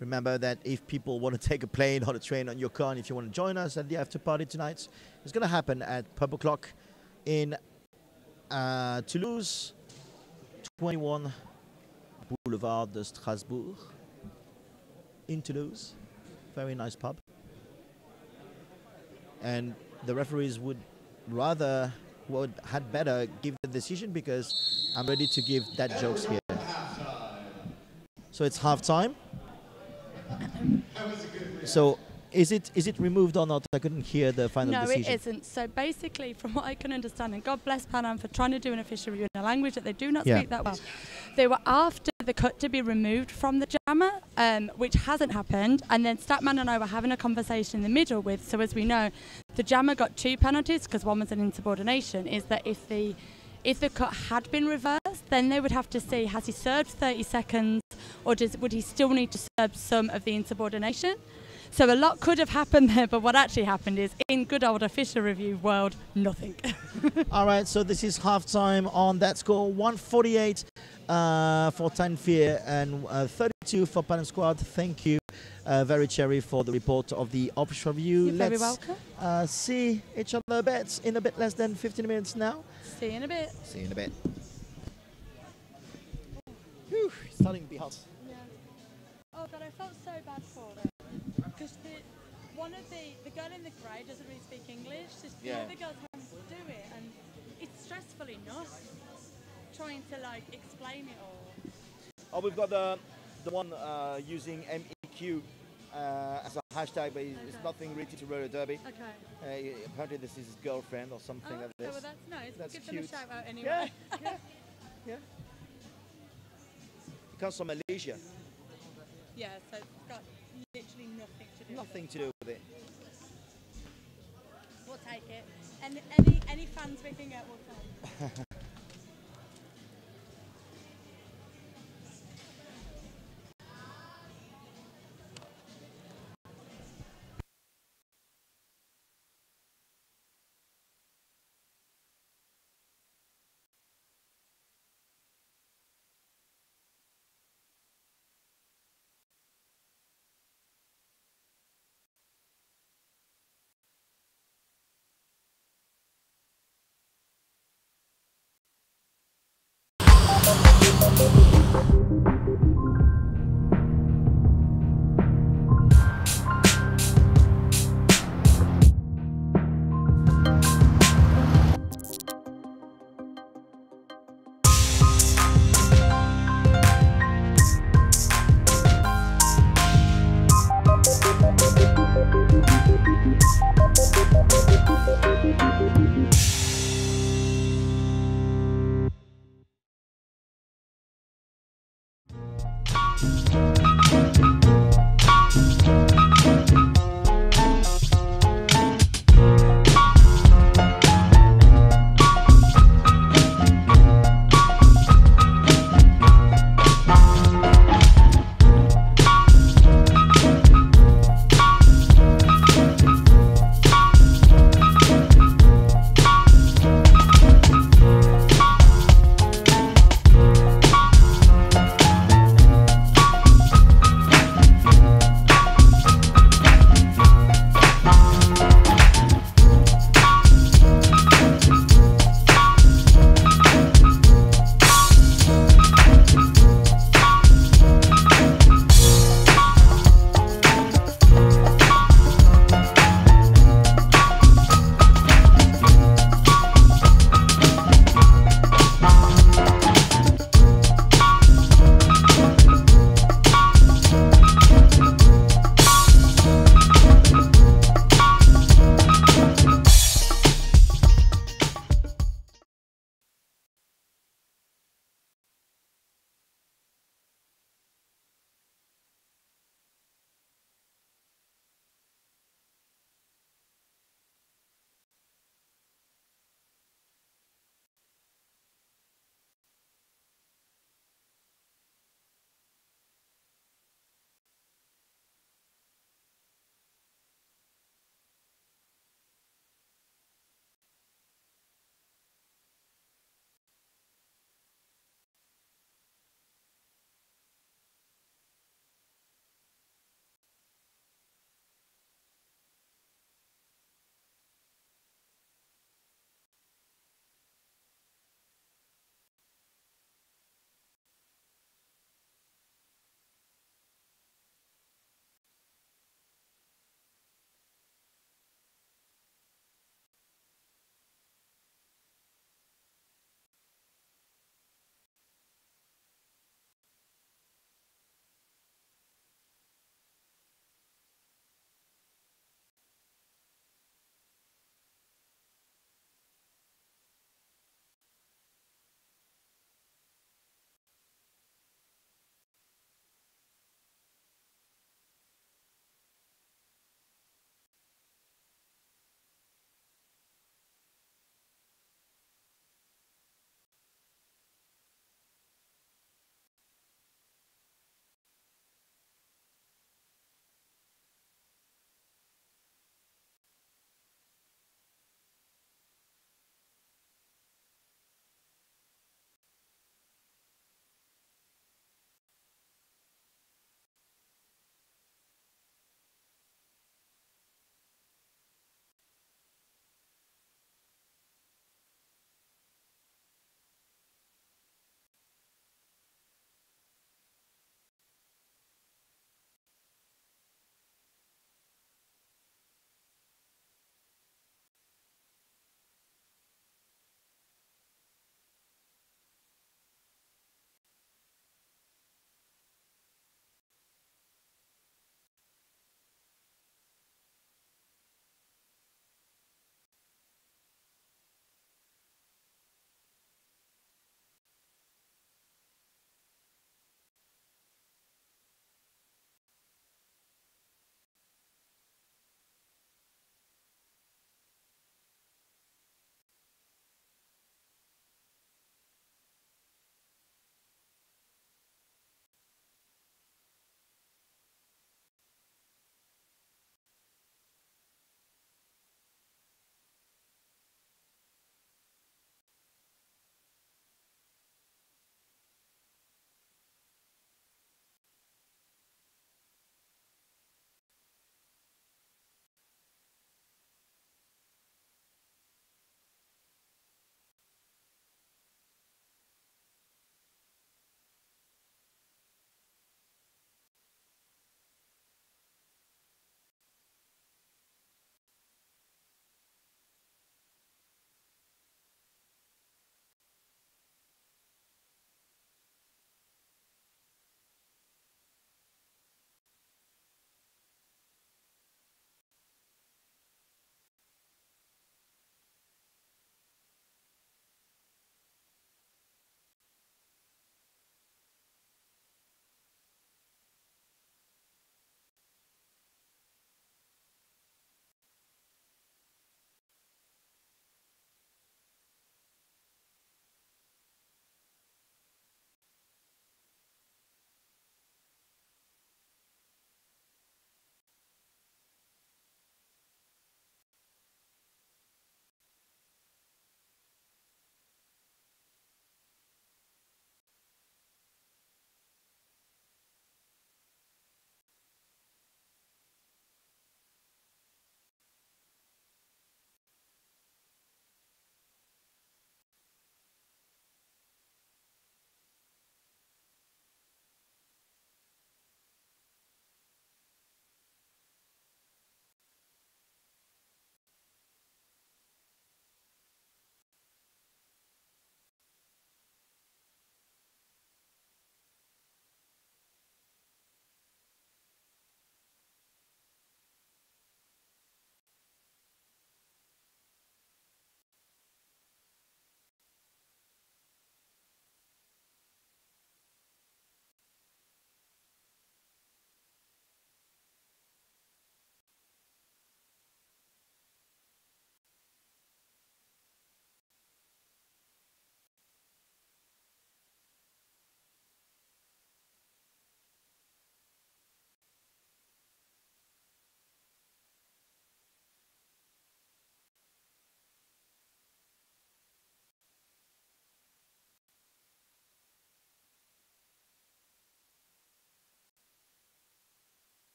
Remember that if people want to take a plane or a train on your car, and if you want to join us at the after party tonight, it's going to happen at pub o'clock in Toulouse, 21 Boulevard de Strasbourg in Toulouse. Very nice pub. And the referees had better give the decision, because I'm ready to give that jokes here. So it's half time. So is it removed or not? I couldn't hear the final decision. No, it isn't. So basically, from what I can understand, and God bless Panam for trying to do an official review in a language that they do not speak that well, they were after the cut to be removed from the jammer, which hasn't happened. And then Statman and I were having a conversation in the middle with, so as we know, the jammer got 2 penalties because one was an insubordination, is that if the cut had been reversed, then they would have to see, has he served 30 seconds or would he still need to serve some of the insubordination? So a lot could have happened there, but what actually happened is, in good old official review world, nothing. All right, so this is halftime on that score, 148 for Tyne Fear and 32 for Panam Squad. Thank you very cherry for the report of the official review. You're very welcome. See each other a bit in a bit less than 15 minutes now. See you in a bit. See you in a bit. Whew, it's starting to be hot. Yeah. Oh God, I felt so bad for them. Because the girl in the grey doesn't really speak English. So the other girls having to do it, and it's stressful enough trying to like explain it all. Oh, we've got the one using MEQ as a hashtag, but it's nothing related to roller derby. Okay. Apparently this is his girlfriend or something like this. Well, that's nice. That's Give cute. them a shout out anyway. Yeah. He comes from Malaysia. Yeah, so it's got literally nothing to do Nothing with to do with it. We'll take it. And any fans we can get, we'll take.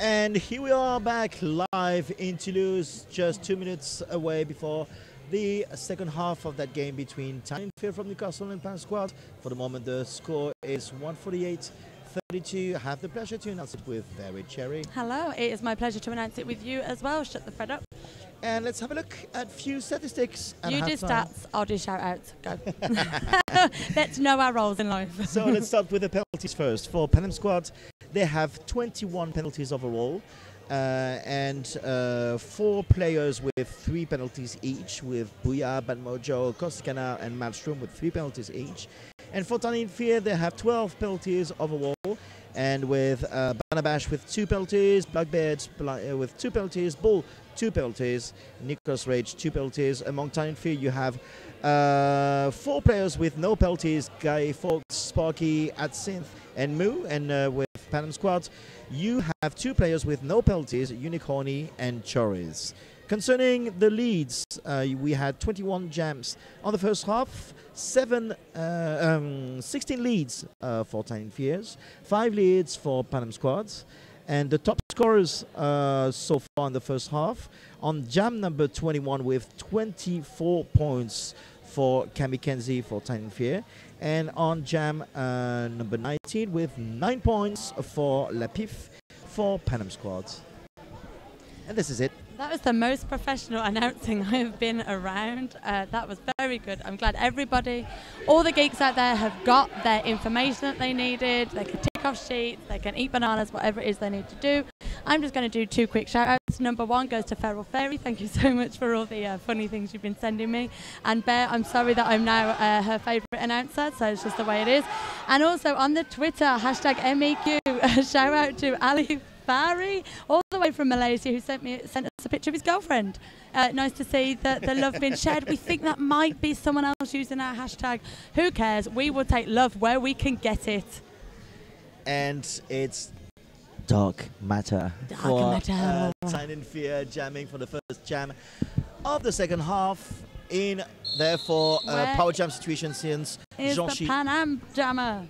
And here we are back live in Toulouse, just 2 minutes away before the second half of that game between Tyne from Newcastle and Panam Squad. For the moment, the score is 148-32. I have the pleasure to announce it with Very Cherry. Hello, it is my pleasure to announce it with you as well. Shut the Fred up. And let's have a look at a few statistics. You do stats, I'll do shout-outs. Go. Let's know our roles in life. So let's start with the penalties first. For Panam Squad, they have 21 penalties overall. And 4 players with 3 penalties each, with Bouya, Badmojo, Kostikana and Malmström with 3 penalties each. And for Tyne, they have 12 penalties overall, and with Banabash with 2 penalties, Blackbeard with 2 penalties, Bull 2 penalties, Nicholas Rage 2 penalties. Among Tyne, you have 4 players with no penalties, Guy Fawkes, Sparky, Adsynth and Moo. And with Panam Squad, you have 2 players with no penalties, Unicorny and Choris. Concerning the leads, we had 21 jams on the first half, 16 leads for Tyne, 5 leads for Panam Squad. And the top scorers so far in the first half, on jam number 21 with 24 points for Kamikenzi for Tyne, and on jam number 19 with 9 points for Lapif for Panam Squad. And this is it. That was the most professional announcing I've been around. That was very good. I'm glad everybody, all the geeks out there have got their information that they needed. They can tick off sheets, they can eat bananas, whatever it is they need to do. I'm just going to do 2 quick shout-outs. Number 1 goes to Feral Fairy. Thank you so much for all the funny things you've been sending me. And Bear, I'm sorry that I'm now her favourite announcer, so it's just the way it is. And also on the Twitter, hashtag MEQ, shout-out to Ali Barry, all the way from Malaysia, who sent us a picture of his girlfriend. Nice to see the love being shared. We think that might be someone else using our hashtag. Who cares? We will take love where we can get it. And it's Dark Matter for Tyne and Fear jamming for the first jam of the second half in, therefore, power jam situation since Jean-Chi. The Panam jammer.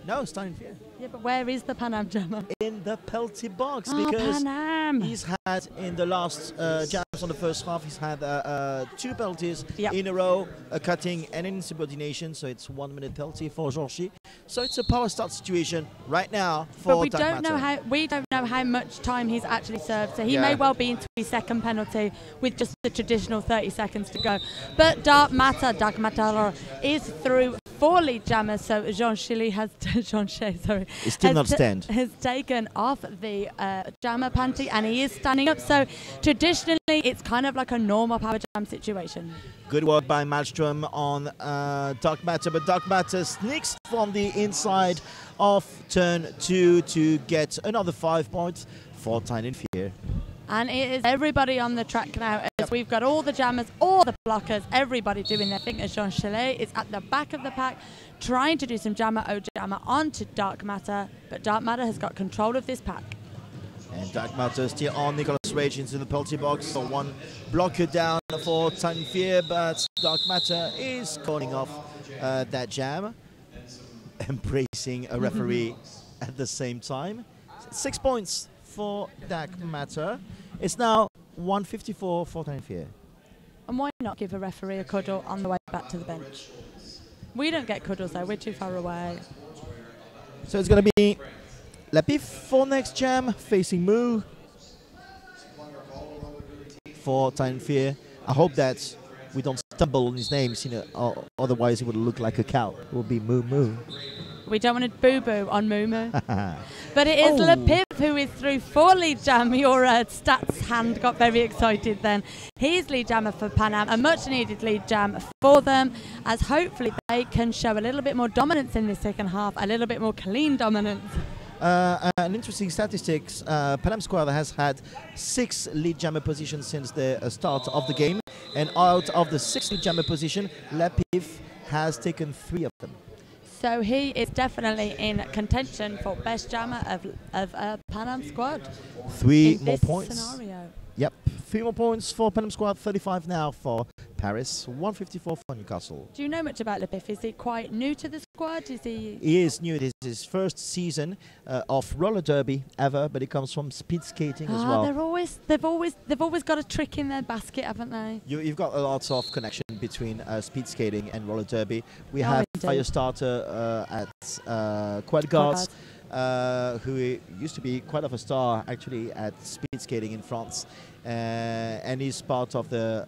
No, it's Tyne and Fear. Yeah, but where is the Panam jammer? In the penalty box, because Panam. He's had in the last jams on the first half, he's had 2 penalties in a row, a cutting and an insubordination, so it's 1 minute penalty for Jean-Chi. So it's a power start situation right now for But we don't know how much time he's actually served, so he may well be into his second penalty with just the traditional 30 seconds to go. But Dark Matter is through 4 lead jammers, so Jean-Chi has He's still not stand. Has taken off the jammer panty and he is standing up. So traditionally, it's kind of like a normal power jam situation. Good work by Malmström on Dark Matter, but Dark Matter sneaks from the inside of turn 2 to get another 5 points for Tyne and Fear. And it is everybody on the track now, as we've got all the jammers, all the blockers, everybody doing their thing. As Jean-Chi is at the back of the pack, trying to do some jammer onto Dark Matter, but Dark Matter has got control of this pack. And Dark Matter still on Nicholas Rage into the penalty box, so 1 blocker down for Tyne and Fear, but Dark Matter is calling off that jam, embracing a referee at the same time. 6 points for Dark Matter. It's now 154 for Tyne and Fear. And why not give a referee a cuddle on the way back to the bench? We don't get cuddles though, we're too far away. So it's going to be Lapif for next jam, facing Moo for Tyne and Fear. I hope that we don't stumble on his names, otherwise it would look like a cow. It will be Moo Moo. We don't want to boo-boo on Moo Moo. But it is Lapif who is through 4 lead jam. Your stats hand got very excited then. He's lead jammer for Panam, a much needed lead jam for them, as hopefully they can show a little bit more dominance in the second half, a little bit more clean dominance. An interesting statistics, Panam Squad has had 6 lead jammer positions since the start of the game, and out of the 6 lead jammer position, Lapif has taken 3 of them. So he is definitely in contention for best jammer of Panam Squad. 3 more points. Scenario. Yep, 3 more points for Panam squad, 35 now for Paris, 154 for Newcastle. Do you know much about Lepif? Is he quite new to the squad? Is he? He is new. This is his first season of roller derby ever, but he comes from speed skating as well. They've always got a trick in their basket, haven't they? You've got a lot of connection between speed skating and roller derby. We have Firestarter at Quad Guards, who used to be quite of a star actually at speed skating in France, and he's part of the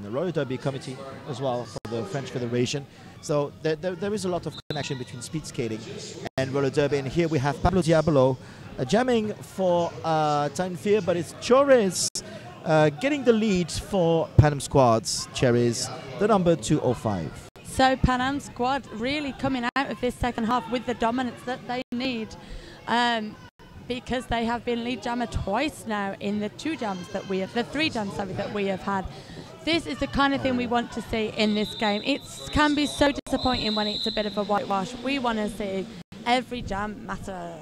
roller derby committee as well for the French Federation. So there is a lot of connection between speed skating and roller derby. And here we have Pablo Diablo jamming for Tyne, but it's Chores getting the lead for Panam squads. Cherries, the number 205. So Panam squad really coming out of this second half with the dominance that they need, because they have been lead jammer twice now in the 3 jams that we have had. This is the kind of thing we want to see in this game. It can be so disappointing when it's a bit of a whitewash. We want to see every jam matter,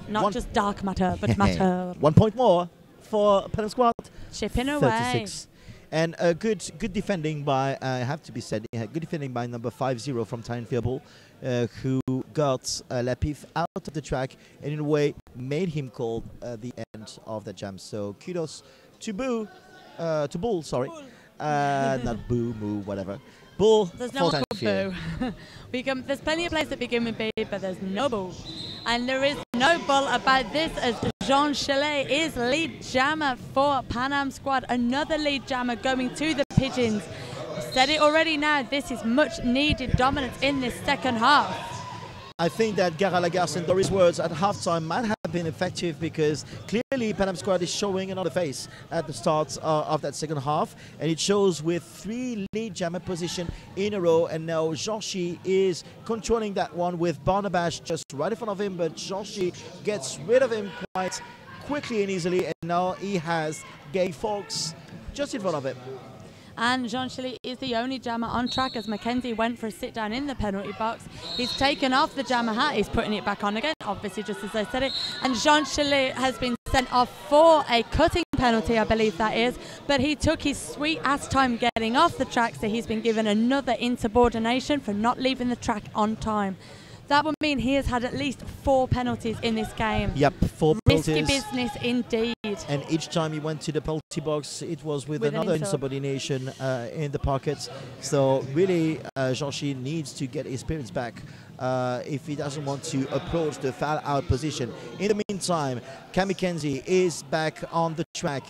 not just dark matter, but matter. 1 point more for Panam squad. Chipping away. 36. And a good defending by, have to be said, good defending by number 50 from Tyne, who got Lepif out of the track and in a way made him call the end of the jam. So kudos to Bull, sorry. Not Boo, Moo, whatever. Bull. There's no one called Boo. There's plenty of players that begin with B, but there's no Bull. And there is no Bull about this, as Jean Chalet is lead jammer for Panam squad. Another lead jammer going to the Pigeons. I've said it already now, this is much needed dominance in this second half. I think that Gara Lagarce and Doris Words at halftime might have been effective, because clearly Panam squad is showing another face at the start of that second half, and it shows with 3 lead jammer position in a row, and now Jean-Chi is controlling that one with Barnabash just right in front of him, but Jean-Chi gets rid of him quite quickly and easily, and now he has Gay Fawkes just in front of him. And Jean Chalet is the only jammer on track, as Mackenzie went for a sit down in the penalty box. He's taken off the jammer hat, he's putting it back on again, obviously just as I said it. And Jean Chalet has been sent off for a cutting penalty, I believe that is. But he took his sweet ass time getting off the track, so he's been given another insubordination for not leaving the track on time. That would mean he has had at least 4 penalties in this game. Yep, 4 penalties. Risky business indeed. And each time he went to the penalty box, it was with another insubordination in the pocket. So really, Jean-Chi needs to get his spirits back if he doesn't want to approach the foul-out position. In the meantime, Cam Mackenzie is back on the track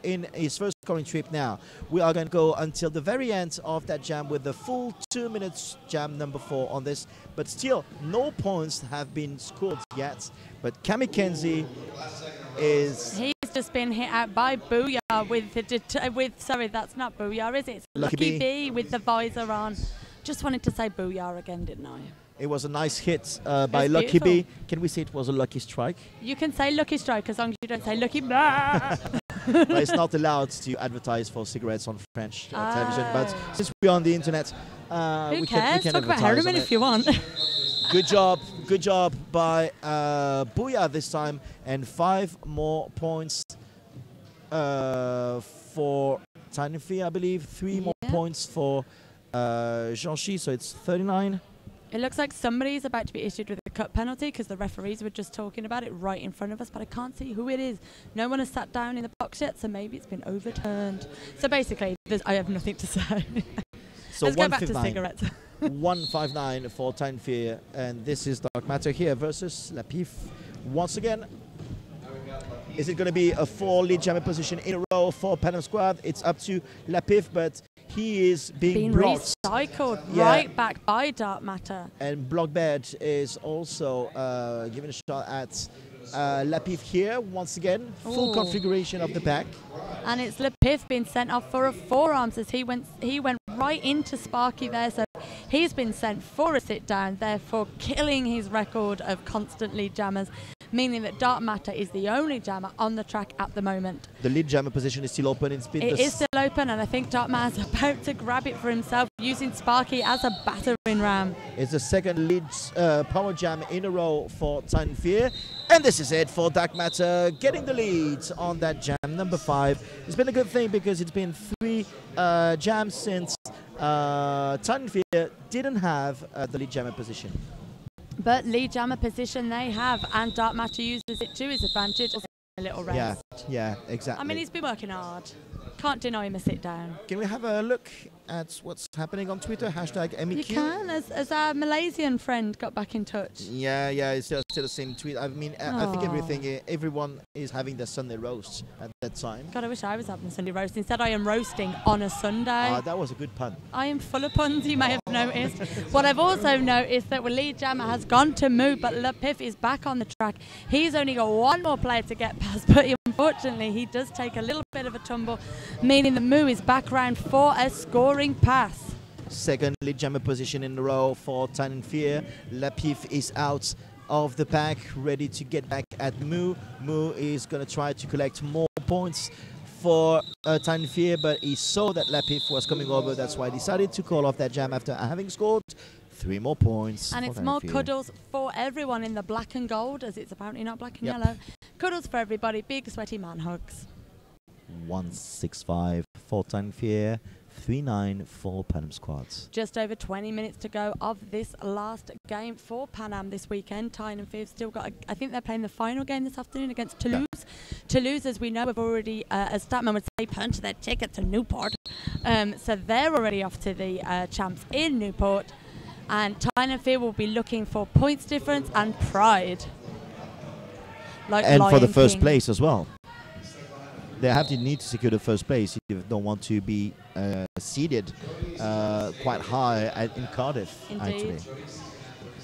in his first scoring trip now. We are going to go until the very end of that jam with the full 2 minutes jam number 4 on this. But still, no points have been scored yet. But Cam Mackenzie is... He's just been hit out by Booyah with sorry, that's not Booyah, is it? It's Lucky B with the visor on. Just wanted to say Booyah again, didn't I? It was a nice hit by Lucky B. Can we say it was a lucky strike? You can say lucky strike as long as you don't say lucky blah. But it's not allowed to advertise for cigarettes on French television. But since we're on the internet, who we cares? can Talk about Harriman if you want. Good job by Booyah this time, and 5 more points for Tyne, I believe. 3 more points for Jean-Chi, so it's 39. It looks like somebody's about to be issued with a cut penalty, because the referees were just talking about it right in front of us, but I can't see who it is. No one has sat down in the box yet, so maybe it's been overturned. So basically, I have nothing to say. So let's go back to cigarettes. 159 for Tyne, and this is Dark Matter here versus Lepif once again. Is it going to be a 4 lead jammer position in a row for Panam squad? It's up to Lepif, but he is being blocked. Recycled right back by Dark Matter. And Blockbed is also giving a shot at Lepif here once again. Full configuration of the back. And it's Lepif being sent off for a forearms, as he went right into Sparky there. So he's been sent for a sit down, therefore killing his record of constant lead jammers, meaning that Dark Matter is the only jammer on the track at the moment. The lead jammer position is still open in speed. It is still open, and I think Dark Matter's about to grab it for himself, using Sparky as a battering ram. It's the second lead power jam in a row for Tyne, and this is it for Dark Matter getting the lead on that jam number 5. It's been a good thing because it's been 3 jams since Tyne didn't have the lead jammer position. But lead jammer position they have, and Dark Matter uses it to his advantage. A little rest. Yeah, exactly. I mean, he's been working hard. Can't deny him a sit down. Can we have a look at what's happening on Twitter? Hashtag MEQ. You can, as our Malaysian friend got back in touch. Yeah, it's still the same tweet. I mean, I think everyone is having their Sunday roast at that time. God, I wish I was having a Sunday roast. Instead, I am roasting on a Sunday. That was a good pun. I am full of puns, you may have noticed. What I've also noticed that lead jammer has gone to move, but Le Piff is back on the track. He's only got one more player to get past, but unfortunately, he does take a little bit of a tumble, meaning the Moo is back round for a scoring pass. Second lead jammer position in a row for Tyne Fear. Le Piff is out of the pack, ready to get back at Moo. Moo is going to try to collect more points for Tyne Fear, but he saw that Le Piff was coming over. That's why he decided to call off that jam after having scored 3 more points. And it's more cuddles for everyone in the black and gold, as it's apparently not black and yellow. Cuddles for everybody, big sweaty man hugs. 165 for Tyne Fear, 3-9 for Panam squads. Just over 20 minutes to go of this last game for Panam this weekend. Tyne and Fear have still got, I think they're playing the final game this afternoon against Toulouse. Yeah. Toulouse, as we know, have already, as Statman would say, punched their ticket to Newport. So they're already off to the champs in Newport. And Tyne and Fear will be looking for points difference and pride. And for the first place as well. They have to need to secure the first place if you don't want to be seeded quite high in Cardiff. Indeed. Actually.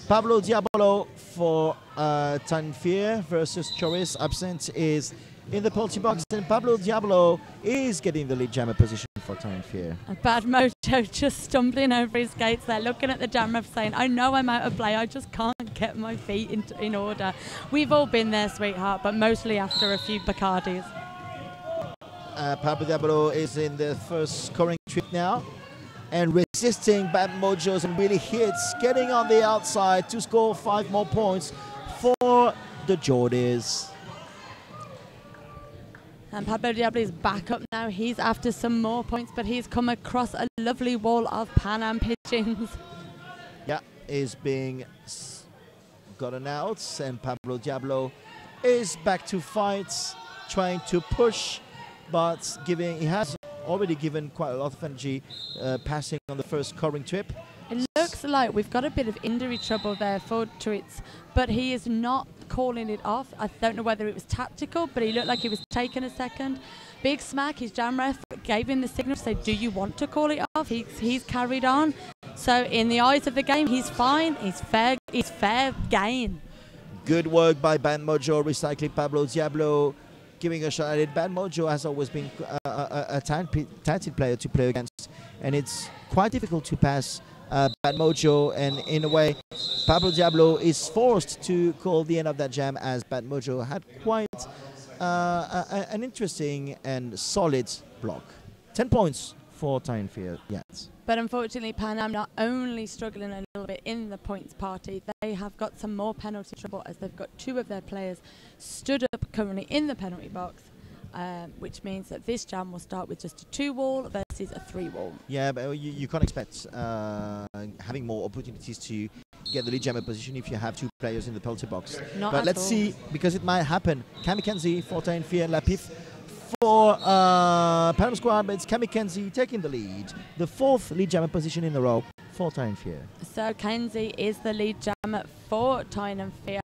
Pablo Diablo for Tyne Fear versus Choris. Absent is in the penalty box, and Pablo Diablo is getting the lead jammer position for Tyne Fear. Bad Mojo just stumbling over his skates there, looking at the jammer saying, I know I'm out of play, I just can't get my feet in order. We've all been there, sweetheart, but mostly after a few Bacardis. Pablo Diablo is in the first scoring trip now and resisting Bad Mojos and really hits, getting on the outside to score 5 more points for the Geordies. And Pablo Diablo is back up now. He's after some more points, but he's come across a lovely wall of Panam pigeons. Yeah, is being gotten out, and Pablo Diablo is back to fight, trying to push, but he has already given quite a lot of energy passing on the first scoring trip. It looks like we've got a bit of injury trouble there for Twits, but he is not calling it off. I don't know whether it was tactical, but he looked like he was taking a second. Big Smack, his jam ref, gave him the signal to say, do you want to call it off? He's carried on. So in the eyes of the game, he's fine. He's fair game. Good work by Bad Mojo, recycling Pablo Diablo, giving a shot at it. Bad Mojo has always been a talented player to play against, and it's quite difficult to pass Bad Mojo, and in a way Pablo Diablo is forced to call the end of that jam, as Bad Mojo had quite an interesting and solid block. 10 points for Tyne Fear yet. But unfortunately, Panam not only struggling a little bit in the points party, they have got some more penalty trouble, as they've got 2 of their players stood up currently in the penalty box, which means that this jam will start with just a 2-wall versus a 3-wall. Yeah, but you can't expect having more opportunities to get the lead jammer position if you have 2 players in the penalty box. But let's see, because it might happen. Kamikaze for Tyne Fear, La Pif for Panam squad, but it's Kamikaze taking the lead. The 4th lead jammer position in a row for Tyne Fear. So Kenzie is the lead jammer for Tyne Fear.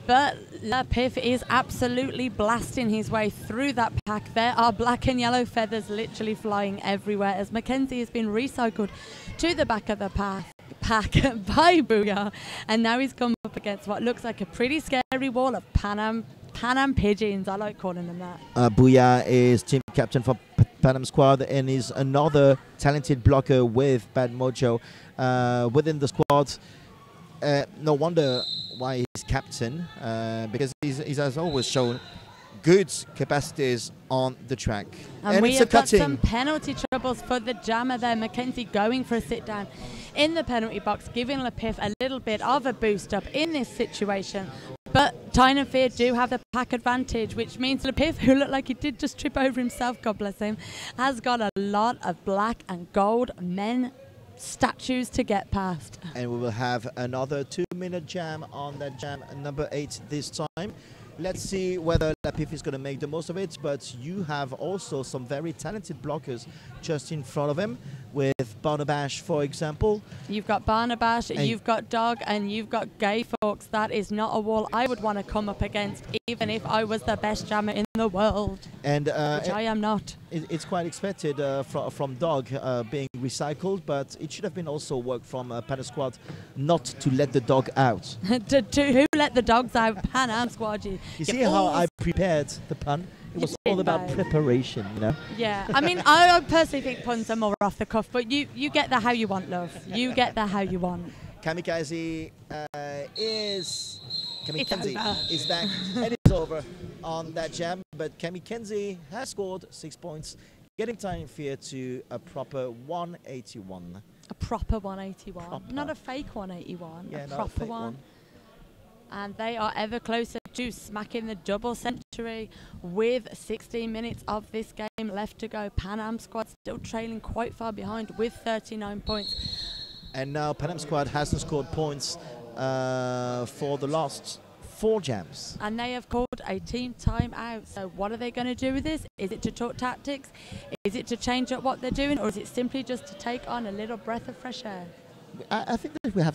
But La Pif is absolutely blasting his way through that pack. There are black and yellow feathers literally flying everywhere, as Mackenzie has been recycled to the back of the pack by Booyah. And now he's come up against what looks like a pretty scary wall of Panam pigeons. I like calling them that. Booyah is team captain for Panam squad and is another talented blocker with Bad Mojo within the squad. No wonder why he's captain, because he has always shown good capacities on the track. And we have got some penalty troubles for the jammer there. Mackenzie going for a sit down in the penalty box, giving Le Piff a little bit of a boost up in this situation. But Tyne and Fear do have the pack advantage, which means Lapiff, who looked like he did just trip over himself, God bless him, has got a lot of black and gold men statues to get past. And we will have another 2-minute jam on that jam number 8 this time. Let's see whether Lapiff is going to make the most of it, but you have also some very talented blockers just in front of him, with Barnabash, for example. You've got Barnabash, you've got Dog, and you've got Gay Fawkes. That is not a wall I would want to come up against, even if I was the best jammer in the world, and which I am not. It's quite expected from Dog being recycled, but it should have been also work from Panam Squad not to let the dog out. to who let the dogs out? Panam Squad. You see how I prepared the pun? It was all about preparation, you know? Yeah, I mean, I personally think puns are more off the cuff, but you get the how you want, love. You get the how you want. Kamikaze is back and it's over on that jam, but Kamikaze has scored 6 points, getting Tyne and Fear to a proper 181. A proper 181, proper. Not a fake 181, yeah, a proper one. And they are ever closer to smacking the double century with 16 minutes of this game left to go. Panam Squad still trailing quite far behind with 39 points. And now Panam Squad hasn't scored points for the last 4 jams. And they have called a team time out. So what are they going to do with this? Is it to talk tactics? Is it to change up what they're doing? Or is it simply just to take on a little breath of fresh air? I think that we have...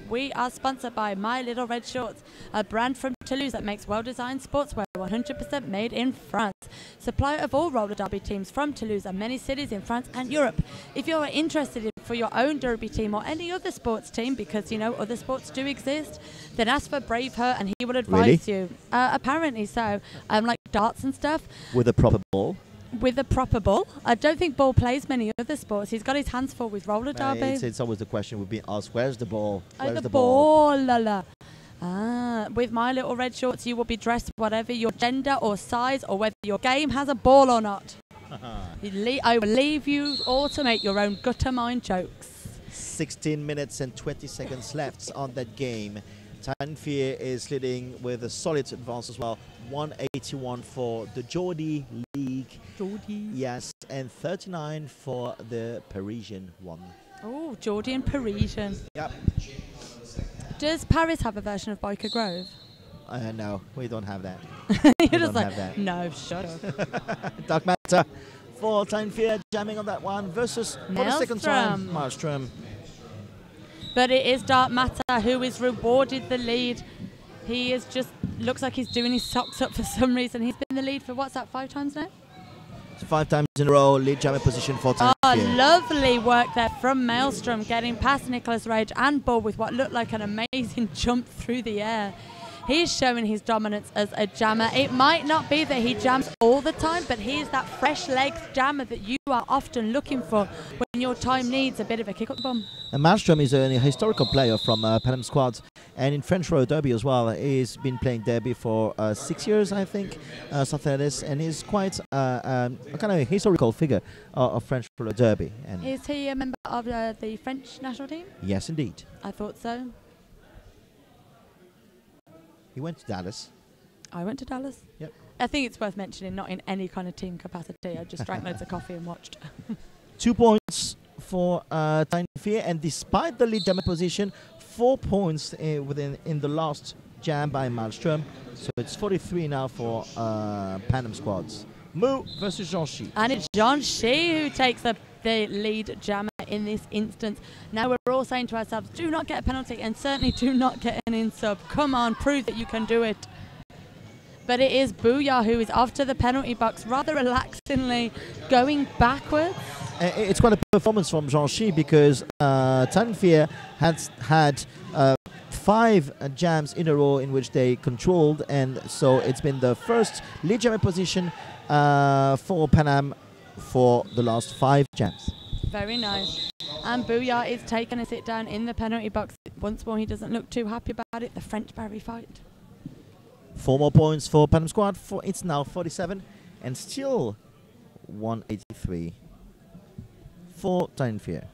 We are sponsored by My Little Red Shorts, a brand from Toulouse that makes well-designed sportswear 100% made in France. Supplier of all roller derby teams from Toulouse and many cities in France and Europe. If you're interested in for your own derby team or any other sports team, because you know other sports do exist, then ask for Braveheart and he will advise you. Apparently so, like darts and stuff. With a proper ball. With a proper ball. I don't think ball plays many other sports. He's got his hands full with roller derby. It's always the question would be asked, where's the ball? Where's the ball? La la. With My Little Red Shorts, you will be dressed whatever your gender or size or whether your game has a ball or not. I will leave you all to make your own gutter mind jokes. 16 minutes and 20 seconds left on that game. Tyne and Fear is leading with a solid advance as well. 181 for the Geordie League. Geordie. Yes, and 39 for the Parisian one. Oh, Geordie and Parisian. Yep. Does Paris have a version of Biker Grove? No, we don't have that. You're just like, no, shut up. Dark Matter for Tyne and Fear jamming on that one versus for the second time Maelstrom. But it is Dark Matter who is rewarded the lead. He is just looks like he's doing his socks up for some reason. He's been the lead for what's that, 5 times now? 5 times in a row, lead jammer position for Tyne and Fear. Lovely work there from Maelstrom, getting past Nicholas Rage and Bull with what looked like an amazing jump through the air. He's showing his dominance as a jammer. It might not be that he jams all the time, but he is that fresh legs jammer that you are often looking for when your time needs a bit of a kick up the bum. And Maelstrom is a historical player from Panam Squad, and in French Roller Derby as well. He's been playing Derby for 6 years, I think, something like this, and he's quite a kind of historical figure of French Roller Derby. And is he a member of the French national team? Yes, indeed. I thought so. He went to Dallas. I went to Dallas? Yep. I think it's worth mentioning, not in any kind of team capacity. I just drank loads of coffee and watched. 2 points for Tyne and Fear, and despite the lead jammer position, 4 points in the last jam by Maelstrom. So it's 43 now for Panam Squads. Mu versus Jean-Chi. And it's Jean-Chi who takes the lead jammer in this instance. Now we're all saying to ourselves, do not get a penalty and certainly do not get an in-sub. Come on, prove that you can do it. But it is Booyah who is off to the penalty box rather relaxingly, going backwards. It's quite a performance from Jean-Chi because Tyne and Fear has had 5 jams in a row in which they controlled, and so it's been the first lead jammer position for Panam for the last 5 jams. Very nice. And Booyah is taking a sit down in the penalty box. Once more, he doesn't look too happy about it. The French Barry fight. 4 more points for Panam Squad. It's now 47 and still 183 for Tyne and Fear.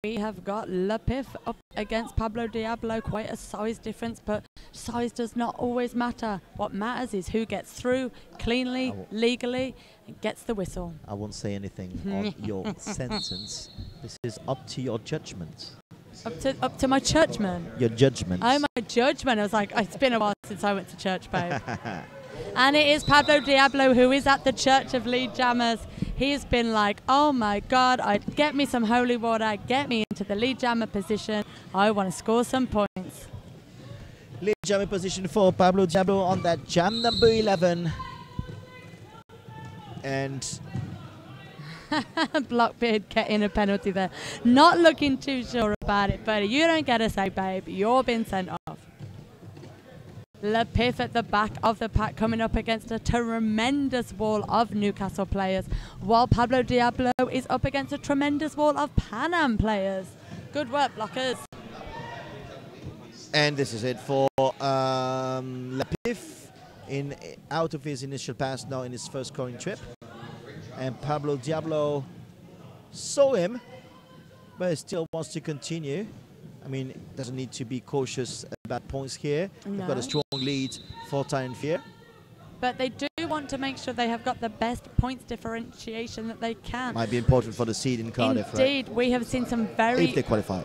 we have got Le Pif up against Pablo Diablo. Quite a size difference, but size does not always matter. What matters is who gets through cleanly, legally, and gets the whistle. I won't say anything on your sentence. This is up to your judgment. Up to my churchman. Your judgment. Oh, my judgment. I was like, it's been a while since I went to church, babe. And it is Pablo Diablo who is at the Church of Lead Jammers. He's been like, oh my God, get me some holy water, get me into the lead jammer position. I want to score some points. Lead jammer position for Pablo Diablo on that jam number 11. And Blockbeard getting a penalty there. Not looking too sure about it, but you don't get a say, babe. You're being sent off. Le Pif at the back of the pack coming up against a tremendous wall of Newcastle players, while Pablo Diablo is up against a tremendous wall of Panam players. Good work, blockers. And this is it for Le Pif out of his initial pass, now in his first scoring trip. And Pablo Diablo saw him, but he still wants to continue. I mean, doesn't need to be cautious about points here. No. They've got a strong lead for Tyne. But they do want to make sure they have got the best points differentiation that they can. Might be important for the seed in Cardiff, indeed, right? We have seen some very... If they qualify.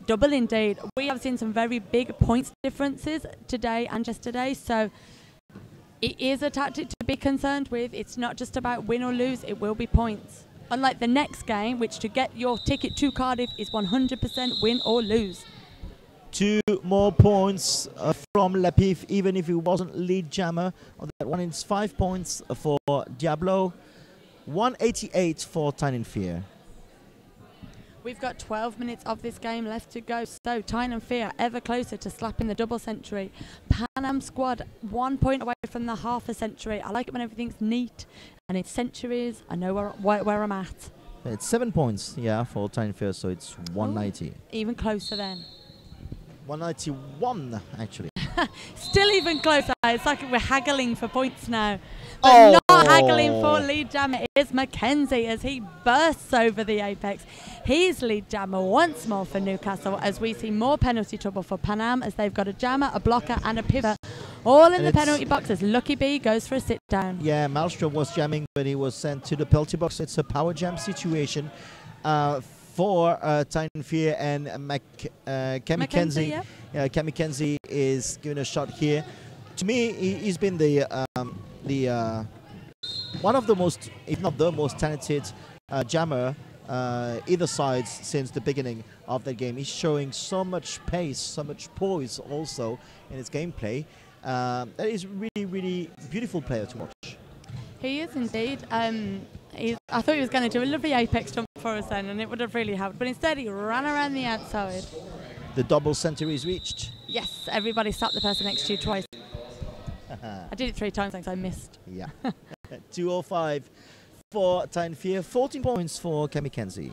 Double indeed. We have seen some very big points differences today and yesterday, so it is a tactic to be concerned with. It's not just about win or lose, it will be points. Unlike the next game, which to get your ticket to Cardiff is 100% win or lose. 2 more points from Le Pif, even if he wasn't lead jammer. On that one, it's 5 points for Diablo, 188 for Tyne. We've got 12 minutes of this game left to go, so Tyne ever closer to slapping the double century. Panam squad 1 point away from the half a century. I like it when everything's neat and it's centuries. I know where I'm at. It's 7 points, yeah, for Tyne, so it's 190. Ooh, even closer then. 191, actually. Still even closer. It's like we're haggling for points now. But not haggling for lead jammer. It is Mackenzie as he bursts over the apex. He's lead jammer once more for Newcastle as we see more penalty trouble for Panam as they've got a jammer, a blocker and a pivot all in the penalty box as Lucky B goes for a sit down. Yeah, Malmstrom was jamming when he was sent to the penalty box. It's a power jam situation for Tyne and Mackenzie. Yeah, Mackenzie is giving a shot here. To me, he's been one of the most, if not the most talented jammer either sides since the beginning of the game. He's showing so much pace, so much poise also in his gameplay. That is really, really beautiful player to watch. He is indeed. I thought he was going to do a lovely apex jump for us then, and it would have really helped. But instead, he ran around the outside. The double century is reached. Yes, everybody slapped the person next to you twice. I did it 3 times thanks I missed. Yeah. 205 for Tyne, 14 points for Mackenzie.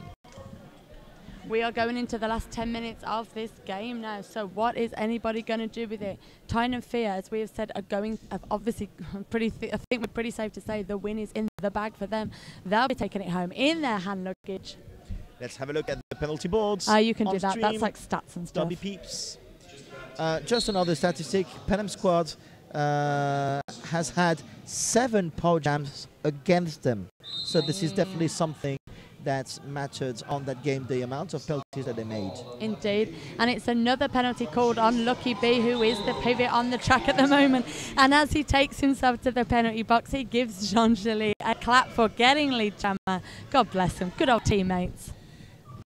We are going into the last 10 minutes of this game now. So what is anybody going to do with it? Tyne and Fear, as we have said, are going, obviously, I think we're pretty safe to say the win is in the bag for them. They'll be taking it home in their hand luggage. Let's have a look at the penalty boards. You can do that. That's like stats and stuff. Dobby Peeps. Just another statistic. Panam squad has had 7 power jams against them. So this is definitely something that mattered on that game, the amount of penalties that they made. Indeed. And it's another penalty called on Lucky B, who is the pivot on the track at the moment. And as he takes himself to the penalty box, he gives Jean-Julie a clap for getting lead jammer. God bless him. Good old teammates.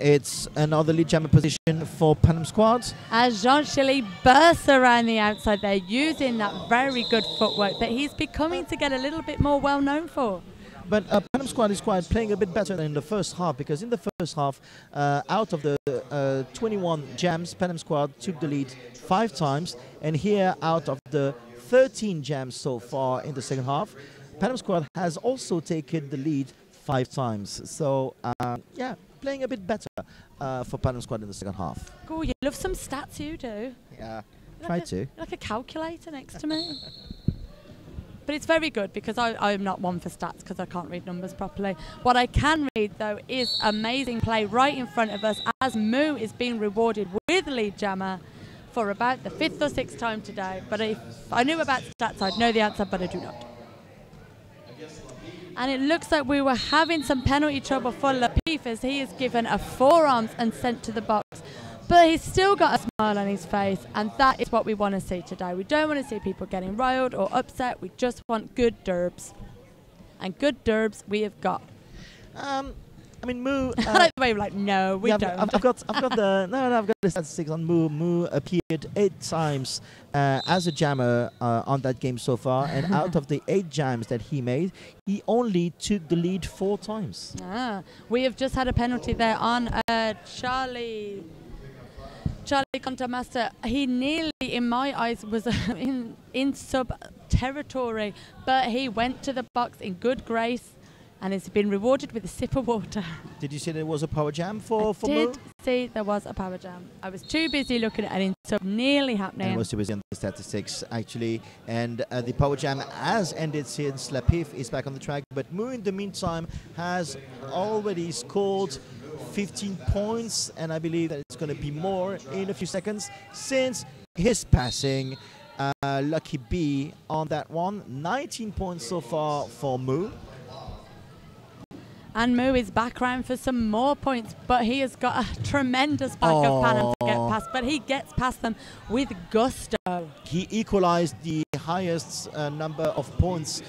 It's another lead jammer position for Panam squad. As Jean-Julie bursts around the outside there, using that very good footwork that he's becoming to get a little bit more well known for. But Panam squad is playing a bit better than in the first half, because in the first half, out of the 21 jams, Panam squad took the lead 5 times, and here out of the 13 jams so far in the second half, Panam squad has also taken the lead 5 times. So yeah, playing a bit better for Panam squad in the second half. Cool, you love some stats, you do. Yeah, try to. Like a calculator next to me. but it's very good because I'm not one for stats because I can't read numbers properly. What I can read, though, is amazing play right in front of us as Moo is being rewarded with lead jammer for about the 5th or 6th time today. But if I knew about stats, I'd know the answer, but I do not. And it looks like we were having some penalty trouble for Lapif as he is given a forearms and sent to the box. But he's still got a smile on his face, and that is what we want to see today. We don't want to see people getting riled or upset. We just want good derbs. And good derbs we have got. I mean, Moo. I like the way you're like, no, we don't. I've got the statistics on Moo. Moo appeared 8 times as a jammer on that game so far, and out of the 8 jams that he made, he only took the lead 4 times. We have just had a penalty there on Charlie Contermaster. He nearly, in my eyes, was in sub territory, but he went to the box in good grace and has been rewarded with a sip of water. Did you see there was a power jam for Moo? I did see there was a power jam. I was too busy looking at it in sub nearly happening. And I was too busy on the statistics, actually. And the power jam has ended since Lapif is back on the track. But Moo, in the meantime, has already scored 15 points, and I believe that it's going to be more in a few seconds since his passing. Lucky B on that one. 19 points so far for Moo. And Moo is back round for some more points, but he has got a tremendous back of Panam to get past, but he gets past them with gusto. He equalized the highest number of points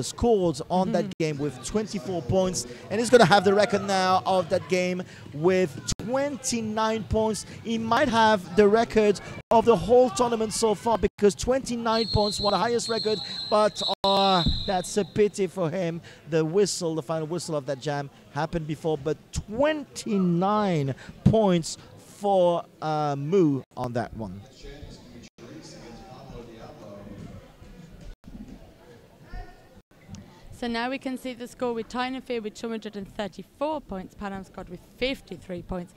scored on that game with 24 points, and he's going to have the record now of that game with 29 points. He might have the record of the whole tournament so far because 29 points was the highest record, but that's a pity for him. The whistle, the final whistle of that jam happened before, but 29 points for Moo on that one. So now we can see the score with Tyne with 234 points, Panam squad with 53 points.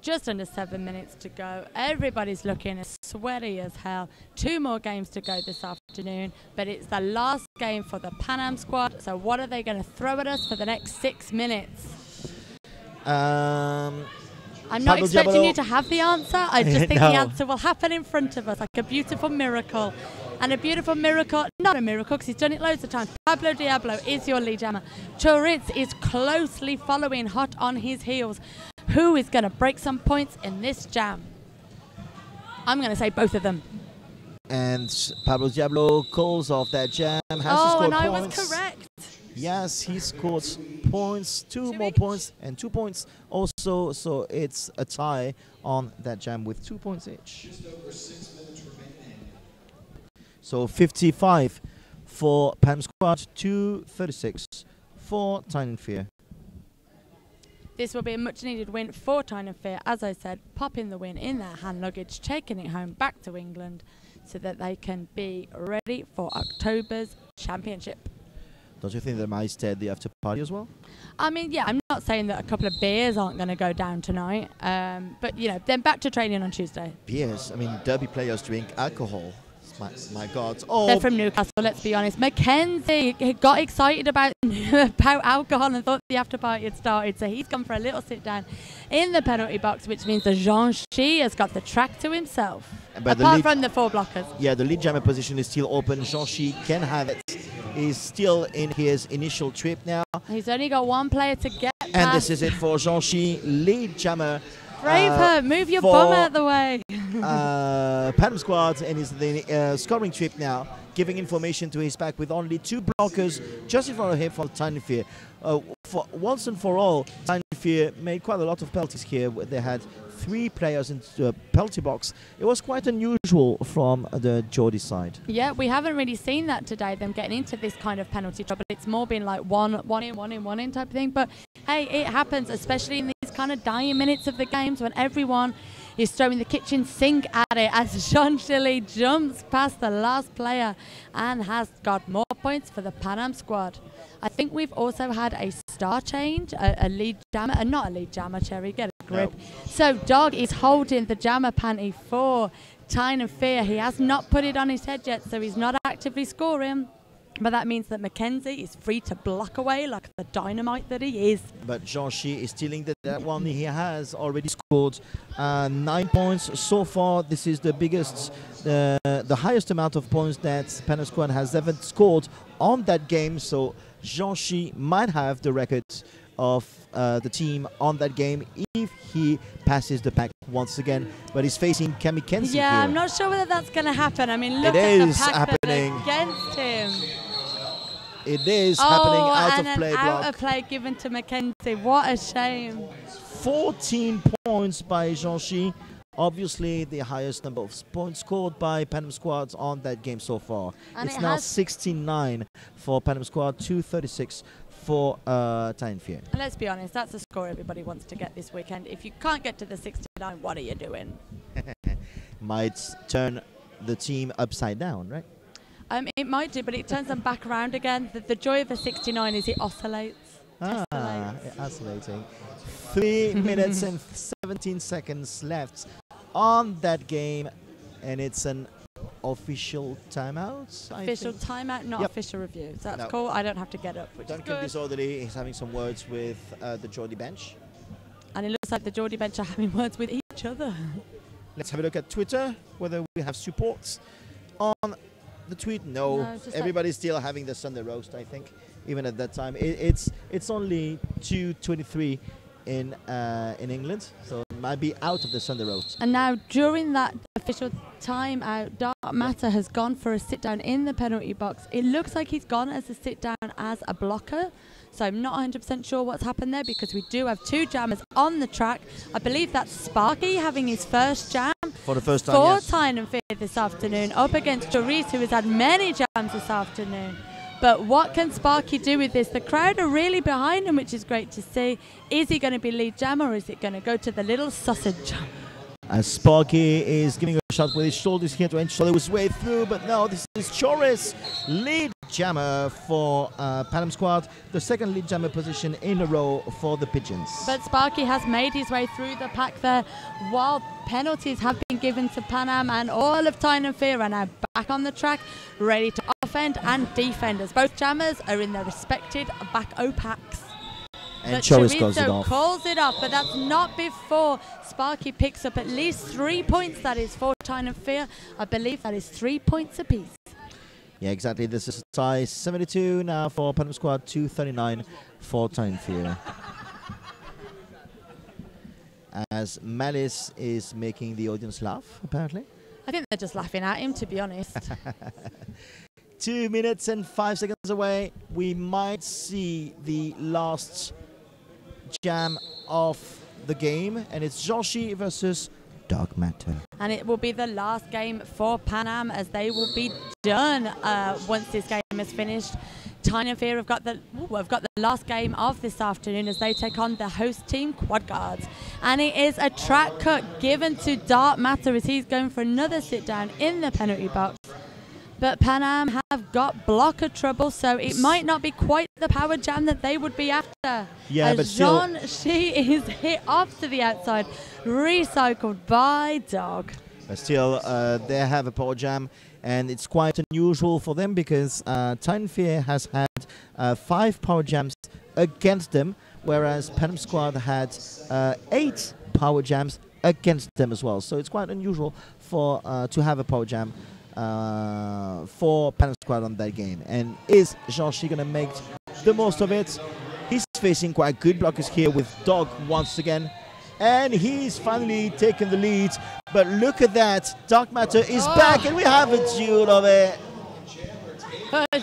Just under 7 minutes to go. Everybody's looking as sweaty as hell. 2 more games to go this afternoon, but it's the last game for the Panam squad. So what are they going to throw at us for the next 6 minutes? I'm not expecting you to have the answer. I just think the answer will happen in front of us like a beautiful miracle. And a beautiful miracle, not a miracle because he's done it loads of times. Pablo Diablo is your lead jammer. Turitz is closely following, hot on his heels. Who is going to break some points in this jam? I'm going to say both of them. And Pablo Diablo calls off that jam. Has he scored and I points? was correct. Yes, he scored points, 2 more points and 2 points also. So it's a tie on that jam with 2 points each. Just over 6 minutes remaining. So 55 for Panam squad, 236 for Tyne. This will be a much needed win for Tyne. As I said, popping the win in their hand luggage, taking it home back to England so that they can be ready for October's championship. Don't you think they might stay at the after party as well? I mean, yeah, I'm not saying that a couple of beers aren't going to go down tonight, but, you know, then back to training on Tuesday. Beers? I mean, derby players drink alcohol. My God. They're from Newcastle, let's be honest. Mackenzie got excited about alcohol and thought the after party had started, so he's gone for a little sit down in the penalty box, which means that Jean-Chi has got the track to himself, apart from the 4 blockers. Yeah, the lead jammer position is still open. Jean-Chi can have it. He's still in his initial trip now. He's only got 1 player to get past. And this is it for Jean-Chi, lead jammer. Braver, move your bum out of the way. Panam squad, and he's the scoring trip now, giving information to his back with only 2 blockers just in front of him for Tyne. For once and for all, Tyne made quite a lot of penalties here. They had 3 players in the penalty box. It was quite unusual from the Geordie side. Yeah, we haven't really seen that today, them getting into this kind of penalty trouble. It's more been like one in type of thing. But hey, it happens, especially in these kind of dying minutes of the games when everyone is throwing the kitchen sink at it as Jean Chili jumps past the last player and has got more points for the Panam squad. I think we've also had a star change, a lead jammer, not a lead jammer, Cherry, get a grip. No. So Dog is holding the jammer panty for Tyne. He has not put it on his head yet, so he's not actively scoring. But that means that Mackenzie is free to block away like the dynamite that he is. But Jean-Chi is stealing that one. He has already scored 9 points so far. This is the biggest, the highest amount of points that Panam squad has ever scored on that game. So Jean-Chi might have the record of the team on that game if he passes the pack once again. But he's facing Mackenzie Yeah, here. I'm not sure whether that's going to happen. I mean, look It at is the pack happening. against him. It is happening out of play and an block. out of play given to Mackenzie. What a shame. 14 points by Jean-Chi. Obviously, the highest number of points scored by Panam squads on that game so far. And it's it now has 69 for Panam squad, 236 for Tyne. And let's be honest, that's a score everybody wants to get this weekend. If you can't get to the 69, what are you doing? Might turn the team upside down, right? It might do, but it turns them back around again. The joy of a 69 is it oscillates. Oscillating. 3 minutes and 17 seconds left on that game, and it's an official timeout. Official timeout, not official review. So that's No. cool. I don't have to get up, which Duncan is good. Disorderly is having some words with the Geordie bench. And it looks like the Geordie bench are having words with each other. Let's have a look at Twitter, whether we have support on the tweet. No, it's just everybody's still having the Sunday roast, I think, even at that time. It's only 2:23 in England, so it might be out of the Sunday roast. And now, during that official timeout, Dark Matter has gone for a sit-down in the penalty box. It looks like he's gone as a sit-down as a blocker. So I'm not 100% sure what's happened there because we do have 2 jammers on the track. I believe that's Sparky having his first jam For the first time, for yes. Tyne and Fear this afternoon, up against Doris, who has had many jams this afternoon. But what can Sparky do with this? The crowd are really behind him, which is great to see. Is he going to be lead jammer, or is it going to go to the little sausage? As Sparky is giving a shot with his shoulders here to ensure his way through, but no, this is Choris, lead jammer for Panam squad, the second lead jammer position in a row for the Pigeons. But Sparky has made his way through the pack there, while penalties have been given to Panam, and all of Tyne and Fear are now back on the track, ready to offend and defend, as both jammers are in their respected back O packs. And But Choris goes it Chorizo off. calls it off, but that's not before Sparky picks up at least 3 points. That is for Tyne and Fear. I believe that is 3 points apiece. Yeah, exactly. This is a tie 72 now for Panam squad, 239 for Tyne Fear. As Malice is making the audience laugh, apparently. I think they're just laughing at him, to be honest. 2 minutes and 5 seconds away. We might see the last jam of the game, and it's Jean-Chi versus Dark Matter. And it will be the last game for Panam, as they will be done once this game is finished. Tyne and Fear have got the last game of this afternoon as they take on the host team, Quad Guards. And it is a track cut given to Dark Matter as he's going for another sit down in the penalty box. But Panam have got blocker trouble, so it might not be quite the power jam that they would be after. Yeah, as but still, Jean-Chi is hit off to the outside, recycled by Dog. but still, they have a power jam, and it's quite unusual for them because Tyne Fear has had 5 power jams against them, whereas Panam squad had 8 power jams against them as well. So it's quite unusual for to have a power jam for Panam squad on that game. And is Jean-Chi going to make the most of it? He's facing quite good blockers here with Dog once again. And he's finally taken the lead. But look at that. Dark Matter is back, and we have a duel of it.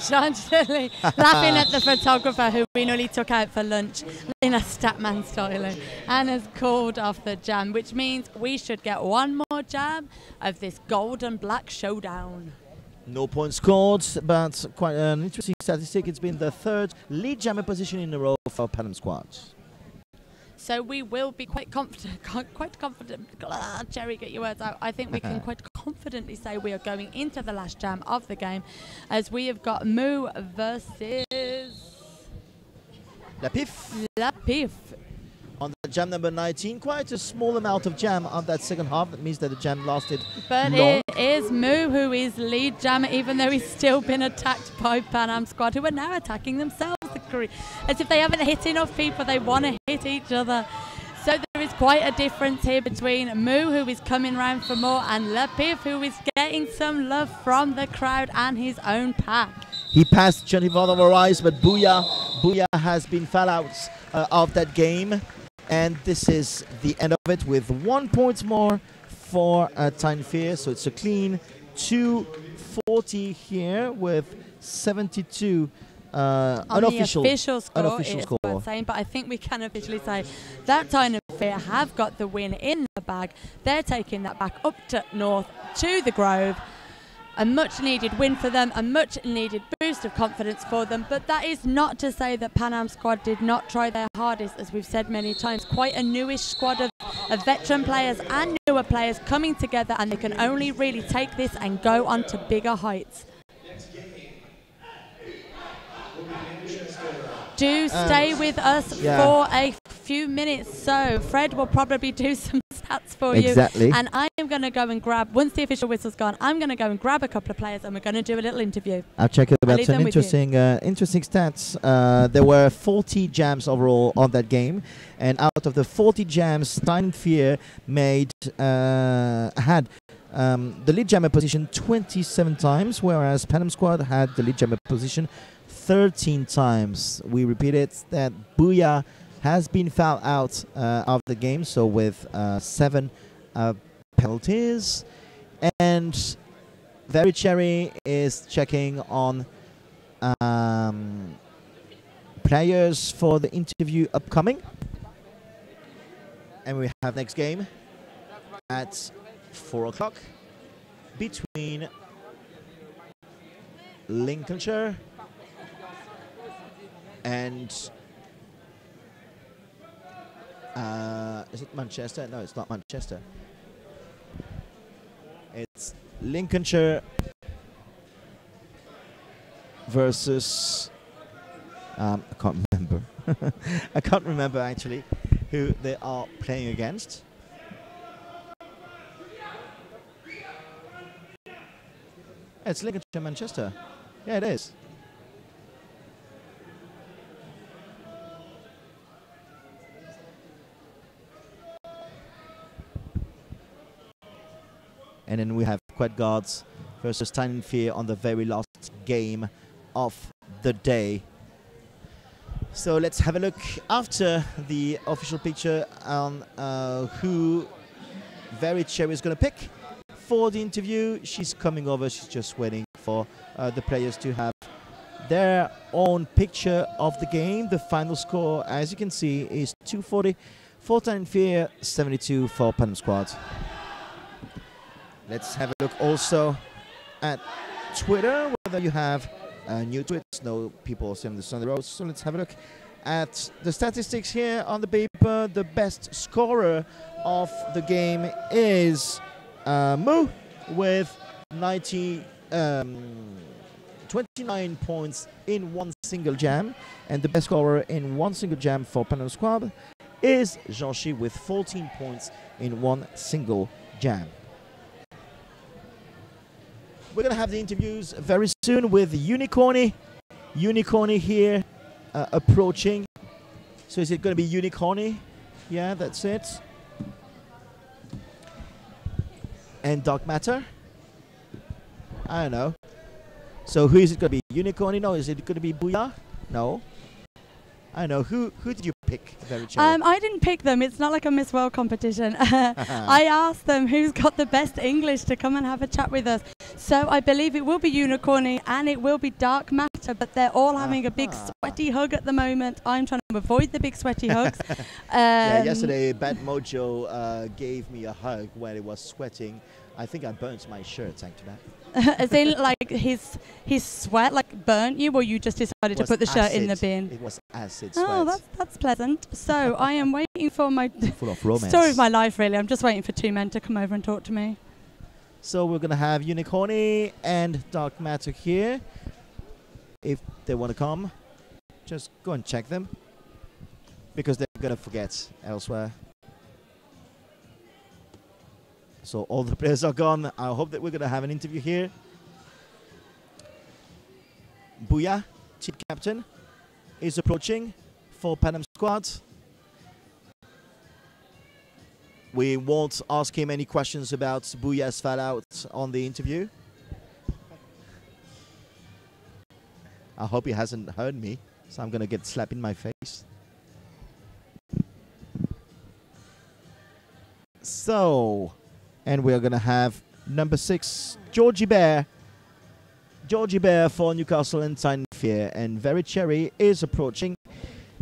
Chantilly laughing at the photographer who we nearly took out for lunch in a Statman style and has called off the jam, which means we should get one more jam of this gold and black showdown. No points scored, but quite an interesting statistic. It's been the 3rd lead jammer position in a row for Panam squad. So we will be quite confident, Jerry, get your words out. I think we can quite confidently say we are going into the last jam of the game, as we have got Moo versus La Pif. La Pif. on the jam number 19. Quite a small amount of jam on that second half. That means that the jam lasted But long. it is Moo who is lead jammer, even though he's still been attacked by Panam squad, who are now attacking themselves. As if they haven't hit enough people, they want to hit each other. So there is quite a difference here between Moo, who is coming round for more, and Lapiv, who is getting some love from the crowd and his own pack. He passed Johnny Rise, but Booyah has been fouled out of that game. And this is the end of it with 1 point more for Tyne. So it's a clean 240 here with 72 unofficial score. Saying, but I think we can officially say that Tyne have got the win in the bag. They're taking that back up to north to the Grove. A much needed win for them, a much needed boost of confidence for them, but that is not to say that Panam squad did not try their hardest. As we've said many times, quite a newish squad of veteran players and newer players coming together, and they can only really take this and go on to bigger heights. Do stay with us for a few minutes, so Fred will probably do some stats for you. And I am going to go and grab, once the official whistle's gone, I'm going to go and grab a couple of players and we're going to do a little interview. I've checked about some interesting stats. There were 40 jams overall on that game, and out of the 40 jams, Tyne made had the lead jammer position 27 times, whereas Panam squad had the lead jammer position 13 times. We repeated that Booyah has been fouled out of the game, so with 7 penalties. And Very Cherry is checking on players for the interview upcoming. And we have next game at 4 o'clock between Lincolnshire and is it Manchester? No, it's not Manchester. It's Lincolnshire versus I can't remember. I can't remember actually who they are playing against. It's Lincolnshire Manchester. Yeah, it is. And then we have Quad Guards versus Tyne on the very last game of the day. So let's have a look after the official picture on who Very Cherry is going to pick for the interview. She's coming over. She's just waiting for the players to have their own picture of the game. The final score, as you can see, is 240 for Tyne, 72 for Panam squad. Let's have a look also at Twitter, whether you have new tweets. No people send this on the road. So let's have a look at the statistics here on the paper. The best scorer of the game is Moo with 29 points in one single jam. And the best scorer in one single jam for Panam squad is Jean-Chi with 14 points in one single jam. We're going to have the interviews very soon with Unicorny. Unicorny here approaching. So is it going to be Unicorny? Yeah, that's it. And Dark Matter? I don't know. So who is it going to be? Unicorny? No. Is it going to be Booyah? No. I don't know. Who did you pick? I didn't pick them. It's not like a Miss World competition. I asked them who's got the best English to come and have a chat with us. So I believe it will be Unicorny and it will be Dark Matter, but they're all having a big sweaty hug at the moment. I'm trying to avoid the big sweaty hugs. Yeah, yesterday Bad Mojo gave me a hug when it was sweating. I think I burnt my shirt thanks to that. As in, like, his sweat, like, burnt you, or you just decided to put the shirt in the bin? It was acid sweat. Oh, that's pleasant. So I am waiting for my full of romance. Story of my life, really. I'm just waiting for 2 men to come over and talk to me. So we're going to have Unicorny and Dark Matter here. If they want to come, just go and check them. because they're going to forget elsewhere. So all the players are gone. I hope that we're going to have an interview here. Booyah, team captain, is approaching for Panam squad. We won't ask him any questions about Booyah's fallout on the interview. I hope he hasn't heard me, so I'm going to get slapped in my face. So, and we're going to have number 6, Georgie Bear. Georgie Bear for Newcastle and Tyne, and Very Cherry is approaching.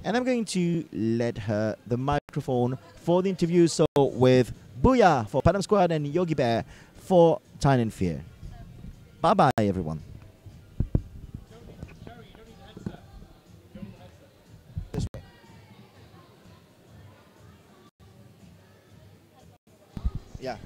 And I'm going to let her the microphone for the interview. So with Booyah for Panam Squad and Yogi Bear for Tyne and Fear. Bye-bye, everyone. This way. Yeah.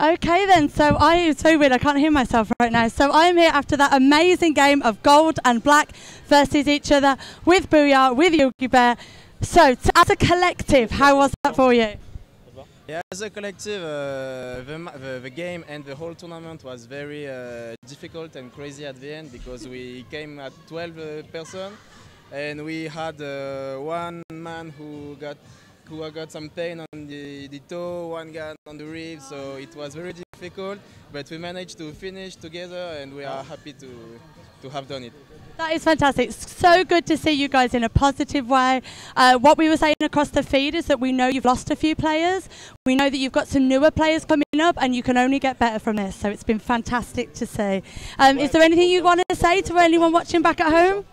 Okay then, so it's so weird, I can't hear myself right now. So I'm here after that amazing game of gold and black versus each other with Booyah, with Yogi Bear. So as a collective, how was that for you? Yeah, as a collective, the game and the whole tournament was very difficult and crazy at the end, because we came at 12 person and we had one man who got some pain on the toe, one guy on the rib, so it was very difficult, but we managed to finish together and we are happy to have done it. That is fantastic. It's so good to see you guys in a positive way. What we were saying across the feed is that we know you've lost a few players. We know that you've got some newer players coming up and you can only get better from this, so it's been fantastic to see. Is there anything you want to say to anyone watching back at home?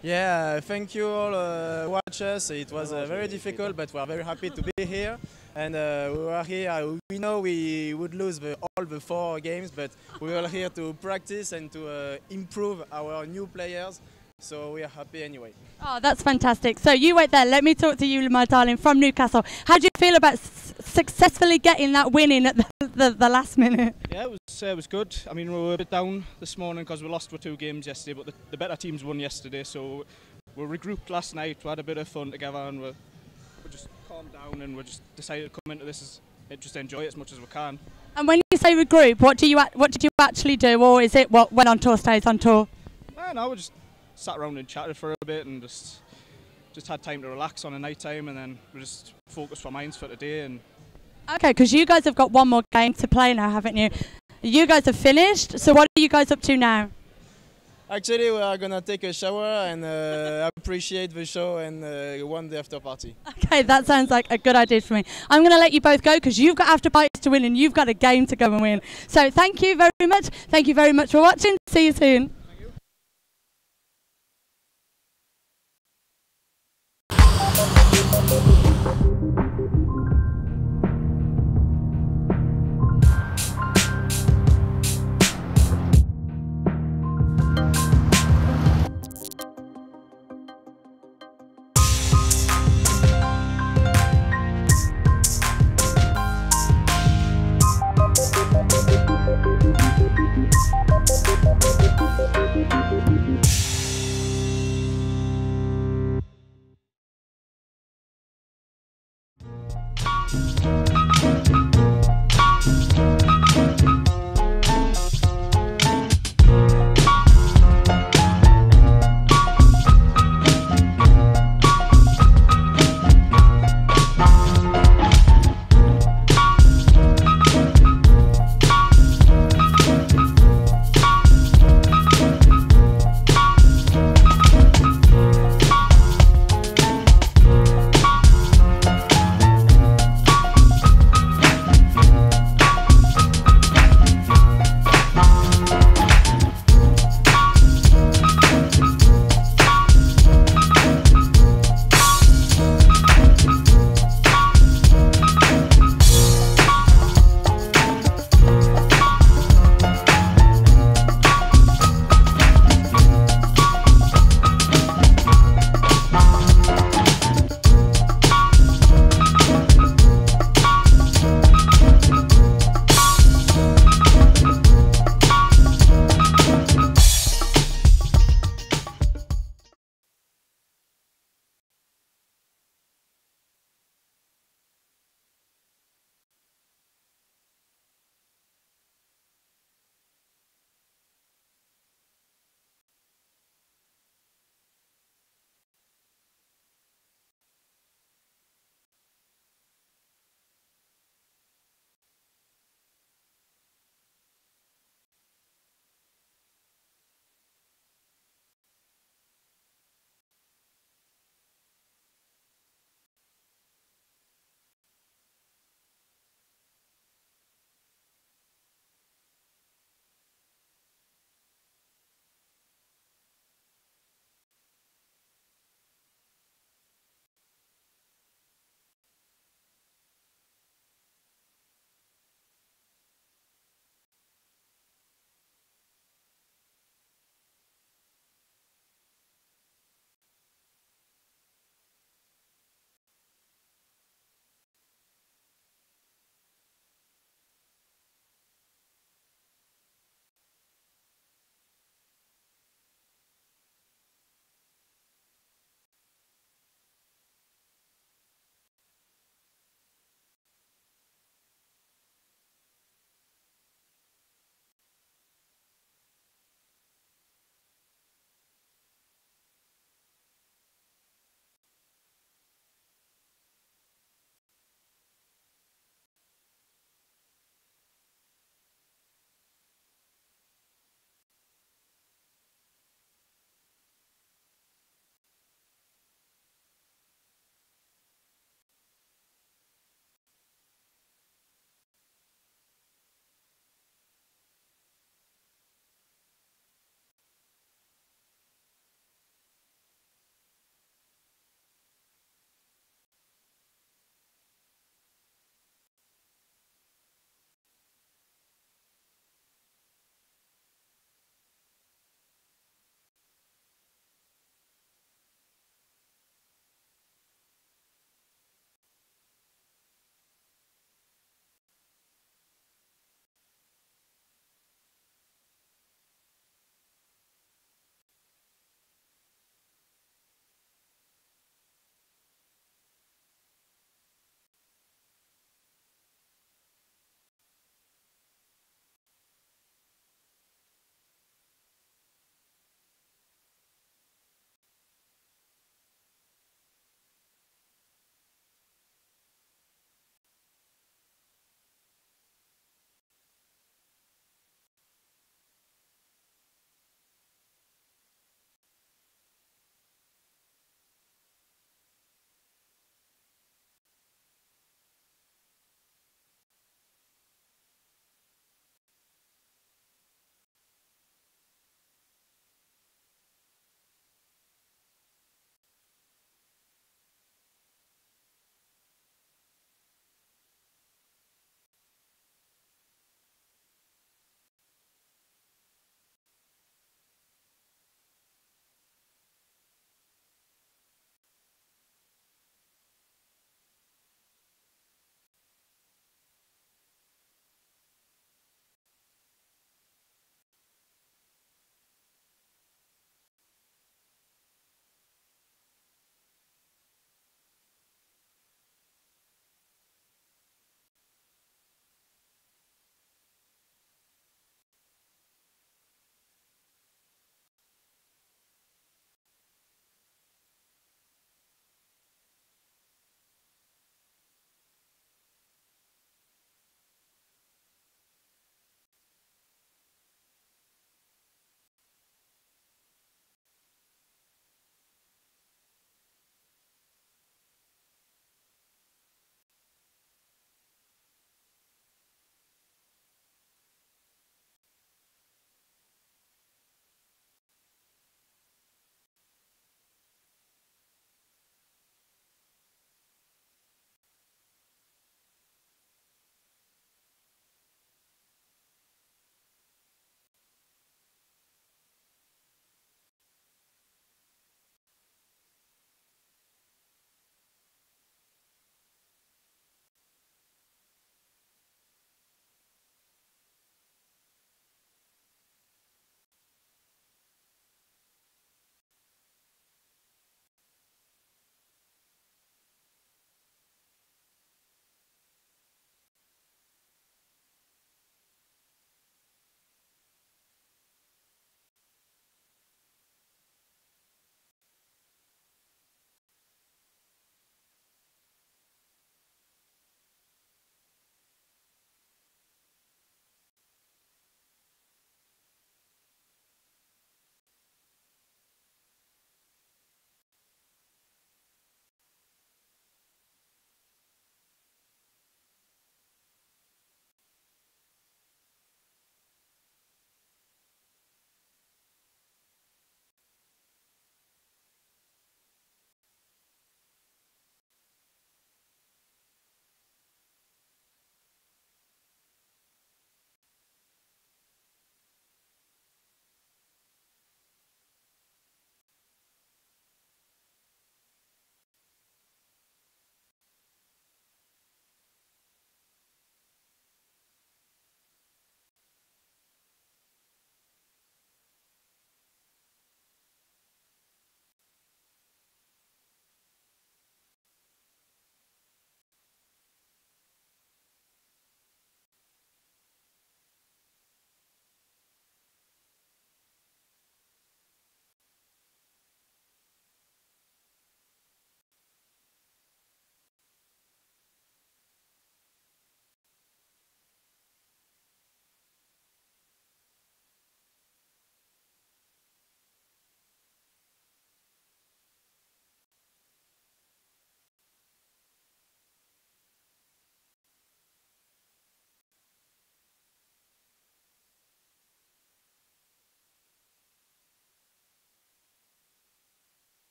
Yeah, thank you all watch us. It was very difficult, but we are very happy to be here. And we were here, we know we would lose all the 4 games, but we were here to practice and to improve our new players. So we are happy anyway. Oh, that's fantastic. So you wait there, let me talk to you, my darling, from Newcastle. How do you feel about successfully getting that win in at the last minute? Yeah, it was good. I mean, we were a bit down this morning because we lost for 2 games yesterday, but the better teams won yesterday, so we regrouped last night, we had a bit of fun together, and we just calmed down and we just decided to come into this and just enjoy it as much as we can. And when you say regroup, what did you actually do, or is it what went on tour stays on tour? No, we just sat around and chatted for a bit and just had time to relax on a night time, and then we just focused our minds for today. And okay, because you guys have got one more game to play now, haven't you? You guys have finished, so what are you guys up to now? Actually, we are gonna take a shower and appreciate the show and one day after party. Okay, that sounds like a good idea for me. I'm gonna let you both go because you've got after parties to win and you've got a game to go and win. So thank you very much. Thank you very much for watching. See you soon.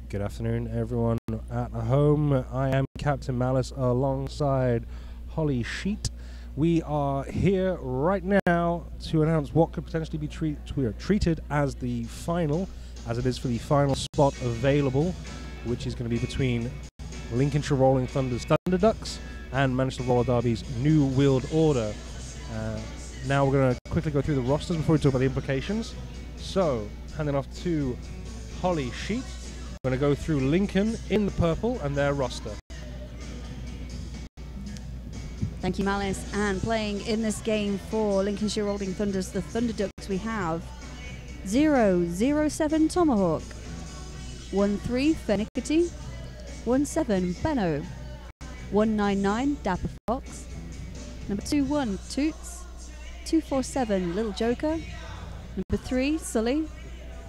Good afternoon, everyone at home. I am Captain Malice alongside Holly Sheet. We are here right now to announce what could potentially be treated as the final, as it is for the final spot available, which is going to be between Lincolnshire Rolling Thunder's Thunder Ducks and Manchester Roller Derby's New World Order. Now we're going to quickly go through the rosters before we talk about the implications. So, handing off to Holly Sheet. We're going to go through Lincoln in the purple and their roster. Thank you, Malice. And playing in this game for Lincolnshire Rolling Thunders, the Thunder Ducks, we have 007 Tomahawk, 13 Fenicity, 17 Benno, 199 Dapper Fox, number 21 Toots, 247 Little Joker, number 3 Sully,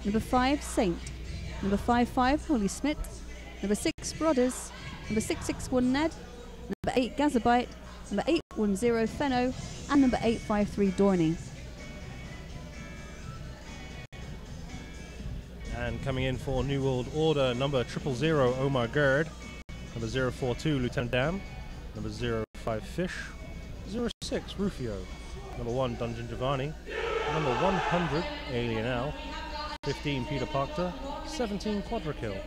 number 5 Saint, number 55 Holly Smith, number 6 Brothers, number 661 Ned, number 8 Gazabite, number 810 Fenno, and number 853 Dorney. And coming in for New World Order, number 000 Omar Gerd, number 042 Lieutenant Dam, number 05 Fish, 06 Rufio, number 1 Dungeon Giovanni, number 100 Alien Al, 15 Peter Parker, 17 Quadrakill,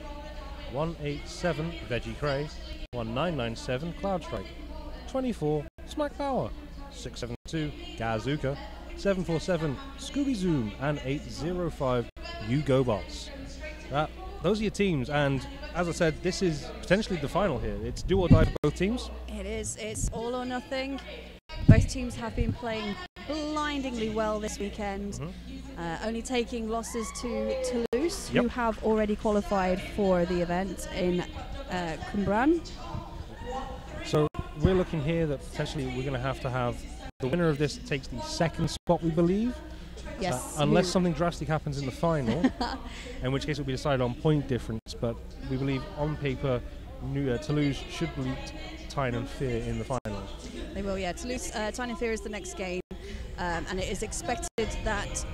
187 Veggie Cray, 1997 Cloud Strike, 24 Smack Power, 672 Gazuka, 747 Scooby Zoom, and 805 You Go Boss. Those are your teams, and as I said, this is potentially the final here. It's do or die for both teams. It is. It's all or nothing. Both teams have been playing blindingly well this weekend, only taking losses to Toulouse, who have already qualified for the event in Cumbran. So we're looking here that potentially we're going to have the winner of this takes the second spot, we believe. Yes. Unless something drastic happens in the final, in which case it will be decided on point difference. But we believe on paper, Toulouse should beat Tyne and Fear in the final. They will, yeah. Toulouse, Tyne and Fear is the next game, and it is expected that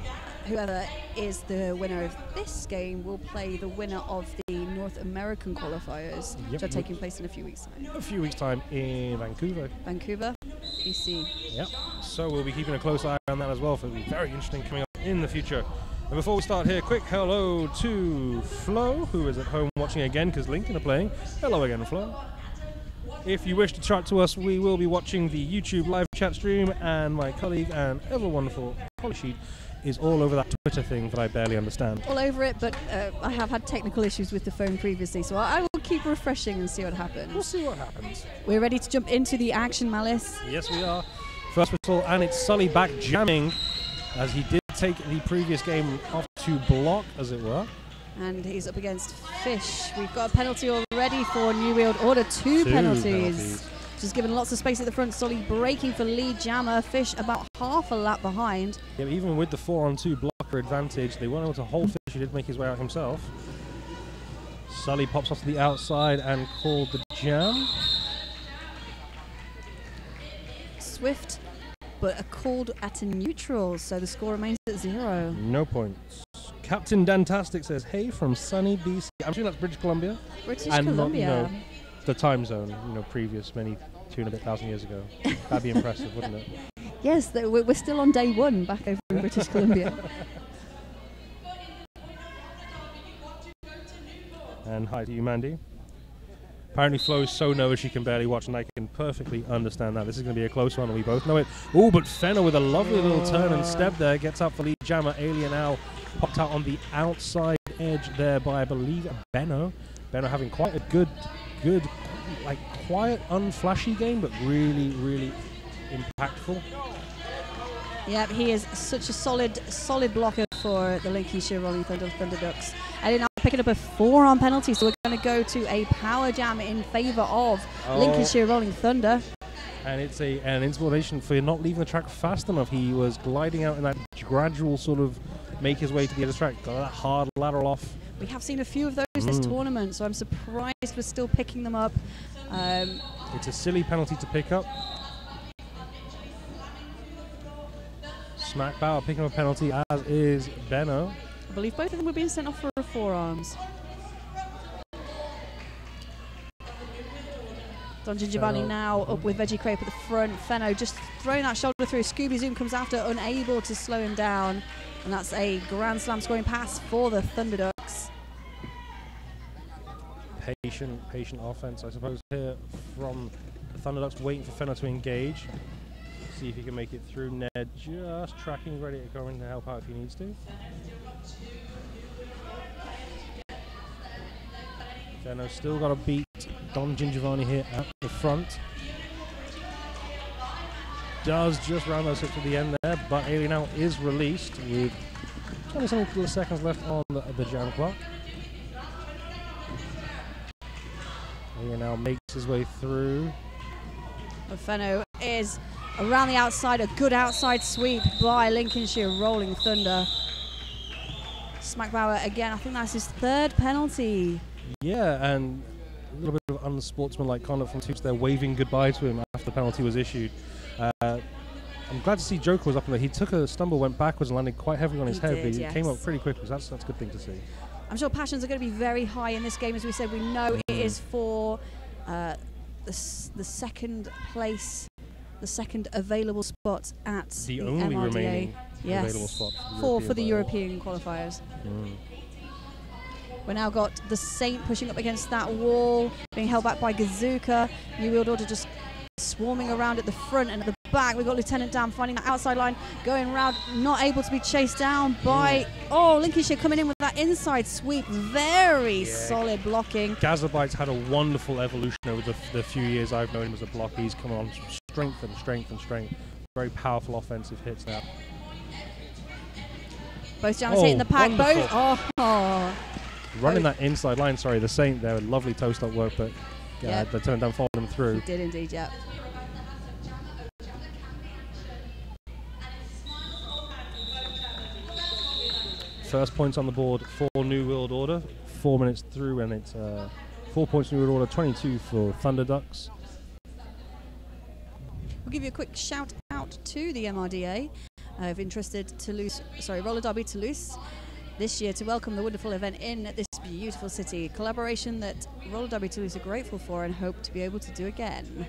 whoever is the winner of this game will play the winner of the North American qualifiers, which are taking place in a few weeks' time. A few weeks' time in Vancouver. Vancouver, BC. Yep. So we'll be keeping a close eye on that as well. For it'll be very interesting coming up in the future. And before we start here, quick hello to Flo, who is at home watching again because Lincoln are playing. Hello again, Flo. If you wish to chat to us, we will be watching the YouTube live chat stream, and my colleague and ever wonderful Holly Sheet is all over that Twitter thing that I barely understand. All over it, but I have had technical issues with the phone previously, so I will keep refreshing and see what happens. We'll see what happens. We're ready to jump into the action, Malice. Yes, we are. First whistle, and it's Sully back jamming, as he did take the previous game off to block, as it were. And he's up against Fish. We've got a penalty already for New World Order. Two penalties. Just given lots of space at the front. Sully breaking for lead jammer. Fish about half a lap behind. Yeah, even with the 4-on-2 blocker advantage, they weren't able to hold Fish. He did make his way out himself. Sully pops off to the outside and called the jam. Swift, but a called at a neutral, so the score remains at 0. No points. Captain Dantastic says, hey, from sunny BC. I'm assuming that's British Columbia. British Columbia. Not, the time zone, previous many 2,500 years ago. That'd be impressive, wouldn't it? Yes, we're still on day 1 back over in British Columbia. And hi to you, Mandy. Apparently Flo is so nervous she can barely watch, and I can perfectly understand that. This is going to be a close one, and we both know it. Oh, but Fenner with a lovely little turn and step there gets up for lead jammer. Alien Al popped out on the outside edge there by, I believe, Benno. Benno having quite a good, like, quiet, unflashy game, but really, really impactful. Yeah, he is such a solid blocker for the Lincolnshire Rolling Thunder Ducks. And now picking up a 4-on penalty, so we're going to go to a power jam in favour of Lincolnshire Rolling Thunder. And it's an inspiration for not leaving the track fast enough. He was gliding out in that gradual sort of make his way to the other track, got that hard lateral off. We have seen a few of those this tournament, so I'm surprised we're still picking them up. It's a silly penalty to pick up. Smack Bauer picking up a penalty, as is Benno. I believe both of them were being sent off for 4-arms. Don Giovanni now up with Veggie Crepe at the front. Fenno just throwing that shoulder through. Scooby Zoom comes after, unable to slow him down. And that's a Grand Slam scoring pass for the Thunderducks. Patient offense, I suppose, here from the Thunderducks, waiting for Fenno to engage. See if he can make it through. Ned just tracking, ready to go in to help out if he needs to. Fenno still got to beat Don Giovanni here at the front. Does just round those hips at the end there, but Alien Out is released with 20-something seconds left on the jam clock. Alien Out makes his way through. Fenno is around the outside, a good outside sweep by Lincolnshire Rolling Thunder. Smackbauer again, I think that's his third penalty. Yeah, and a little bit of unsportsmanlike conduct from Toots there, waving goodbye to him after the penalty was issued. I'm glad to see Joker was up in there. He took a stumble, went backwards and landed quite heavily on his head, but he came up pretty quickly, so that's a good thing to see. I'm sure passions are going to be very high in this game. As we said, we know it is for the second place, the second available spot at the only MRDA. remaining available spot for the European qualifiers. We now got the Saint pushing up against that wall, being held back by Gazuka. New World Order just swarming around at the front and at the back. We've got Lieutenant Dan finding that outside line, going around, not able to be chased down by, Lincolnshire coming in with that inside sweep. Very solid blocking. Gazabite's had a wonderful evolution over the few years I've known him as a blocker. He's come on strength and strength and strength. Very powerful offensive hits now. Both jammers hitting the pack. Wonderful. Both. Running that inside line, sorry, the Saint there, lovely toe-stop work, but they turned down, followed him through. He did indeed, yeah. First points on the board for New World Order. 4 minutes through, and it's 4 points New World Order, 22 for Thunderducks. We'll give you a quick shout out to the MRDA. I've interested Roller Derby Toulouse this year to welcome the wonderful event in this beautiful city. Collaboration that Roller Derby Toulouse are grateful for and hope to be able to do again.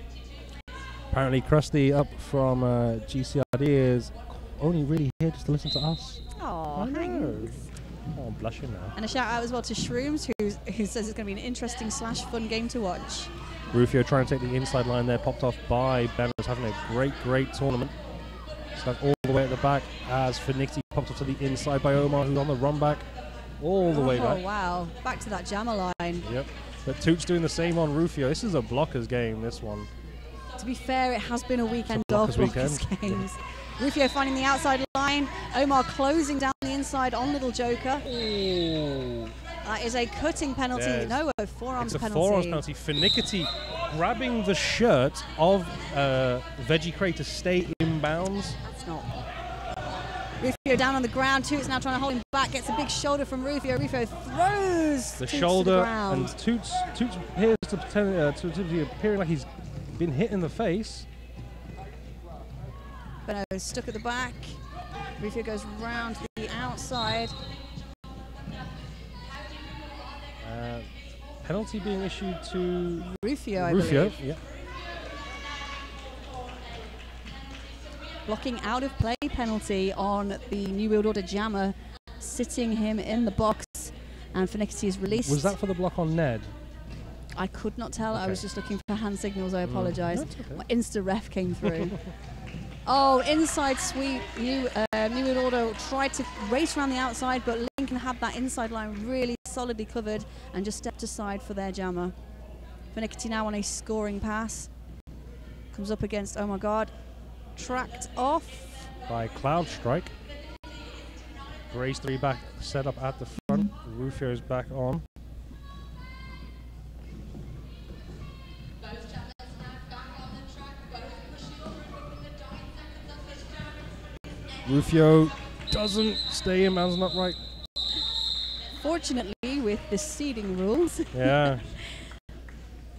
Apparently Krusty up from GCRD is only really here just to listen to us. Oh, thanks. Oh, I'm blushing now. And a shout out as well to Shrooms, who says it's going to be an interesting / fun game to watch. Rufio trying to take the inside line there, popped off by Ben, who's having a great tournament. Stuck all the way at the back as Finixi popped up to the inside by Omar, who's on the run back all the way back. Oh, wow. Back to that jammer line. Yep. But Toots doing the same on Rufio. This is a blockers game, this one. To be fair, it has been a weekend of blockers games. Rufio finding the outside line. Omar closing down the inside on Little Joker. Ooh. That is a cutting penalty. Yes. No, a forearms penalty. It's a forearms penalty. Finnicity grabbing the shirt of Veggie Cray to stay in bounds. That's not. Rufio down on the ground. Toots now trying to hold him back. Gets a big shoulder from Rufio. Rufio throws the Toots shoulder, to the ground. and Toots appears to be appearing like he's been hit in the face. But no, stuck at the back. Rufio goes round the outside. Penalty being issued to Rufio, I believe. Yeah. Blocking out of play penalty on the New World Order jammer, sitting him in the box, and Finixi is released. Was that for the block on Ned? I could not tell. Okay. I was just looking for hand signals. I apologise. Okay. My Insta ref came through. Oh, inside sweep. New World Order tried to race around the outside, but Lincoln had that inside line really solidly covered and just stepped aside for their jammer. Finixi now on a scoring pass. Comes up against, oh my God, tracked off by Cloud Strike. Race 3 back set up at the front. Rufio's back on. Rufio doesn't stay in bounds, not right. Fortunately, with the seeding rules. Yeah.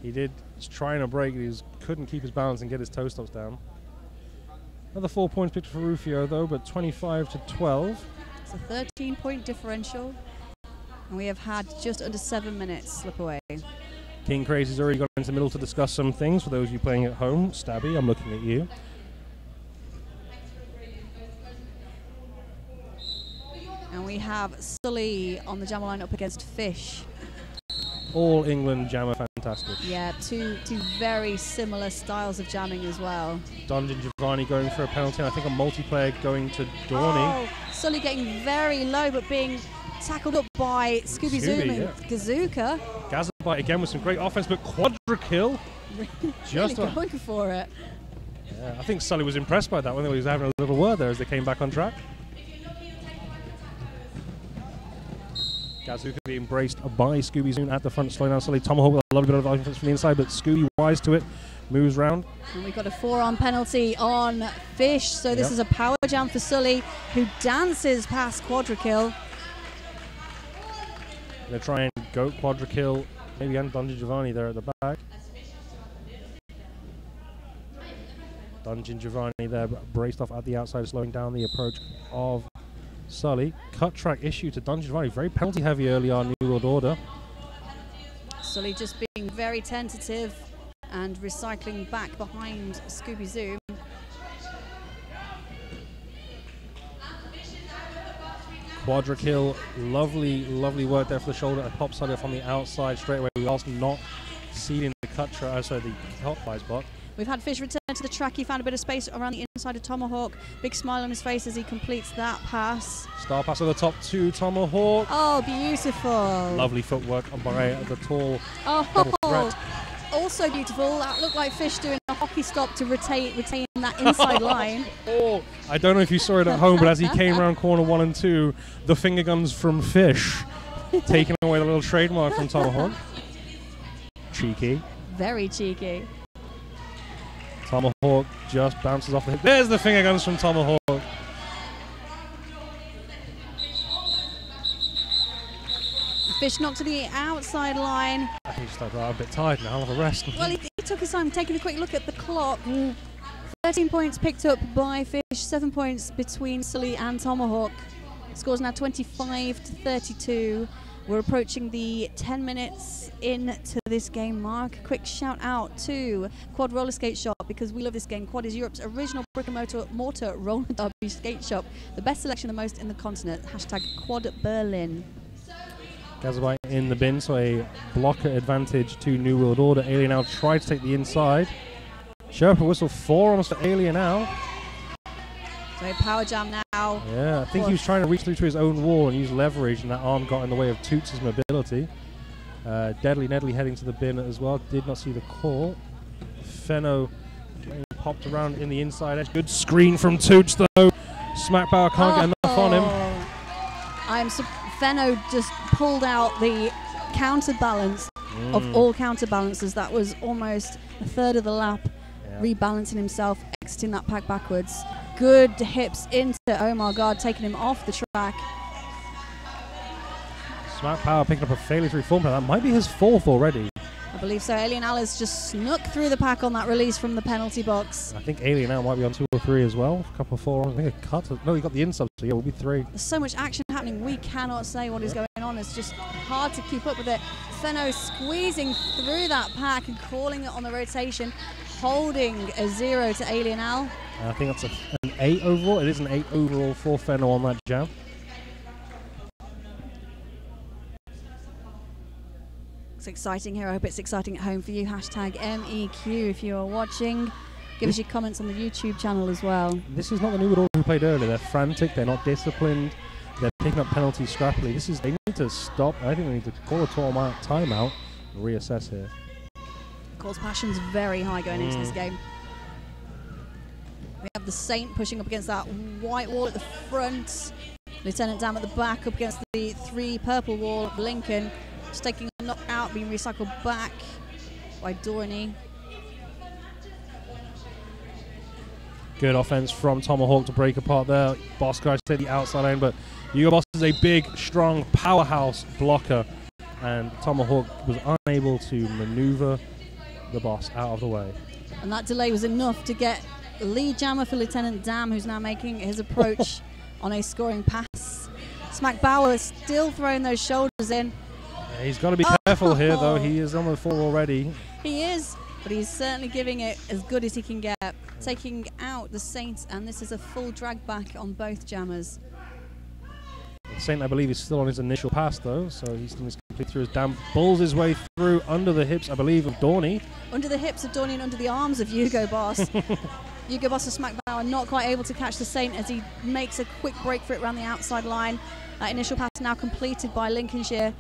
He did trying to break, he couldn't keep his balance and get his toe stops down. Another 4 points picked for Rufio though, but 25-12. It's a 13-point differential. And we have had just under 7 minutes slip away. King Crazy's already got into the middle to discuss some things. For those of you playing at home, Stabby, I'm looking at you. And we have Sully on the jammer line up against Fish. All England jammer, fantastic. Yeah, two very similar styles of jamming as well. Dungeon Giovanni going for a penalty, and I think a multiplayer going to Dorney. Oh, Sully getting very low, but being tackled up by Scooby Zoom and Gazooka. Gazabite again with some great offense, but quadra kill. Just really going for it. Yeah, I think Sully was impressed by that when he was having a little word there as they came back on track. Gazooka being braced by Scooby Zoom at the front, slowing down Sully. Tomahawk with a lovely bit of offense from the inside, but Scooby wise to it, moves round. And we've got a forearm penalty on Fish, so this is a power jam for Sully, who dances past quadra kill. They're trying to go quadra kill, maybe and Dungeon Giovanni there at the back. Dungeon Giovanni there, braced off at the outside, slowing down the approach of Sully. Cut track issue to Dungeon Giovanni, very penalty heavy early on New World Order. Sully just being very tentative and recycling back behind Scooby Zoom. Quadra kill, lovely work there for the shoulder. A pop Sully from the outside straight away. We also not sealing the cut track, so the hot fly spot. We've had Fish return to the track. He found a bit of space around the inside of Tomahawk. Big smile on his face as he completes that pass. Star pass on the top to Tomahawk. Oh, beautiful. Lovely footwork by the tall threat. Also beautiful. That looked like Fish doing a hockey stop to retain that inside line. Oh, I don't know if you saw it at home, but as he came around corner 1 and 2, the finger guns from Fish taking away the little trademark from Tomahawk. Cheeky. Very cheeky. Tomahawk just bounces off the hip. There's the finger guns from Tomahawk. Fish knocked to the outside line. I think he's a bit tired now. I'll have a rest. Well, he took his time, taking a quick look at the clock. 13 points picked up by Fish, 7 points between Sully and Tomahawk. Scores now 25-32. We're approaching the 10 minutes into this game mark. Quick shout out to Quad Roller Skate Shop, because we love this game. Quad is Europe's original brick and mortar roller derby skate shop. The best selection, the most in the continent. Hashtag Quad Berlin. Gazabite in the bin, so a blocker advantage to New World Order. Alien now tried to take the inside. Sherpa whistle 4 almost to Alien now. So power jam now. Yeah, I think he was trying to reach through to his own wall and use leverage, and that arm got in the way of Toots' mobility. Deadly Nedley heading to the bin as well. Did not see the call. Fenno getting popped around in the inside edge. Good screen from Toots though. Smack Power can't get enough on him. Fenno just pulled out the counterbalance of all counterbalances. That was almost a third of the lap, rebalancing himself, exiting that pack backwards. Good hips into Omar Guard, taking him off the track. Smack Power picking up a failure through form. That might be his 4th already. I believe so. Alien Al has just snuck through the pack on that release from the penalty box. I think Alien Al might be on 2 or 3 as well. A couple of 4. I think a cut. No, he got the insub, so yeah, we'll be 3. There's so much action happening. We cannot say what is going on. It's just hard to keep up with it. Fenno squeezing through that pack and calling it on the rotation, holding a 0 to Alien Al. I think that's an 8 overall. It is an 8 overall for Fenno on that jam. It's exciting here. I hope it's exciting at home for you. Hashtag MEQ if you are watching. Give us your comments on the YouTube channel as well. This is not the New World Order who played earlier. They're frantic. They're not disciplined. They're picking up penalties scrappily. They need to stop. I think they need to call a timeout and reassess here. Of course, passion's very high going into this game. We have the Saint pushing up against that white wall at the front. Lieutenant Dam at the back up against the 3 purple wall of Lincoln. Just taking a knockout, being recycled back by Dorney. Good offense from Tomahawk to break apart there. Boss guys to the outside lane, but Hugo Boss is a big, strong powerhouse blocker, and Tomahawk was unable to maneuver the Boss out of the way. And that delay was enough to get lead jammer for Lieutenant Dam, who's now making his approach on a scoring pass. Smack Bauer still throwing those shoulders in. He's got to be careful here, though. He is on the floor already. He is, but he's certainly giving it as good as he can get. Taking out the Saint, and this is a full drag back on both jammers. Saint, I believe, is still on his initial pass, though, so he's going to complete through his damp. Pulls his way through under the hips, I believe, of Dorney. Under the hips of Dorney and under the arms of Hugo Boss. Hugo Boss of Smackbauer not quite able to catch the Saint as he makes a quick break for it around the outside line. That initial pass now completed by Lincolnshire.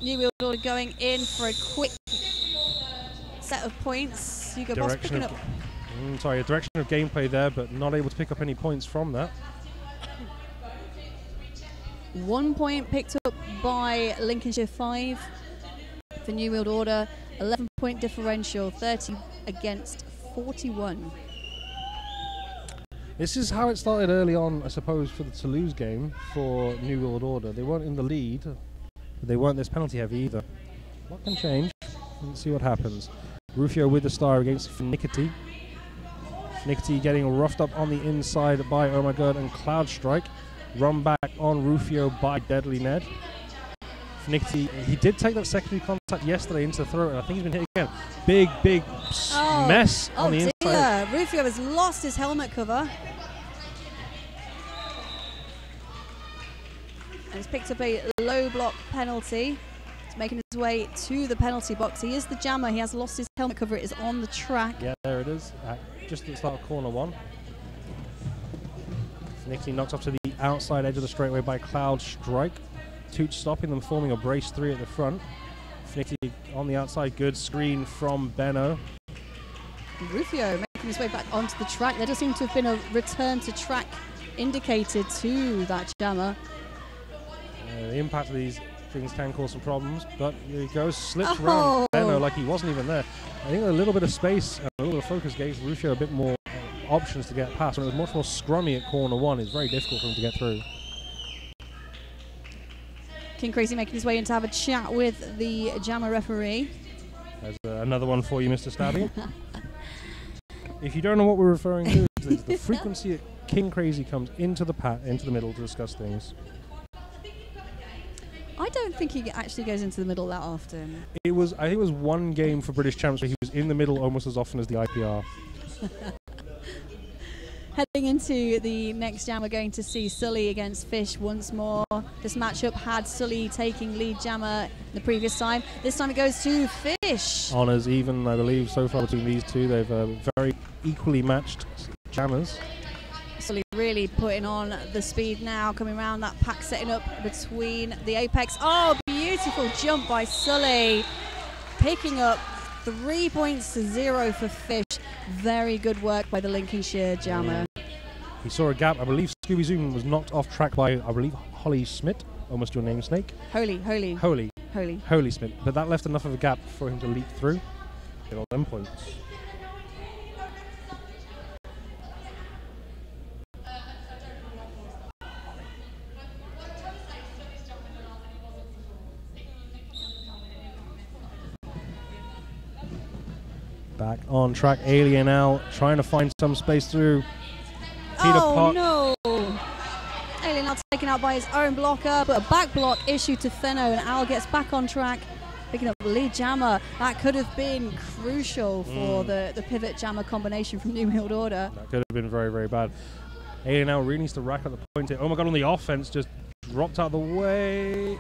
New World Order going in for a quick set of points. Hugo Boss picking up. A direction of gameplay there, but not able to pick up any points from that. 1 point picked up by Lincolnshire 5 for New World Order. 11-point differential, 30 against 41. This is how it started early on, I suppose, for the Toulouse game for New World Order. They weren't in the lead, but they weren't this penalty heavy either. What can change? Let's see what happens. Rufio with the star against Fnickety. Fnickety getting roughed up on the inside by Oh My God and Cloud Strike. Run back on Rufio by Deadly Ned. Fnickety, he did take that secondary contact yesterday into the throat, and I think he's been hit again. Big mess on the inside. Rufio has lost his helmet cover. And he's picked up a low block penalty. He's making his way to the penalty box. He is the jammer. He has lost his helmet cover. It is on the track. Yeah, there it is. Just at the start of corner one. Fnickety knocked off to the outside edge of the straightaway by Cloud Strike. Tooch stopping them, forming a brace 3 at the front. Fnickety on the outside, good screen from Benno. Rufio making his way back onto the track. There does seem to have been a return to track indicated to that jammer. The impact of these things can cause some problems, but here he goes, slips around Benno like he wasn't even there. I think a little bit of space and a little bit of focus gave Rufio a bit more options to get past. When it was much more scrummy at corner one, it's very difficult for him to get through. King Crazy making his way in to have a chat with the jammer referee. There's another one for you, Mr. Stabby. If you don't know what we're referring to, it's the frequency that King Crazy comes into the middle to discuss things. I don't think he actually goes into the middle that often. I think it was one game for British Champs where he was in the middle almost as often as the IPR. Heading into the next jam, we're going to see Sully against Fish once more. This matchup had Sully taking lead jammer the previous time. This time it goes to Fish. Honours even, I believe, so far between these two. They've very equally matched jammers. Sully really putting on the speed now, coming around that pack, setting up between the apex. Oh, beautiful jump by Sully. Picking up 3 points to 0 for Fish. Very good work by the Lincolnshire jammer. He saw a gap. I believe Scooby Zoom was knocked off track by, I believe, Holly Smith. Almost your name, Snake. Holy Smith. But that left enough of a gap for him to leap through. Get all them points. Back on track, Alien out, trying to find some space through Peter Pot. No! Alien now taken out by his own blocker, but a back block issue to Fenno, and Al gets back on track, picking up the lead jammer. That could have been crucial for the pivot jammer combination from New World Order. That could have been very, very bad. Alien now really needs to rack up the point here. Oh my God, on the offense, just dropped out of the way.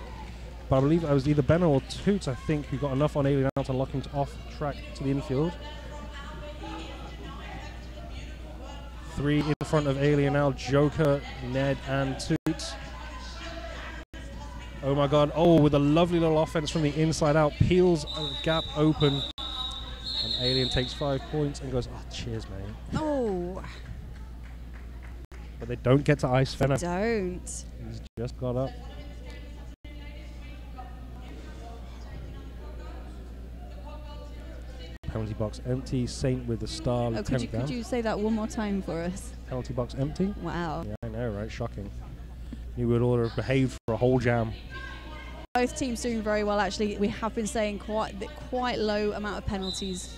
But I believe it was either Benno or Toots, I think, who got enough on Alien now to lock him off track to the infield. 3 in front of Alien now, Joker, Ned, and Toots. Oh my God, with a lovely little offense from the inside out, peels a gap open. And Alien takes 5 points and goes, oh, cheers, mate. Oh. But they don't get to ice Fenner. Don't. He's just got up. Penalty box empty. Saint with the star. Oh, could you say that one more time for us? Penalty box empty. Wow. Yeah, I know, right? Shocking. New World Order have behaved for a whole jam. Both teams doing very well, actually. We have been saying quite low amount of penalties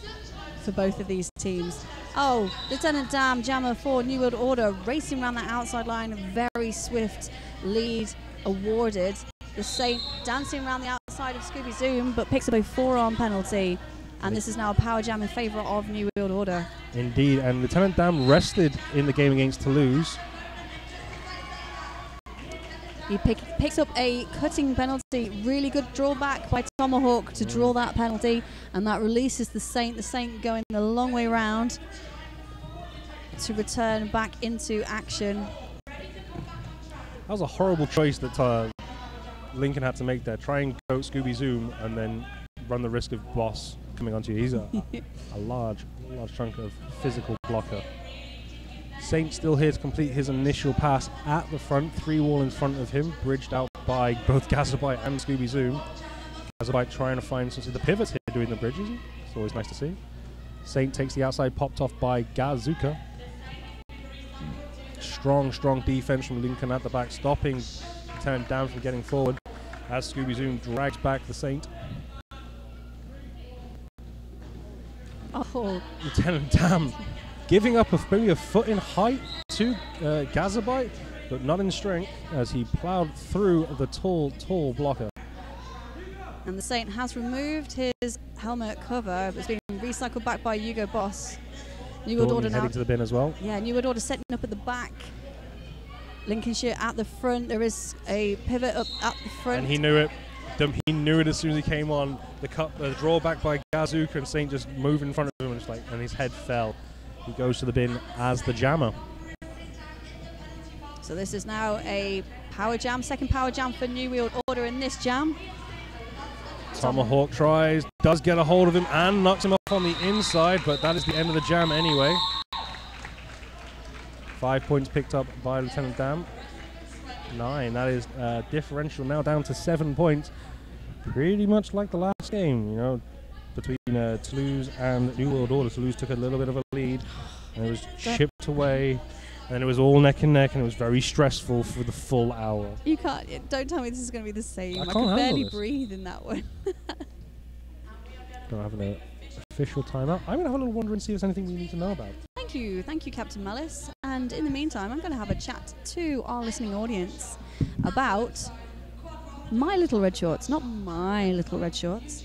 for both of these teams. Oh, Lieutenant Dam, jammer for New World Order, racing around that outside line. Very swift lead awarded. The Saint dancing around the outside of Scooby Zoom, but picks up a forearm penalty. And this is now a power jam in favour of New World Order. Indeed, and Lieutenant Dam rested in the game against Toulouse. He picks up a cutting penalty. Really good drawback by Tomahawk to draw that penalty, and that releases the Saint. The Saint going the long way round to return back into action. That was a horrible choice that Lincoln had to make there. Try and go Scooby Zoom and then run the risk of Boss coming onto you. He's a large chunk of physical blocker. Saint still here to complete his initial pass at the front, 3-wall in front of him, bridged out by both Gazabite and Scooby Zoom. Gazabite trying to find some of the pivots here doing the bridges. It's always nice to see. Saint takes the outside, popped off by Gazuka. Strong defense from Lincoln at the back, stopping Lieutenant Dam from getting forward as Scooby Zoom drags back the Saint. Oh, Lieutenant Dam giving up maybe a foot in height to Gazabite, but not in strength as he plowed through the tall blocker. and the Saint has removed his helmet cover, but it's been recycled back by Hugo Boss. New World Order now heading to the bin as well. Yeah, New World Order setting up at the back. Lincolnshire at the front. There is a pivot up at the front. And he knew it. He knew it as soon as he came on. The drawback by Gazuka, and Saint just moved in front of him, and his head fell. He goes to the bin as the jammer. So this is now a power jam, second power jam for New World Order in this jam. Tomahawk tries, does get a hold of him and knocks him off on the inside, but that is the end of the jam anyway. 5 points picked up by Lieutenant Dam. 9, that is differential now down to 7 points. Pretty much like the last game, you know, between Toulouse and New World Order. Toulouse took a little bit of a lead and it was chipped away. And it was all neck and neck, and it was very stressful for the full hour. You can't. Don't tell me this is going to be the same. I can't could barely this. breathe in that one. Don't have an official timeout. I'm going to have a little wander and see if there's anything we need to know about. Thank you, Captain Malice. And in the meantime, I'm going to have a chat to our listening audience about My Little Red Shorts, not My Little Red Shorts,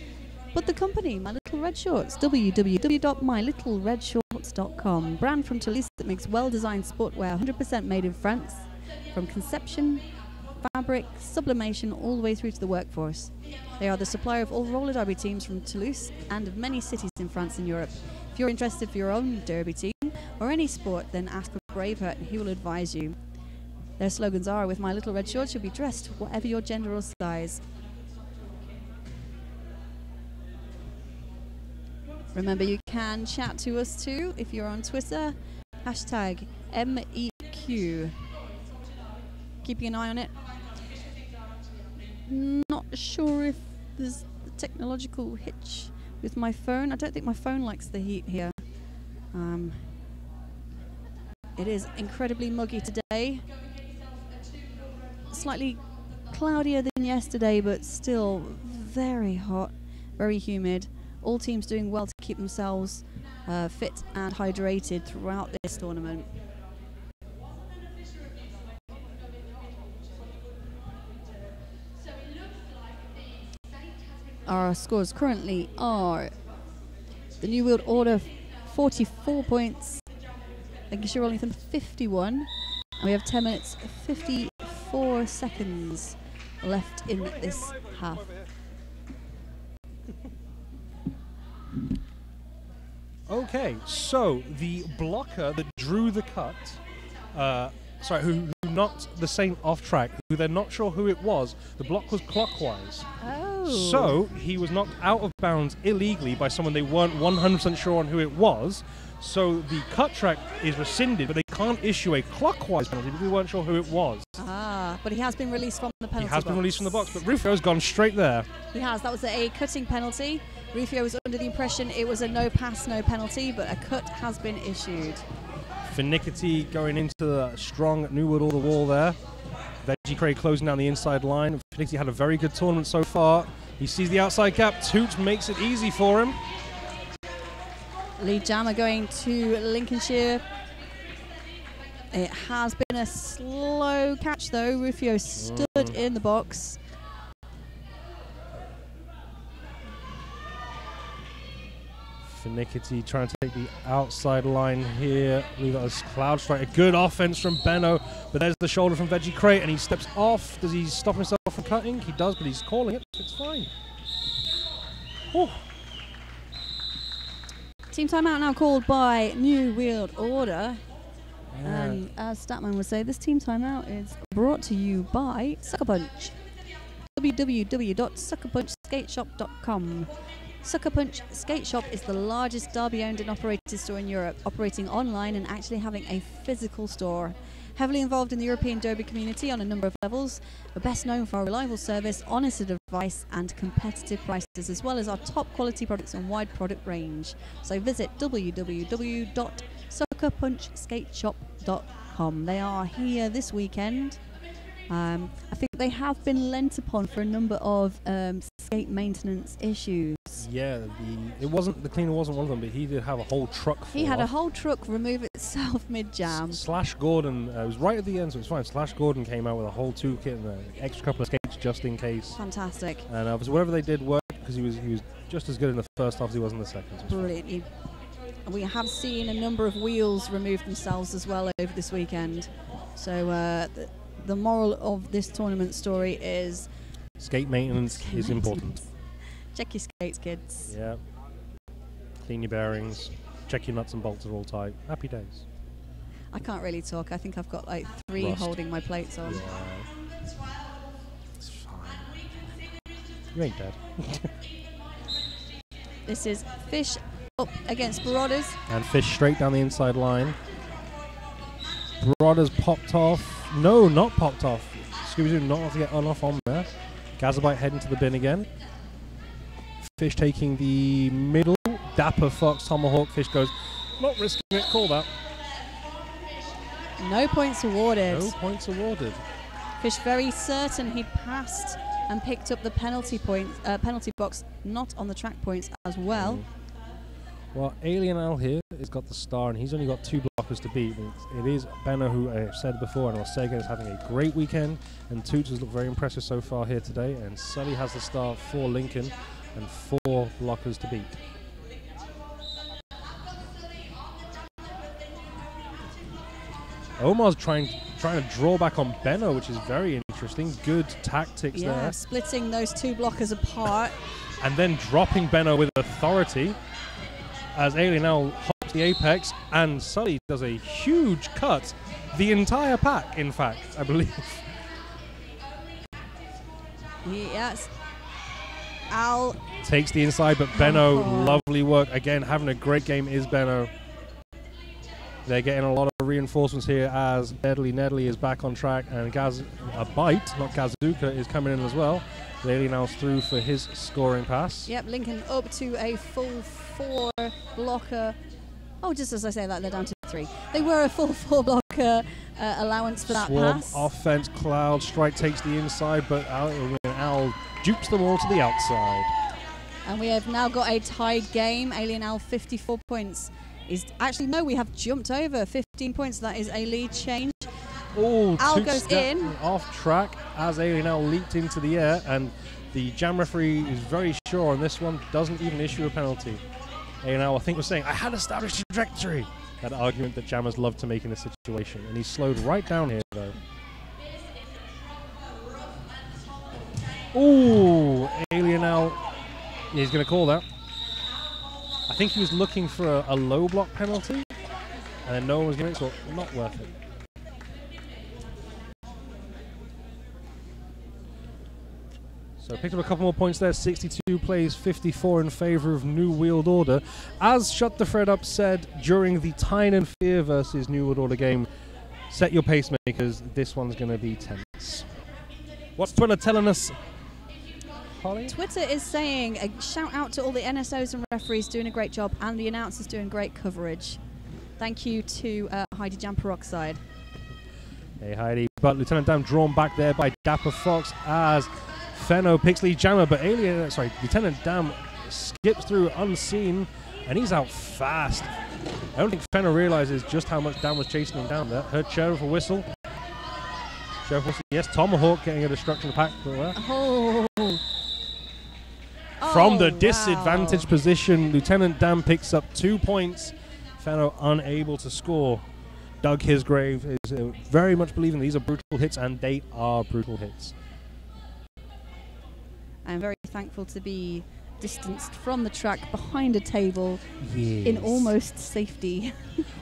but the company, My Little Red Shorts, www.mylittleredshorts.com. Brand from Toulouse that makes well-designed sportwear, 100% made in France, from conception, fabric, sublimation, all the way through to the workforce. They are the supplier of all roller derby teams from Toulouse and of many cities in France and Europe. If you're interested for your own derby team or any sport, then ask for Braveheart and he will advise you. Their slogans are, with My Little Red Shorts, you'll be dressed whatever your gender or size. Remember, you can chat to us too if you're on Twitter. Hashtag MEQ. Keeping an eye on it. Not sure if there's a technological hitch with my phone. I don't think my phone likes the heat here. It is incredibly muggy today. Slightly cloudier than yesterday, but still very hot, very humid. All teams doing well to keep themselves fit and hydrated throughout this tournament. Our scores currently are the New World Order 44 points, Lincolnshire Rollington 51, and we have 10 minutes 54 seconds left in this half. Okay, so the blocker that drew the cut, who knocked the Saint off track, who they're not sure who it was, the block was clockwise. Oh. So he was knocked out of bounds illegally by someone they weren't 100% sure on who it was. So the cut track is rescinded, but they can't issue a clockwise penalty because we weren't sure who it was. Ah, but he has been released from the penalty box. He has been released from the box, but Rufio's gone straight there. He has. That was a cutting penalty. Rufio was under the impression it was a no pass, no penalty, but a cut has been issued. Finickety going into the strong New World Order wall there. Veggie Cray closing down the inside line. Finickety had a very good tournament so far. He sees the outside gap. Toots makes it easy for him. Lead jammer going to Lincolnshire. It has been a slow catch though. Rufio stood in the box Nickety trying to take the outside line here. Leave that as Cloud Strike. A good offense from Benno, but there's the shoulder from Veggie Crate, and he steps off. Does he stop himself from cutting? He does, but he's calling it. It's fine. Whew. Team timeout now called by New World Order. Yeah. And as Statman would say, this team timeout is brought to you by Sucker Punch. www.suckerpunchskateshop.com. Sucker Punch Skate Shop is the largest Derby-owned and operated store in Europe, operating online and actually having a physical store. Heavily involved in the European Derby community on a number of levels, but best known for our reliable service, honest advice and competitive prices, as well as our top quality products and wide product range. So visit www.suckerpunchskateshop.com. They are here this weekend. I think they have been lent upon for a number of skate maintenance issues. Yeah, the cleaner wasn't one of them, but he did have a whole truck full. He had a whole truck remove itself mid-jam. Slash Gordon, it was right at the end, so it's fine. Slash Gordon came out with a whole toolkit and an extra couple of skates just in case. Fantastic. And obviously whatever they did worked, because he was just as good in the first half as he was in the second. So brilliant. We have seen a number of wheels remove themselves as well over this weekend. So the moral of this tournament story is skate maintenance is important. Check your skates, kids. Yeah. Clean your bearings. Check your nuts and bolts are all tight. Happy days. I can't really talk. I think I've got like 3 Rust. holding my plates on. Yeah. It's fine. You ain't dead. This is Fish up against Barodas. And Fish straight down the inside line. Barodas popped off. No, not popped off. Scooby-Doo not off to get off on there. Gazabite heading to the bin again. Fish taking the middle. Dapper Fox, Tomahawk. Fish goes, not risking it, call that. No points awarded. No points awarded. Fish very certain he'd passed and picked up the penalty box, not on the track points as well. Well, Alien Al here has got the star, and he's only got 2 blockers to beat. It is Benno, who I said before, and I'll say again, is having a great weekend, and Toots has looked very impressive so far here today, and Sully has the star for Lincoln, and 4 blockers to beat. Omar's trying to draw back on Benno, which is very interesting. Good tactics there. Yeah, splitting those 2 blockers apart. And then dropping Benno with authority as Alien Al hops the apex, and Sully does a huge cut. The entire pack, in fact, I believe. Yes. Al takes the inside, but Benno, lovely work. Again, having a great game is Benno. They're getting a lot of reinforcements here as Deadly Nedley is back on track, and Bite, not Gazuka, is coming in as well. Alien Al's through for his scoring pass. Yep, Lincoln up to a full 4 blocker. Oh, just as I say that, they're down to 3. They were a full 4 blocker allowance for that Swarm pass. offense, Cloud Strike takes the inside, but Al dupes them all to the outside. And we have now got a tied game. Alien Al 54 points. Actually, no, we have jumped over 15 points. That is a lead change. Oh, Al goes in. Off track as Alien Al leaped into the air, and the jam referee is very sure on this one, doesn't even issue a penalty. Alien Al, I think, was saying, I had established trajectory. That argument that jammers love to make in this situation. And he's slowed right down here, though. Oh, Alien Al, he's going to call that. I think he was looking for a low block penalty, and then no one was giving it, so not worth it. So picked up a couple more points there. 62 plays, 54 in favour of New World Order. As Shut the Thread Up said during the Tyne and Fear versus New World Order game, set your pacemakers, this one's going to be tense. What's Twitter telling us? Holly? Twitter is saying a shout out to all the NSOs and referees doing a great job, and the announcers doing great coverage. Thank you to Heidi Jam Peroxide. Hey Heidi, but Lieutenant Dam drawn back there by Dapper Fox as Fenno picks lead jammer, but Lieutenant Dam skips through unseen, and he's out fast. I don't think Fenno realizes just how much Dam was chasing him down there. Heard Sheriff whistle. Sheriff whistle, yes, Tomahawk getting a destruction pack. Oh. From the disadvantaged position, Lieutenant Dan picks up 2 points. Fenno unable to score. Doug Hisgrave is very much believing these are brutal hits, and they are brutal hits. I'm very thankful to be distanced from the track behind a table in almost safety.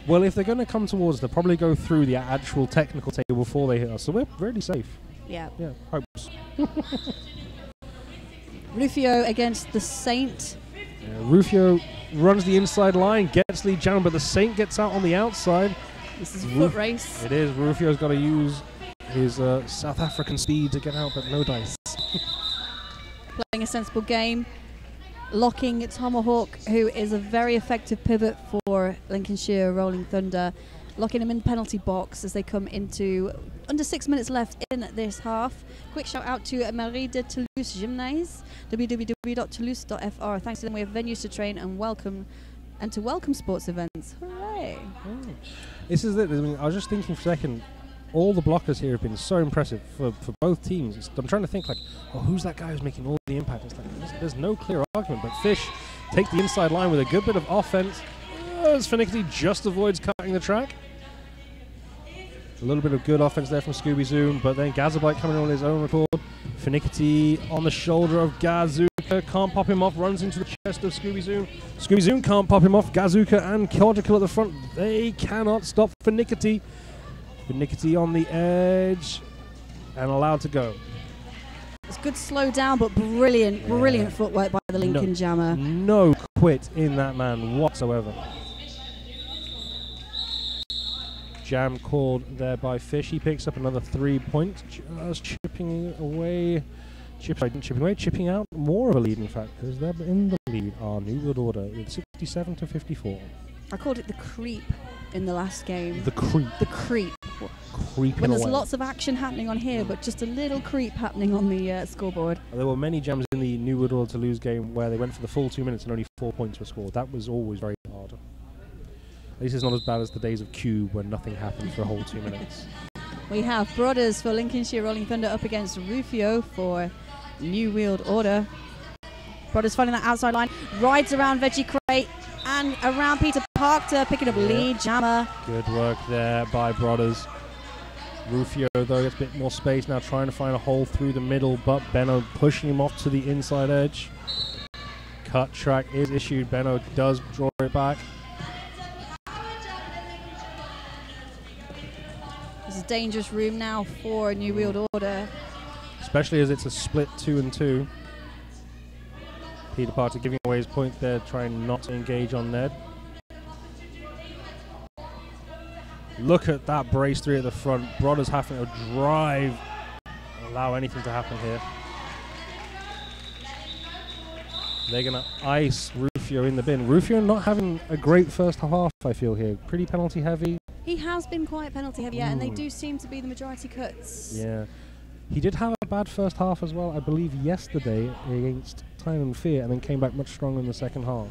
Well, if they're going to come towards, they'll probably go through the actual technical table before they hit us, so we're really safe. Yeah. Yeah, hopes. Rufio against the Saint. Rufio runs the inside line, gets lead jammer, but the Saint gets out on the outside. This is a foot race. It is. Rufio's got to use his South African speed to get out, but no dice. Playing a sensible game. Locking Tomahawk, who is a very effective pivot for Lincolnshire Rolling Thunder. Locking him in the penalty box as they come into under 6 minutes left in this half. Quick shout out to MRDA Toulouse Gymnase, www.toulouse.fr. Thanks to them, we have venues to train and to welcome sports events. Hooray! This is it. I mean, I was just thinking for a second. All the blockers here have been so impressive for both teams. I'm trying to think like, oh, who's that guy who's making all the impact? It's like there's no clear argument, but Fish take the inside line with a good bit of offense. As Finicky just avoids cutting the track. A little bit of good offense there from Scooby Zoom, but then Gazabite coming on his own record. Finicky on the shoulder of Gazuka, can't pop him off, runs into the chest of Scooby Zoom. Scooby Zoom can't pop him off. Gazuka and Quadrikill at the front. They cannot stop Finicky. Finicky on the edge and allowed to go. It's good slow down, but brilliant footwork by the Lincoln Jammer. No quit in that man whatsoever. Jam called there by Fish. He picks up another 3 points, just chipping out more of a lead, in fact, because they're in the lead. Our New World Order with 67 to 54. I called it the creep in the last game. The creep. The creep. Creeping when there's away. lots of action happening on here, but just a little creep happening on the scoreboard. There were many jams in the New World Order Toulouse game where they went for the full 2 minutes and only 4 points were scored. That was always very hard. At least it's not as bad as the days of Cube when nothing happened for a whole 2 minutes. We have Brothers for Lincolnshire Rolling Thunder up against Rufio for New World Order. Brothers finding that outside line, rides around Veggie Crate and around Peter Parker, picking up lead jammer. Good work there by Brothers. Rufio, though, gets a bit more space now, trying to find a hole through the middle, but Benno pushing him off to the inside edge. Cut track is issued. Benno does draw it back. This is dangerous room now for New World Order. Especially as it's a split 2 and 2. Peter Parker giving away his point there, trying not to engage on Ned. Look at that brace 3 at the front. Brothers having to drive, allow anything to happen here. They're going to ice Rufio in the bin. Rufio not having a great first half, I feel here. Pretty penalty heavy. He has been quite penalty heavy, and they do seem to be the majority cuts. Yeah. He did have a bad first half as well, I believe, yesterday against Tyne and Fear, and then came back much stronger in the second half.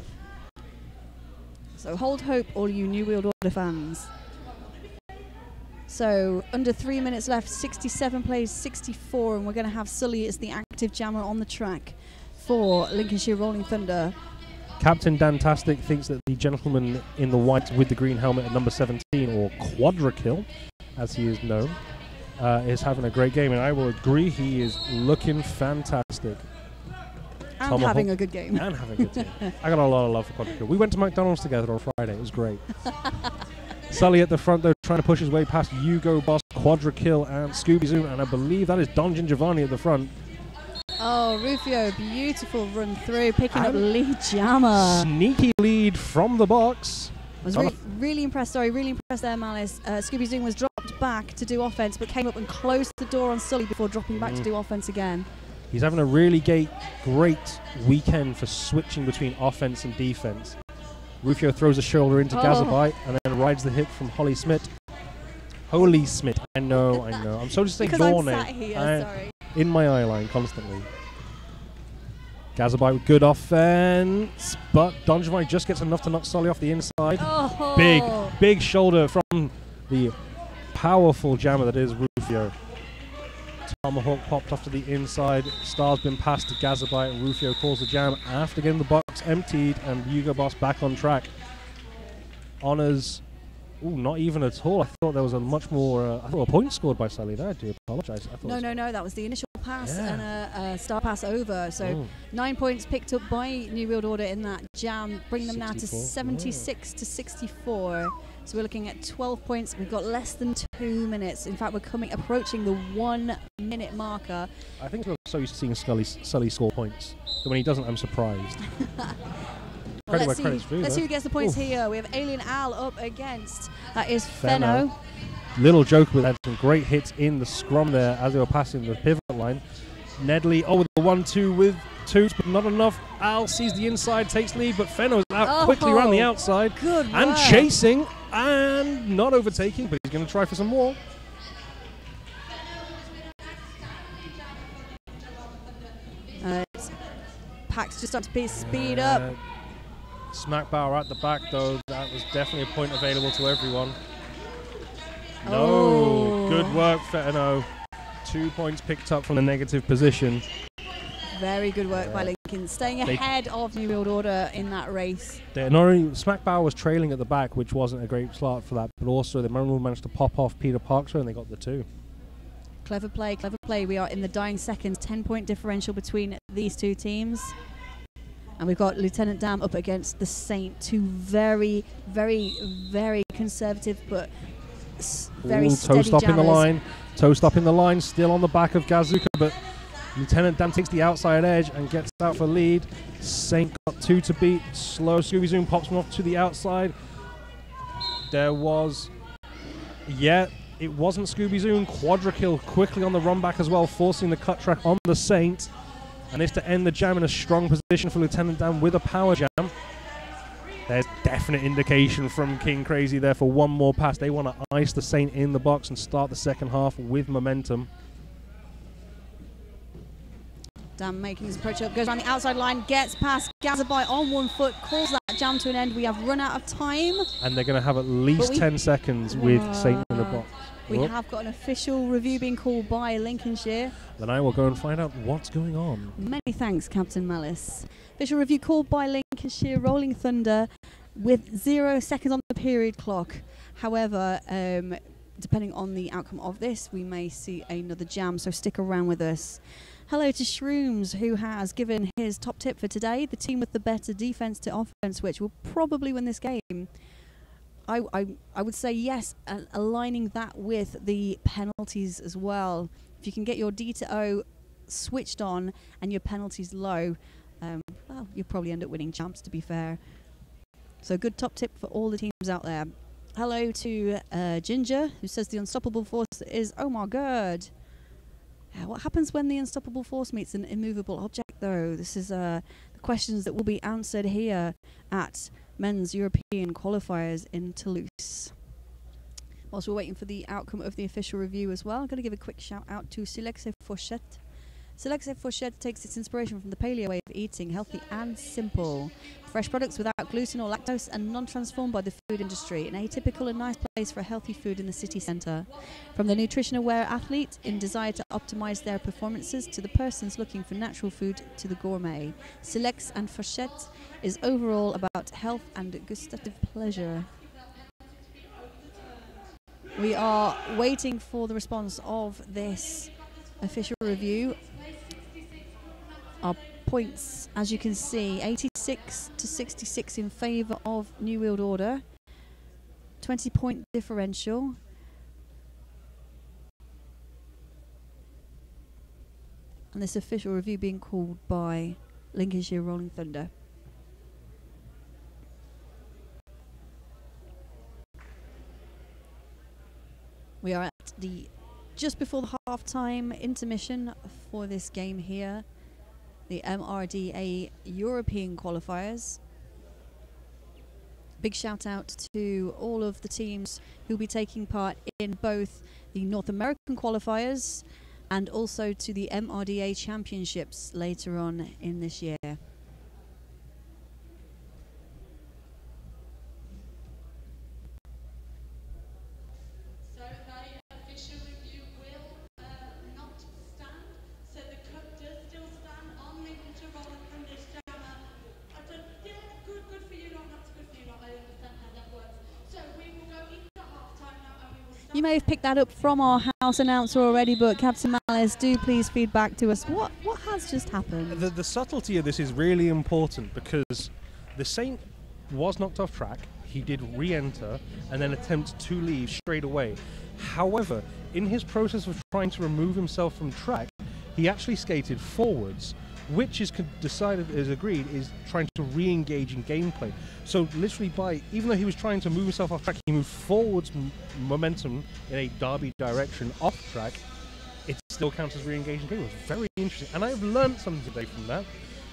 So hold hope, all you New World Order fans. So under 3 minutes left, 67 plays 64, and we're going to have Sully as the active jammer on the track for Lincolnshire Rolling Thunder. Captain Dantastic thinks that the gentleman in the white with the green helmet at number 17, or Quadrikill, as he is known, is having a great game, and I will agree, he is looking fantastic. And Tomahawk having a good game. And having a good game. I got a lot of love for Quadrikill. We went to McDonald's together on Friday. It was great. Sully at the front, though, trying to push his way past Hugo Boss, Quadrikill, and Scooby Zoom, and I believe that is Don Giovanni at the front. Oh, Rufio, beautiful run through, picking up lead jammer. Sneaky lead from the box. I was really impressed, really impressed there, Malice. Scooby Zoom was dropped back to do offense, but came up and closed the door on Sully before dropping back to do offense again. He's having a really great weekend for switching between offense and defense. Rufio throws a shoulder into Gazabite and then rides the hit from Holly Smith. Holy Smith, I know. I'm so just saying your name. Sat here, sorry. In my eye line constantly. Gazabite with good offense, but Don Giovanni just gets enough to knock Sully off the inside. Oh. Big shoulder from the powerful jammer that is Rufio. Tomahawk popped off to the inside. Star's been passed to Gazabite, and Rufio calls the jam after getting the box emptied, and Hugo Boss back on track. Honors, not even at all. I thought there was a much more, I thought a point scored by Sally there. I do apologise. No, that was the initial pass and a star pass over. So 9 points picked up by New World Order in that jam, bring them now to 76 to 64. So we're looking at 12 points. We've got less than 2 minutes. In fact, we're approaching the 1 minute marker. I think we're so used to seeing Sully score points that when he doesn't, I'm surprised. Well, let's see who gets the points here. We have Alien Al up against, that is Fenno. Little joke with had some great hits in the scrum there as they were passing the pivot line. Nedley, with the 1-2 with Toots, but not enough. Al sees the inside, takes lead, but Fenno's out quickly around the outside. Good and work. Chasing and not overtaking, but he's going to try for some more. Pack's just starting to speed up. Smack Bauer at the back, though. That was definitely a point available to everyone. No, good work, Fenno. 2 points picked up from the negative position. Very good work by Lincoln, staying ahead of New World Order in that race. Not only Smack Bauer was trailing at the back, which wasn't a great start for that, but also they managed to pop off Peter Parkser and they got the 2. Clever play, clever play. We are in the dying seconds, 10-point differential between these two teams. And we've got Lieutenant Dam up against the Saint, two very, very, very conservative but very steady toe stop jammers. in the line. Toe stop in the line, still on the back of Gazuka, but Lieutenant Dan takes the outside edge and gets out for lead. Saint got 2 to beat. Slow Scooby Zoom pops him off to the outside. There was, it wasn't Scooby Zoom. Quadra-kill quickly on the run back as well, forcing the cut track on the Saint. And this to end the jam in a strong position for Lieutenant Dan with a power jam. There's definite indication from King Crazy there for one more pass. They want to ice the Saint in the box and start the second half with momentum. Dan making his approach up, goes around the outside line, gets past Gazabite on 1 foot, calls that jam to an end. We have run out of time. And they're going to have at least 10 seconds with Saint in the box. We have got an official review being called by Lincolnshire. Then I will go and find out what's going on. Many thanks, Captain Malice. Official review called by Lincolnshire Rolling Thunder with 0 seconds on the period clock. However, depending on the outcome of this, we may see another jam, so stick around with us. Hello to Shrooms, who has given his top tip for today, the team with the better defense to offense, which will probably win this game. I would say yes, aligning that with the penalties as well. If you can get your D to O switched on and your penalties low, well, you'll probably end up winning champs, to be fair. So good top tip for all the teams out there. Hello to Ginger, who says the unstoppable force is, oh my god. What happens when the unstoppable force meets an immovable object, though? This is the questions that will be answered here at Men's European Qualifiers in Toulouse. Whilst we're waiting for the outcome of the official review as well, I'm going to give a quick shout out to Silexe Fourchette. Silexe Fourchette takes its inspiration from the paleo way of eating, healthy and simple. Fresh products without gluten or lactose and non-transformed by the food industry. An atypical and nice place for healthy food in the city centre. From the nutrition-aware athlete in desire to optimise their performances to the persons looking for natural food to the gourmet. Silexe and Fourchette is overall about health and gustative pleasure. We are waiting for the response of this official review. Our points, as you can see, 86 to 66 in favour of New World Order. 20-point differential. And this official review being called by Lincolnshire Rolling Thunder. We are at the just before the half-time intermission for this game here, the MRDA European Qualifiers. Big shout out to all of the teams who will be taking part in both the North American Qualifiers and also to the MRDA Championships later on in this year. You may have picked that up from our house announcer already, but Captain Malice, do please feed back to us. What has just happened? The subtlety of this is really important because the Saint was knocked off track. He did re-enter and then attempt to leave straight away. However, in his process of trying to remove himself from track, he actually skated forwards, which is agreed is trying to re-engage in gameplay. So literally even though he was trying to move himself off track, he moved forwards momentum in a derby direction off track. It still counts as re-engaging gameplay. It was very interesting, and I've learned something today from that.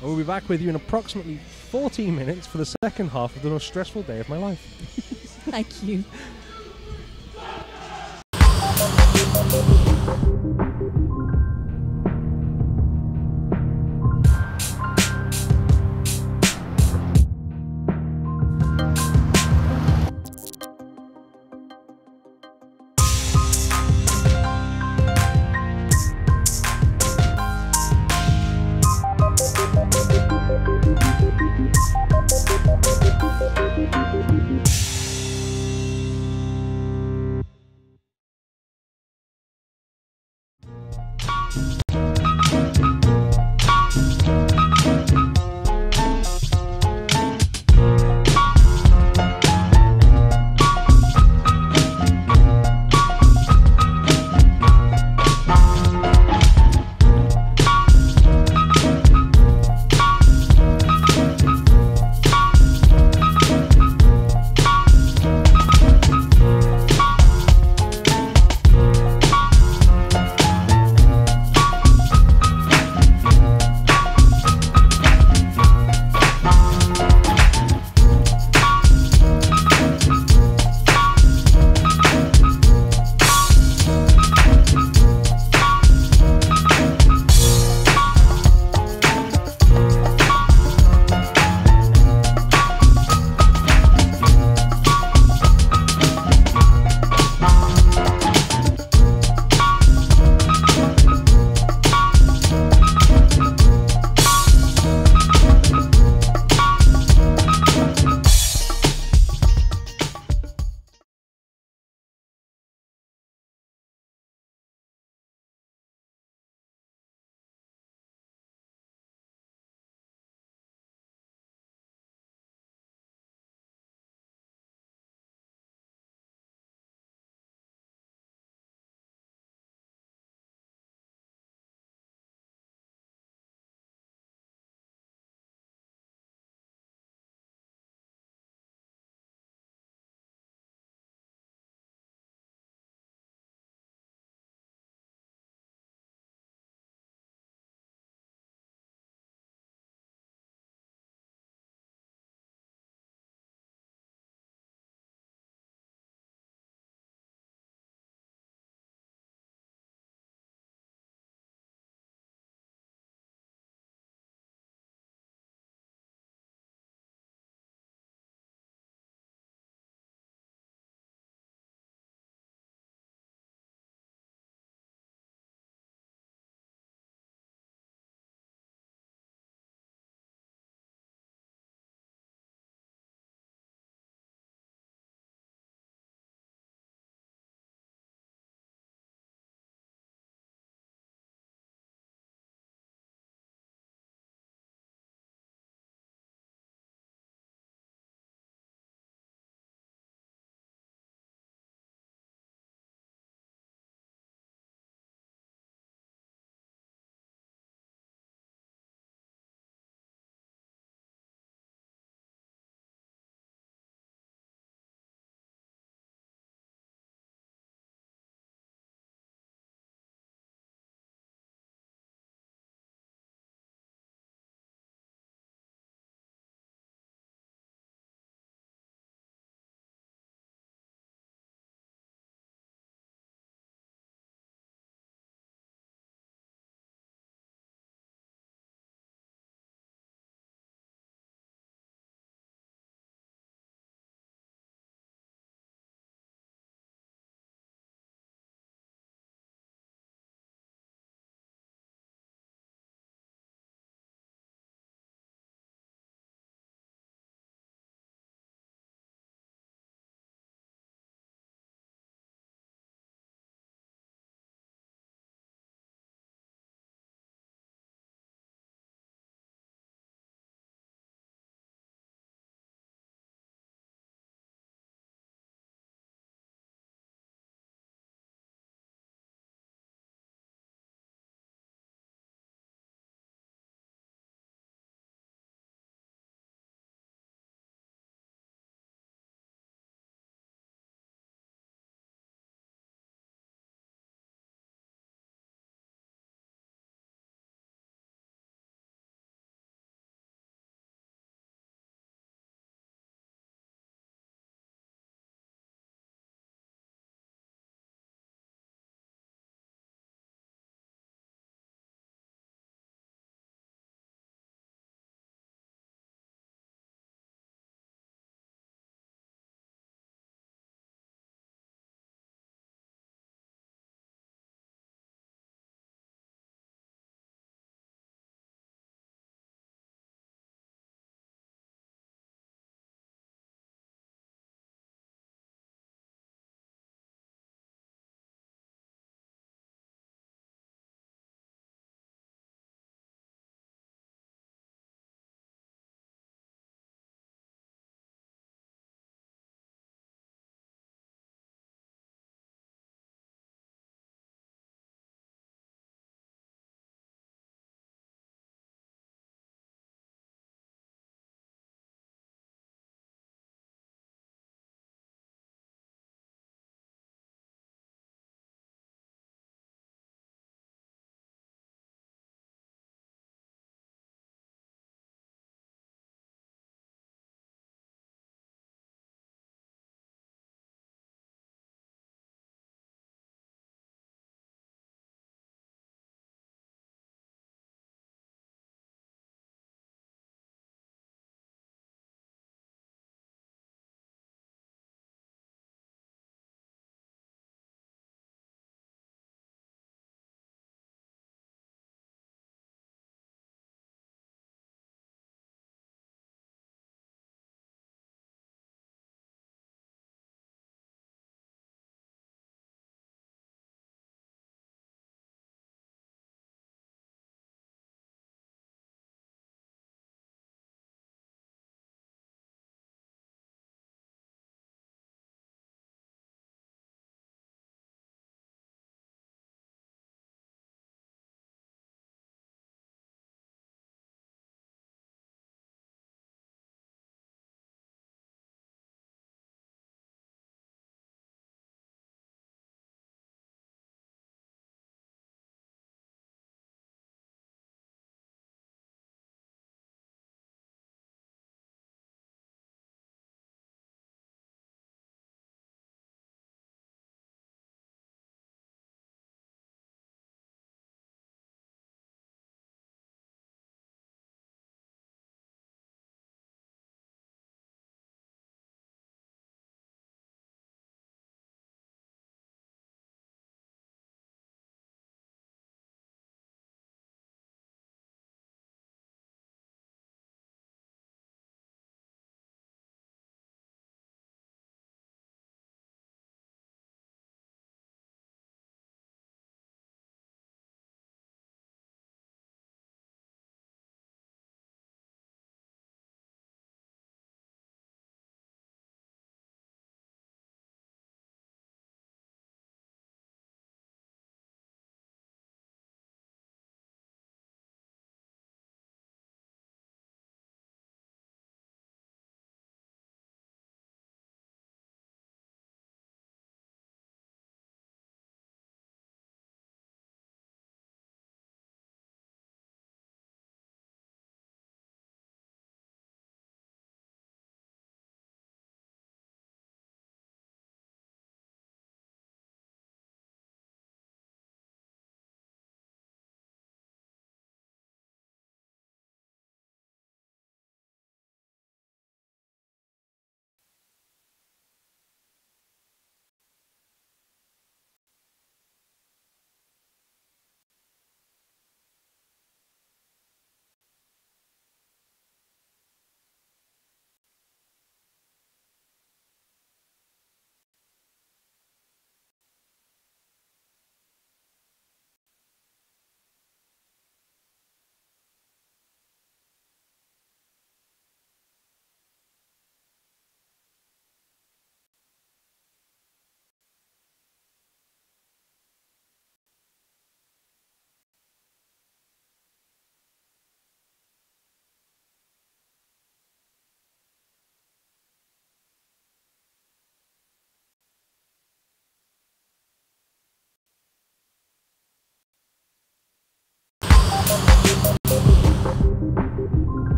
And we'll be back with you in approximately 14 minutes for the second half of the most stressful day of my life. Thank you.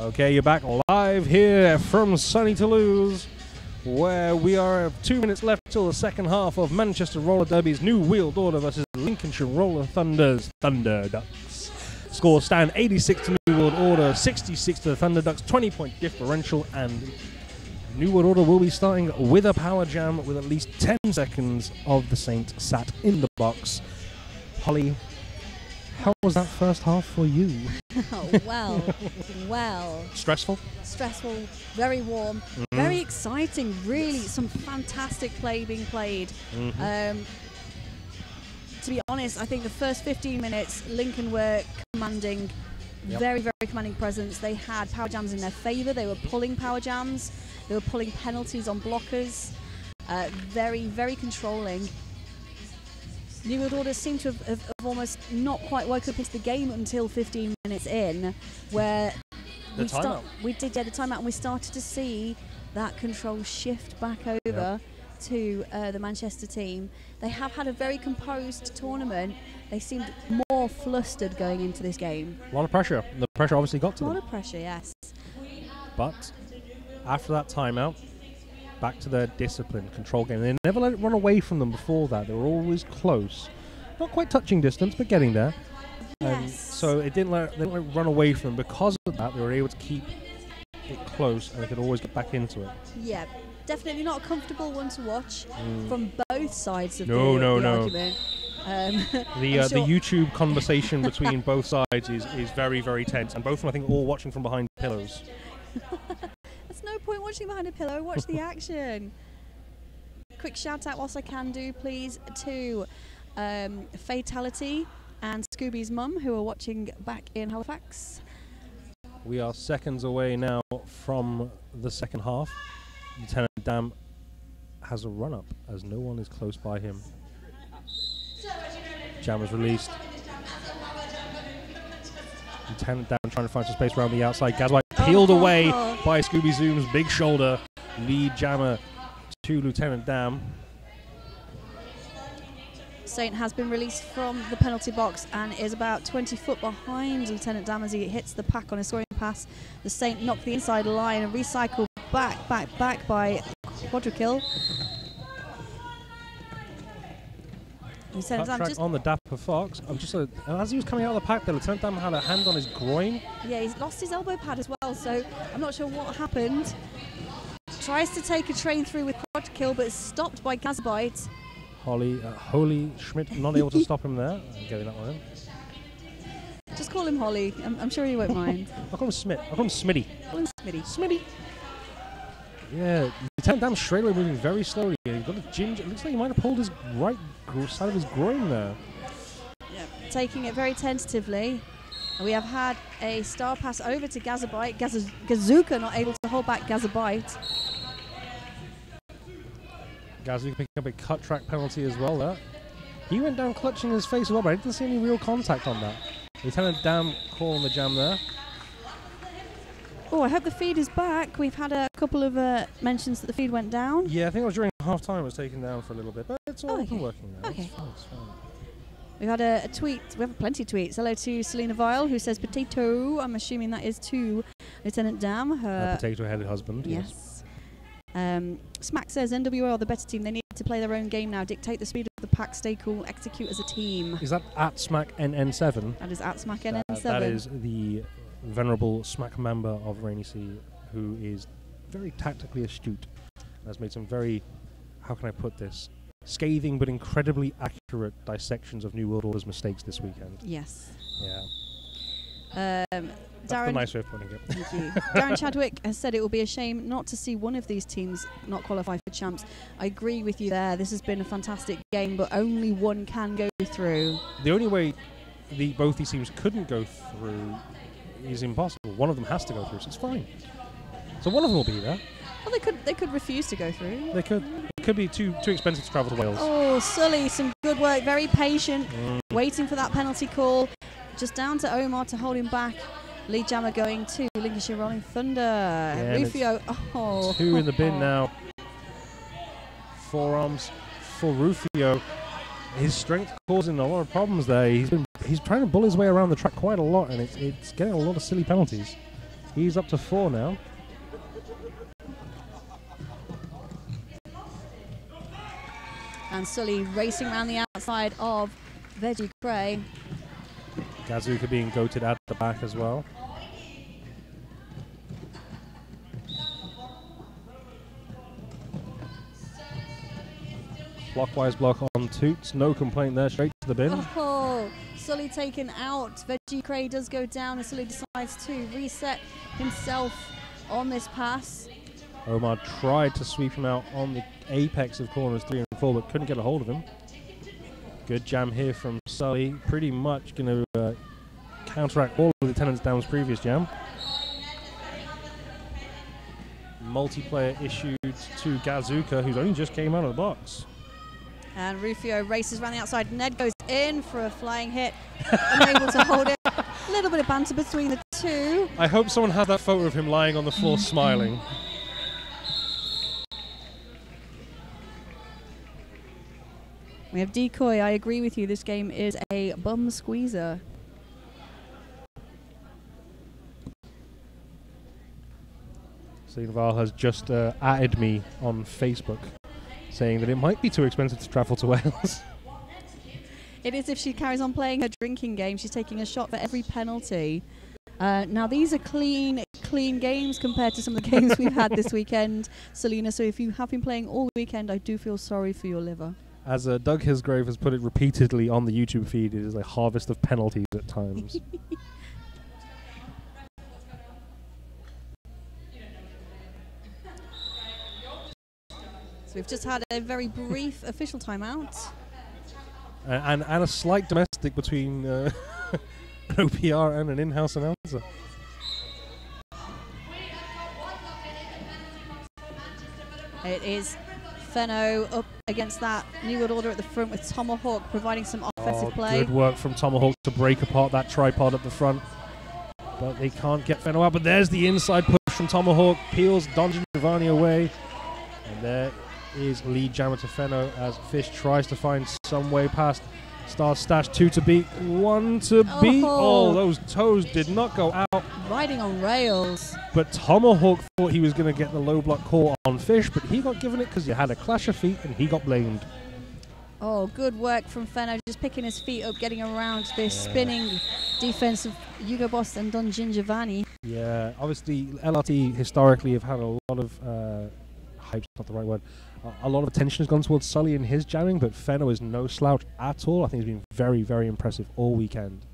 Okay, you're back live here from sunny Toulouse, where we are 2 minutes left till the second half of Manchester Roller Derby's New Wheeled Order versus Lincolnshire Roller Thunder's Thunder Ducks. Scores stand 86 to New World Order, 66 to the Thunder Ducks, 20-point differential, and New World Order will be starting with a power jam with at least 10 seconds of the Saint sat in the box. Holly, how was that first half for you? Well. Stressful? Stressful, very warm, very exciting, really some fantastic play being played. To be honest, I think the first 15 minutes, Lincoln were commanding, very, very commanding presence. They had power jams in their favour. They were pulling power jams. They were pulling penalties on blockers. Very, very controlling. New World Order seemed to have almost not quite woke up into the game until 15 minutes in, where we did the timeout, and we started to see that control shift back over to the Manchester team. They have had a very composed tournament. They seemed more flustered going into this game. A lot of pressure. The pressure obviously got to them. A lot of pressure, yes. But after that timeout, back to their disciplined control game. They never let it run away from them before that. They were always close. Not quite touching distance, but getting there. Yes. So it didn't let it run away from them. Because of that, they were able to keep it close, and they could always get back into it. Yeah, definitely not a comfortable one to watch from both sides of the argument. The YouTube conversation between both sides is very, very tense, and both of them, I think, all watching from behind pillows. There's no point watching behind a pillow. Watch the action. Quick shout out, whilst I can do, please, to Fatality and Scooby's mum, who are watching back in Halifax. We are seconds away now from the second half. Lieutenant Dam has a run-up as no one is close by him. Jam is released. Lieutenant Dam trying to find some space around the outside. Gazwhite peeled away by Scooby Zoom's big shoulder. Lead jammer to Lieutenant Dam. Saint has been released from the penalty box and is about 20 foot behind Lieutenant Dam as he hits the pack on a scoring pass. The Saint knocked the inside line and recycled back by Quadrikill. Lieutenant Dam just on the Dapper Fox. As he was coming out of the pack, the Lieutenant Dam had a hand on his groin. Yeah, he's lost his elbow pad as well, so I'm not sure what happened. Tries to take a train through with Quadrikill, but is stopped by Gazbite. Holy Schmidt not able to stop him there. I'm getting that one in. Just call him Holly. I'm sure he won't mind. I'll call him Smith. I'll call him Smitty. Call him Smitty. Smitty. Yeah, Lieutenant Dam straight away moving very slowly. He got a ginger. It looks like he might have pulled his right side of his groin there. Yeah, taking it very tentatively. And we have had a star pass over to Gazabite. Gazuka not able to hold back Gazabite. Gazuka picking up a cut track penalty as well there. He went down clutching his face as well, but I didn't see any real contact on that. Lieutenant Dam calling the jam there. Oh, I hope the feed is back. We've had a couple of mentions that the feed went down. Yeah, I think it was during half-time it was taken down for a little bit, but it's all working now. Okay. It's fine. We've had a tweet. We have plenty of tweets. Hello to Selena Vile, who says potato. I'm assuming that is to Lieutenant Dam. Her potato-headed husband. Yes. Smack says NWO are the better team. They need to play their own game now. Dictate the speed of the pack. Stay cool. Execute as a team. Is that at Smack NN7? That is at Smack NN7. That is the venerable Smack member of Rainy Sea, who is very tactically astute and has made some very, how can I put this, scathing but incredibly accurate dissections of New World Order's mistakes this weekend. Yes. Yeah. That's the nice way of putting it. Thank you. Darren Chadwick has said it will be a shame not to see one of these teams not qualify for champs. I agree with you there. This has been a fantastic game, but only one can go through. The only way both these teams couldn't go through is impossible. One of them has to go through, so it's fine. So one of them will be there. Well, they could refuse to go through. They could. It could be too expensive to travel to Wales. Oh, Sully, some good work. Very patient, waiting for that penalty call. Just down to Omar to hold him back. Lead jammer going to Lincolnshire Rolling Thunder. Yeah, Rufio. Oh. 2 in the bin now. Forearms for Rufio. His strength causing a lot of problems there. He's trying to bull his way around the track quite a lot, and it's getting a lot of silly penalties. He's up to 4 now. And Sully racing around the outside of Veggie Cray. Gazuka being goated at the back as well. Clockwise block on Toots. No complaint there. Straight to the bin. Oh, Sully taken out. Veggie Cray does go down and Sully decides to reset himself on this pass. Omar tried to sweep him out on the apex of corners 3 and 4, but couldn't get a hold of him. Good jam here from Sully. Pretty much going to counteract all of Lieutenant Dam's previous jam. Multiplayer issued to Gazuka, who's only just came out of the box. And Rufio races around the outside. Ned goes in for a flying hit. Unable to hold it. A little bit of banter between the two. I hope someone had that photo of him lying on the floor smiling. We have Decoy. I agree with you. This game is a bum squeezer. Val has just added me on Facebook, saying that it might be too expensive to travel to Wales. It is if she carries on playing her drinking game. She's taking a shot for every penalty. Now, these are clean games compared to some of the games we've had this weekend, Selena. So if you have been playing all weekend, I do feel sorry for your liver. As Doug Hisgrave has put it repeatedly on the YouTube feed, it is a harvest of penalties at times. So we've just had a very brief official timeout. And a slight domestic between an OPR and an in-house announcer. It is Fenno up against that New World Order at the front with Tomahawk providing some offensive play. Good work from Tomahawk to break apart that tripod at the front. But they can't get Fenno out. But there's the inside push from Tomahawk. Peels Don Giovanni away. And there is lead jammer to Fenno as Fish tries to find some way past. Star Stash 2 to beat, 1 to beat. Oh, those toes did not go out. Riding on rails. But Tomahawk thought he was going to get the low block call on Fish, but he got given it because he had a clash of feet and he got blamed. Oh, good work from Fenno, just picking his feet up, getting around this spinning defense of Hugo Boss and Don Giovanni. Yeah, obviously LRT historically have had a lot of hype's not the right word. A lot of attention has gone towards Sully and his jamming, but Fenno is no slouch at all. I think he's been very, very impressive all weekend.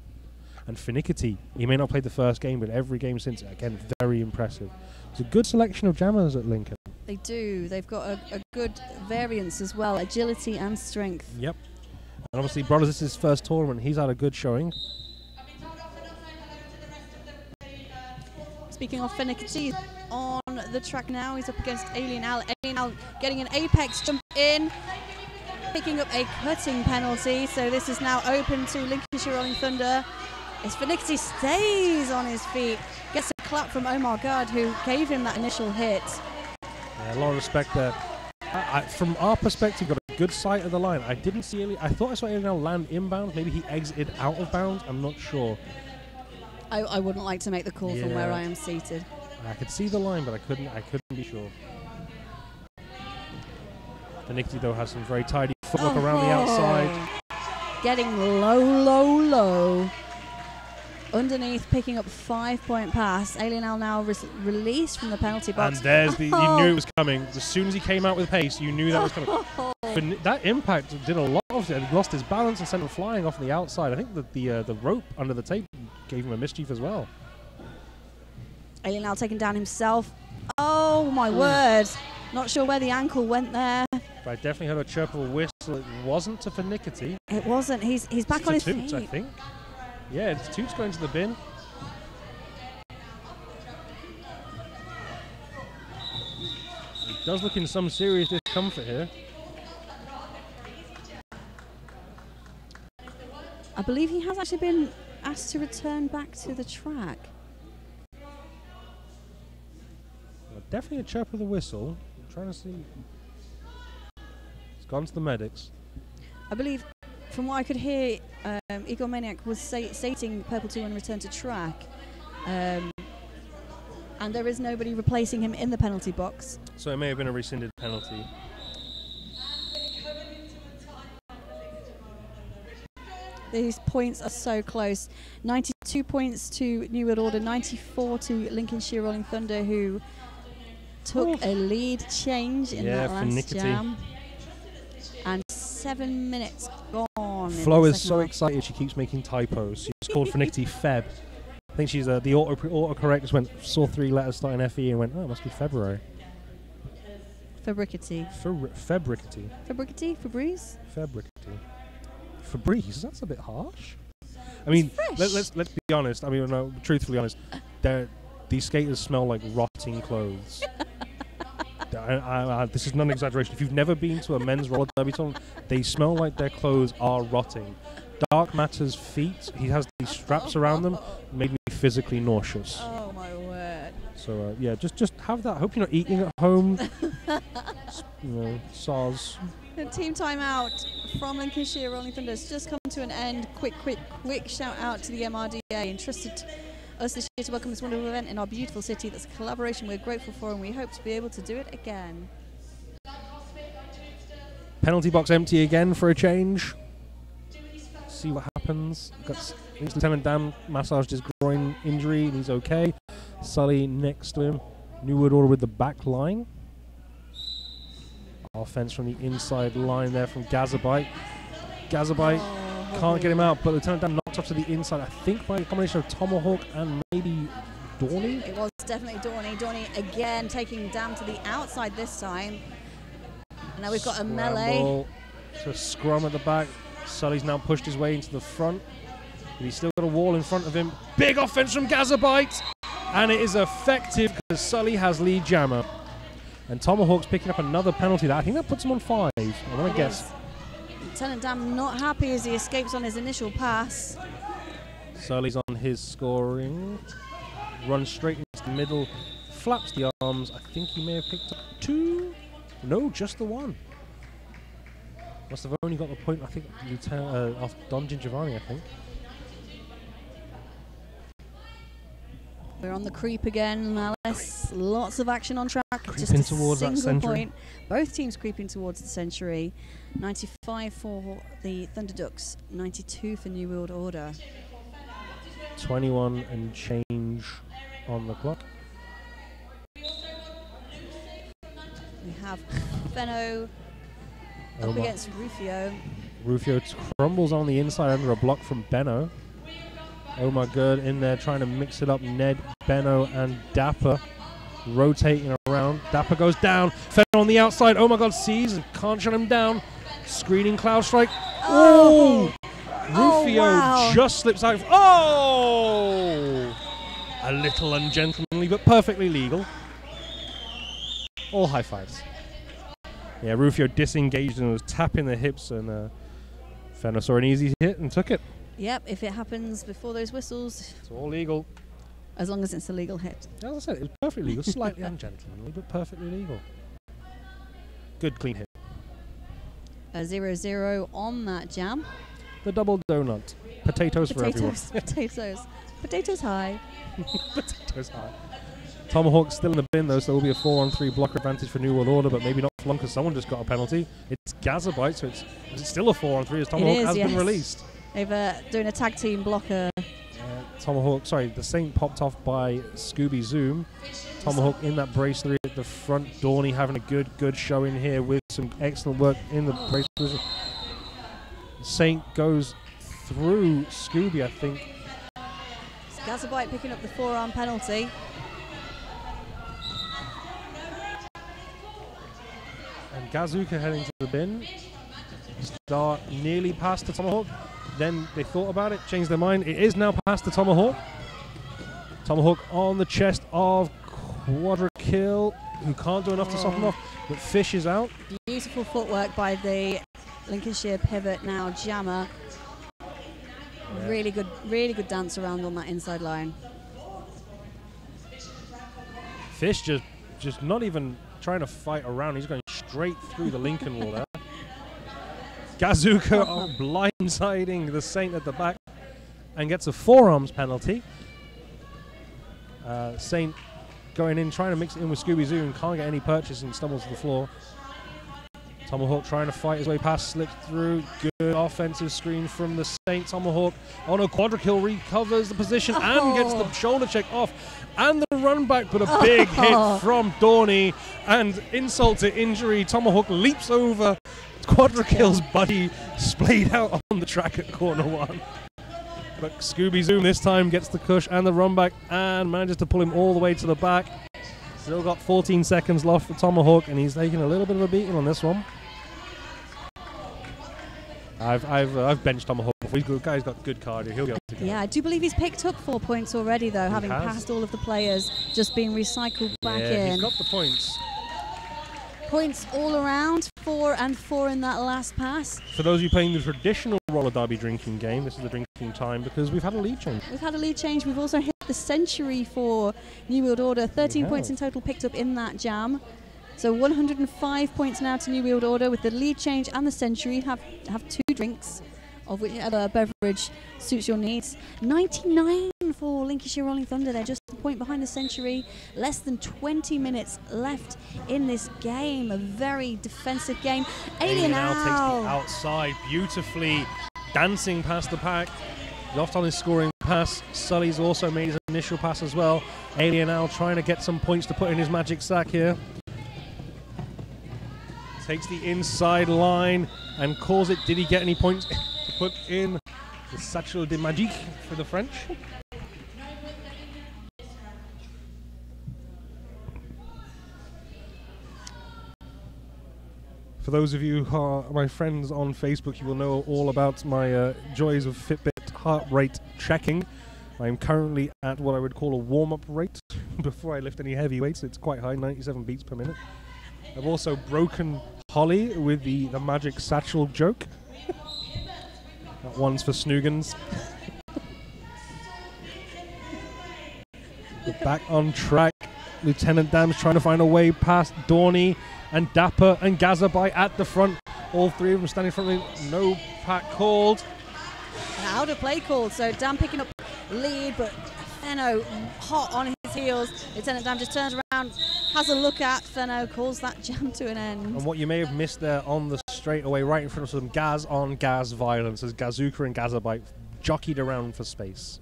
And Finickety, he may not play the first game, but every game since, again, very impressive. It's a good selection of jammers at Lincoln. They do. They've got a good variance as well, agility and strength. Yep. And obviously, Brothers, this is his first tournament. He's had a good showing. Speaking of Finickety, on the track now, he's up against Alien Al. Alien Al getting an apex jump in, picking up a cutting penalty. So this is now open to Lincolnshire Rolling Thunder. As Finickety stays on his feet, gets a clap from Omar Gard, who gave him that initial hit. Yeah, a lot of respect there. From our perspective, got a good sight of the line. I didn't see Alien. I thought I saw Alien Al land inbound. Maybe he exited out of bounds. I'm not sure. I wouldn't like to make the call from where I am seated. I could see the line, but I couldn't be sure. Finickety, though, has some very tidy footwork around the outside. Getting low. Underneath, picking up 5-point pass. Alien Al now released from the penalty box. And there's the, you knew it was coming. As soon as he came out with pace, you knew that was coming. That impact did a lot of it. He lost his balance and sent him flying off the outside. I think that the rope under the tape gave him a mischief as well. Alien Al taken down himself. Oh my word. Not sure where the ankle went there. But I definitely heard a chirp of a whistle. It wasn't to Finickety. It wasn't. He's back on his Toots, feet. I think. Yeah, it's Toots going to the bin. He does look in some serious discomfort here. I believe he has actually been asked to return back to the track. Well, definitely a chirp of the whistle. I'm trying to see. It's gone to the medics. I believe, from what I could hear, Igor Maniac was stating Purple 2 and return to track. And there is nobody replacing him in the penalty box. So it may have been a rescinded penalty. These points are so close. 92 points to New World Order, 94 to Lincolnshire Rolling Thunder, who took a lead change in that last jam. And 7 minutes gone. Flo is so excited she keeps making typos. She's called Finickety Feb. I think she's the autocorrect just saw 3 letters starting FE and went, oh, it must be February. Fabricity. Fabricity. Fabricity? Febreze? Fabricity. Febreze? That's a bit harsh. I mean, let's be honest. I mean, no, truthfully honest. These skaters smell like rotting clothes. This is not an exaggeration. If you've never been to a men's roller derby tournament, they smell like their clothes are rotting. Dark Matter's feet, he has these straps around them, made me physically nauseous. Oh my word. So yeah, just have that. Hope you're not eating at home. You know, soz. The team timeout from Lincolnshire Rolling Thunder has just come to an end. Quick shout out to the MRDA, entrusted us this year to welcome this wonderful event in our beautiful city. That's a collaboration we're grateful for, and we hope to be able to do it again. Penalty box empty again for a change. See what happens. Got Lieutenant Dan massaged his groin injury and he's okay. Sully next to him. New World Order with the back line. Offense from the inside line there from Gazabite. Gazabite can't get him out, but Lieutenant Dan knocked off to the inside, I think by a combination of Tomahawk and maybe Dorney. It was definitely Dorney. Dorney again taking Dan to the outside this time. And now we've got a melee. So scrum at the back. Sully's now pushed his way into the front. But he's still got a wall in front of him. Big offense from Gazabite. And it is effective because Sully has lead jammer. And Tomahawk's picking up another penalty. I think that puts him on 5. I want to guess. Lieutenant Dan not happy as he escapes on his initial pass. Sully's on his scoring. Runs straight into the middle. Flaps the arms. I think he may have picked up 2. No, just the 1. Must have only got the point, I think, off Don Gingiovanni, I think. We're on the creep again, Alice. Lots of action on track. Creeping just towards that century. Point. Both teams creeping towards the century. 95 for the Thunder Ducks, 92 for New World Order. 21 and change on the clock. We have Fenno up against Rufio. Rufio crumbles on the inside under a block from Benno. Oh my god, in there trying to mix it up. Ned, Benno, and Dapper rotating around. Dapper goes down. Fenno on the outside. Oh my god, sees and can't shut him down. Screening cloud strike. Oh! Rufio just slips out. Oh! A little ungentlemanly, but perfectly legal. All high fives. Yeah, Rufio disengaged and was tapping the hips, and Fenno saw an easy hit and took it. Yep, if it happens before those whistles. It's all legal. As long as it's a legal hit. As I said, it was perfectly legal. Slightly ungentlemanly, but perfectly legal. Good clean hit. A 0-0 on that jam. The double donut. Potatoes for everyone. Potatoes. Potatoes high. Potatoes high. Tomahawk's still in the bin though, so there will be a 4-on-3 blocker advantage for New World Order, but maybe not for long because someone just got a penalty. It's Gazabite, so it's still a 4-on-3 as Tomahawk has been released. They've doing a tag team blocker. Tomahawk, sorry, the Saint popped off by Scooby Zoom. Tomahawk in that brace 3 at the front. Dorney having a good showing here with some excellent work in the brace position. Saint goes through Scooby, I think. It's Gazabite picking up the forearm penalty. And Gazuka heading to the bin. Start nearly past the Tomahawk. Then they thought about it, changed their mind. It is now past the Tomahawk. Tomahawk on the chest of Quadrikill, who can't do enough to soften off, but Fish is out. Beautiful footwork by the Lincolnshire pivot now, Jammer. Yeah. Really good dance around on that inside line. Fish just not even trying to fight around. He's going straight through the Lincoln wall there. Gazuka blindsiding the Saint at the back and gets a forearms penalty. Saint going in, trying to mix it in with Scooby Zoo and can't get any purchase and stumbles to the floor. Tomahawk trying to fight his way past, slips through. Good offensive screen from the Saint. Tomahawk on a quadra kill, recovers the position and gets the shoulder check off. And the run back, but a big hit from Dorney. And insult to injury, Tomahawk leaps over quadra kill's buddy, splayed out on the track at corner 1. But Scooby Zoo this time gets the cush and the run back and manages to pull him all the way to the back. Still got 14 seconds left for Tomahawk, and he's taking a little bit of a beating on this one. I've benched Tomahawk before. The guy's got good cardio. He'll be able to go. Yeah, I do believe he's picked up 4 points already, though, having passed all of the players, just being recycled back in. He's got the points. Points all around, 4 and 4 in that last pass. For those of you playing the traditional roller derby drinking game, this is the drinking time because we've had a lead change. We've had a lead change. We've also hit the century for New World Order. 13 points in total picked up in that jam. So 105 points now to New World Order with the lead change and the century. Have 2 drinks of whichever beverage suits your needs. 99 for Lincolnshire Rolling Thunder. They're just a point behind the century. Less than 20 minutes left in this game. A very defensive game. Alien Owl takes the outside beautifully, dancing past the pack. Loft on his scoring pass. Sully's also made his initial pass as well. Alien Owl trying to get some points to put in his magic sack here. Takes the inside line and calls it. Did he get any points to put in the Satchel de Magique for the French? For those of you who are my friends on Facebook, you will know all about my joys of Fitbit heart rate checking. I'm currently at what I would call a warm-up rate before I lift any heavy weights. It's quite high, 97 beats per minute. I've also broken Holly with the magic satchel joke. That one's for Snoogans. We're back on track. Lieutenant Dam's trying to find a way past Dorney and Dapper and Gazabite at the front. All 3 of them standing in front of me. No pack called. Out of play called, so Dam picking up lead, but Fenno hot on his heels. Lieutenant Dam just turns around, has a look at Fenno, calls that jam to an end. And what you may have missed there on the straightaway, right in front of some Gaz on Gaz violence, as Gazuka and Gazabite jockeyed around for space.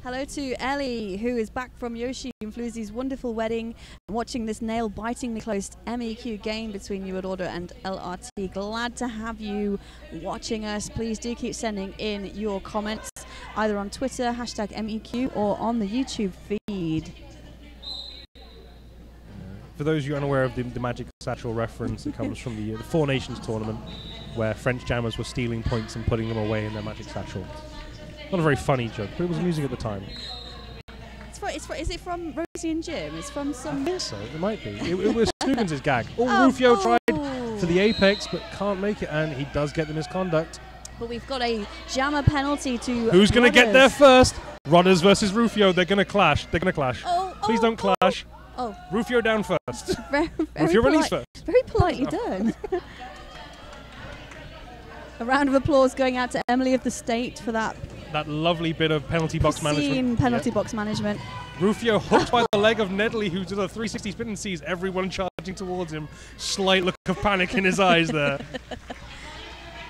Hello to Ellie, who is back from Yoshi and Floozy's wonderful wedding, watching this nail-bitingly close MEQ game between New World Order and LRT. Glad to have you watching us. Please do keep sending in your comments, either on Twitter, hashtag MEQ, or on the YouTube feed. For those of you unaware of the Magic Satchel reference, it comes from the Four Nations tournament, where French jammers were stealing points and putting them away in their Magic Satchel. Not a very funny joke, but it was amusing at the time. Is it from Rosie and Jim? It's from some... I think so, it might be. It was Snoogans' gag. Rufio tried for the apex, but can't make it, and he does get the misconduct. But we've got a jammer penalty to... Who's going to get there first? Rodders versus Rufio. They're going to clash. They're going to clash. Please don't clash. Rufio down first. Rufio release first. Very politely done. A round of applause going out to Emily of the State for that lovely bit of penalty box management. Penalty box management. Rufio hooked by the leg of Nedley, who did a 360 spin and sees everyone charging towards him. Slight look of panic in his eyes there.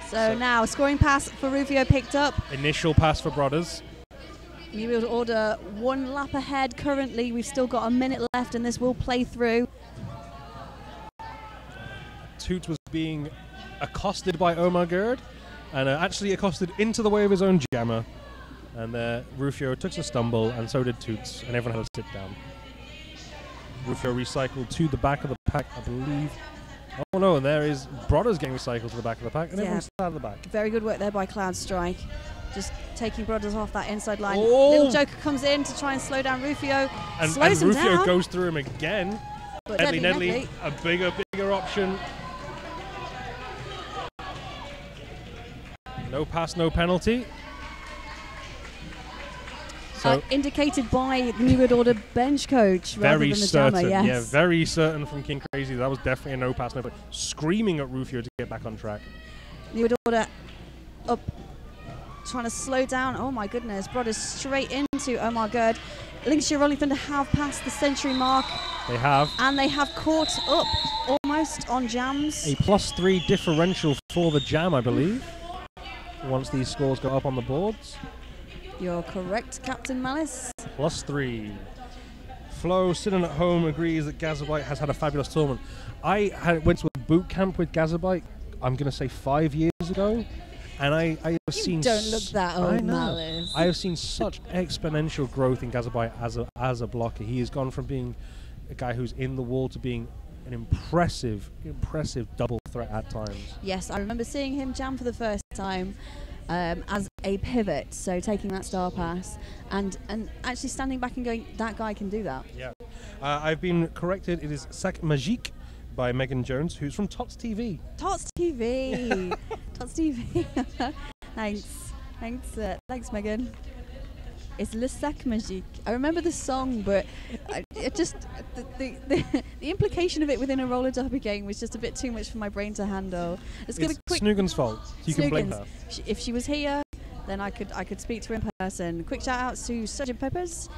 So now, scoring pass for Rufio picked up. Initial pass for Brothers. New World Order 1 lap ahead currently. We've still got a minute left and this will play through. Toot was being accosted by Omar Gerd and actually accosted into the way of his own jammer. And Rufio took a stumble, and so did Toots, and everyone had to sit down. Rufio recycled to the back of the pack, I believe. Oh no, and there is Brothers getting recycled to the back of the pack, and everyone's out of the back. Very good work there by Cloud Strike. Just taking Brothers off that inside line. Little Joker comes in to try and slow down Rufio. And Rufio down. Goes through him again. But Nedley, a bigger option. No pass, no penalty. So indicated by the New World Order bench coach rather than the jammer, yes. Yeah, very certain from King Crazy. That was definitely a no pass, no penalty. Screaming at Rufio to get back on track. New World Order up, trying to slow down. Oh my goodness, Brothers straight into Omar Gerd. Lincolnshire Rolling Thunder have passed the century mark. They have. And they have caught up almost on jams. A +3 differential for the jam, I believe, once these scores go up on the boards. You're correct, Captain Malice. +3. Flo, sitting at home, agrees that Gazabite has had a fabulous tournament. I went to a boot camp with Gazabite, I'm going to say 5 years ago. And I have seen. Don't look that old, Malice. I have seen such exponential growth in Gazabite as a blocker. He has gone from being a guy who's in the wall to being an impressive double threat at times. Yes, I remember seeing him jam for the first time as a pivot, so taking that star pass and actually standing back and going, that guy can do that. Yeah, I've been corrected. It is Sac Magique by Megan Jones, who's from Tots TV. Tots TV. Tots TV. Thanks, Megan. It's Le Sac Magique. I remember the song, but the implication of it within a roller derby game was just a bit too much for my brain to handle. It's Snoogan's fault. You can blame her. If she was here, then I could speak to her in person. Quick shout out to Sgt. Peppers.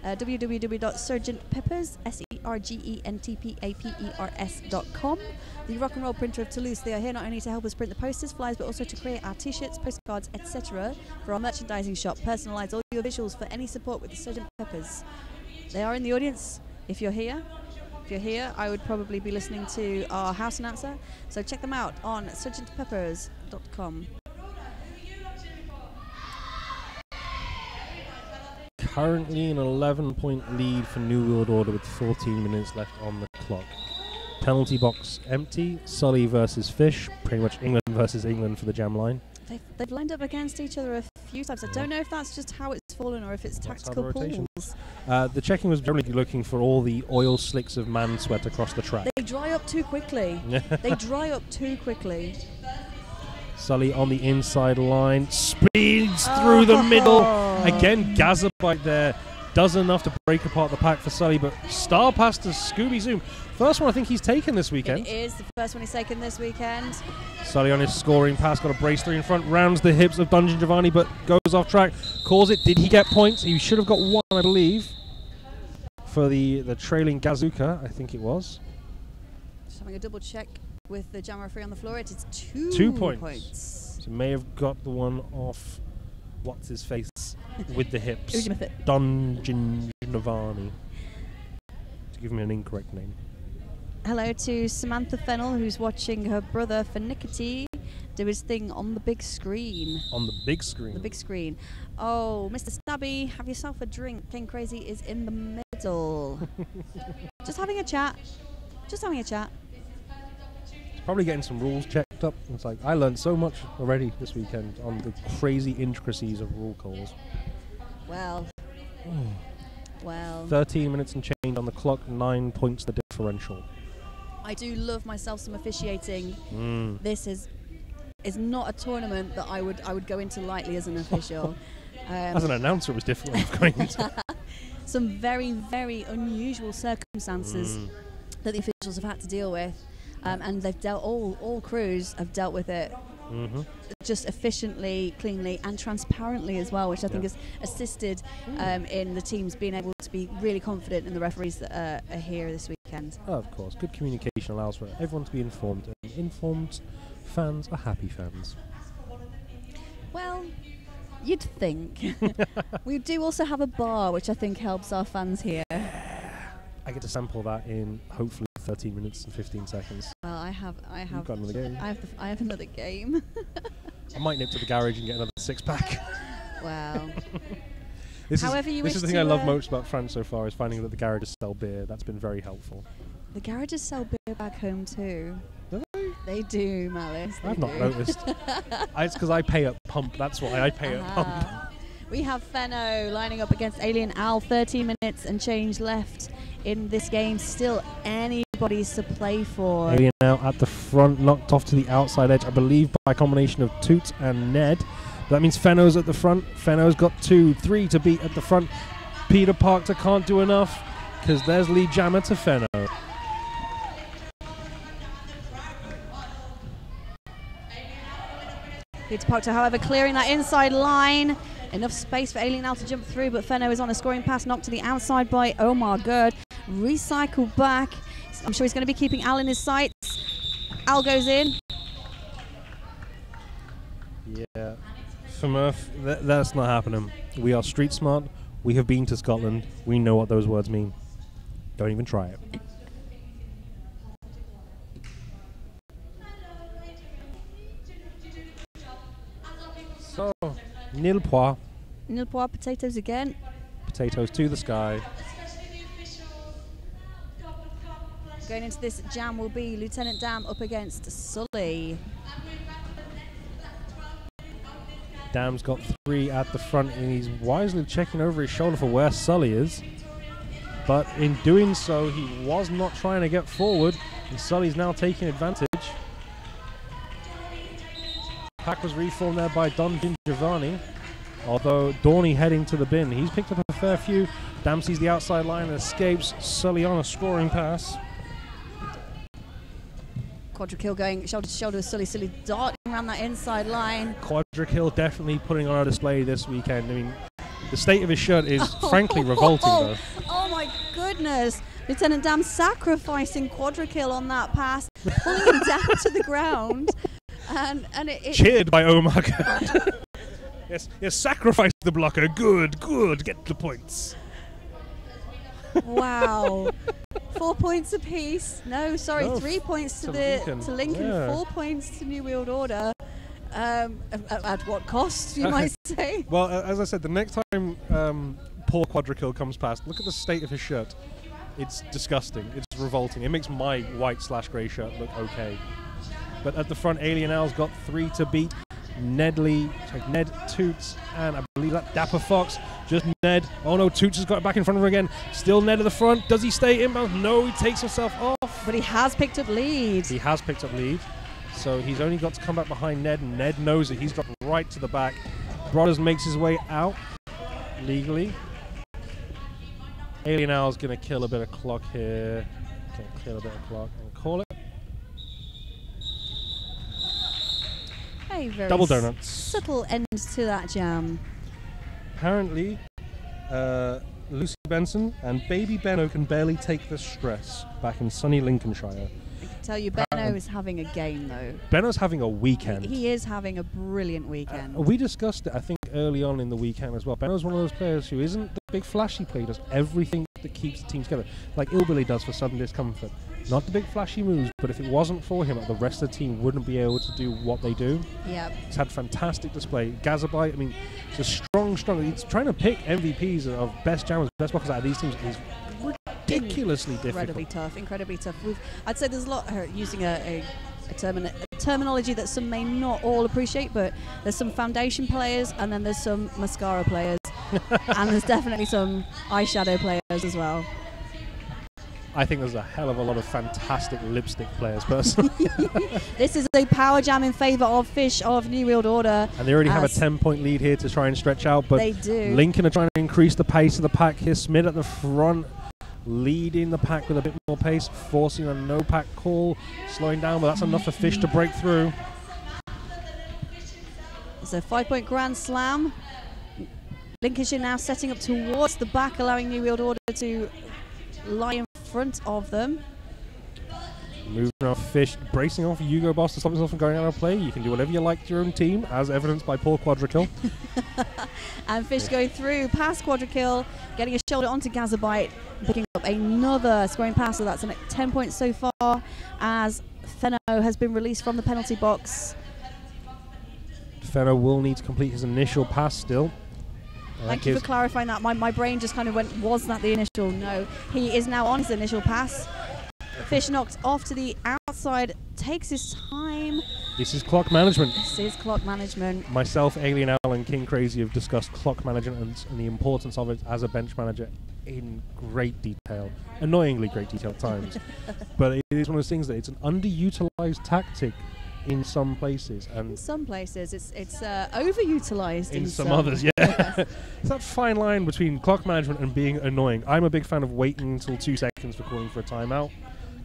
www.surgeonpeppers, SERGENTPAPERS.com. The rock and roll printer of Toulouse. They are here not only to help us print the posters, flyers, but also to create our t-shirts, postcards, etc. for our merchandising shop. Personalise all your visuals for any support with the Sgt. Peppers. They are in the audience. If you're here, I would probably be listening to our house announcer. So check them out on surgeonpeppers.com. Currently an 11-point lead for New World Order with 14 minutes left on the clock. Penalty box empty. Sully versus Fish. Pretty much England versus England for the jam line. They've lined up against each other a few times. I don't know if that's just how it's fallen or if it's tactical pulls. The checking was generally looking for all the oil slicks of man sweat across the track. They dry up too quickly. They dry up too quickly. Sully on the inside line, speeds through the middle. Again, Gazabite there does enough to break apart the pack for Sully, but star pass to Scooby Zoom. First one I think he's taken this weekend. It is the first one he's taken this weekend. Sully on his scoring pass, got a brace 3 in front, rounds the hips of Dungeon Giovanni, but goes off track, calls it. Did he get points? He should have got 1, I believe, for the trailing Gazuka, I think it was. Just having a double check with the jam referee on the floor. It is 2 2 points. So may have got the one off, what's his face, with the hips. Dungeon Giovanni. To give him an incorrect name. Hello to Samantha Fennell, who's watching her brother Finickety do his thing on the big screen. On the big screen? The big screen. Oh, Mr. Stabby, have yourself a drink. King Crazy is in the middle. Just having a chat. Just having a chat. Probably getting some rules checked up. It's like, I learned so much already this weekend on the crazy intricacies of rule calls. Well. Well. 13 minutes and change on the clock, 9 points the differential. I do love myself some officiating. This is not a tournament that I would go into lightly as an official. As an announcer, it was difficult going into. Some very, very unusual circumstances that the officials have had to deal with. And they've dealt, all crews have dealt with it just efficiently, cleanly and transparently as well, which I think has assisted in the teams being able to be really confident in the referees that are here this weekend. Oh, of course, good communication allows for everyone to be informed, and informed fans are happy fans. Well, you'd think. We do also have a bar, which I think helps our fans here. I get to sample that in hopefully 13 minutes and 15 seconds. Well, I have. You've got another game. I have another game. I might nip to the garage and get another 6-pack. Wow. This is the thing I love most about France so far, is finding that the garages sell beer. That's been very helpful. The garages sell beer back home too. Do they? They do, Malice. I've not noticed. It's because I pay at pump. That's why I pay at pump. We have Fenno lining up against Alien Al. 13 minutes and change left in this game. Still anybody's to play for. Alien Al at the front, knocked off to the outside edge, I believe, by a combination of Toot and Ned. That means Fenno's at the front. Fenno's got 2, 3 to beat at the front. Peter Parker can't do enough because there's lead jammer to Fenno. Peter Parker, however, clearing that inside line. Enough space for Alien Al to jump through, but Fenno is on a scoring pass, knocked to the outside by Omar Gerd. Recycle back. I'm sure he's going to be keeping Al in his sights. Al goes in. Yeah, for Murph, that's not happening. We are street smart. We have been to Scotland. We know what those words mean. Don't even try it. So, nil pois. Nil pois, potatoes again. Potatoes to the sky. Going into this jam will be Lieutenant Dam up against Sully. Dam's got 3 at the front, and he's wisely checking over his shoulder for where Sully is. But in doing so, he was not trying to get forward, and Sully's now taking advantage. Pack was reformed there by Don Giovanni, although Dorney heading to the bin. He's picked up a fair few. Dam sees the outside line and escapes. Sully on a scoring pass. Quadra-kill going shoulder to shoulder with Sully. Sully darting around that inside line. Quadra-kill definitely putting on our display this weekend. I mean, the state of his shirt is frankly revolting, though. Oh my goodness! Lieutenant Dam sacrificing Quadra-kill on that pass, pulling him down to the ground, and it cheered by Omar. Yes, sacrifice the blocker. Good, get the points. Wow. 4 points apiece. No, sorry, No, 3 points to Lincoln. Yeah. 4 points to New World Order. At what cost, you might say? Well, as I said, the next time poor Quadra-kill comes past, look at the state of his shirt. It's disgusting. It's revolting. It makes my white/grey shirt look okay. But at the front, Alien Al's got 3 to beat. Ned, Toots, and I believe that Dapper Fox. Just Ned. Oh no, Toots has got it back in front of him again. Still Ned at the front. Does he stay inbound? No, he takes himself off. But he has picked up lead. He has picked up lead. So he's only got to come back behind Ned, and Ned knows it. He's dropped right to the back. Brothers makes his way out legally. Alien Al's going to kill a bit of clock here. Going to kill a bit of clock and call it. A very Double donuts. subtle end to that jam. Apparently, Lucy Benson and baby Benno can barely take the stress back in sunny Lincolnshire. I can tell you, Benno is having a game, though. Benno's having a weekend. He is having a brilliant weekend. We discussed it, I think, early on in the weekend as well. Benno's one of those players who isn't the big flashy player, does everything that keeps the team together, like Ilbilly does for sudden discomfort. Not the big flashy moves, but if it wasn't for him, the rest of the team wouldn't be able to do what they do. Yeah. He's had fantastic display. Gazabite, I mean, it's a strong. He's trying to pick MVPs of best jammers, best blockers out of these teams is ridiculously difficult. Incredibly tough. I'd say there's a lot, using a terminology that some may not all appreciate, but there's some foundation players and then there's some mascara players. And there's definitely some eyeshadow players as well. I think there's a hell of a lot of fantastic lipstick players, personally. This is a power jam in favour of Fish of New World Order. And they already have a 10-point lead here to try and stretch out. But they do. Lincoln are trying to increase the pace of the pack here. Smith at the front, leading the pack with a bit more pace, forcing a no-pack call, slowing down, but that's enough for Fish to break through. It's a 5-point Grand Slam. Lincolnshire now setting up towards the back, allowing New World Order to lie in front of them. Moving off Fish, bracing off Hugo Boss to stop himself from going out of play. You can do whatever you like to your own team, as evidenced by poor Quadra-kill. And Fish going through past Quadra-kill, getting a shoulder onto Gazabite, picking up another scoring pass, so that's 10 points so far, as Fenno has been released from the penalty box. Fenno will need to complete his initial pass still. Thank you for clarifying that. My brain just kind of went, was that the initial? No. He is now on his initial pass. Fish knocked off to the outside, takes his time. This is clock management. This is clock management. Myself, Alien Al, and King Crazy have discussed clock management and the importance of it as a bench manager in great detail. Annoyingly great detail at times. But it is one of those things that it's an underutilized tactic in some places, and in some places it's overutilized. In some others, yeah. It's that fine line between clock management and being annoying. I'm a big fan of waiting until 2 seconds for calling for a timeout,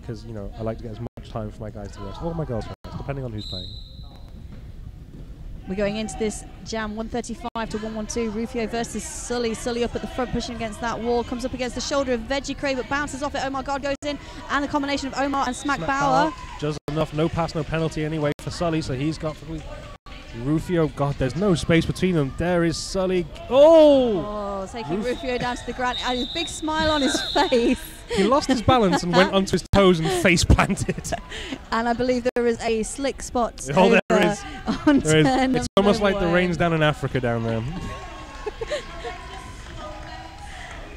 because I like to get as much time for my guys to rest, or my girls to rest, depending on who's playing. We're going into this jam 135 to 112. Rufio versus Sully. Sully up at the front, pushing against that wall. Comes up against the shoulder of Veggie Cray, but bounces off it. Omar God goes in, and the combination of Omar and Smack Bauer. Just enough. No pass, no penalty anyway for Sully, so he's got Rufio. God, there's no space between them. There is Sully. Oh! Taking Rufio down to the ground. And his big smile on his face. He lost his balance and went onto his toes and face planted. And I believe there is a slick spot. Oh, there is. It's almost like the way. rains down in Africa down there.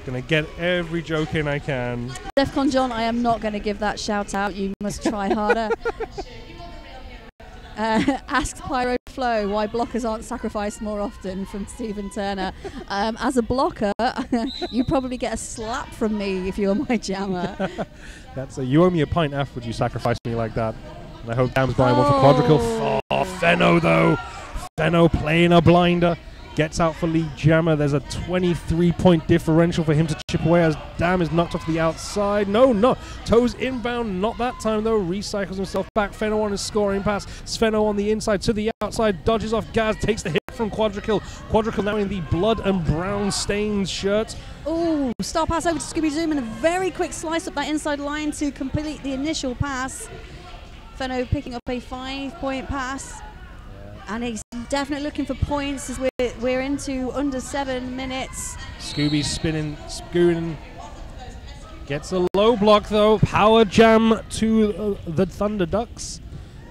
Gonna get every joke in I can. Defcon John, I am not going to give that shout out. You must try harder. Asks Pyro Flow why blockers aren't sacrificed more often, from Stephen Turner. As a blocker, you probably get a slap from me if you're my jammer. You owe me a pint after you sacrifice me like that. And I hope Dam's buying one for Quadrical. Oh, Fenno though. Fenno playing a blinder. Gets out for lead jammer. There's a 23-point differential for him to chip away as Dam is knocked off to the outside. No. Toes inbound. Not that time, though. Recycles himself back. Fenno on his scoring pass. Svenno on the inside to the outside. Dodges off Gaz. Takes the hit from Quadrical. Quadrical now in the blood and brown stained shirt. Oh, star pass over to Scooby Zoom and a very quick slice up that inside line to complete the initial pass. Fenno picking up a 5-point pass. And he's definitely looking for points as we're into under 7 minutes. Scooby's scooting. Gets a low block though. Power jam to the Thunder Ducks.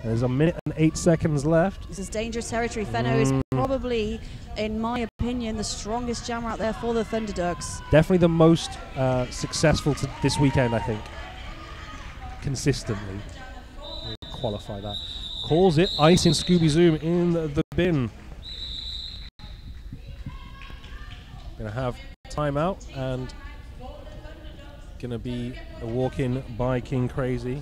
There's a minute and 8 seconds left. This is dangerous territory. Fenno is probably, in my opinion, the strongest jammer out there for the Thunder Ducks. Definitely the most successful this weekend, I think. Consistently. We'll qualify that. Calls it ice in Scooby Zoom in the bin. Gonna have timeout and gonna be a walk-in by King Crazy.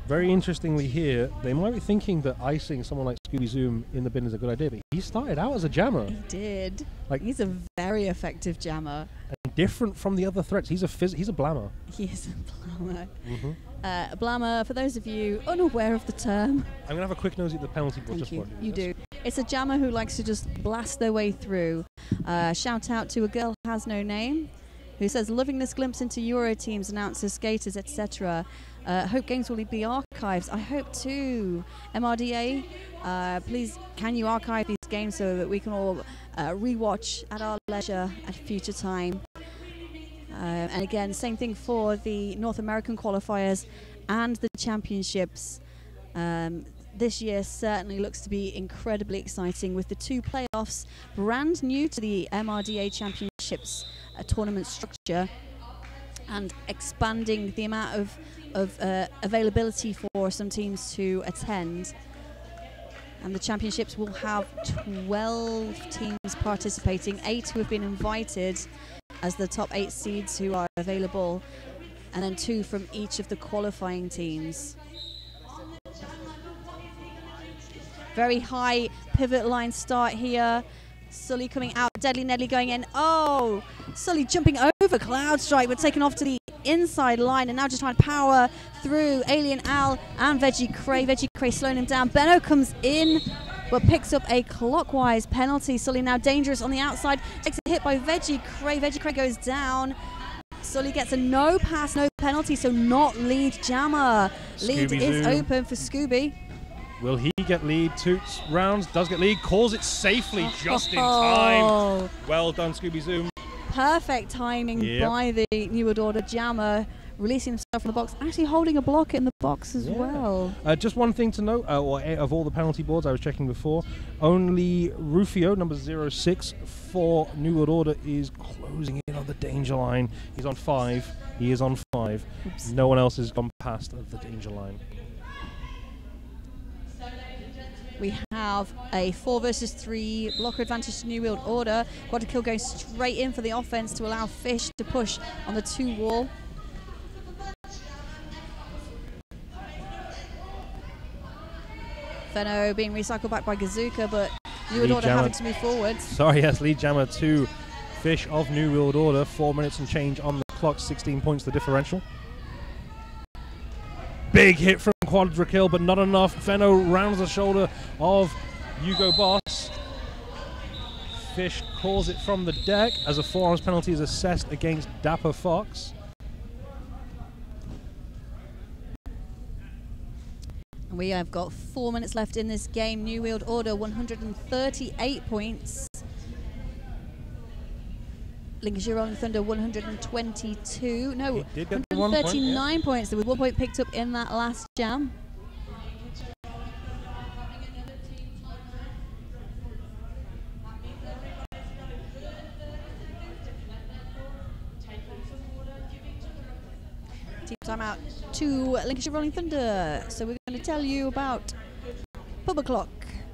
Very interestingly here, they might be thinking that icing someone like Scooby Zoom in the bin is a good idea, but he started out as a jammer. He did. He's a very effective jammer. And different from the other threats. He's a blammer. He is a blammer. A blammer, for those of you unaware of the term. I'm going to have a quick nose at the penalty board. Thank you. You do. It's a jammer who likes to just blast their way through. Shout out to a girl who has no name, who says, loving this glimpse into Euro teams, announcers, skaters, etc. Hope games will be archived. I hope too. MRDA, please can you archive these games so that we can all rewatch at our leisure at a future time. And again, same thing for the North American qualifiers and the championships. This year certainly looks to be incredibly exciting with the 2 playoffs brand new to the MRDA championships tournament structure, and expanding the amount of availability for some teams to attend. And the championships will have 12 teams participating, 8 who have been invited as the top 8 seeds who are available, and then 2 from each of the qualifying teams. Very high pivot line start here. Sully coming out, Deadly Nedley going in. Oh, Sully jumping over Cloud Strike, but taken off to the inside line, and now just trying to power through Alien Al and Veggie Cray. Veggie Cray slowing him down. Benno comes in, but picks up a clockwise penalty. Sully now dangerous on the outside, takes a hit by Veggie Cray. Veggie Cray goes down. Sully gets a no pass, no penalty, so not lead jammer. Lead is open for Scooby. Will he get lead? 2 rounds, does get lead, calls it safely just in time. Well done, Scooby Zoom. Perfect timing by the New World Order jammer, releasing himself from the box, actually holding a block in the box as well. Just one thing to note, of all the penalty boards I was checking before, only Rufio, number 06 for New World Order, is closing in on the danger line. He's on 5. He is on 5. Oops. No one else has gone past the danger line. We have a 4 versus 3 blocker advantage to New World Order. Quadrikill going straight in for the offense to allow Fish to push on the 2 wall. Fenno being recycled back by Gazuka, but New World Order having to move forwards. Sorry, yes, lead jammer to Fish of New World Order. 4 minutes and change on the clock, 16 points the differential. Big hit from Quadrikill, but not enough. Fenno rounds the shoulder of Hugo Boss. Fish calls it from the deck as a forearms penalty is assessed against Dapper Fox. We have got 4 minutes left in this game. New World Order 138 points. Lincolnshire Rolling Thunder 122. No, 139 points. There was 1 point picked up in that last jam. Team timeout to Lincolnshire Rolling Thunder. So we're going to tell you about Pub O'Clock.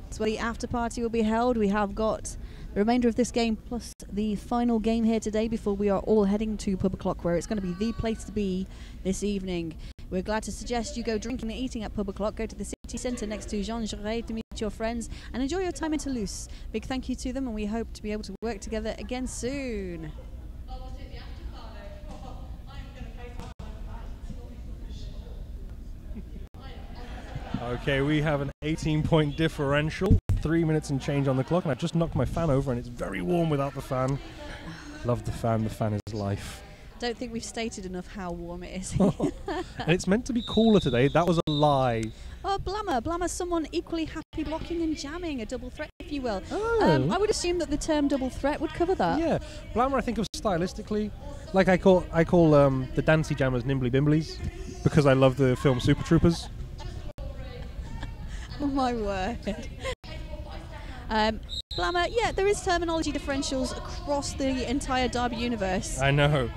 That's where the after party will be held. We have got the remainder of this game plus the final game here today before we are all heading to Pub O'Clock, where it's going to be the place to be this evening. We're glad to suggest you go drinking and eating at Pub O'Clock. Go to the city centre next to Jean Jaurès to meet your friends and enjoy your time in Toulouse. Big thank you to them, and we hope to be able to work together again soon. Okay, we have an 18-point differential, 3 minutes and change on the clock, and I just knocked my fan over, and it's very warm without the fan. Love the fan is life. Don't think we've stated enough how warm it is. And it's meant to be cooler today. That was a lie. Oh, Blammer, someone equally happy blocking and jamming, a double threat, if you will. Oh. I would assume that the term double threat would cover that. Yeah, Blammer I think of stylistically, like I call the dancey jammers Nimbly Bimblies, because I love the film Super Troopers. Oh my word. Blammer, yeah, there is terminology differentials across the entire Derby universe. I know.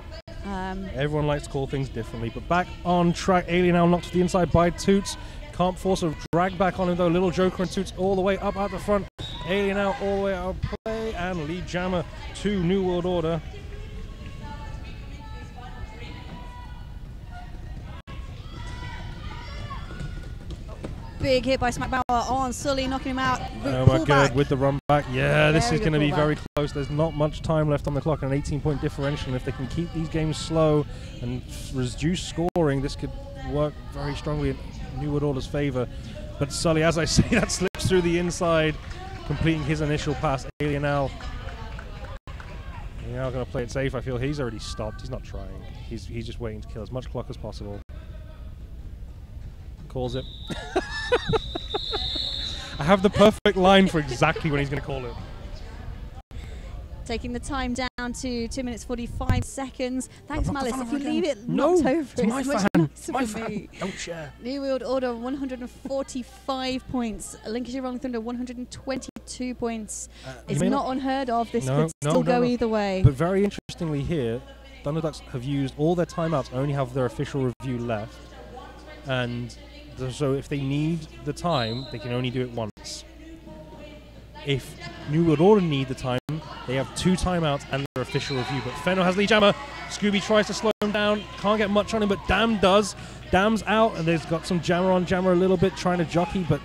Everyone likes to call things differently, but back on track. Alien now knocked to the inside by Toots. Can't force a drag back on him though. Little Joker and Toots all the way up at the front. Alien out all the way out of play, and lead jammer to New World Order. Big hit by Smack Bauer on Sully, knocking him out. Oh my god, with the run back. Yeah, this is going to be very close. There's not much time left on the clock, an 18-point differential. If they can keep these games slow and reduce scoring, this could work very strongly in New World Order's favour. But Sully, as I say, that slips through the inside, completing his initial pass. Alien now going to play it safe. I feel he's already stopped. He's not trying. He's just waiting to kill as much clock as possible. Calls it. I have the perfect line for exactly when he's going to call it. Taking the time down to 2 minutes 45 seconds. Thanks, Malice. If you leave it knocked over, it's my much fan. nicer My for fan. me. Don't share. New World Order 145 points. Lincolnshire Rolling Thunder 122 points. It's not unheard of. This could still go either way. But very interestingly here, Thunderducks have used all their timeouts, only have their official review left. And so if they need the time, they can only do it once. If New World Order need the time, they have 2 timeouts and their official review. But Fenno has lead jammer. Scooby tries to slow him down. Can't get much on him, but Dam does. Dam's out, and they've got some jammer on jammer a little bit, trying to jockey, but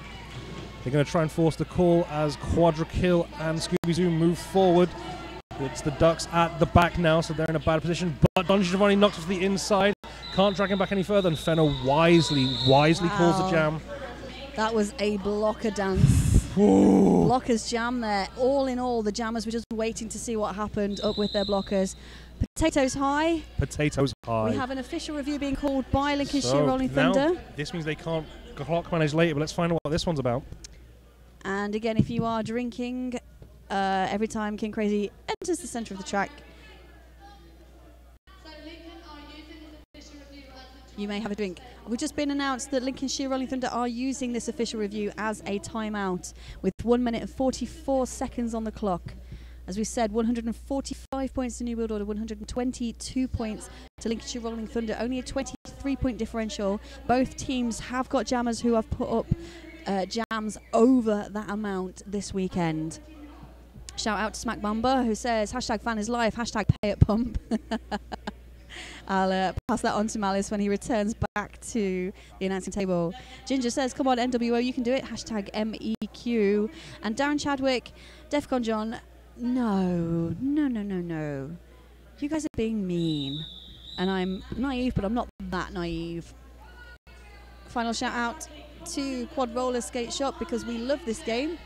they're going to try and force the call as Quadra Kill and Scooby Zoo move forward. It's the Ducks at the back now, so they're in a bad position. But Don Giovanni knocks to the inside. Can't drag him back any further, and Fenno wisely calls the jam. That was a blocker dance. Ooh. Blockers jam there. All in all, the jammers were just waiting to see what happened up with their blockers. Potatoes high. Potatoes high. We have an official review being called by Lincolnshire Rolling Thunder. This means they can't clock manage later, but let's find out what this one's about. And again, if you are drinking every time King Crazy enters the centre of the track, you may have a drink. We've just been announced that Lincolnshire Rolling Thunder are using this official review as a timeout with 1 minute and 44 seconds on the clock. As we said, 145 points to New World Order, 122 points to Lincolnshire Rolling Thunder, only a 23-point differential. Both teams have got jammers who have put up jams over that amount this weekend. Shout out to Smack Bamba, who says, #fan is life, #pay at pump. I'll pass that on to Malice when he returns back to the announcing table. Ginger says, come on, NWO, you can do it. #MEQ. And Darren Chadwick, Defcon John, no. You guys are being mean. And I'm naive, but I'm not that naive. Final shout out to Quad Roller Skate Shop, because we love this game.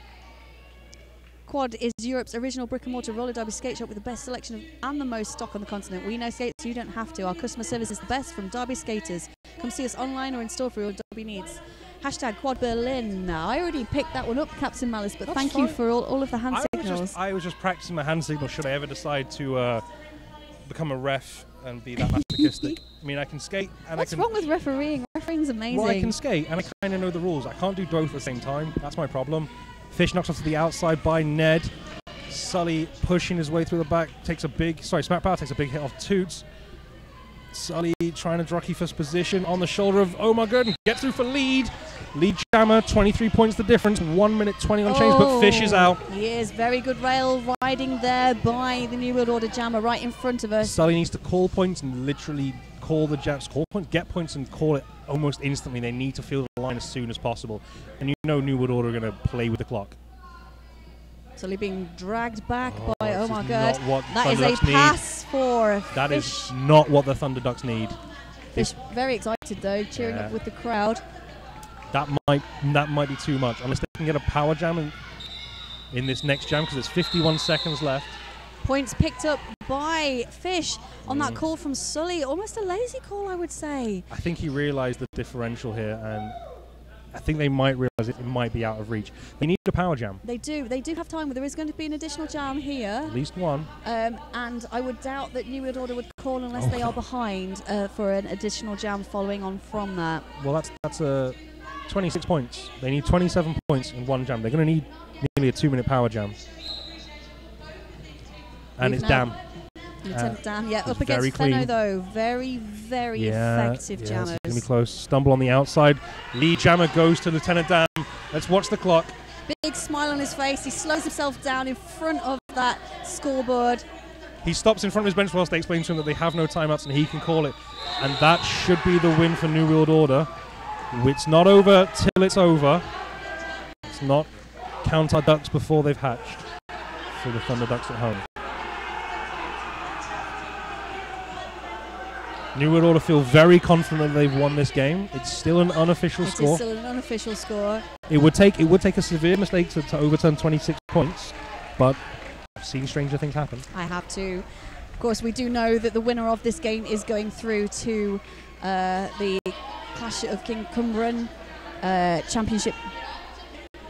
Quad is Europe's original brick-and-mortar roller derby skate shop with the best selection and the most stock on the continent. We know skates, you don't have to. Our customer service is the best from Derby skaters. Come see us online or in store for your derby needs. Hashtag Quad Berlin. I already picked that one up, Captain Malice, but thank you for all of the hand signals. I was just practicing my hand signal should I ever decide to become a ref and be that masochistic. I mean, I can skate and What's wrong with refereeing? Refereeing's amazing. Well, I can skate and I kind of know the rules. I can't do both at the same time. That's my problem. Fish knocks off to the outside by Ned. Sully pushing his way through the back takes a big, Smack Power takes a big hit off Toots. Sully trying to jockey first position on the shoulder of Omar Gurdon. Get through for lead. Lead jammer, 23 points the difference. 1 minute 20 on change, but Fish is out. He is. Very good rail riding there by the New World Order jammer right in front of us. Sully needs to call points and literally call the jams, call points, get points and call it almost instantly. They need to field the line as soon as possible. And you know New World Order are going to play with the clock. Sully being dragged back by Omar Gurd. That is a need. pass for That Fish. is not what the Thunder Ducks need. Fish very excited though, cheering up with the crowd. That might be too much, unless they can get a power jam in this next jam, because there's 51 seconds left. Points picked up by Fish on that call from Sully. Almost a lazy call, I would say. I think he realised the differential here, and I think they might realise it might be out of reach. They need a power jam. They do. They do have time. There is going to be an additional jam here. At least one. And I would doubt that New World Order would call unless they are behind for an additional jam following on from that. Well, that's 26 points. They need 27 points in one jam. They're going to need nearly a 2-minute power jam. And it's Dam. Lieutenant Dam, up against Fenno though. Very, very effective jammers. It's going to be close. Stumble on the outside. Lead jammer goes to Lieutenant Dam. Let's watch the clock. Big smile on his face. He slows himself down in front of that scoreboard. He stops in front of his bench whilst they explain to him that they have no timeouts and he can call it. And that should be the win for New World Order. It's not over till it's over. It's not count our ducks before they've hatched for the Thunder Ducks at home. New World Order feel very confident that they've won this game. It's still an unofficial score. It is still an unofficial score. It would take a severe mistake to overturn 26 points, but I've seen stranger things happen. I have too. Of course, we do know that the winner of this game is going through to the Clash of King Cumbra'n Championship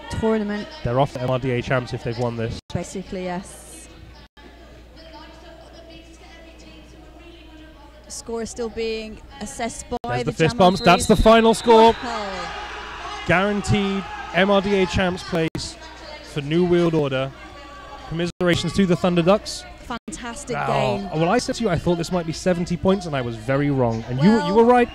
tournament. They're off to MRDA champs if they've won this. Basically, yes. Score is still being assessed by the fist bumps. That's the final score. Guaranteed MRDA champs place for New World Order. Commiserations to the Thunder Ducks. Fantastic game. Well, I said to you I thought this might be 70 points, and I was very wrong. And you were right.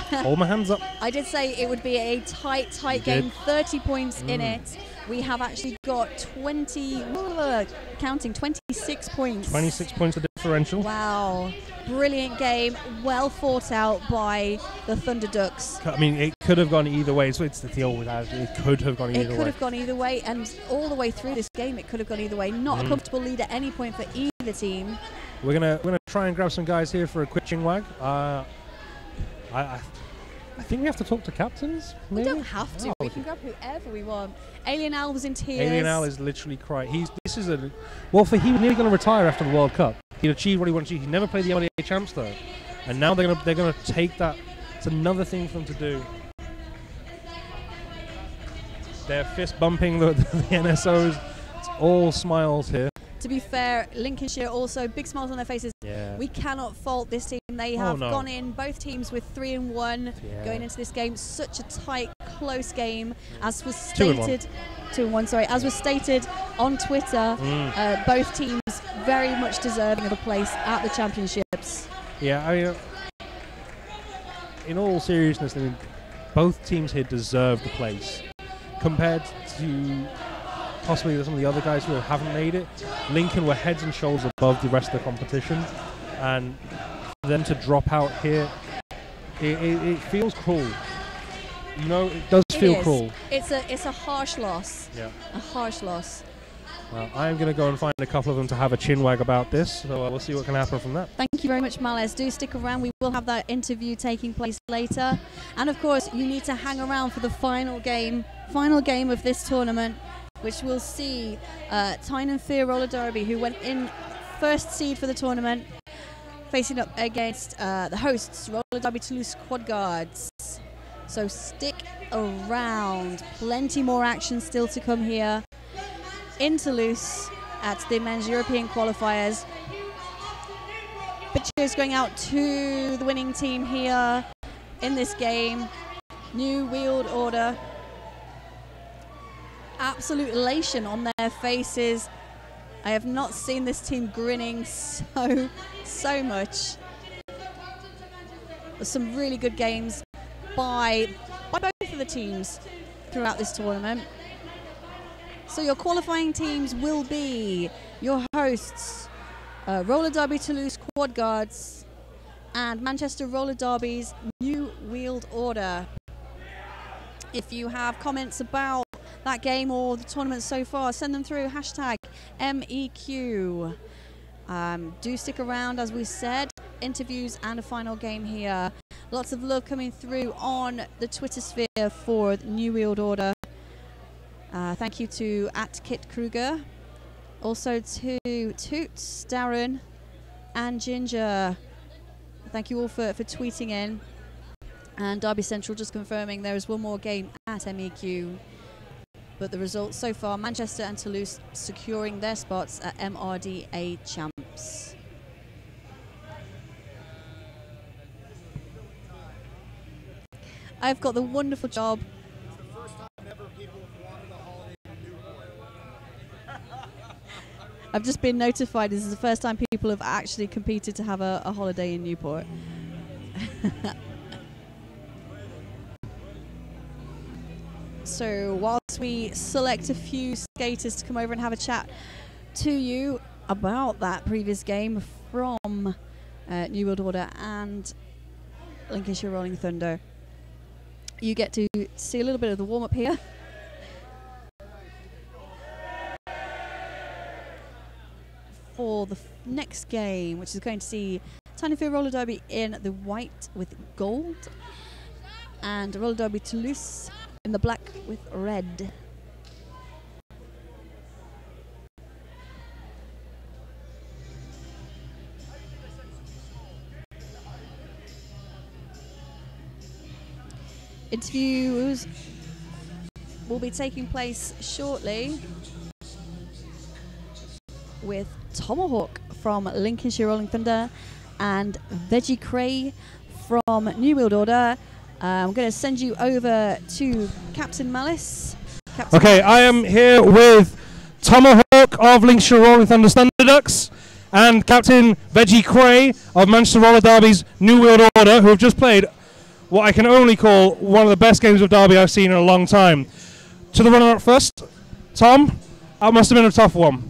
Hold my hands up. I did say it would be a tight game. 30 points in it. We have actually got 26 points. 26 points of differential. Wow. Brilliant game. Well fought out by the Thunder Ducks. I mean, it could have gone either way. So it's the old adage. It could have gone either way. It could have gone either way. And all the way through this game, it could have gone either way. Not a comfortable lead at any point for either team. We're gonna try and grab some guys here for a quick chinwag. I think we have to talk to captains. Maybe? We don't have to. We can grab whoever we want. Alien Al was in tears. Alien Al is literally crying. He was nearly going to retire after the World Cup. He'd achieved what he wanted to achieve. He never played the MRDA champs though, and now they're gonna take that. It's another thing for them to do. They're fist bumping the NSOs. It's all smiles here. To be fair, Lincolnshire also big smiles on their faces. Yeah. We cannot fault this team. They have gone in, both teams with 3-1 going into this game. Such a tight, close game, as was stated. 2-1, sorry. As was stated on Twitter, both teams very much deserving of a place at the championships. Yeah, I mean, in all seriousness, I mean, both teams here deserve the place. Compared to possibly some of the other guys who haven't made it, Lincoln were heads and shoulders above the rest of the competition, and for them to drop out here, it feels cruel. You know, it does feel cruel. It's a harsh loss. Yeah. A harsh loss. Well, I'm going to go and find a couple of them to have a chinwag about this, so we'll see what can happen from that. Thank you very much, Malice. Do stick around. We will have that interview taking place later. And of course, you need to hang around for the final game of this tournament. which will see Tyne and Fear Roller Derby, who went in first seed for the tournament, facing up against the hosts, Roller Derby Toulouse Quad Guards. So stick around. Plenty more action still to come here in Toulouse at the Men's European Qualifiers. Big cheers going out to the winning team here in this game. New Wheeled Order. Absolute elation on their faces. I have not seen this team grinning so much. There's some really good games by both of the teams throughout this tournament. So your qualifying teams will be your hosts, Roller Derby Toulouse Quad Guards and Manchester Roller Derby's New Wheeled Order. If you have comments about that game or the tournament so far, send them through hashtag MEQ. Do stick around, as we said, interviews and a final game here. Lots of love coming through on the Twitter sphere for the New Wheeled Order. Thank you to @KitKruger, also to Toots, Darren and Ginger. Thank you all for tweeting in. And Derby Central just confirming there is one more game at MEQ. But the results so far, Manchester and Toulouse securing their spots at MRDA champs. I've got the wonderful job. It's the first time ever people have wanted a holiday in Newport. I've just been notified this is the first time people have actually competed to have a holiday in Newport. So whilst we select a few skaters to come over and have a chat to you about that previous game from New World Order and Lincolnshire Rolling Thunder, you get to see a little bit of the warm-up here. For the next game, which is going to see Tyne Fear Roller Derby in the white with gold and Roller Derby Toulouse in the black with red. Interviews will be taking place shortly with Tomahawk from Lincolnshire Rolling Thunder and Veggie Cray from New World Order. I'm going to send you over to Captain Malice. Okay, I am here with Tomahawk of Lincolnshire Rolling Thunder Thunderducks and Captain Veggie Cray of Manchester Roller Derby's New World Order, who have just played what I can only call one of the best games of Derby I've seen in a long time. To the runner-up first, Tom, that must have been a tough one.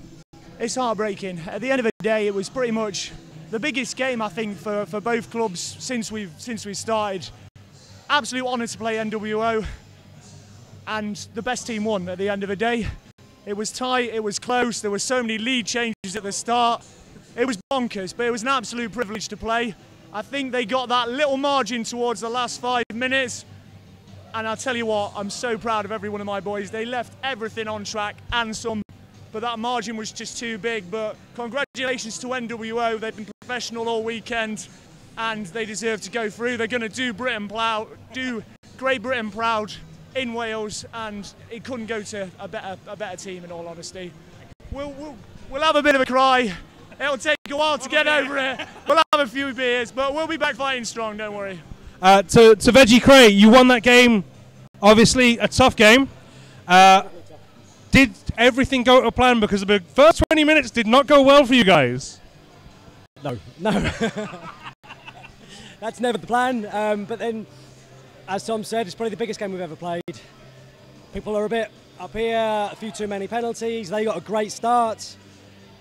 It's heartbreaking. At the end of the day, it was pretty much the biggest game, I think, for both clubs since we started. Absolute honour to play NWO, and the best team won at the end of the day. It was tight, it was close, there were so many lead changes at the start. It was bonkers, but it was an absolute privilege to play. I think they got that little margin towards the last 5 minutes, and I'll tell you what, I'm so proud of every one of my boys. They left everything on track and some, but that margin was just too big. But congratulations to NWO, they've been professional all weekend, and they deserve to go through. They're going to do Great Britain proud in Wales, and it couldn't go to a better team, in all honesty. We'll have a bit of a cry. It'll take a while to get over it. We'll have a few beers, but we'll be back fighting strong, don't worry. To Veggie Cray, you won that game, obviously a tough game. Did everything go to plan? Because the first 20 minutes did not go well for you guys. No. That's never the plan. But then, as Tom said, it's probably the biggest game we've ever played. People are a bit up here, a few too many penalties. They got a great start,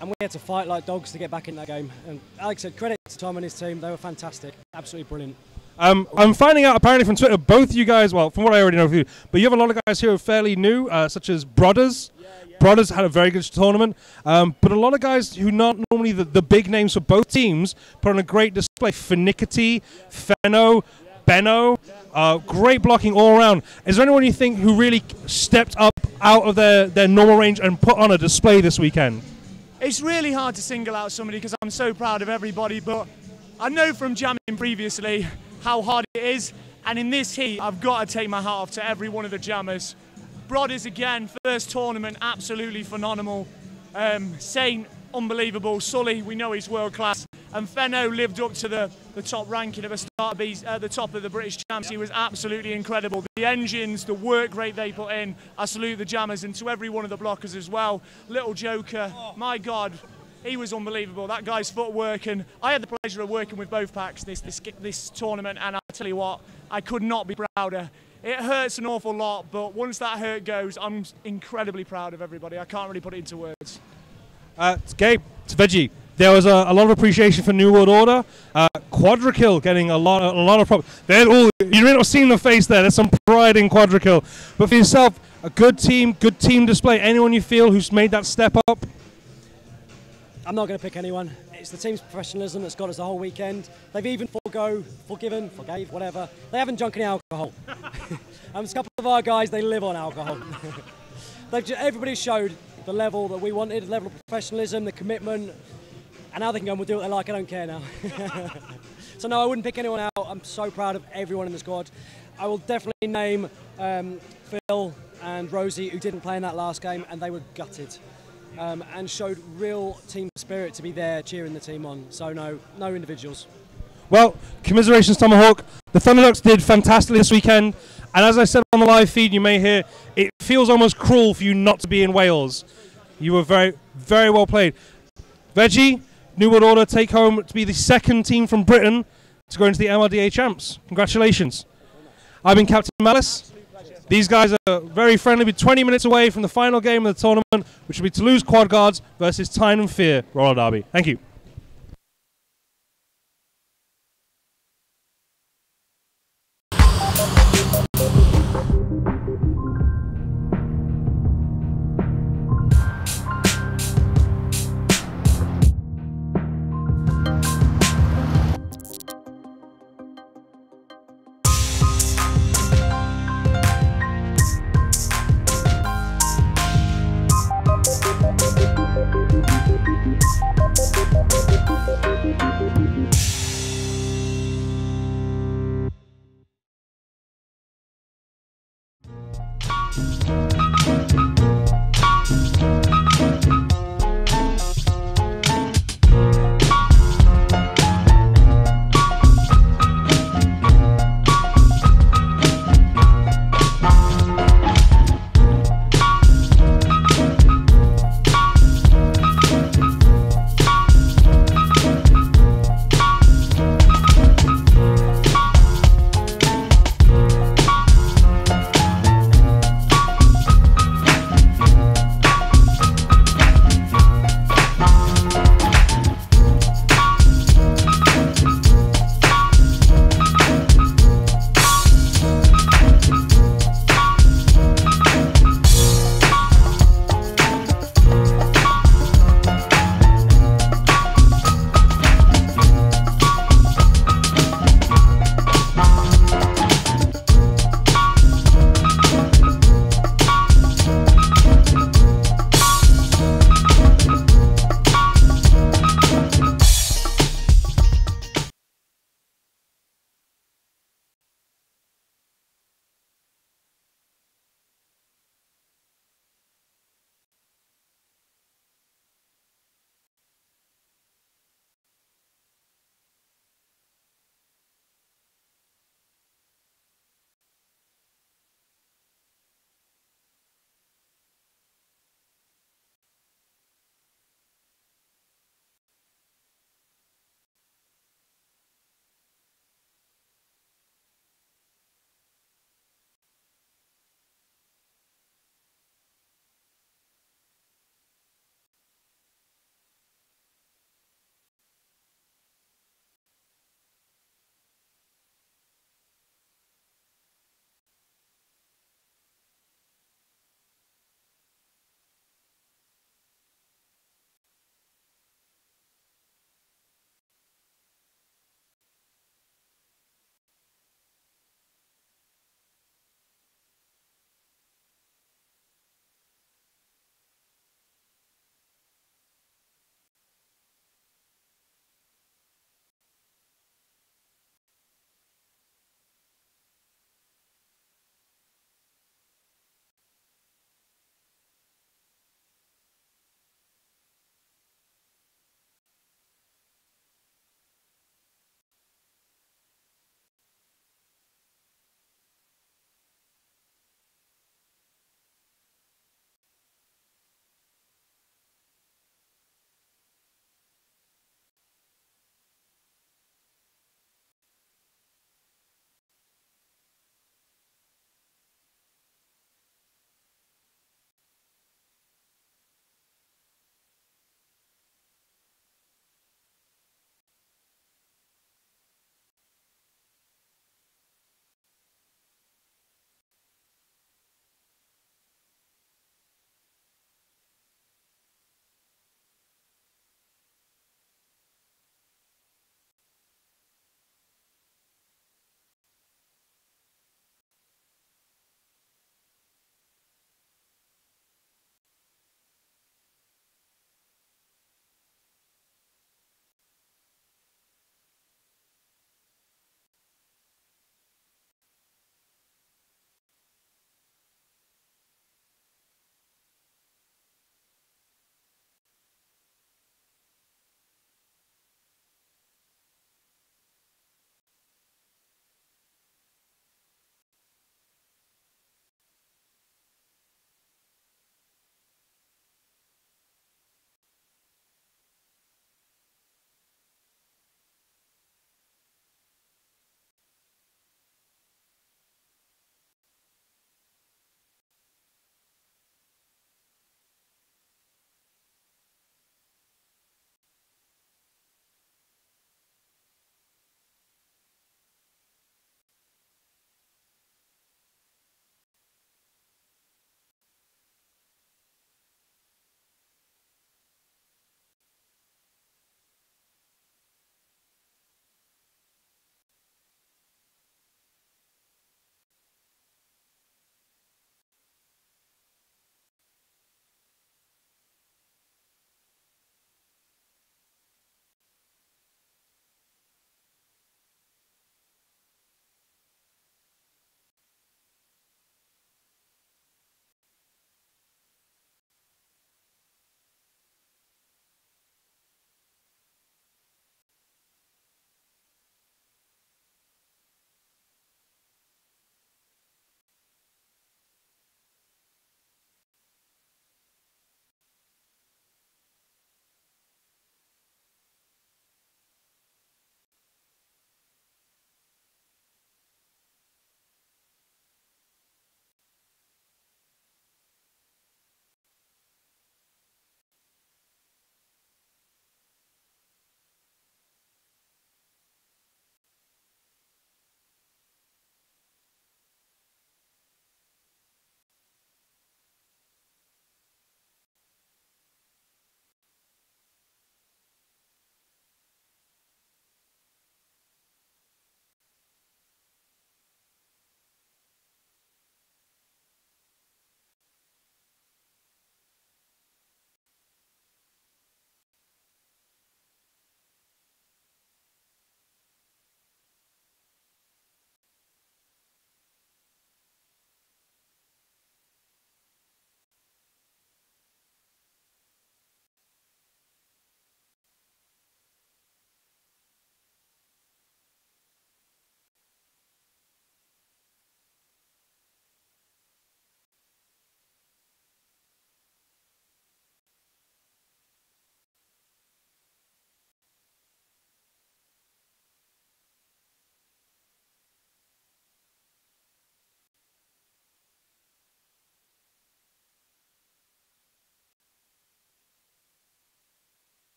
and we had to fight like dogs to get back in that game. And like I said, credit to Tom and his team. They were fantastic. Absolutely brilliant. I'm finding out apparently from Twitter, both you guys, well, from what I already know of you, but you have a lot of guys here who are fairly new, such as Brothers. Brothers had a very good tournament, but a lot of guys who not normally the big names for both teams put on a great display. Finickety, Fenno, Benno, Great blocking all around. Is there anyone you think who really stepped up out of their normal range and put on a display this weekend? It's really hard to single out somebody because I'm so proud of everybody, but I know from jamming previously how hard it is, and in this heat I've got to take my hat off to every one of the jammers. Brodders again, first tournament, absolutely phenomenal. Saint, unbelievable. Sully, we know he's world class. And Fenno lived up to the top ranking of a start at the top of the British Champs. He was absolutely incredible. The engines, the work rate they put in, I salute the jammers, and to every one of the blockers as well. Little Joker, my God, he was unbelievable. That guy's footwork, and I had the pleasure of working with both packs this tournament, and I tell you what, I could not be prouder. It hurts an awful lot, but once that hurt goes, I'm incredibly proud of everybody. I can't really put it into words. It's Gabe, it's Veggie. There was a lot of appreciation for New World Order. Quadrikill getting a lot of props. You may not have seen the face there. There's some pride in Quadrikill. But for yourself, a good team display. Anyone you feel who's made that step up? I'm not going to pick anyone. It's the team's professionalism that's got us the whole weekend. They've even forgave, whatever. They haven't drunk any alcohol. And a couple of our guys, they live on alcohol. Everybody showed the level that we wanted, the level of professionalism, the commitment, and now they can go and we'll do what they like. I don't care now. So no, I wouldn't pick anyone out. I'm so proud of everyone in the squad. I will definitely name Phil and Rosie, who didn't play in that last game, and they were gutted. And showed real team spirit to be there cheering the team on. So no individuals. Well, commiserations, Tomahawk. The Thunderducks did fantastically this weekend, and as I said on the live feed, you may hear, it feels almost cruel for you not to be in Wales. You were very, very well played. Veggie, New World Order take home to be the second team from Britain to go into the MRDA Champs. Congratulations. I've been Captain Malice. These guys are very friendly. We're 20 minutes away from the final game of the tournament, which will be Toulouse Quad Guards versus Tyne and Fear Roller Derby. Thank you.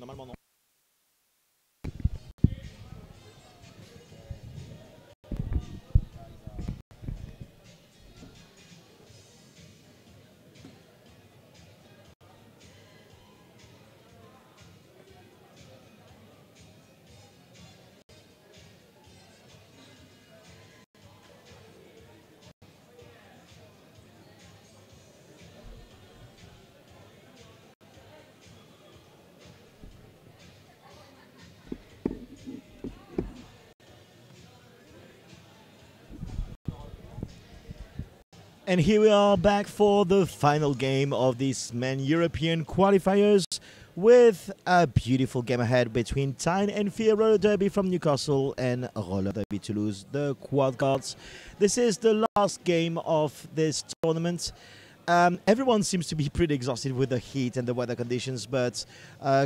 Normalement non. And here we are back for the final game of these Men European qualifiers with a beautiful game ahead between Tyne and Fear Roller Derby from Newcastle and Roller Derby Toulouse, the Quad Guards. This is the last game of this tournament. Everyone seems to be pretty exhausted with the heat and the weather conditions, but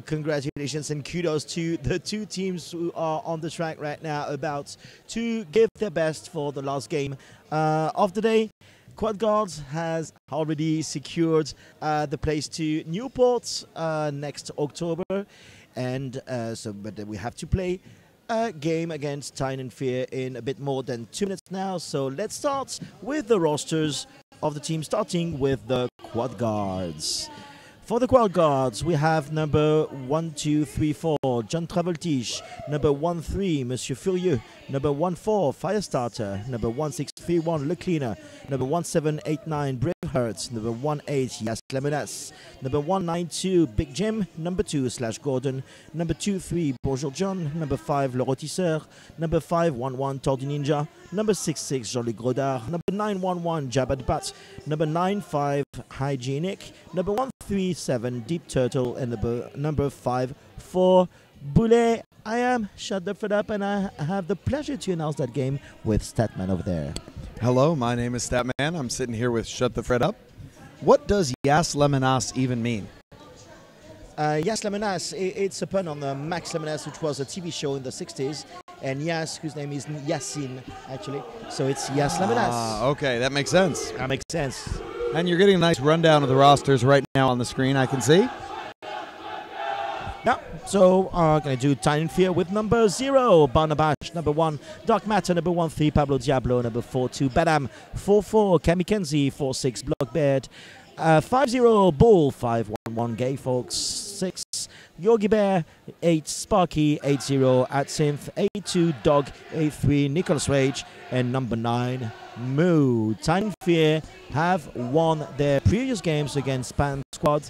congratulations and kudos to the two teams who are on the track right now about to give their best for the last game of the day. Quad Guards has already secured the place to Newport next October, and but we have to play a game against Tyne and Fear in a bit more than 2 minutes now. So let's start with the rosters of the team, starting with the Quad Guards. For the Quad Guards, we have number 1, 2, 3, 4, John Travoltige, number 1, 3, Monsieur Furieux, number 1, 4, Firestarter, number 1, 6, 3, 1, Le Cleaner, number 1, 7, 8, 9, Braveheart, number 1, 8, Yas La Menace, number 1, 9, 2, Big Jim, number 2, Slash Gordon, number 2, 3, Bonjour John, number 5, Le Rôtisseur, number 5, 1, 1, Tordu Ninja, number 6, 6, Jean-Luc Grodard, number 9, 1, 1, Jabba the Bat, number 9, 5, Hygienic, number 1, 3, 7, Deep Turtle, and number 5, 4, Boulet. I am Shut the Fred Up, and I have the pleasure to announce that game with Statman over there. Hello, my name is Statman. I'm sitting here with Shut the Fred Up. What does Yas La Menace even mean? Yas La Menace, it's a pun on Max La Menace, which was a TV show in the 60s, and Yas, whose name is Yassine, actually. So it's Yas La Menace. Okay, that makes sense. That makes sense. And you're getting a nice rundown of the rosters right now on the screen, I can see. Yeah, so going to do Tyne and Fear with number 0, Barnabash, number 1, Dark Matter, number 1, 3, Pablo Diablo, number 4, 2, Panam, 4, 4, Kamikenzi, 4, 6, Blockbed, 5, 0, Bull, 5, 1, 1, Gay Folks, 6, Yogi Bear, 8, Sparky, 8, 0, Adsynth, 8, 2, Dog, 8, 3, Nicholas Rage, and number 9, Moo. Tyne and Fear have won their previous games against Pan Squad,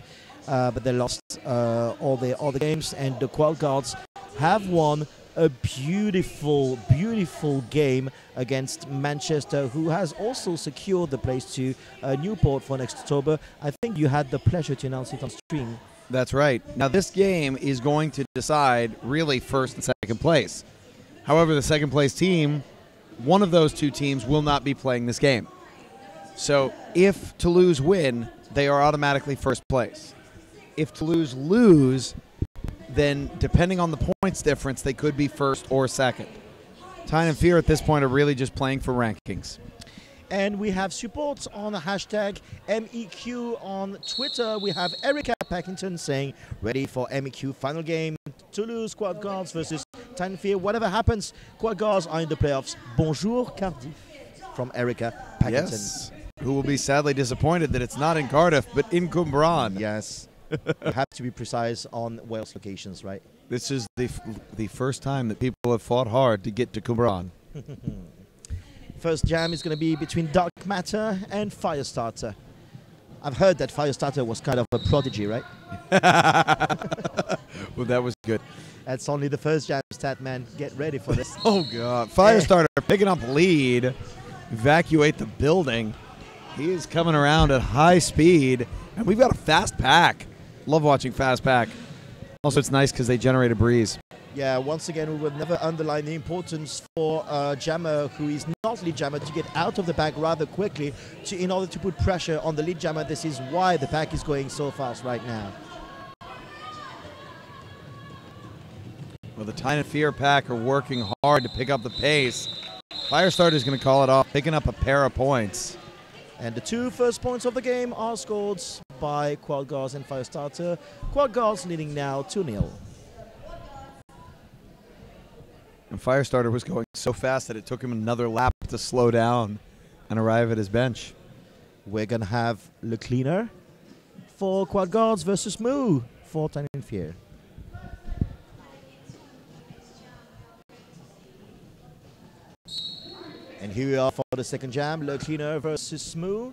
but they lost all the games, and the Quad Guards have won a beautiful, beautiful game against Manchester, who has also secured the place to Newport for next October. I think you had the pleasure to announce it on stream. That's right. Now this game is going to decide really first and second place. However, the second place team, one of those two teams will not be playing this game. So if Toulouse win, they are automatically first place. If Toulouse lose, then depending on the points difference, they could be first or second. Tyne and Fear at this point are really just playing for rankings. And we have support on the hashtag MEQ on Twitter. We have Erica Packington saying, ready for MEQ final game. Toulouse Quad Guards versus Tyne and Fear. Whatever happens, Quad Guards are in the playoffs. Bonjour Cardiff from Erica Packington. Yes, who will be sadly disappointed that it's not in Cardiff, but in Cwmbran. Yes. You have to be precise on Wales locations, right? This is the first time that people have fought hard to get to Cwmbran. First jam is going to be between Dark Matter and Firestarter. I've heard that Firestarter was kind of a prodigy, right? Well, that was good. That's only the first jam, Statman. Get ready for this. Oh, God. Firestarter picking up lead. Evacuate the building. He is coming around at high speed. And we've got a fast pack. Love watching fast pack. Also, it's nice because they generate a breeze. Yeah, once again, we would never underline the importance for jammer who is not lead jammer to get out of the pack rather quickly in order to put pressure on the lead jammer. This is why the pack is going so fast right now. Well, the Tyne and Fear pack are working hard to pick up the pace. Firestarter is going to call it off, picking up a pair of points. And the two first points of the game are scored by Quad Guards and Firestarter. Quad Guards leading now 2-0. And Firestarter was going so fast that it took him another lap to slow down and arrive at his bench. We're going to have Le Cleaner for Quad Guards versus Moo for Tyne and Fear. And here we are for the second jam, Le Cleaner versus Moo.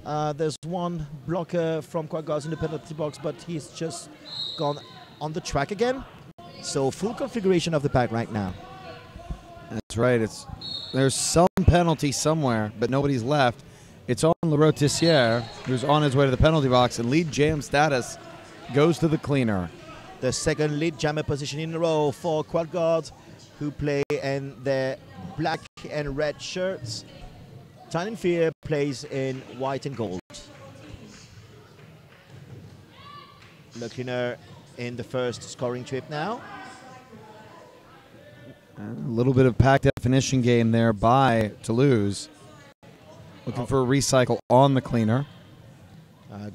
There's one blocker from Quad Guards in the penalty box, but he's just gone on the track again. So full configuration of the pack right now. That's right. There's some penalty somewhere, but nobody's left. It's on Le Rotissier, who's on his way to the penalty box, and lead jam status goes to the Cleaner. The second lead jammer position in a row for Quad Guards, who play in their black and red shirts. Tyne and Fear plays in white and gold. Le Cleaner in the first scoring trip now. A little bit of pack definition game there by Toulouse. Looking for a recycle on the Cleaner.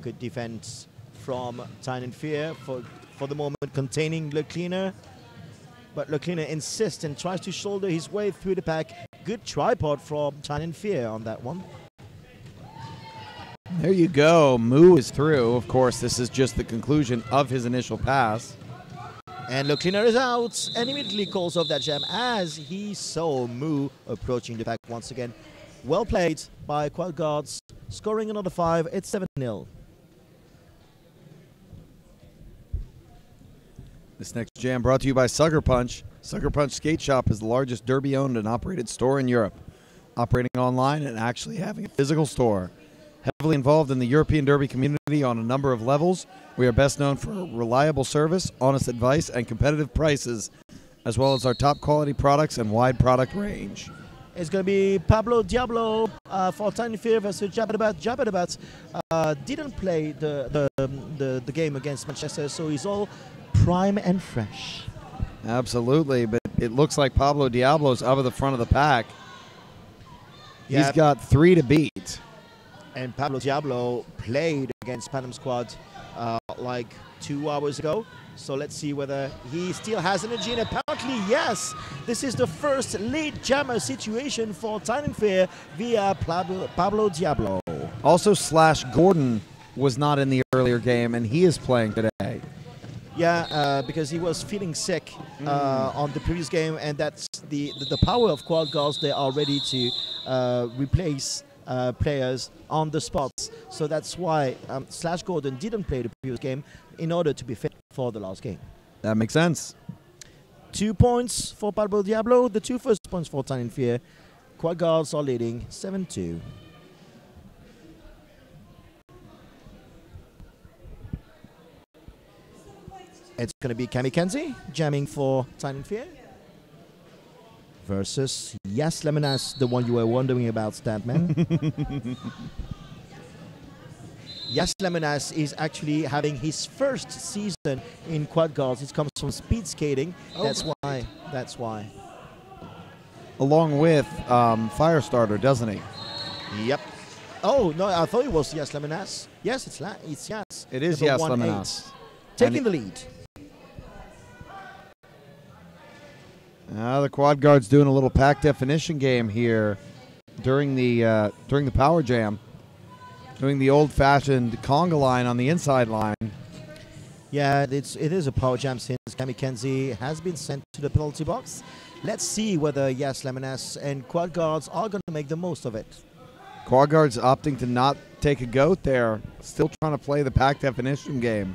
Good defense from Tyne and Fear for the moment, containing Le Cleaner. But Le Cleaner insists and tries to shoulder his way through the pack. Good tripod from Tyne and Fear on that one. There you go. Moo is through. Of course, this is just the conclusion of his initial pass. And Le Cleaner is out and immediately calls off that jam as he saw Moo approaching the pack once again. Well played by Quad Guards, scoring another 5. It's 7-0. This next jam brought to you by Sucker Punch. Sucker Punch Skate Shop is the largest derby-owned and operated store in Europe, operating online and actually having a physical store. Heavily involved in the European derby community on a number of levels, we are best known for reliable service, honest advice, and competitive prices, as well as our top quality products and wide product range. It's going to be Pablo Diablo for Tyne and Fear versus Jabadabat. Jabadabat didn't play the game against Manchester, so he's all prime and fresh. Absolutely, but it looks like Pablo Diablo's up at the front of the pack. Yep. He's got 3 to beat. And Pablo Diablo played against Panam squad like 2 hours ago. So let's see whether he still has energy. And apparently, yes, this is the first lead jammer situation for Tyne and Fear via Pablo Diablo. Also, Slash Gordon was not in the earlier game, and he is playing today. Yeah, because he was feeling sick on the previous game, and that's the power of Quad Guards. They are ready to replace players on the spots. So that's why Slash Gordon didn't play the previous game in order to be fit for the last game. That makes sense. 2 points for Pablo Diablo, the 2 first points for Tyne and Fear. Quad Guards are leading 7-2. It's going to be Kamikaze jamming for Tyne and Fear versus Yas Lemonas, the one you were wondering about, Statman. Yas Lemonas is actually having his first season in Quad Guards. It comes from speed skating. Oh. That's why. Along with Firestarter, doesn't he? Yep. Oh, no, I thought it was Yas Lemonas. Yes, it's Yas. It is Yas Lemonas. Taking the lead. The Quad Guards doing a little pack definition game here during the power jam, doing the old-fashioned conga line on the inside line. Yeah, it is a power jam since Kamikaze has been sent to the penalty box. Let's see whether Yas Lemonas and Quad Guards are going to make the most of it. Quad Guards opting to not take a goat there, still trying to play the pack definition game.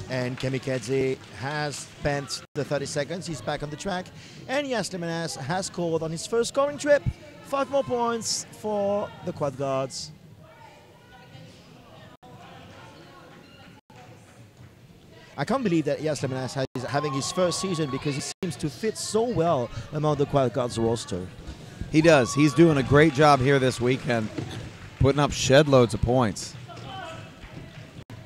And Kamikaze has spent the 30 seconds. He's back on the track. And Yas Lemonas has scored on his first scoring trip. 5 more points for the Quad Guards. I can't believe that Yas Lemonas is having his first season because he seems to fit so well among the Quad Guards roster. He does. He's doing a great job here this weekend, putting up shed loads of points.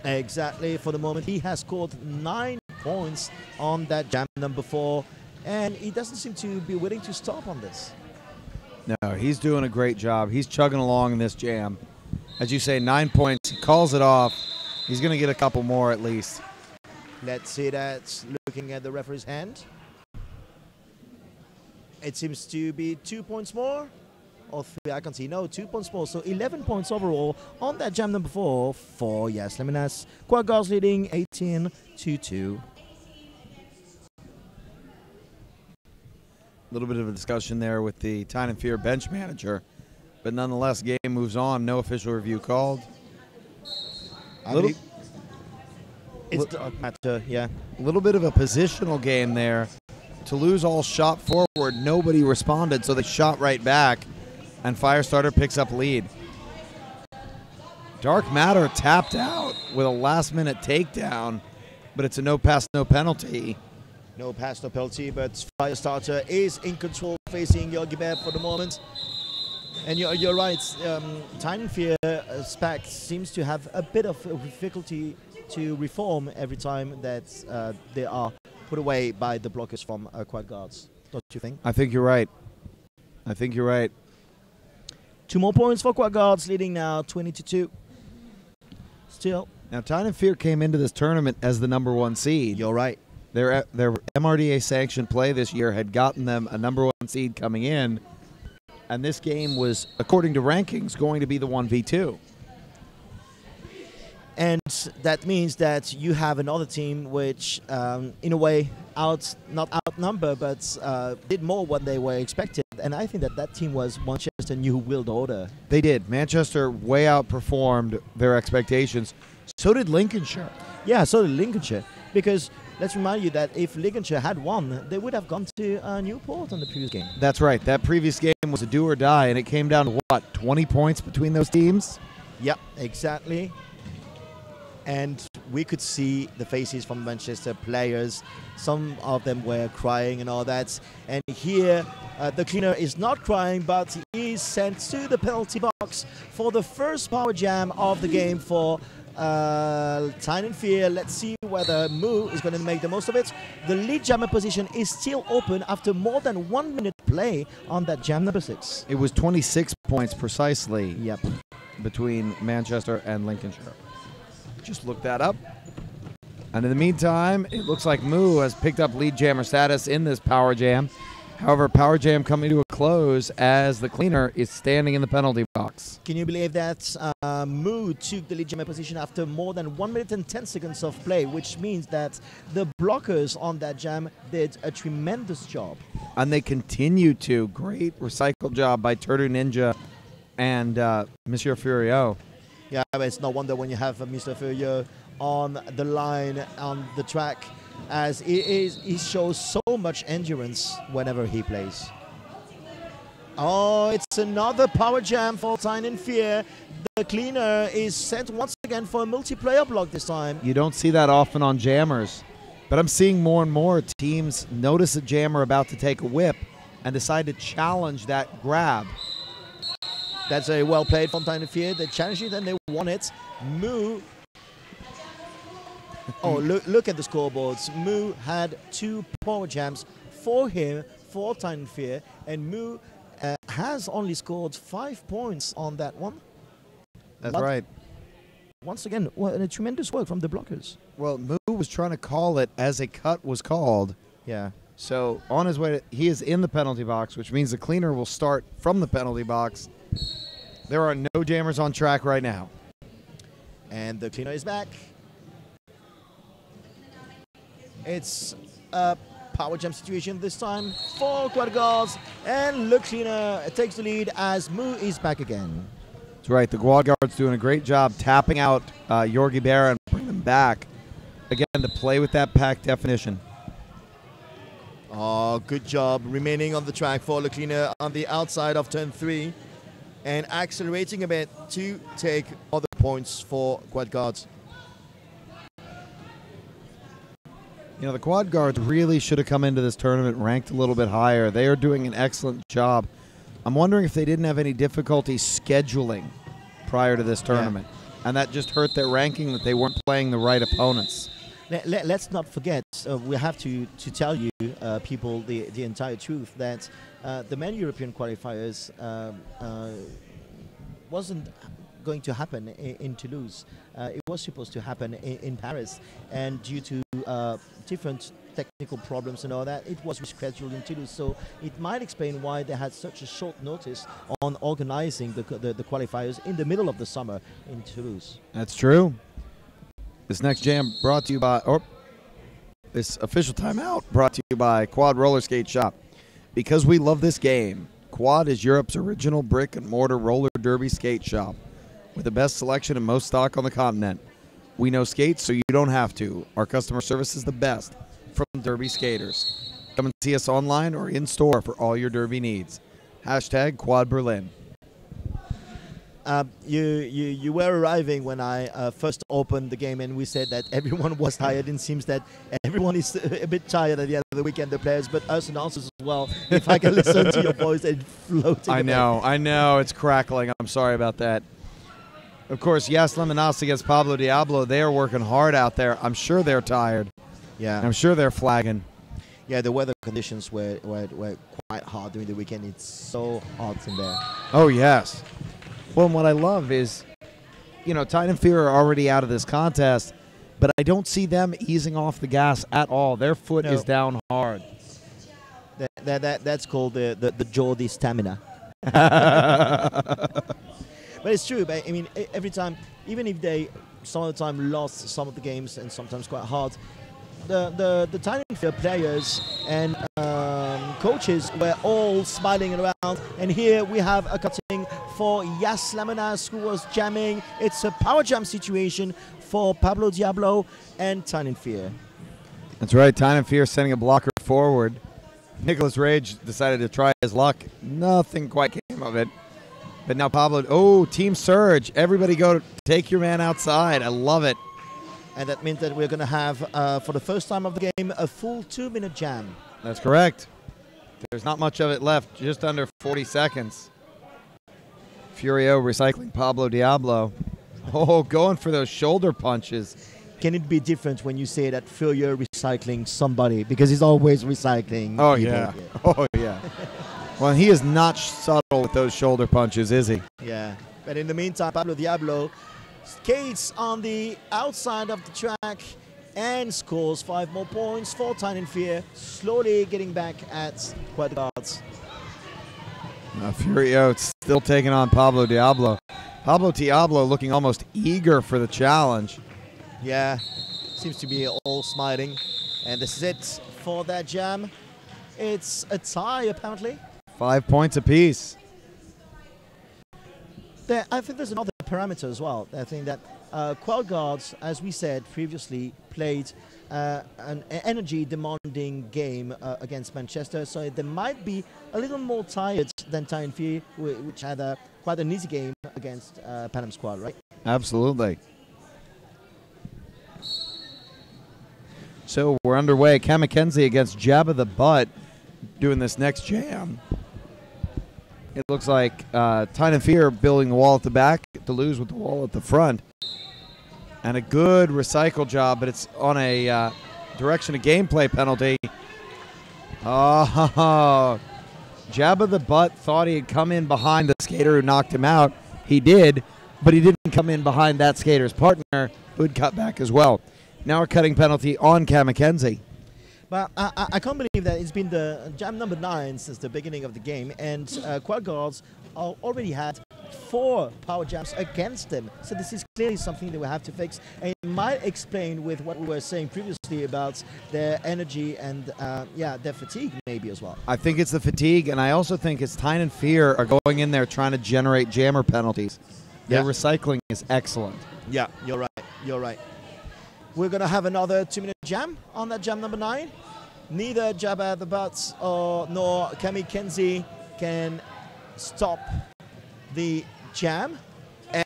Exactly. For the moment, he has scored 9 points on that jam number 4, and he doesn't seem to be willing to stop on this. No, he's doing a great job. He's chugging along in this jam. As you say, 9 points. He calls it off. He's going to get a couple more at least. Let's see that. Looking at the referee's hand. It seems to be 2 points more. Or 3, I can see. No, 2 points more. So 11 points overall on that jam number 4 for Yes Leminas. Quad Guards leading 18-2. A little bit of a discussion there with the Tyne and Fear bench manager. But nonetheless, game moves on. No official review called. It's dark matter, yeah. A little bit of a positional game there. Toulouse all shot forward. Nobody responded, so they shot right back. And Firestarter picks up lead. Dark Matter tapped out with a last-minute takedown, but it's a no pass, no penalty. No pass, no penalty, but Firestarter is in control, facing Yorgibert for the moment. And you're right, Tyne and Fear SPAC seems to have a bit of difficulty to reform every time that they are put away by the blockers from Quad Guards. Don't you think? I think you're right. I think you're right. 2 more points for Quad Guards, leading now 20-2. Still. Now, Tyne and Fear came into this tournament as the #1 seed. You're right. Their MRDA sanctioned play this year had gotten them a #1 seed coming in, and this game was, according to rankings, going to be the 1v2. And that means that you have another team which, in a way, not outnumber, but did more than they were expected. And I think that team was Manchester New World Order. They did. Manchester way outperformed their expectations. So did Lincolnshire. Yeah, so did Lincolnshire. Because let's remind you that if Lincolnshire had won, they would have gone to Newport on the previous game. That's right. That previous game was a do or die, and it came down to what, 20 points between those teams? Yep, exactly. And we could see the faces from Manchester players. Some of them were crying and all that. And here, the cleaner is not crying, but he is sent to the penalty box for the first power jam of the game for Tyne and Fear. Let's see whether Moo is going to make the most of it. The lead jammer position is still open after more than 1 minute play on that jam number 6. It was 26 points precisely. Yep. Between Manchester and Lincolnshire. Just look that up. And in the meantime, it looks like Moo has picked up lead jammer status in this power jam. However, power jam coming to a close as the cleaner is standing in the penalty box. Can you believe that Moo took the lead jammer position after more than 1 minute and 10 seconds of play, which means that the blockers on that jam did a tremendous job. And they continue to. Great recycle job by Turdu Ninja and Monsieur Furio. Yeah, but it's no wonder when you have Mr. Furio on the line, on the track, as he shows so much endurance whenever he plays. Oh, it's another power jam for Tyne and Fear. The cleaner is sent once again for a multiplayer block this time. You don't see that often on jammers, but I'm seeing more and more teams notice a jammer about to take a whip and decide to challenge that grab. That's a well played from Tyne and Fear. They challenged it and they won it. Moo. Oh, look at the scoreboards. Moo had 2 power jams for him, for Tyne and Fear, and Moo has only scored 5 points on that one. That's right. Once again, a tremendous work from the blockers. Well, Moo was trying to call it as a cut was called. Yeah. So on his way, he is in the penalty box, which means the cleaner will start from the penalty box. There are no jammers on track right now. And the cleaner is back. It's a power jam situation this time for Quad Guards. And the cleaner takes the lead as Moo is back again. That's right. The Quad Guards doing a great job tapping out Yorgi Bear and bringing them back. Again, to play with that pack definition. Oh, good job remaining on the track for the cleaner on the outside of turn 3. And accelerating a bit to take other points for Quad Guards. You know, the Quad Guards really should have come into this tournament ranked a little bit higher. They are doing an excellent job. I'm wondering if they didn't have any difficulty scheduling prior to this tournament. Yeah. And that just hurt their ranking, that they weren't playing the right opponents. Let's not forget, we have to tell you, people, the entire truth, that the Men European Qualifiers wasn't going to happen in Toulouse. It was supposed to happen in Paris, and due to different technical problems and all that, it was rescheduled in Toulouse. So it might explain why they had such a short notice on organizing the qualifiers in the middle of the summer in Toulouse. That's true. This next jam brought to you by, or this official timeout brought to you by Quad Roller Skate Shop. Because we love this game, Quad is Europe's original brick and mortar roller derby skate shop with the best selection and most stock on the continent. We know skates so you don't have to. Our customer service is the best from derby skaters. Come and see us online or in store for all your derby needs. Hashtag Quad Berlin. You were arriving when I first opened the game, and we said that everyone was tired. It seems that everyone is a bit tired at the end of the weekend, the players, but us announcers as well. If I can listen to your voice and floating. I know, it's crackling. I'm sorry about that. Of course, Yas Lemonas against Pablo Diablo. They are working hard out there. I'm sure they're tired. Yeah. I'm sure they're flagging. Yeah, the weather conditions were quite hard during the weekend. It's so hot in there. Oh, yes. Well, and what I love is, you know, Tyne and Fear are already out of this contest, but I don't see them easing off the gas at all. Their foot is down hard. That's called the Geordie stamina. But it's true. But I mean, every time, even if they some of the time lost some of the games and sometimes quite hard, the Tyne and Fear players and coaches were all smiling around. And here we have a cutting for Yas Lemonas, who was jamming. It's a power jam situation for Pablo Diablo and Tyne and Fear. That's right. Tyne and Fear sending a blocker forward. Nicholas Rage decided to try his luck. Nothing quite came of it. But now Pablo, team surge. Everybody go take your man outside. I love it. And that means that we're going to have, for the first time of the game, a full 2-minute jam. That's correct. There's not much of it left, just under 40 seconds. Furio recycling Pablo Diablo. Oh, going for those shoulder punches. Can it be different when you say that Furio recycling somebody? Because he's always recycling Oh, people. yeah. Oh, yeah. Well, he is not subtle with those shoulder punches, is he? Yeah. But in the meantime, Pablo Diablo skates on the outside of the track and scores 5 more points for Tyne and Fear, slowly getting back at quad guards. Furio still taking on Pablo Diablo. Pablo Diablo looking almost eager for the challenge. Yeah, seems to be all smiling. And this is it for that jam. It's a tie, apparently. 5 points apiece. I think there's another parameter as well. I think that quad guards, as we said previously, played an energy-demanding game against Manchester, so they might be a little more tired than Tyne and Fear, which had quite an easy game against Panam squad, right? Absolutely. So we're underway. Cam McKenzie against Jabba the Butt doing this next jam. It looks like Tyne and Fear building the wall at the back, Toulouse with the wall at the front. And a good recycle job, but it's on a direction of gameplay penalty. Oh, Jabba the Butt thought he had come in behind the skater who knocked him out. He did, but he didn't come in behind that skater's partner who had cut back as well. Now a cutting penalty on Cam McKenzie. But I can't believe that it's been the jam number 9 since the beginning of the game, and quad guards already had 4 power jams against them. So this is clearly something that we have to fix, and it might explain with what we were saying previously about their energy and their fatigue maybe as well. I think it's the fatigue, and I also think it's Tyne and Fear are going in there trying to generate jammer penalties. Their recycling is excellent. Yeah, you're right. You're right. We're going to have another 2-minute jam on that jam number 9. Neither Jabba the Butt nor Cam McKenzie can stop the jam.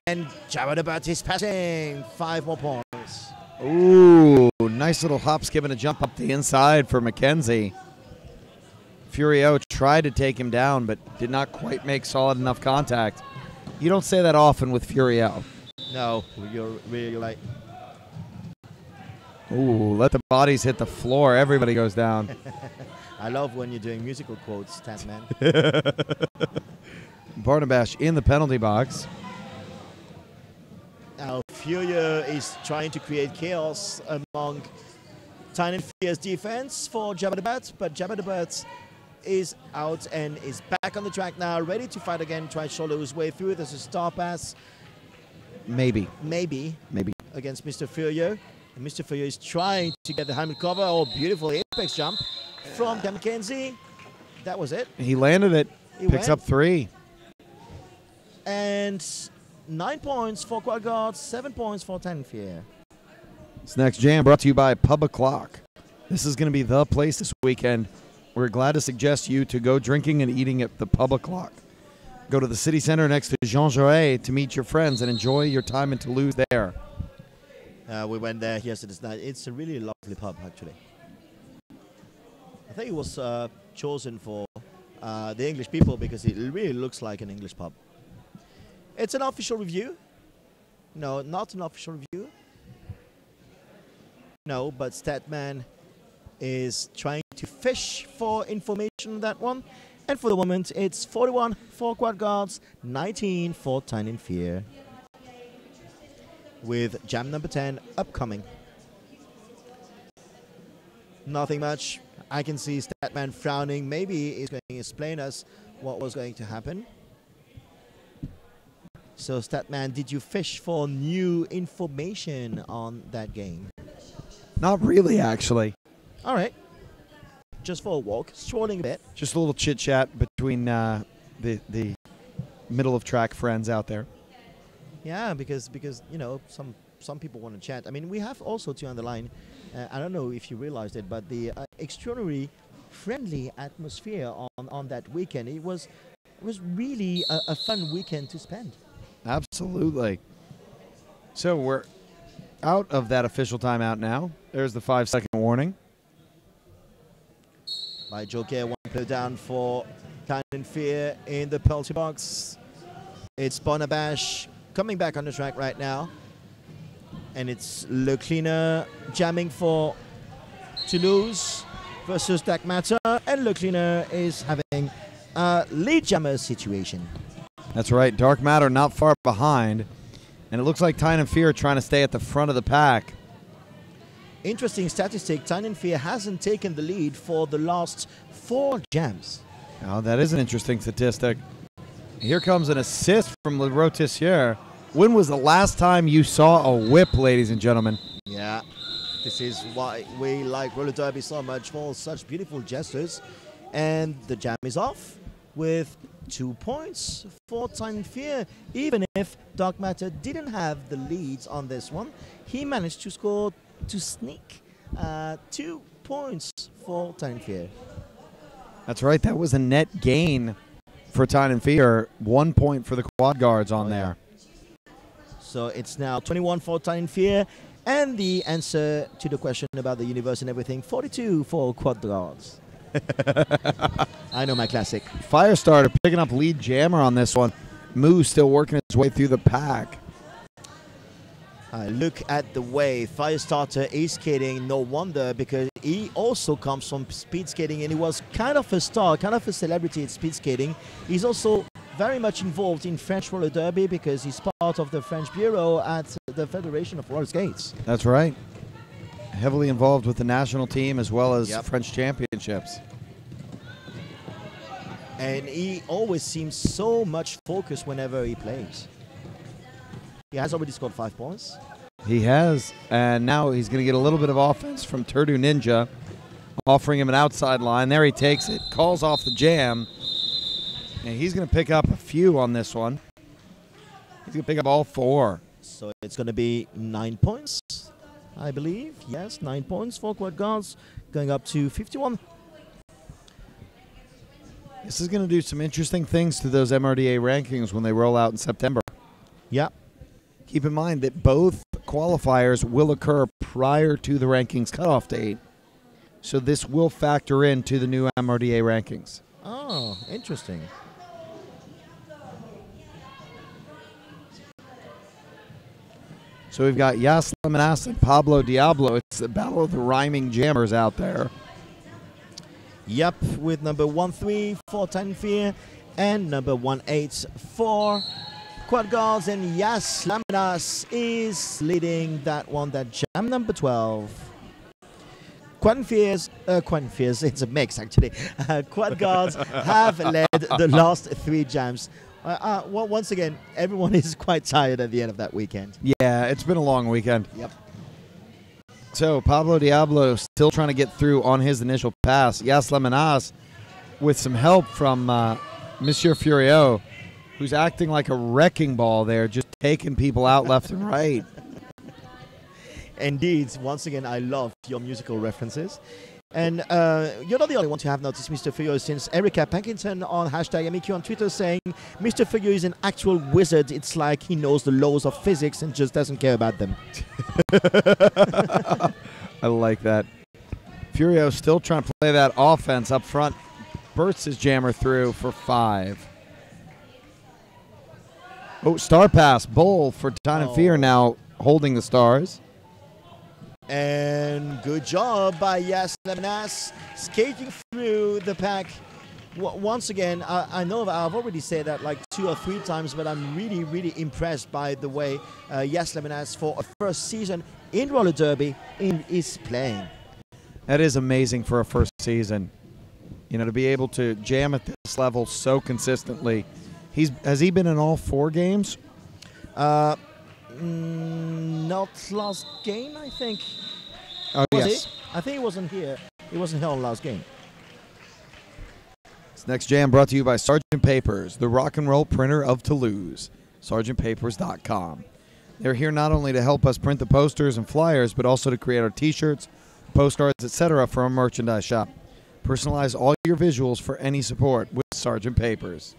And Jabba the Butt is passing 5 more points. Ooh, nice little hop, skip, and a jump up the inside for McKenzie. Furio tried to take him down, but did not quite make solid enough contact. You don't say that often with Furio. No, you're really right. Ooh, let the bodies hit the floor. Everybody goes down. I love when you're doing musical quotes, Tatman. Barnabash in the penalty box. Now Furia is trying to create chaos among Tyne and Fear's defense for Jabba the Bat, but Jabba the Bat is out and is back on the track now, ready to fight again, try to solo his way through. There's a star pass. Maybe. Against Mr. Furio. And Mr. Furio is trying to get the helmet cover. Oh, beautiful apex jump from Cam McKenzie. That was it. He landed it. Picks up 3. And 9 points for Quad Guards, 7 points for Tyne and Fear. This next jam brought to you by Pub O'Clock. This is going to be the place this weekend. We're glad to suggest you to go drinking and eating at the Pub O'Clock. Go to the city center next to Jean Jaurès to meet your friends and enjoy your time in Toulouse there. We went there yesterday night. It's a really lovely pub, actually. I think it was chosen for the English people because it really looks like an English pub. It's an official review. No, not an official review. No, but Statman is trying to fish for information on that one. And for the moment, it's 41 for Quad Guards, 19 for Tyne and Fear. With jam number 10 upcoming. Nothing much. I can see Statman frowning. Maybe he's going to explain us what was going to happen. So Statman, did you fish for new information on that game? Not really, actually. All right. Just for a walk, strolling a bit. Just a little chit-chat between the middle of track friends out there. Yeah, because you know, some people want to chat. I mean, we have also to underline, I don't know if you realized it, but the extraordinary friendly atmosphere on that weekend. It was really a fun weekend to spend. Absolutely. So we're out of that official timeout now. There's the 5-second warning. By Joker, 1 player down for Tyne and Fear in the penalty box. It's Bonabash coming back on the track right now. And it's Le Cleaner jamming for Toulouse versus Dark Matter. And Le Cleaner is having a lead jammer situation. That's right. Dark Matter not far behind. And it looks like Tyne and Fear are trying to stay at the front of the pack. Interesting statistic, Tyne and Fear hasn't taken the lead for the last 4 jams. Oh, that is an interesting statistic. Here comes an assist from Le Rotissier. When was the last time you saw a whip, ladies and gentlemen? Yeah, this is why we like roller derby so much, for such beautiful gestures. And the jam is off with 2 points for Tyne and Fear. Even if Dark Matter didn't have the leads on this one, he managed to score to sneak 2 points for Tyne and Fear. That's right. That was a net gain for Tyne and Fear. 1 point for the Quad Guards on there. So it's now 21 for Tyne and Fear. And the answer to the question about the universe and everything, 42 for Quad Guards. I know my classic. Firestarter picking up lead jammer on this one. Moo still working his way through the pack. Look at the way Firestarter is skating. No wonder, because he also comes from speed skating and he was kind of a star, kind of a celebrity in speed skating. He's also very much involved in French roller derby because he's part of the French bureau at the Federation of Roller Skates. That's right. Heavily involved with the national team as well as French championships. And he always seems so much focused whenever he plays. He has already scored 5 points. He has, and now he's going to get a little bit of offense from Turdu Ninja, offering him an outside line. There he takes it, calls off the jam, and he's going to pick up a few on this one. He's going to pick up all 4. So it's going to be 9 points, I believe. Yes, 9 points for Quad Guards, going up to 51. This is going to do some interesting things to those MRDA rankings when they roll out in September. Yeah. Keep in mind that both qualifiers will occur prior to the rankings cutoff date. So this will factor into the new MRDA rankings. Oh, interesting. So we've got Yas Lemonas and Pablo Diablo. It's the battle of the rhyming jammers out there. Yep, with number 1-3 for Tyne and Fear and number 1-8 for Quad Guards, and Yas Laminas is leading that one, that jam number 12. Qualifiers, it's a mix actually. Quad Guards have led the last 3 jams. Well, once again, everyone is quite tired at the end of that weekend. Yeah, it's been a long weekend. Yep. So Pablo Diablo still trying to get through on his initial pass. Yas Laminas with some help from Monsieur Furio, who's acting like a wrecking ball there, just taking people out left and right. Indeed, once again, I love your musical references. And you're not the only one to have noticed Mr. Furio, since Erica Pankington on hashtag MEQ on Twitter saying Mr. Furio is an actual wizard. It's like he knows the laws of physics and just doesn't care about them. I like that. Furio still trying to play that offense up front. Bursts his jammer through for 5. Oh, star pass. Bull for Tyne and Fear now holding the stars. And good job by Yas Laminas skating through the pack. Once again, I know I've already said that like 2 or 3 times, but I'm really, really impressed by the way Yas Laminas, for a first season in roller derby, is playing. That is amazing for a first season. You know, to be able to jam at this level so consistently. Has he been in all 4 games? Not last game, I think. Oh, was yes. He? I think he wasn't here. He wasn't here on last game. This next jam brought to you by Sgt. Papers, the rock and roll printer of Toulouse. SgtPapers.com. They're here not only to help us print the posters and flyers, but also to create our t-shirts, postcards, etc. for our merchandise shop. Personalize all your visuals for any support with Sgt. Papers.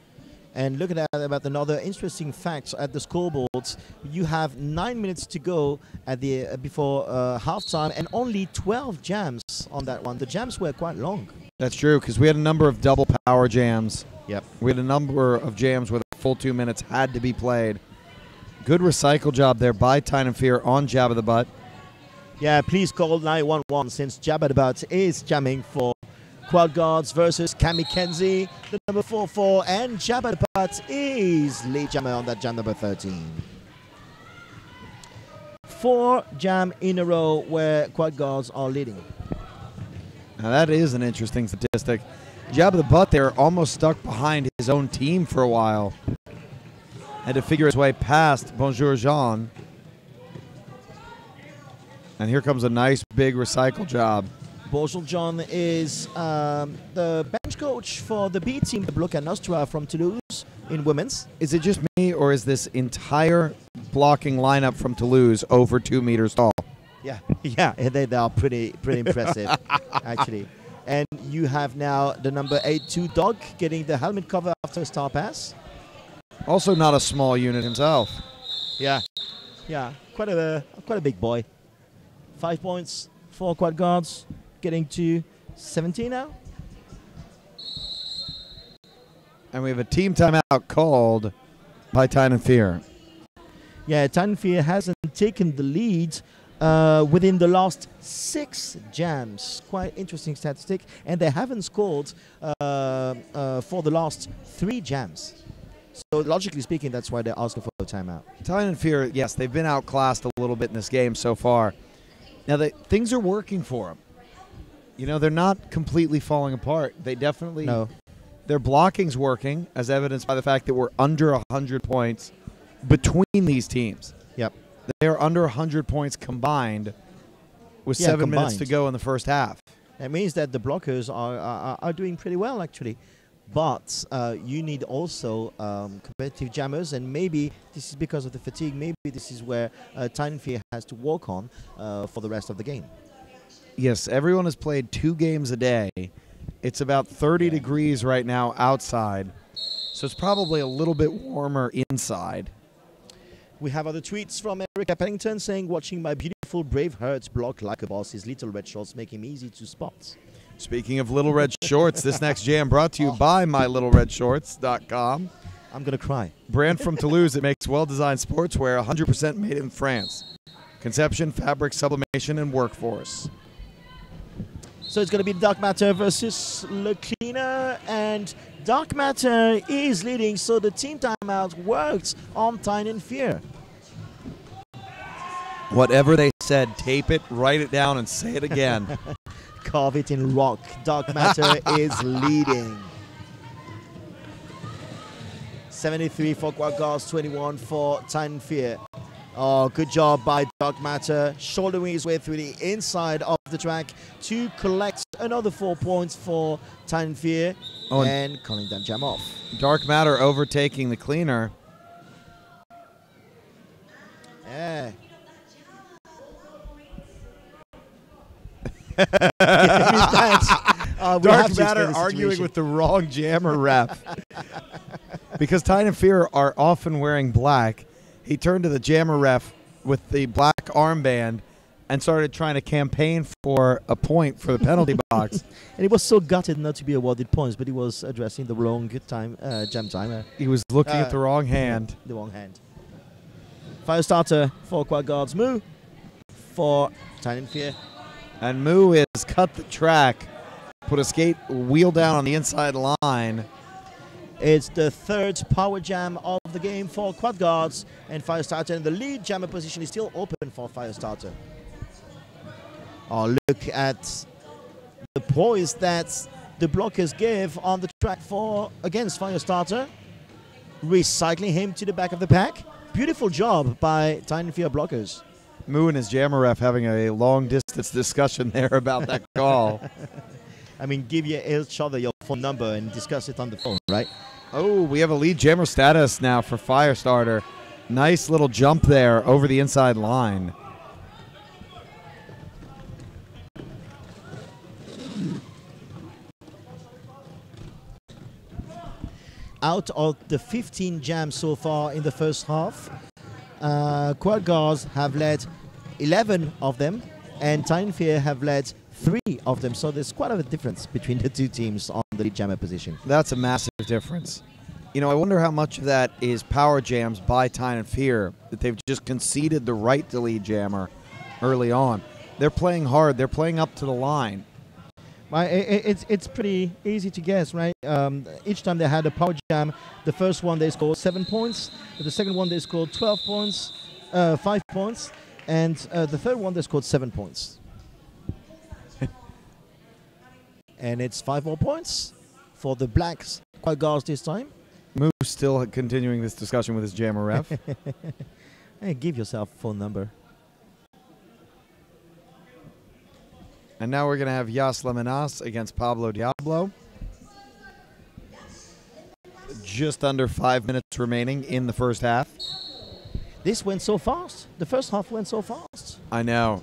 And look at that, about another interesting fact at the scoreboards. You have 9 minutes to go at the before halftime, and only 12 jams on that one. The jams were quite long. That's true, because we had a number of double power jams. Yep. We had a number of jams where the full 2 minutes had to be played. Good recycle job there by Tyne and Fear on Jabba the Butt. Yeah, please call 911 since Jabba the Butt is jamming for Quad Guards versus Cami Kenzie, the number 44, and Jabba the Butt is lead jammer on that jam number 13. 4 jam in a row where Quad Guards are leading. Now that is an interesting statistic. Jabba the Butt there almost stuck behind his own team for a while. Had to figure his way past Bonjour Jean. And here comes a nice big recycle job. Bonjour John is the bench coach for the B team, the Bloca Nostra from Toulouse in women's. Is it just me, or is this entire blocking lineup from Toulouse over 2 meters tall? Yeah, they are pretty impressive, actually. And you have now the number 82 Dog getting the helmet cover after a star pass. Also not a small unit himself. Yeah, quite a big boy. 5 points for Quad Guards. Getting to 17 now. And we have a team timeout called by Tyne and Fear. Yeah, Tyne and Fear hasn't taken the lead within the last 6 jams. Quite interesting statistic. And they haven't scored for the last 3 jams. So logically speaking, that's why they're asking for a timeout. Tyne and Fear, yes, they've been outclassed a little bit in this game so far. Now, things are working for them. You know, they're not completely falling apart. They definitely... No. Their blocking's working, as evidenced by the fact that we're under 100 points between these teams. Yep. They're under 100 points combined with 7 minutes to go in the first half. That means that the blockers are doing pretty well, actually. But you need also competitive jammers, and maybe this is because of the fatigue. Maybe this is where Tyne and Fear has to work on for the rest of the game. Yes, everyone has played 2 games a day. It's about 30 degrees right now outside, so it's probably a little bit warmer inside. We have other tweets from Erica Pennington saying, watching my beautiful brave Hertz block like a boss, his little red shorts make him easy to spot. Speaking of little red shorts, this next jam brought to you by MyLittleRedShorts.com. I'm going to cry. Brand from Toulouse that makes well-designed sportswear 100% made in France. Conception, fabric, sublimation, and workforce. So it's going to be Dark Matter versus Le Cleaner, and Dark Matter is leading, so the team timeout works on Tyne and Fear. Whatever they said, tape it, write it down, and say it again. Carve it in rock. Dark Matter is leading. 73 for Qualifiers, 21 for Tyne and Fear. Oh, good job by Dark Matter, shouldering his way through the inside of the track to collect another 4 points for Tyne and Fear, and calling that jam off. Dark Matter overtaking the Cleaner. Yeah. Dark Matter arguing with the wrong jammer ref. Because Tyne and Fear are often wearing black, he turned to the jammer ref with the black armband and started trying to campaign for a point for the penalty box. And he was so gutted not to be awarded points, but he was addressing the wrong jam timer. He was looking at the wrong hand. The wrong hand. Fire starter for Qualifiers, Moo for Tyne and Fear. And Moo is cut the track, put a skate wheel down on the inside line. It's the third power jam of the game for Qualifiers and Firestarter, and the lead jammer position is still open for Firestarter. Oh, look at the poise that the blockers give on the track against Firestarter. Recycling him to the back of the pack. Beautiful job by Tyne and Fear blockers. Moo and his jammer ref having a long distance discussion there about that call. I mean, give each other your phone number and discuss it on the phone, right? Oh, we have a lead jammer status now for Firestarter. Nice little jump there over the inside line. Out of the 15 jams so far in the first half, Qualifiers have led 11 of them, and Tyne and Fear have led 3 of them. So there's quite a difference between the two teams on the lead jammer position. That's a massive difference. You know, I wonder how much of that is power jams by Tyne and Fear, that they've just conceded the right to lead jammer early on. They're playing hard. They're playing up to the line. It's pretty easy to guess, right? Each time they had a power jam, the first one they scored 7 points, the second one they scored 12 points, 5 points, and the third one they scored 7 points. And it's 5 more points for the Blacks Qualifiers this time. Moo still continuing this discussion with his jammer ref. Hey, give yourself a phone number. And now we're going to have Yas Lemonas against Pablo Diablo. Just under 5 minutes remaining in the first half. This went so fast. The first half went so fast. I know.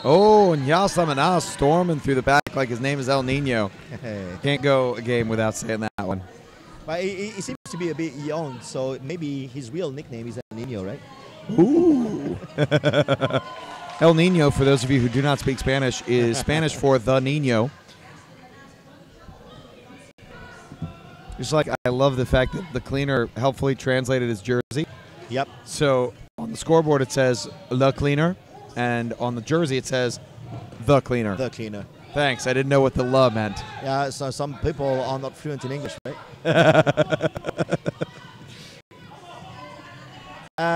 Oh, and Yas Lemonas storming through the back like his name is El Nino. Can't go a game without saying that one. But he seems to be a bit young, so maybe his real nickname is El Nino, right? Ooh. El Nino, for those of you who do not speak Spanish, is Spanish for the Nino. Just like I love the fact that the Cleaner helpfully translated his jersey. Yep. So on the scoreboard it says Le Cleaner, and on the jersey it says The Cleaner. The Cleaner. Thanks. I didn't know what the "la" meant. Yeah, so some people are not fluent in English, right?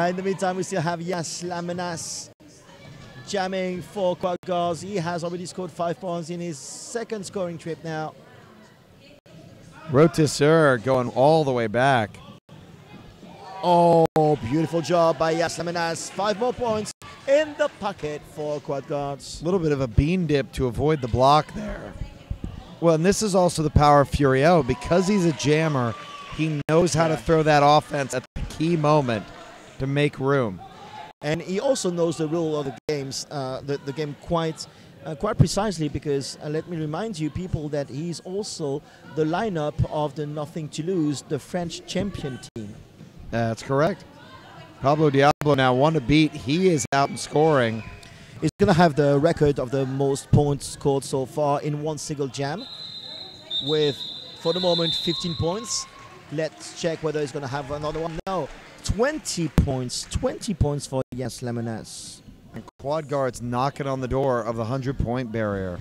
In the meantime, we still have Yas Lemonas jamming for Qualifiers. He has already scored 5 points in his second scoring trip now. Rotisseur going all the way back. Oh, beautiful job by Yas Lemonas. 5 more points in the pocket for Qualifiers. A little bit of a bean dip to avoid the block there. Well, and this is also the power of Furiel. Because he's a jammer, he knows how to throw that offense at the key moment to make room. And he also knows the rule of the games, the game quite precisely, because let me remind you, people, that he's also the lineup of the Nothing to Lose, the French champion team. That's correct. Pablo Diablo now 1 to beat. He is out and scoring. He's going to have the record of the most points scored so far in one single jam with, for the moment, 15 points. Let's check whether he's going to have another one. No, 20 points. 20 points for Yas Lemonas. And Qualifiers knocking on the door of the 100-point barrier.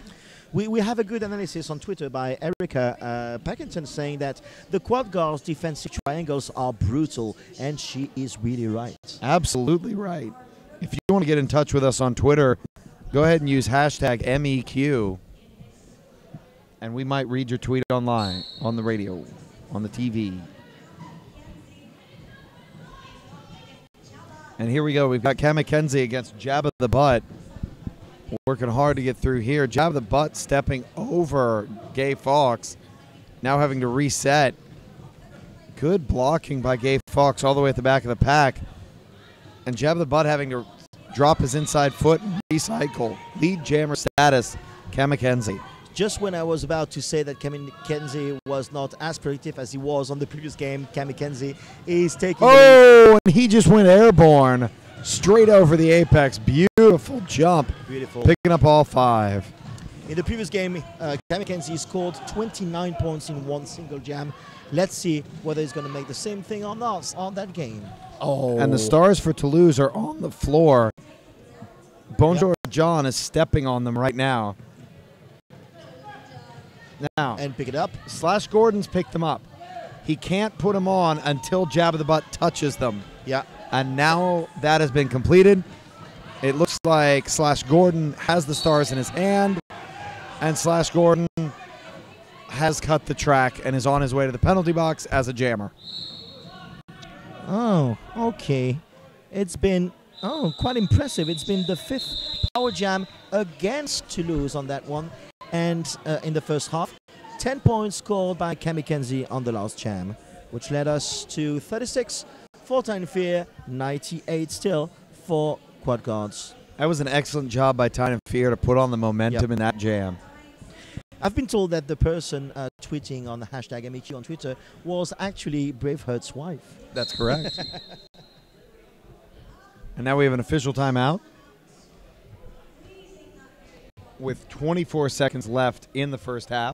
We have a good analysis on Twitter by Erica Packington saying that the quad guards' defensive triangles are brutal, and she is really right. Absolutely right. If you want to get in touch with us on Twitter, go ahead and use hashtag MEQ, and we might read your tweet online, on the radio, on the TV. And here we go. We've got Cam McKenzie against Jabba the Butt. Working hard to get through here. Jabba the Butt stepping over Gay Fawkes. Now having to reset. Good blocking by Gay Fawkes all the way at the back of the pack. And Jabba the Butt having to drop his inside foot and recycle. Lead jammer status, Cam McKenzie. Just when I was about to say that Cam McKenzie was not as predictive as he was on the previous game, Cam McKenzie is taking... Oh, and he just went airborne straight over the apex. Beautiful jump. Beautiful. Picking up all 5. In the previous game, Cam McKenzie scored 29 points in one single jam. Let's see whether he's going to make the same thing or not on that game. Oh. And the stars for Toulouse are on the floor. Bonjour John is stepping on them right now. Now, and pick it up. Slash Gordon's picked them up. He can't put them on until Jabba the Butt touches them. Yeah. And now that has been completed. It looks like Slash Gordon has the stars in his hand, and Slash Gordon has cut the track and is on his way to the penalty box as a jammer. Oh, okay. It's been quite impressive. It's been the 5th power jam against Toulouse on that one. And in the first half, 10 points scored by Cam McKenzie on the last jam, which led us to 36 for Tyne Fear, 98 still for quad guards. That was an excellent job by Tyne Fear to put on the momentum in that jam. I've been told that the person tweeting on the hashtag MEQ on Twitter was actually Braveheart's wife. That's correct. And now we have an official timeout with 24 seconds left in the first half.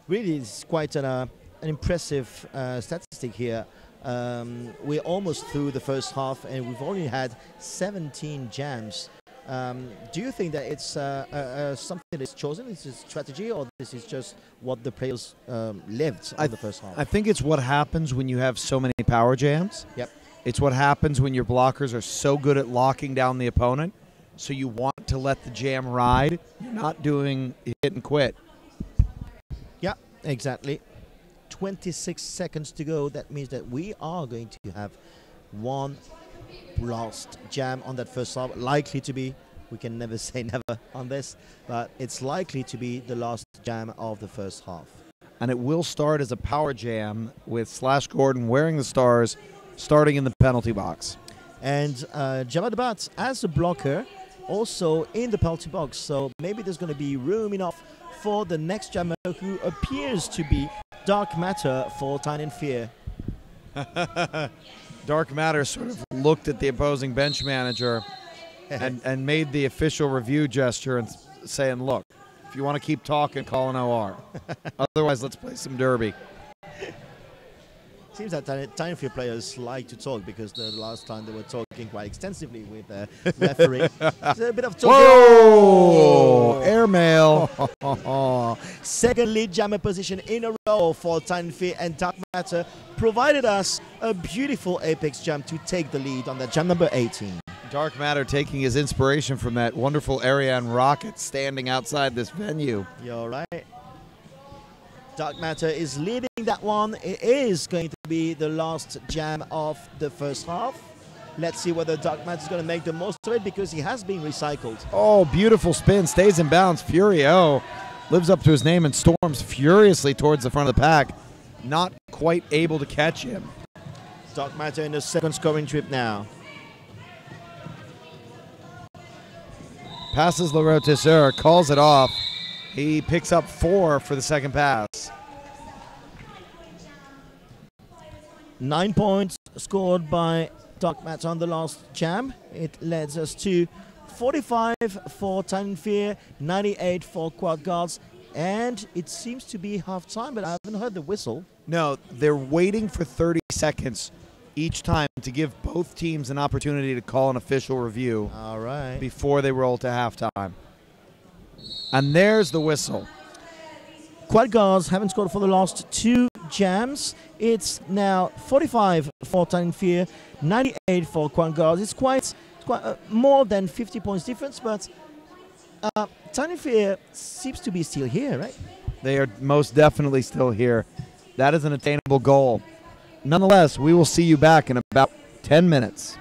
Really, it's quite an impressive statistic here. We're almost through the first half, and we've only had 17 jams. Do you think that it's something that's chosen? Is this strategy, or this is just what the players lived on the first half? I think it's what happens when you have so many power jams. Yep. It's what happens when your blockers are so good at locking down the opponent, so you want to let the jam ride. You're not doing hit and quit. Yeah, exactly. 26 seconds to go. That means that we are going to have one last jam on that first half. Likely to be. We can never say never on this, but it's likely to be the last jam of the first half. And it will start as a power jam with Slash Gordon wearing the stars, starting in the penalty box. And Jabba the Butt as a blocker also in the penalty box, so maybe there's going to be room enough for the next jammer, who appears to be Dark Matter for Tyne Fear. Dark Matter sort of looked at the opposing bench manager and made the official review gesture and saying, look, if you want to keep talking, call an OR. Otherwise, let's play some derby. Seems that Tyne Fear players like to talk, because the last time they were talking quite extensively with the referee. There's a bit of talking. Whoa! Airmail. Second lead jammer position in a row for Tyne Fear, and Dark Matter provided us a beautiful apex jam to take the lead on that jam number 18. Dark Matter taking his inspiration from that wonderful Ariane rocket standing outside this venue. You're right. Dark Matter is leading that one. It is going to be the last jam of the first half. Let's see whether Dark Matter is going to make the most of it, because he has been recycled. Oh, beautiful spin. Stays in bounds. Furio lives up to his name and storms furiously towards the front of the pack. Not quite able to catch him. Dark Matter in the second scoring trip now. Passes Le Rotisseur, calls it off. He picks up 4 for the second pass. 9 points scored by Dark Matter on the last jam. It leads us to 45 for Tyne Fear, 98 for Quad Guards, and it seems to be half time, but I haven't heard the whistle. No, they're waiting for 30 seconds each time to give both teams an opportunity to call an official review. All right. Before they roll to halftime. And there's the whistle. Quad guards haven't scored for the last 2 jams. It's now 45 for Tyne Fear, 98 for Quad guards. It's quite more than 50 points difference, but Tyne Fear seems to be still here, right? They are most definitely still here. That is an attainable goal. Nonetheless, we will see you back in about 10 minutes.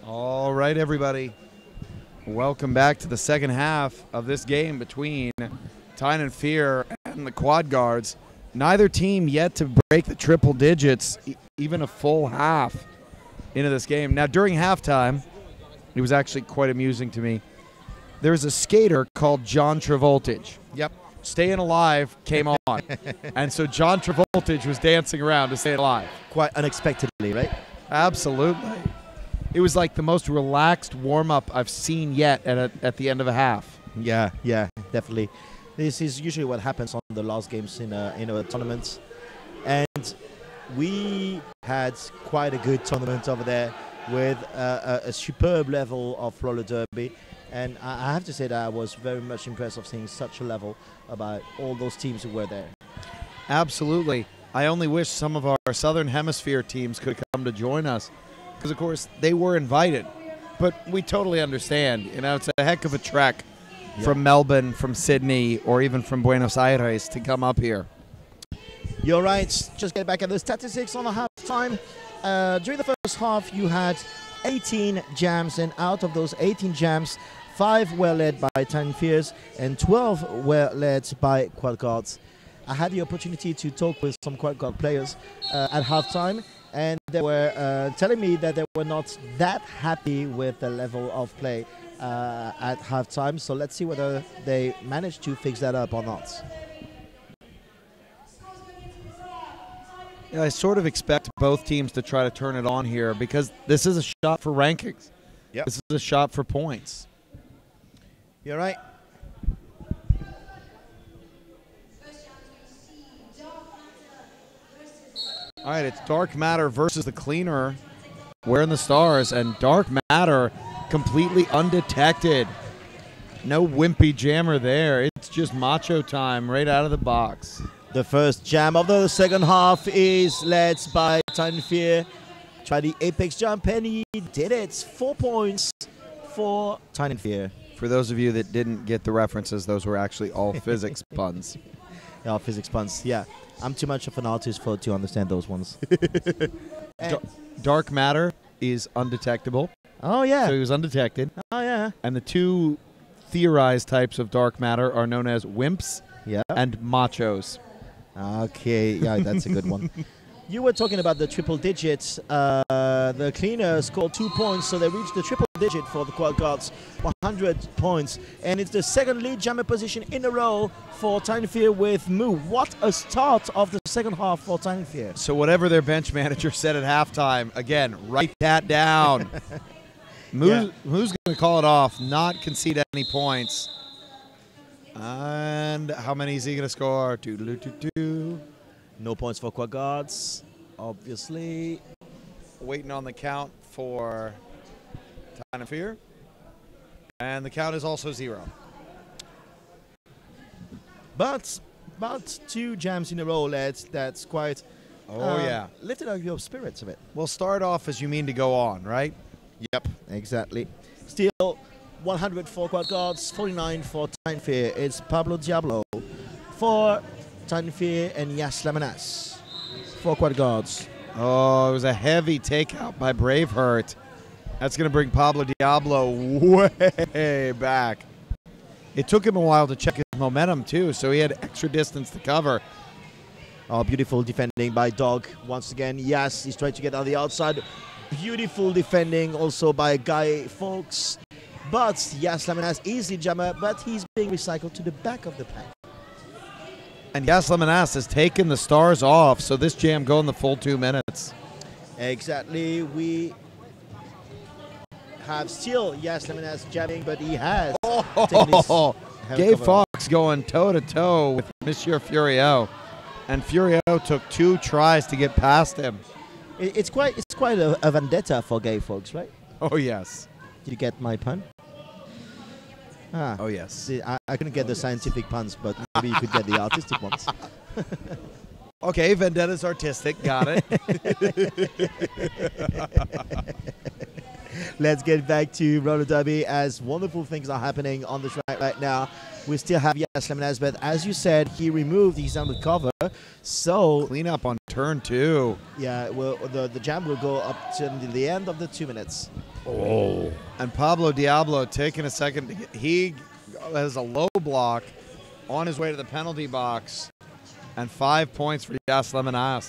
All right, everybody. Welcome back to the second half of this game between Tyne and Fear and the Quad Guards. Neither team yet to break the triple digits, even a full half into this game. Now, during halftime, it was actually quite amusing to me. There's a skater called John Travoltage. Yep. Staying Alive came on. And so John Travoltage was dancing around to Stay Alive. Quite unexpectedly, right? Absolutely. It was like the most relaxed warm-up I've seen yet at the end of a half. Yeah, definitely. This is usually what happens on the last games in a tournament. And we had quite a good tournament over there with a superb level of roller derby. And I have to say that I was very much impressed of seeing such a level about all those teams who were there. Absolutely. I only wish some of our Southern Hemisphere teams could come to join us. Because, of course, they were invited. But we totally understand. You know, it's a heck of a trek from Melbourne, from Sydney, or even from Buenos Aires to come up here. You're right. Just get back at the statistics on the halftime. During the first half, you had 18 jams, and out of those 18 jams, 5 were led by Tyne Fears and 12 were led by Quad Guards. I had the opportunity to talk with some Quad Guard players at halftime, and they were telling me that they were not that happy with the level of play at halftime. So let's see whether they managed to fix that up or not. Yeah, I sort of expect both teams to try to turn it on here because this is a shot for rankings. Yep. This is a shot for points. You're right. All right, it's Dark Matter versus the Cleaner. Wearing the stars, and Dark Matter completely undetected. No wimpy jammer there. It's just macho time right out of the box. The first jam of the second half is led by Tyne Fear. Tried the apex jump and he did it. 4 points for Tyne Fear. For those of you that didn't get the references, those were actually all physics puns. Yeah, physics puns, yeah. I'm too much of an artist to understand those ones. Dark Matter is undetectable. Oh, yeah. So he was undetected. Oh, yeah. And the two theorized types of dark matter are known as wimps and machos. Okay, yeah, that's a good one. You were talking about the triple digits. The Cleaner scored 2 points, so they reached the triple digit for the Quad Guards, 100 points. And it's the second lead jammer position in a row for Tyne Fear with MEQ. What a start of the second half for Tyne Fear. So whatever their bench manager said at halftime, again, write that down. MEQ's going to call it off, not concede any points. And how many is he going to score? No points for Quad Guards, obviously. Waiting on the count for Tyne and Fear. And the count is also 0. But 2 jams in a row, lads. That's quite... lifted up your spirits a bit. We'll start off as you mean to go on, right? Yep, exactly. Still, 100 for Quad Guards, 49 for Tyne Fear. It's Pablo Diablo for Tyne Fear and Yas Lamanas for Quad Guards. Oh, it was a heavy takeout by Braveheart. That's going to bring Pablo Diablo way back. It took him a while to check his momentum, too, so he had extra distance to cover. Oh, beautiful defending by Dog. Once again, Yas is trying to get on the outside. Beautiful defending also by Guy Fawkes. But Yas Lamanas easily jammer, but he's being recycled to the back of the pack. And Yas Lamanas has taken the stars off, so this jam going the full 2 minutes. Exactly. We have still Yas Lamanas jamming, but he has taken Gay Fox going toe-to-toe with Monsieur Furio. And Furio took 2 tries to get past him. It's quite a vendetta for Gay Fox, right? Oh, yes. Did you get my pun? Oh, yes. See, I couldn't get the scientific puns, but maybe you could get the artistic ones. Okay, Vendetta's artistic. Got it. Let's get back to roller derby as wonderful things are happening on the track right now. We still have Yes Lemonade, but as you said, he removed his helmet cover. So clean up on turn 2. Yeah, well, the jam will go up to the end of the 2 minutes. Oh. And Pablo Diablo taking a second to get, he has a low block on his way to the penalty box. And 5 points for Yes Lemonade.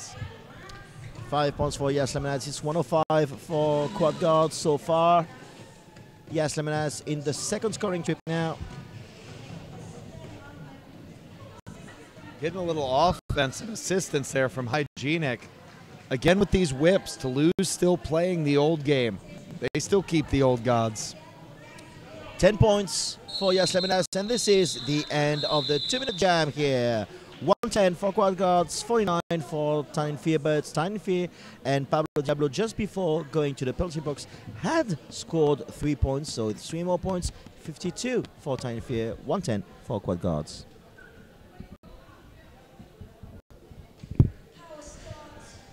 5 points for Yes Lemonade. It's 105 for quad guards so far. Yes Lemonade in the second scoring trip now. Getting a little offensive assistance there from Hygienic. Again with these whips, Toulouse still playing the old game. They still keep the old gods. 10 points for Yes Lemonade, and this is the end of the 2-minute jam here. 110 for quad guards, 49 for Tyne Fear, but Tyne Fear and Pablo Diablo just before going to the penalty box had scored 3 points, so it's 3 more points. 52 for Tyne Fear, 110 for quad guards.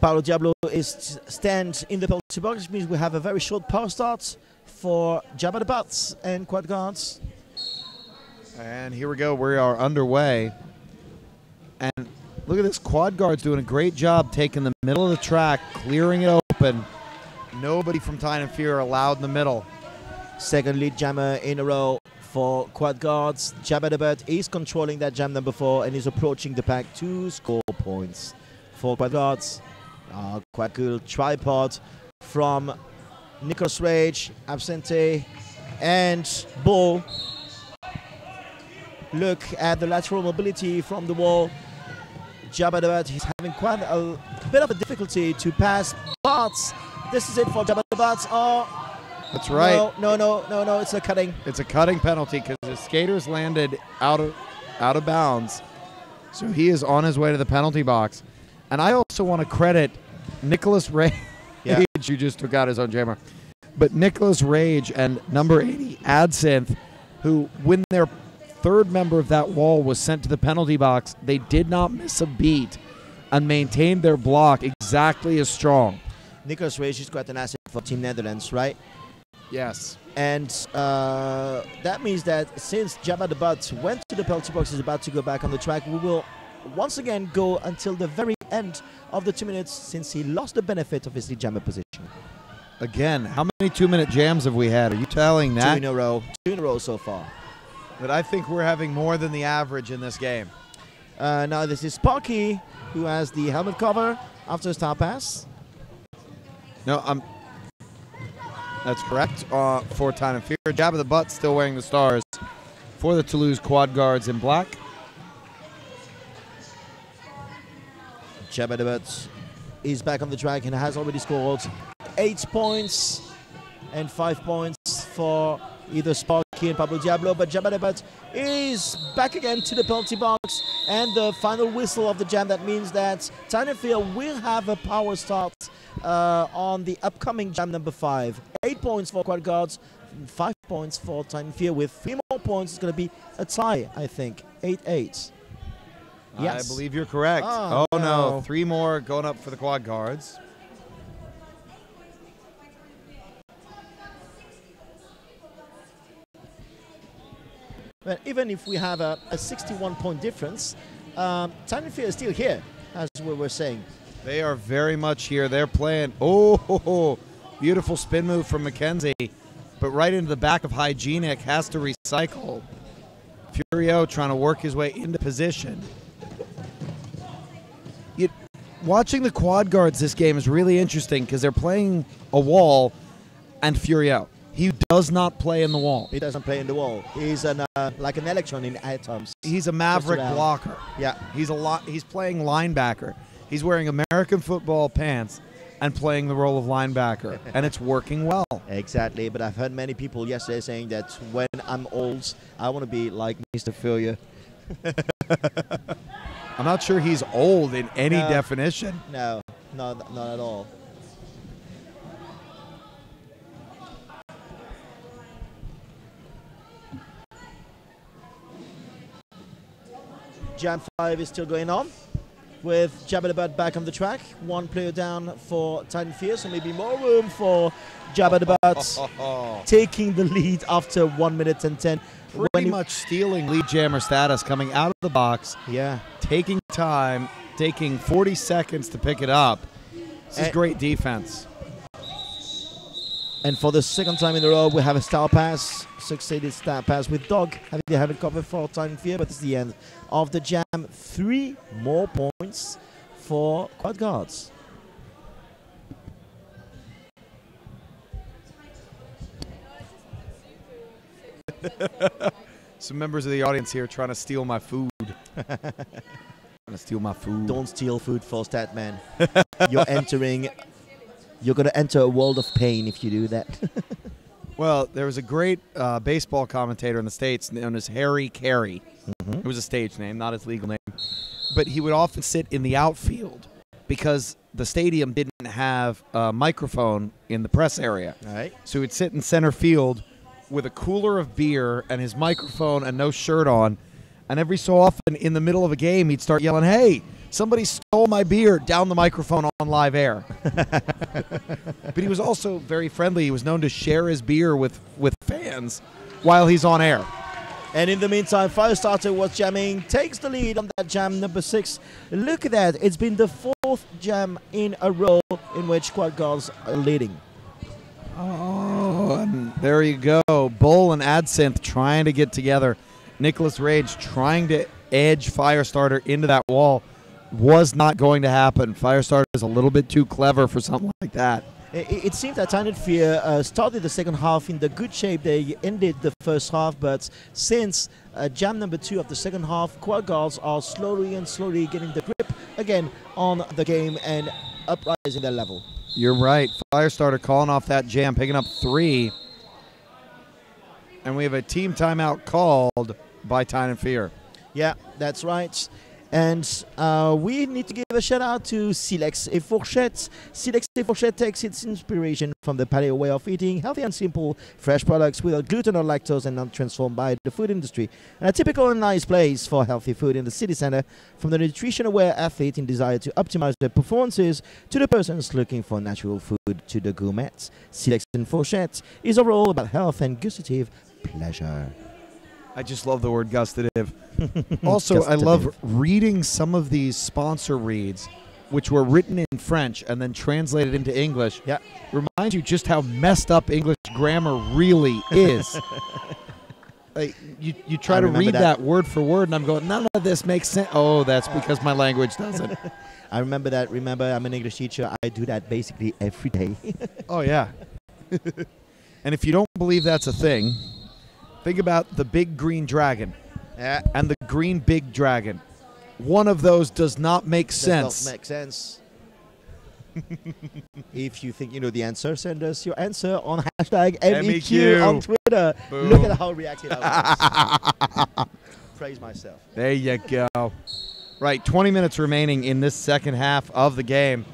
Pablo Diablo stands in the penalty box, which means we have a very short power start for Jabba the Butts and quad guards. And here we go, we are underway. And look at this, quad guards doing a great job taking the middle of the track, clearing it open. Nobody from Tyne and Fear allowed in the middle. Second lead jammer in a row for quad guards. Jabba the Butt is controlling that jam number 4 and is approaching the pack to score points for quad guards. Quite cool tripod from Nicholas Rage, Absente, and Bull. Look at the lateral mobility from the wall. Jabba the Butt is having quite a bit of a difficulty to pass, but this is it for Jabba the Butt. Oh, that's right. No, it's a cutting. It's a cutting penalty because the skaters landed out of bounds. So he is on his way to the penalty box. And I also want to credit Nicholas Rage, who just took out his own jammer. But Nicholas Rage and number 80, Adsinth, who, when their third member of that wall was sent to the penalty box, they did not miss a beat and maintained their block exactly as strong. Nicholas Rage is quite an asset for Team Netherlands, right? Yes. And that means that since Jabba the Butt went to the penalty box, is about to go back on the track, we will once again go until the very end of the 2 minutes since he lost the benefit of his lead jammer position. Again, how many 2-minute jams have we had? Are you telling that? 2 in a row. 2 in a row so far. But I think we're having more than the average in this game. Now this is Sparky, who has the helmet cover after a star pass. No, that's correct for Tyne and Fear. Jabba the Butt still wearing the stars for the Toulouse quad guards in black. Jabba the Butt is back on the track and has already scored 8 points and 5 points for either Sparky and Pablo Diablo, but Jabba the Butt is back again to the penalty box and the final whistle of the jam. That means that Tyne and Fear will have a power start on the upcoming jam number 5. 8 points for quad guards, 5 points for Tyne and Fear. With 3 more points, it's going to be a tie, I think. 8-8. Yes. I believe you're correct. Oh no, 3 more going up for the quad guards. But even if we have a 61-point difference, Tyne and Fear is still here, as we were saying. They are very much here. They're playing. Oh, beautiful spin move from Mackenzie, but right into the back of Hygienic, has to recycle. Furio trying to work his way into position. Watching the quad guards this game is really interesting because they're playing a wall and Furio. He does not play in the wall. He doesn't play in the wall. He's like an electron in atoms. He's a maverick blocker. Yeah. He's playing linebacker. He's wearing American football pants and playing the role of linebacker, and it's working well. Exactly, but I've heard many people yesterday saying that when I'm old, I want to be like Mr. Furio. I'm not sure he's old in any definition. No, not at all. Jam 5 is still going on. with Jabba the Butt back on the track. One player down for Tyne Fear, so maybe more room for Jabba the Butt taking the lead after 1 minute and 10. Pretty much stealing lead jammer status, coming out of the box. Yeah. Taking time, taking 40 seconds to pick it up. This is great defense. And for the second time in a row, we have a star pass, succeeded star pass with Dog. I think they have it covered for Tyne Fear, but it's the end of the jam. 3 more points for Quad Guards. Some members of the audience here trying to steal my food. Trying to steal my food. Don't steal food for Statman. You're going to enter a world of pain if you do that. Well, there was a great baseball commentator in the States known as Harry Carey. It was a stage name, not his legal name. But he would often sit in the outfield because the stadium didn't have a microphone in the press area. All right. So he would sit in center field with a cooler of beer and his microphone and no shirt on. And every so often in the middle of a game, he'd start yelling, "Hey, somebody stole my beer," down the microphone on live air. But he was also very friendly. He was known to share his beer with fans while he's on air. And in the meantime, Firestarter was jamming, takes the lead on that jam number 6. Look at that. It's been the 4th jam in a row in which Quad Guards are leading. Oh, and there you go. Bull and Adcinth trying to get together. Nicholas Rage trying to edge Firestarter into that wall. Was not going to happen. Firestarter is a little bit too clever for something like that. It seemed that Tyne Fear started the second half in the good shape they ended the first half, but since jam number 2 of the second half, Quad Guards are slowly getting the grip again on the game and uprising their level. You're right. Firestarter calling off that jam, picking up 3. And we have a team timeout called by Tyne Fear. Yeah, that's right. And we need to give a shout out to Silex et Fourchette. Silex et Fourchette takes its inspiration from the paleo way of eating, healthy and simple, fresh products without gluten or lactose and not transformed by the food industry. And a typical and nice place for healthy food in the city center, from the nutrition-aware athlete in desire to optimize their performances to the persons looking for natural food to the gourmets. Silex et Fourchette is overall about health and gustative pleasure. I just love the word gustative. Also, I love reading some of these sponsor reads, which were written in French and then translated into English. Yeah. Reminds you just how messed up English grammar really is. Like, you try to read that word for word, and I'm going, none of this makes sense. Oh, that's because my language doesn't. I remember that. Remember, I'm an English teacher. I do that basically every day. Oh, yeah. And if you don't believe that's a thing, think about the big green dragon and the green big dragon. One of those does not make sense. Does not make sense. If you think you know the answer, send us your answer on hashtag MEQ on Twitter. Boom. Look at how reactive I was. Praise myself. There you go. Right, 20 minutes remaining in this second half of the game.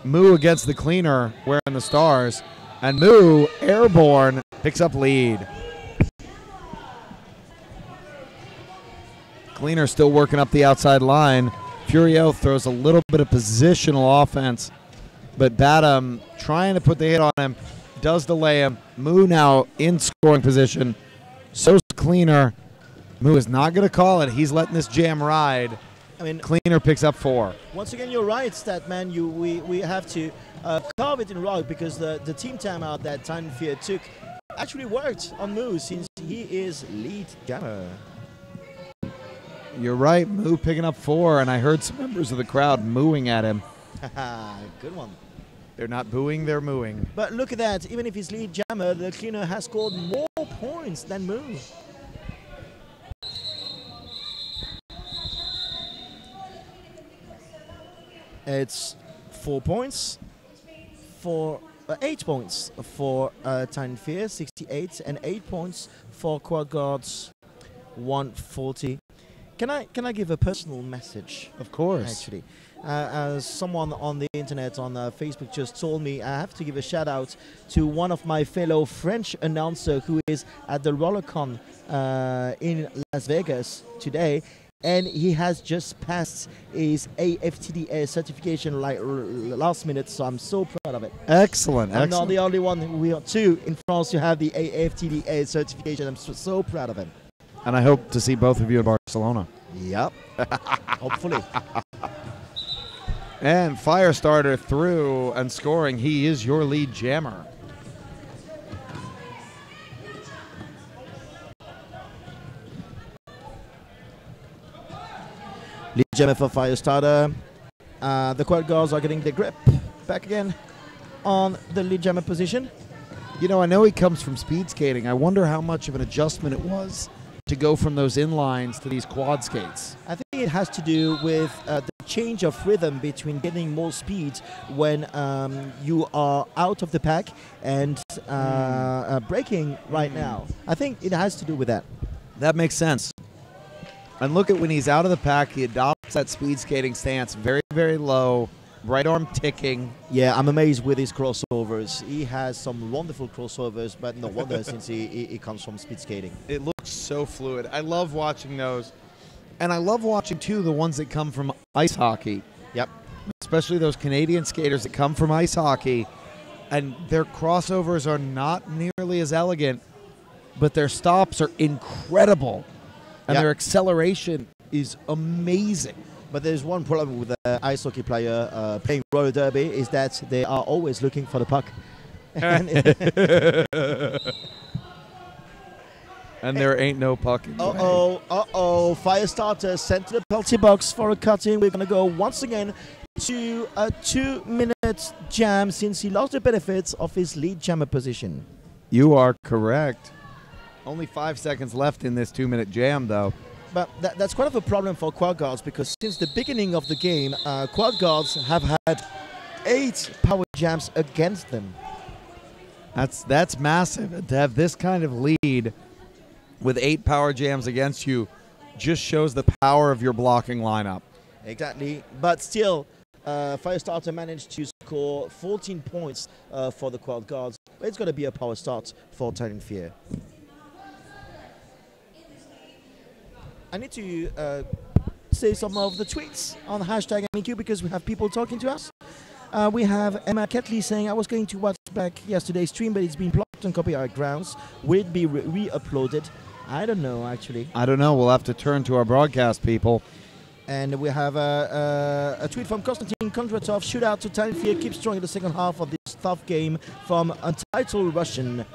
Moo against the Cleaner wearing the stars. And Moo, airborne, picks up lead. Cleaner still working up the outside line. Furio throws a little bit of positional offense, but Panam trying to put the hit on him, does delay him. Moo now in scoring position. So's Cleaner. Moo is not going to call it. He's letting this jam ride. I mean, Cleaner picks up 4. Once again, you're right, Statman. We have to carve it in rock because the team timeout that Tyne Fear took actually worked on Moo since he is lead jammer. You're right, Moo picking up 4, and I heard some members of the crowd mooing at him. Good one. They're not booing, they're mooing. But look at that. Even if he's lead jammer, the Cleaner has scored more points than Moo. It's 4 points for 8 points for Tyne Fear, 68, and 8 points for Quad Guards, 140. Can I give a personal message? Of course. Actually, as someone on the internet on Facebook just told me, I have to give a shout out to one of my fellow French announcer who is at the RollerCon in Las Vegas today. and he has just passed his AFTDA certification like last minute, so I'm so proud of it. Excellent, I'm excellent. not the only one. We are two in France who have the AFTDA certification. I'm so proud of him. And I hope to see both of you in Barcelona. Yep. Hopefully. And Firestarter through and scoring. He is your lead jammer. Lead jammer for Firestarter. The quad guards are getting the grip back again on the lead jammer position. You know, I know he comes from speed skating. I wonder how much of an adjustment it was to go from those inlines to these quad skates. I think it has to do with the change of rhythm between getting more speed when you are out of the pack and braking right now. I think it has to do with that. That makes sense. And look at when he's out of the pack, he adopts that speed skating stance, very, very low, right arm ticking. Yeah, I'm amazed with his crossovers. He has some wonderful crossovers, but no wonder since he comes from speed skating. It looks so fluid. I love watching those. And I love watching, too, the ones that come from ice hockey. Yep. Especially those Canadian skaters that come from ice hockey. And their crossovers are not nearly as elegant, but their stops are incredible. And their acceleration is amazing. But there's one problem with the ice hockey player playing roller derby is that they are always looking for the puck. And there ain't no puck in the way. Firestarter sent to the penalty box for a cutting. We're going to go once again to a 2-minute jam since he lost the benefits of his lead jammer position. You are correct. Only 5 seconds left in this 2-minute jam, though. But that's quite of a problem for quad guards because since the beginning of the game, quad guards have had 8 power jams against them. That's massive. To have this kind of lead with 8 power jams against you just shows the power of your blocking lineup. Exactly. But still, Firestarter managed to score 14 points for the quad guards. But it's going to be a power start for Tyne. I need to say some of the tweets on hashtag MEQ because we have people talking to us. We have Emma Ketley saying, I was going to watch back yesterday's stream, but it's been blocked on copyright grounds. Will it be re-uploaded? I don't know, actually. I don't know. We'll have to turn to our broadcast people. And we have a tweet from Konstantin Kondratov. Shootout to Tyne keeps strong in the second half of this tough game from Untitled Russian.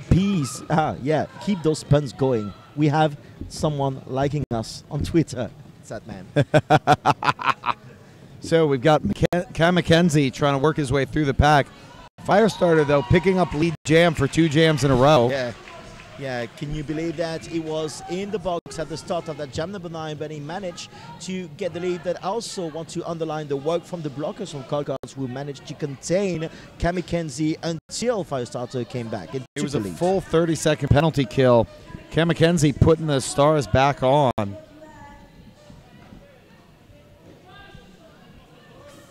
Peace. Yeah, keep those puns going. We have someone liking us on Twitter. It's that man. So we've got Cam McKenzie trying to work his way through the pack. Firestarter, though, picking up lead jam for 2 jams in a row. Yeah, can you believe that? He was in the box at the start of that jam number 9, but he managed to get the lead. That I also want to underline the work from the blockers from quad guards who managed to contain Cam McKenzie until Firestarter came back. It was a full 30-second penalty kill. Cam McKenzie putting the stars back on.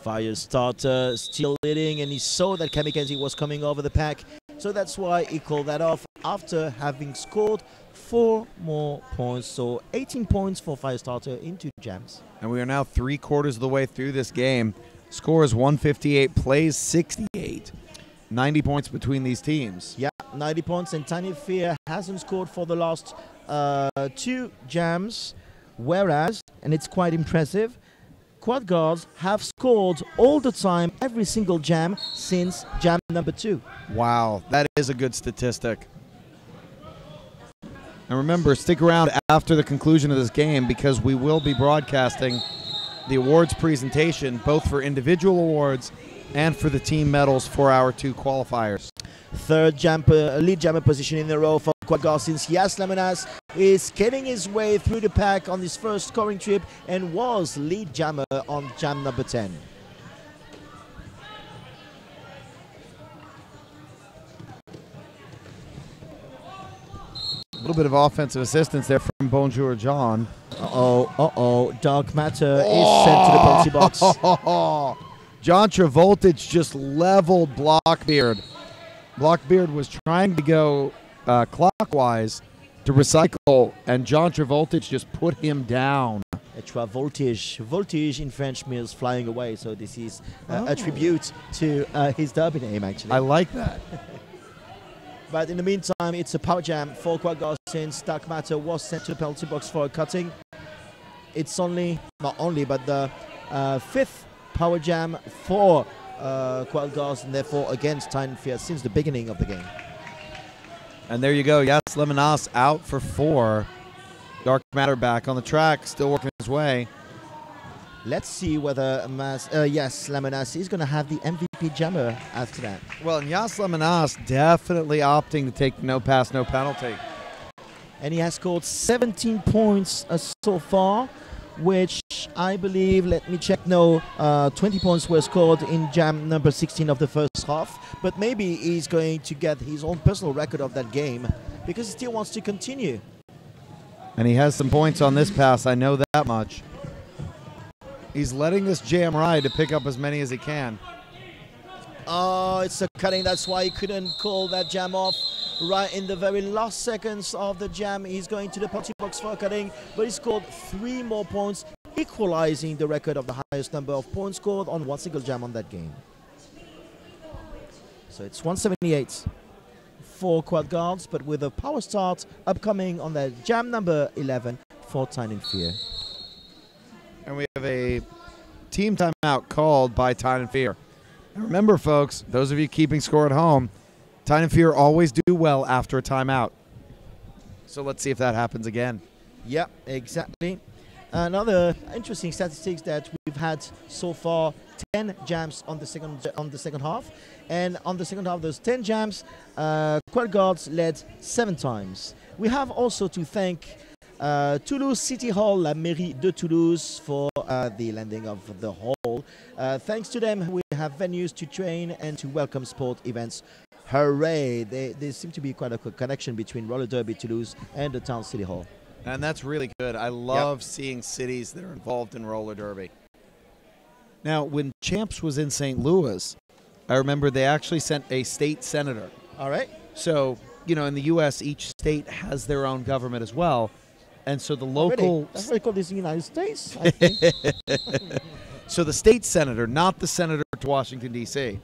Firestarter still leading, and he saw that Cam McKenzie was coming over the pack. So that's why he called that off after having scored 4 more points. So 18 points for Firestarter in 2 jams. And we are now 3/4 of the way through this game. Score is 158, plays 68. 90 points between these teams. Yeah, 90 points, and Tyne hasn't scored for the last 2 jams. Whereas, and it's quite impressive, quad guards have scored all the time, every single jam since jam number 2. Wow, that is a good statistic. And remember, stick around after the conclusion of this game because we will be broadcasting the awards presentation, both for individual awards and for the team medals for our 2 qualifiers. 3rd lead jammer position in a row for quad guards since Yas Lamenas is skating his way through the pack on his first scoring trip and was lead jammer on jam number 10. A little bit of offensive assistance there from Bonjour John. Dark Matter is sent to the penalty box. John Travoltage just leveled Blockbeard. Blockbeard was trying to go clockwise, to recycle, and John Travoltage just put him down. Voltage. Voltage in French means flying away, so this is a tribute to his derby name, actually. I like that. But in the meantime, it's a power jam for Quad Guards since Dark Matter was sent to the penalty box for a cutting. It's not only, but the fifth power jam for Quad Guards, and therefore against Tyne Fear since the beginning of the game. And there you go. Yes, Lemonas out for 4. Dark Matter back on the track, still working his way. Let's see whether Lemonas is going to have the MVP jammer after that. Well, and Yas Lemonas definitely opting to take the no pass, no penalty. And he has scored 17 points so far, which I believe, let me check, 20 points were scored in jam number 16 of the first half. But maybe he's going to get his own personal record of that game because he still wants to continue. And he has some points on this pass, I know that much. He's letting this jam ride to pick up as many as he can. Oh, it's a cutting. That's why he couldn't call that jam off. Right in the very last seconds of the jam, he's going to the penalty box for a cutting, but he scored 3 more points, equalizing the record of the highest number of points scored on one single jam on that game. So it's 178 for Quad Guards, but with a power start upcoming on that jam number 11 for Tyne Fear. And we have a team timeout called by Tyne Fear. And remember, folks, those of you keeping score at home, Tyne Fear always do well after a timeout. So let's see if that happens again. Yeah, exactly. Another interesting statistics that we've had so far: 10 jams on the second half, and on the second half, those 10 jams, Quad Guards led 7 times. We have also to thank Toulouse City Hall, La Mairie de Toulouse, for the landing of the hall. Thanks to them, we have venues to train and to welcome sport events. Hooray! There seems to be quite a connection between Roller Derby Toulouse and the town City Hall. And that's really good. I love seeing cities that are involved in roller derby. Now, when Champs was in St. Louis, I remember they actually sent a state senator. All right. So, you know, in the U.S., each state has their own government as well. And so the local... Really? That's what they call this in the United States, I think. So the state senator, not the senator to Washington, D.C.,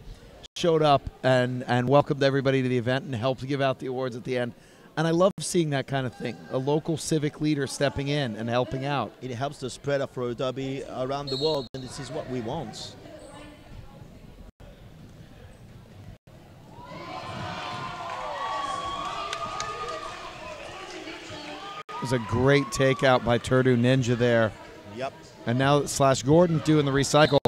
showed up and welcomed everybody to the event and helped give out the awards at the end. And I love seeing that kind of thing, a local civic leader stepping in and helping out. It helps the spread of roller derby around the world, and this is what we want. It was a great takeout by Turdu Ninja there. Yep. And now Slash Gordon doing the recycle.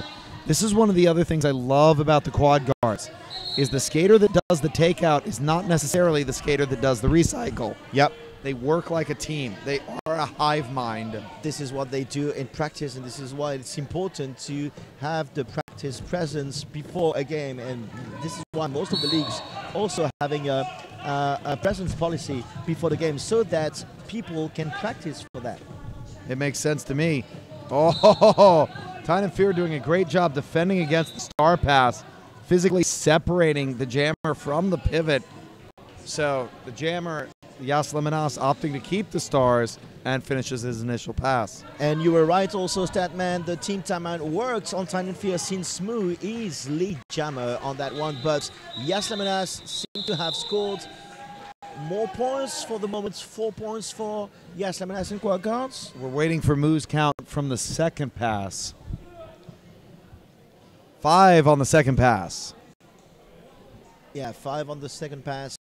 This is one of the other things I love about the Quad Guards, is the skater that does the takeout is not necessarily the skater that does the recycle. Yep. They work like a team. They are a hive mind. This is what they do in practice, and this is why it's important to have the practice presence before a game. And this is why most of the leagues also having a presence policy before the game, so that people can practice for that. It makes sense to me. Oh, Tyne Fear doing a great job defending against the star pass, physically separating the jammer from the pivot. So the jammer, Yas Lemonas, opting to keep the stars and finishes his initial pass. And you were right also, Statman. The team timeout works on Tyne Fear since Smoo is lead jammer on that one. But Yas Lemonas seemed to have scored more points for the moment. 4 points for Yas Lemonas and Quad Guards. We're waiting for Moo's count from the second pass. 5 on the second pass. Yeah, 5 on the second pass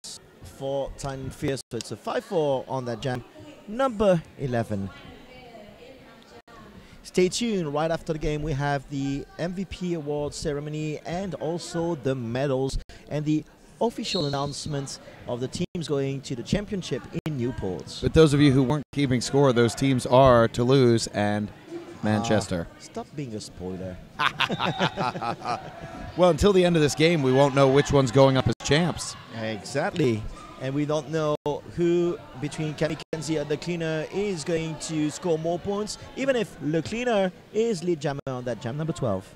for Tyne Fear. So it's a 5-4 on that jam. Number 11. Stay tuned. Right after the game, we have the MVP award ceremony and also the medals and the official announcement of the teams going to the championship in Newport. But those of you who weren't keeping score, those teams are Toulouse and Manchester. Stop being a spoiler. Well, until the end of this game, we won't know which one's going up as champs. Exactly. And we don't know who between Cammy Kenzie and the cleaner is going to score more points, even if Le Cleaner is lead jammer on that jam number 12.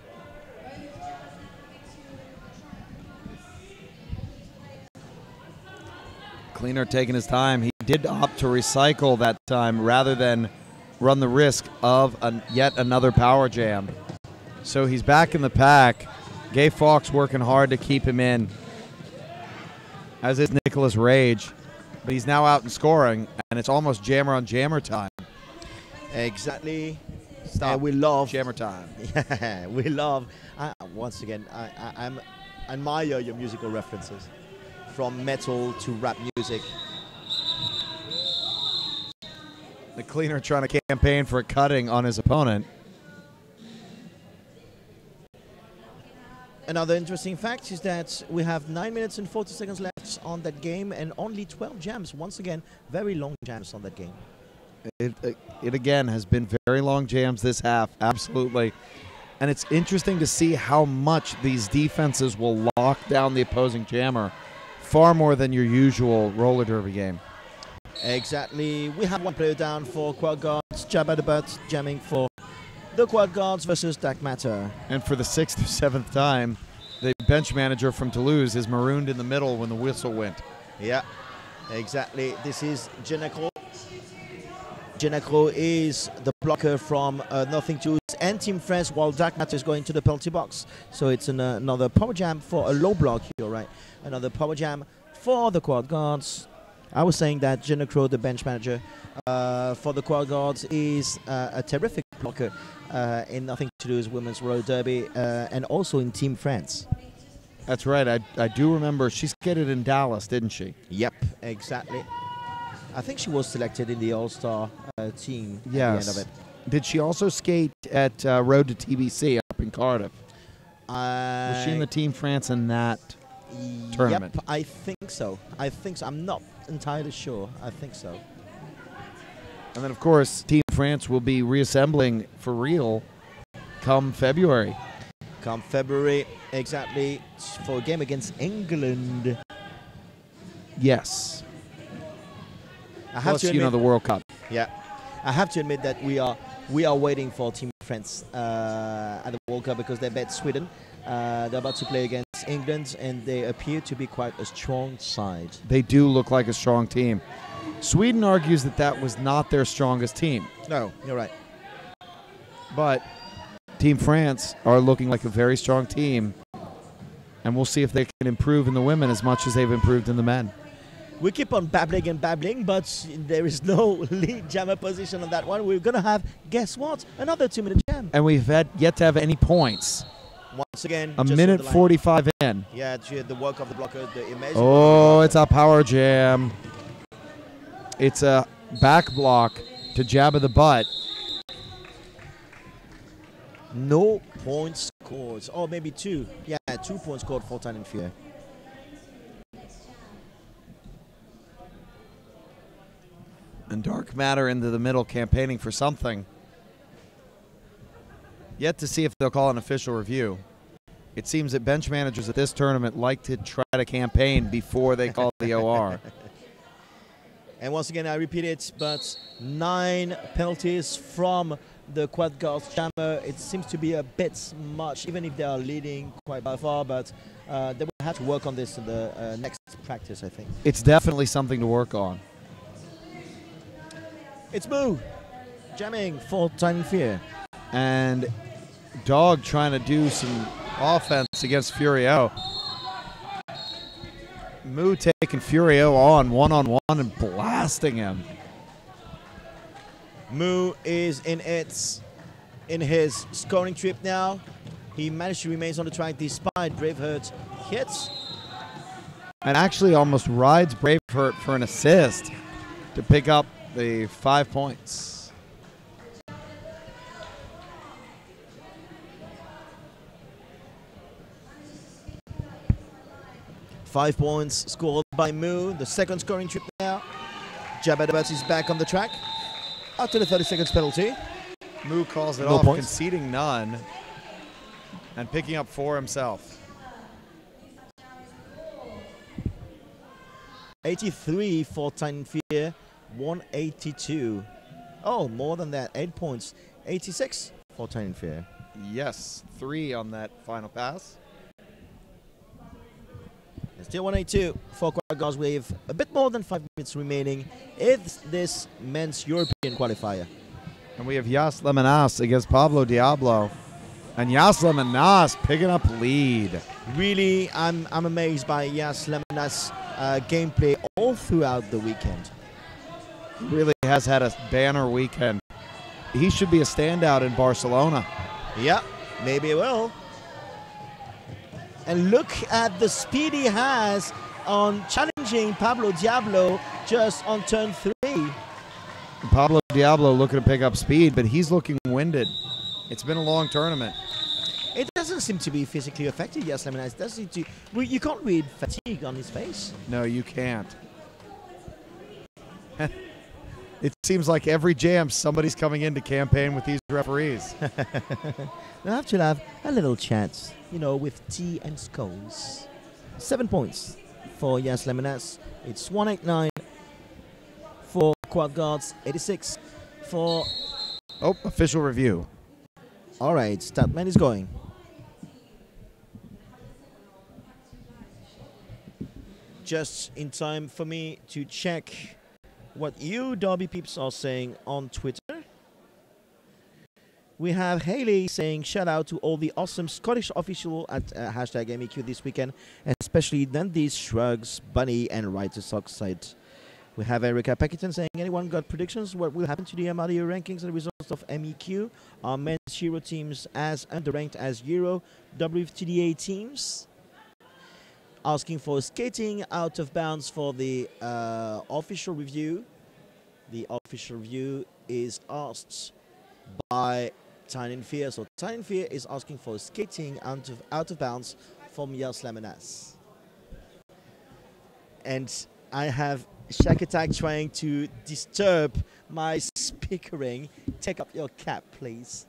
Cleaner taking his time. He did opt to recycle that time rather than run the risk of yet another power jam. So he's back in the pack. Gay Fawkes working hard to keep him in, as is Nicholas Rage. But he's now out and scoring, and it's almost jammer on jammer time. Exactly. Stop. We love jammer time. Yeah, we love. Once again, I admire your musical references, from metal to rap music. The cleaner trying to campaign for a cutting on his opponent. Another interesting fact is that we have 9 minutes and 40 seconds left on that game, and only 12 jams. Once again, very long jams on that game. It again has been very long jams this half, absolutely. And it's interesting to see how much these defenses will lock down the opposing jammer, far more than your usual roller derby game. Exactly. We have one player down for quad guards, Jab at the butt, jamming for the quad guards versus Dark Matter. And for the 6th or 7th time, the bench manager from Toulouse is marooned in the middle when the whistle went. Yeah, exactly. This is Genacro. Genacro is the blocker from Nothing to Lose and Team France, while Dark Matter is going to the penalty box. So it's another power jam for a low block here, right? Another power jam for the quad guards. I was saying that Genacro, the bench manager for the quad guards, is a terrific blocker in Nothing to Lose Women's Roller Derby and also in Team France. That's right. I do remember she skated in Dallas, didn't she? Yep, exactly. I think she was selected in the All-Star team at the end of it. Did she also skate at Road to TBC up in Cardiff? Was she in the Team France in that tournament? Yep, I think so. I'm not entirely sure. I think so. And then, of course, Team France will be reassembling for real come February. Come February, exactly, for a game against England. Yes. I have to admit, the World Cup. Yeah, I have to admit that we are waiting for Team France at the World Cup because they bet Sweden. They're about to play against England, and they appear to be quite a strong side. They do look like a strong team. Sweden argues that that was not their strongest team. No, you're right. But Team France are looking like a very strong team, and we'll see if they can improve in the women as much as they've improved in the men. We keep on babbling and babbling, but there is no lead jammer position on that one. We're going to have, guess what, another 2-minute jam. And we've yet to have any points. Once again, a minute 45 in. Yeah, the work of the blocker, the image. Oh, it's a power jam. It's a back block to jab of the butt. No points scored. Or maybe 2. Yeah, 2 points scored for Tyne and Fear. And Dark Matter into the middle campaigning for something. Yet to see if they'll call an official review. It seems that bench managers at this tournament like to try to campaign before they call the OR. And once again, I repeat it, but 9 penalties from the quad guards jammer. It seems to be a bit much, even if they are leading quite by far, but they will have to work on this in the next practice, I think. It's definitely something to work on. It's Moo jamming for Tyne and Fear. And Dog trying to do some offense against Furio. Moo taking Furio on one-on-one and blasting him. Moo is in his scoring trip now. He managed to remain on the track despite Braveheart hits. And actually almost rides Braveheart for an assist to pick up the 5 points. Five points scored by Moo, the second scoring trip now. Jabadabat is back on the track after the 30 seconds penalty. Moo calls it No off, points. conceding none and picking up 4 himself. 83 for Tyne and Fear, 182. Oh, more than that, 8 points. 86 for Tyne and Fear. Yes, 3 on that final pass. Still 182 for Qualifiers with a bit more than 5 minutes remaining in this men's European qualifier. And we have Yas Lemonas against Pablo Diablo. And Yas Lemonas picking up lead. Really, I'm amazed by Yas Lemonas' gameplay all throughout the weekend. He really has had a banner weekend. He should be a standout in Barcelona. Yeah, maybe he will. And look at the speed he has on challenging Pablo Diablo just on turn 3. Pablo Diablo looking to pick up speed, but he's looking winded. It's been a long tournament. It doesn't seem to be physically affected, yes, Lemonas. It doesn't seem to. Well, you can't read fatigue on his face. No, you can't. It seems like every jam somebody's coming in to campaign with these referees. We'll have to have a little chat, you know, with tea and scones. 7 points for Yas Lemonas. It's 189 for Quad Guards, 86 for... Oh, official review. All right, Statman is going. Just in time for me to check what you Derby peeps are saying on Twitter. We have Haley saying shout out to all the awesome Scottish officials at hashtag MEQ this weekend, especially Dundee's Shrugs, Bunny and Writer Sock side. We have Erica Peckerton saying anyone got predictions what will happen to the MRDA rankings as a result of MEQ? Are men's Euro teams as underranked as Euro WTDA teams? Asking for skating out of bounds for the official review. The official review is asked by Tyne Fear. So Tyne Fear is asking for skating out of bounds from Yas Lemonas. And I have Shack Attack trying to disturb my speakering. Take up your cap, please.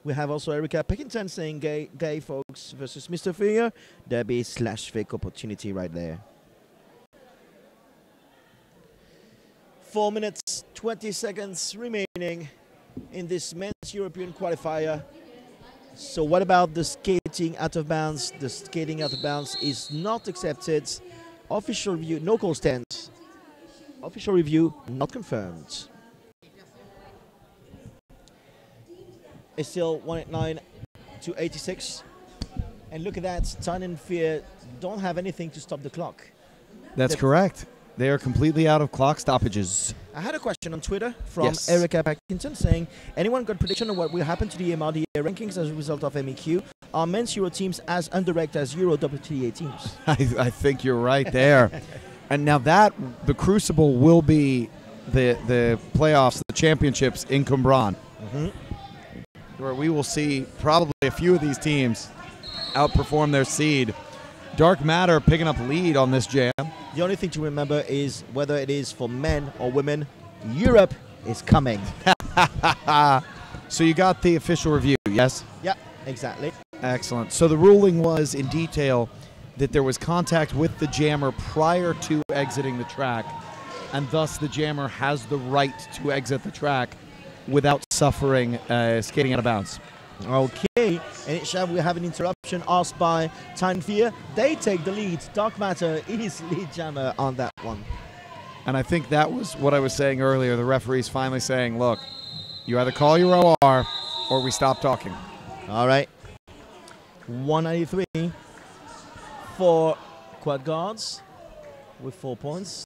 We have also Erica Peckinton saying gay folks versus Mr. Fear. Derby / fake opportunity right there. 4 minutes, 20 seconds remaining in this men's European qualifier. So what about the skating out of bounds? The skating out of bounds is not accepted. Official review, no call stand. Official review not confirmed. It's still 189 to 86. And look at that, Tyne and Fear don't have anything to stop the clock. That's correct. They are completely out of clock stoppages. I had a question on Twitter from Erica Packinson saying, anyone got prediction of what will happen to the MRDA rankings as a result of MEQ? Are men's Euro teams as underranked as Euro WTA teams? I think you're right there. And now that, the Crucible will be the playoffs, the championships in Cwmbran. Where we will see probably a few of these teams outperform their seed. Dark Matter picking up lead on this jam. The only thing to remember is whether it is for men or women, Europe is coming. So you got the official review, yes? Yeah, exactly. Excellent. So the ruling was in detail that there was contact with the jammer prior to exiting the track, and thus the jammer has the right to exit the track without suffering skating out of bounds. Okay, and we have an interruption asked by Tyne Fear. They take the lead. Dark Matter is lead jammer on that one. And I think that was what I was saying earlier. The referee's finally saying, look, you either call your OR or we stop talking. All right. 193 for Quad Guards with 4 points.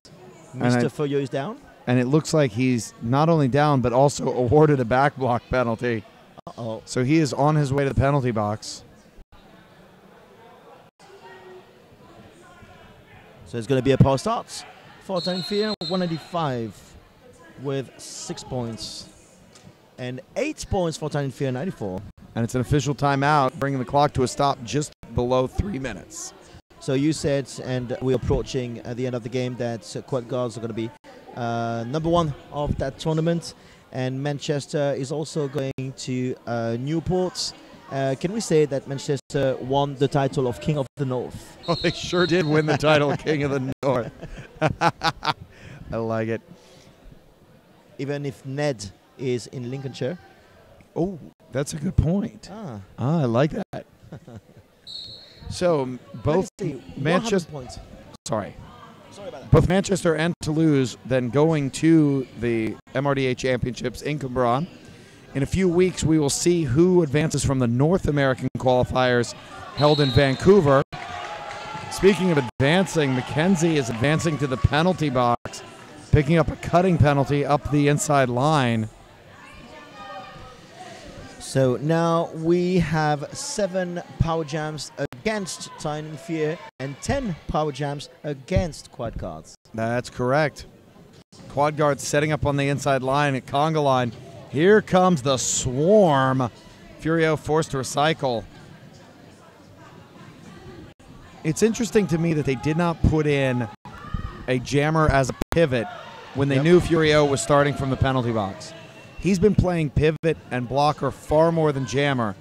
Mr. Foyo is down. And it looks like he's not only down, but also awarded a back block penalty. Uh-oh. So he is on his way to the penalty box. So it's going to be a power start for Tyne Fear, 195 with 6 points. And 8 points for Tyne Fear, 94. And it's an official timeout, bringing the clock to a stop just below 3 minutes. So you said, and we're approaching the end of the game, that Quad Guards are going to be number one of that tournament. And Manchester is also going to Newport. Can we say that Manchester won the title of King of the North? Oh, they sure did win the title of King of the North. I like it. Even if Ned is in Lincolnshire. Oh, that's a good point. I like that. So both Manchester. Sorry. Sorry about that. Both Manchester and Toulouse then going to the MRDA Championships in Cambron. In a few weeks, we will see who advances from the North American qualifiers held in Vancouver. Speaking of advancing, Mackenzie is advancing to the penalty box, picking up a cutting penalty up the inside line. So now we have 7 power jams against Tyne and Fear and 10 power jams against Quad Guards. That's correct. Quad Guards setting up on the inside line at conga line. Here comes the swarm. Furio forced to recycle. It's interesting to me that they did not put in a jammer as a pivot when they knew Furio was starting from the penalty box. He's been playing pivot and blocker far more than jammer.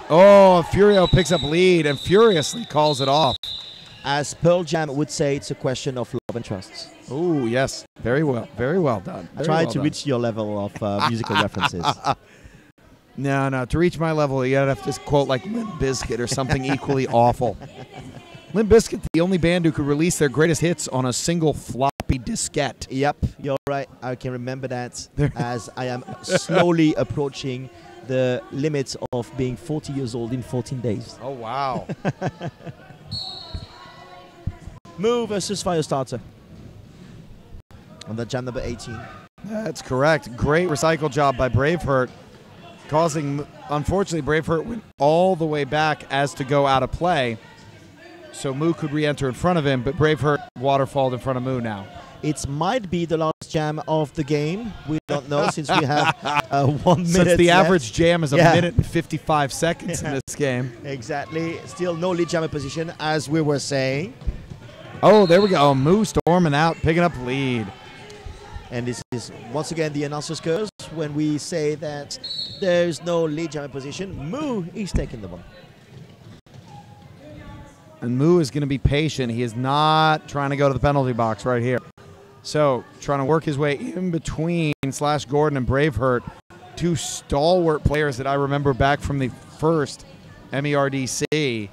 Oh, Furio picks up lead and furiously calls it off. As Pearl Jam would say, it's a question of love and trust. Oh, yes. Very well done. I tried to reach your level of musical references. No. To reach my level, you gotta have to quote like Limp Bizkit or something equally awful. Limp Bizkit, the only band who could release their greatest hits on a single floppy diskette. Yep, you're right. I can remember that as I am slowly approaching the limits of being 40 years old in 14 days. Oh, wow. Moo versus Firestarter on the jam number 18. That's correct. Great recycle job by Braveheart, causing, unfortunately, Braveheart went all the way back as to go out of play. So Moo could re-enter in front of him, but Braveheart waterfalled in front of Moo now. It might be the last jam of the game. We don't know since we have 1 minute Since the left. average jam is a minute and 55 seconds in this game. Exactly. Still no lead jammer position, as we were saying. Oh, there we go. Moo storming out, picking up lead. And this is, once again, the announcer's curse when we say that there's no lead jammer position. Moo is taking the one. And Moo is going to be patient. He is not trying to go to the penalty box right here. So, trying to work his way in between Slash Gordon and Braveheart, 2 stalwart players that I remember back from the first MERDC,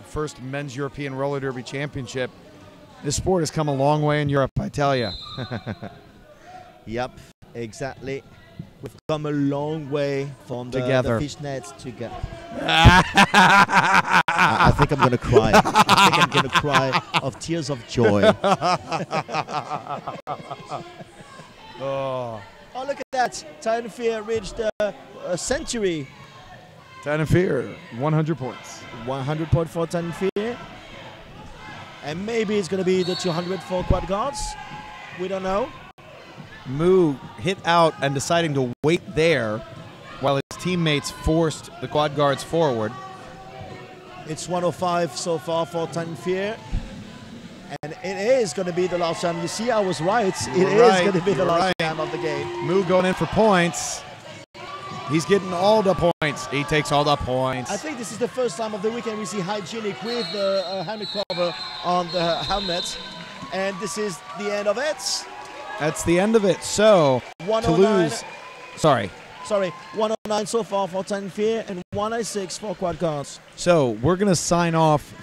first Men's European Roller Derby Championship. This sport has come a long way in Europe, I tell you. Yep, exactly. We've come a long way from the fishnets together. I think I'm going to cry. I think I'm going to cry of tears of joy. Oh, look at that. Tyne and Fear reached a century. Tyne and Fear, 100 points. 100 points for Tyne and Fear. And maybe it's going to be the 200 for Quad Guards. We don't know. Moo hit out and deciding to wait there while his teammates forced the Quad Guards forward. It's 105 so far for Tyne and Fear. And it is going to be the last jam. You see, I was right. It is going to be the last jam of the game. Moo going in for points. He's getting all the points. He takes all the points. I think this is the first time of the weekend we see Hygienic with the helmet cover on the helmet. And this is the end of it. That's the end of it. So, Toulouse. Sorry, 109 so far for Tyne and Fear and 196 for Quad Guards. So, we're going to sign off.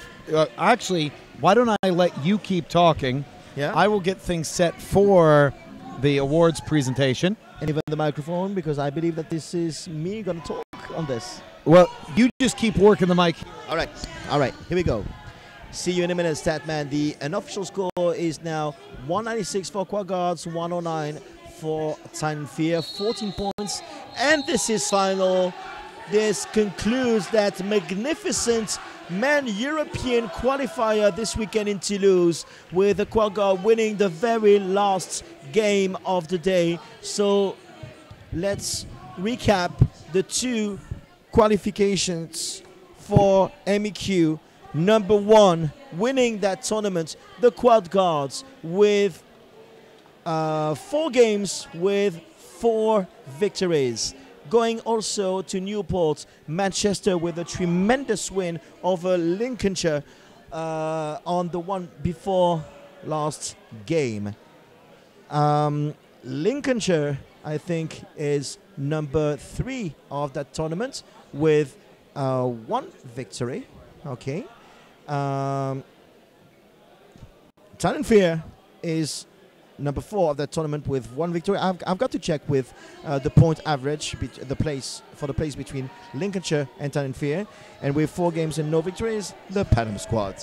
Actually, why don't I let you keep talking? Yeah. I will get things set for the awards presentation. And even the microphone, because I believe that this is me going to talk on this. Well, you just keep working the mic. All right, here we go. See you in a minute, Statman. The unofficial score is now 196 for Quad Guards, 109 for Tyne and Fear, 14 points. And this is final. This concludes that magnificent Men European qualifier this weekend in Toulouse, with the Quad Guard winning the very last game of the day. So let's recap the 2 qualifications for MEQ. Number 1, winning that tournament, the Quad Guards, with 4 games with 4 victories. Going also to Newport, Manchester, with a tremendous win over Lincolnshire on the one before last game. Lincolnshire, I think, is number 3 of that tournament with 1 victory. Okay. Tyne Fear is number 4 of that tournament with 1 victory. I've got to check with the point average, the place between Lincolnshire and Tyne Fear, and with 4 games and no victories, the Panam squad.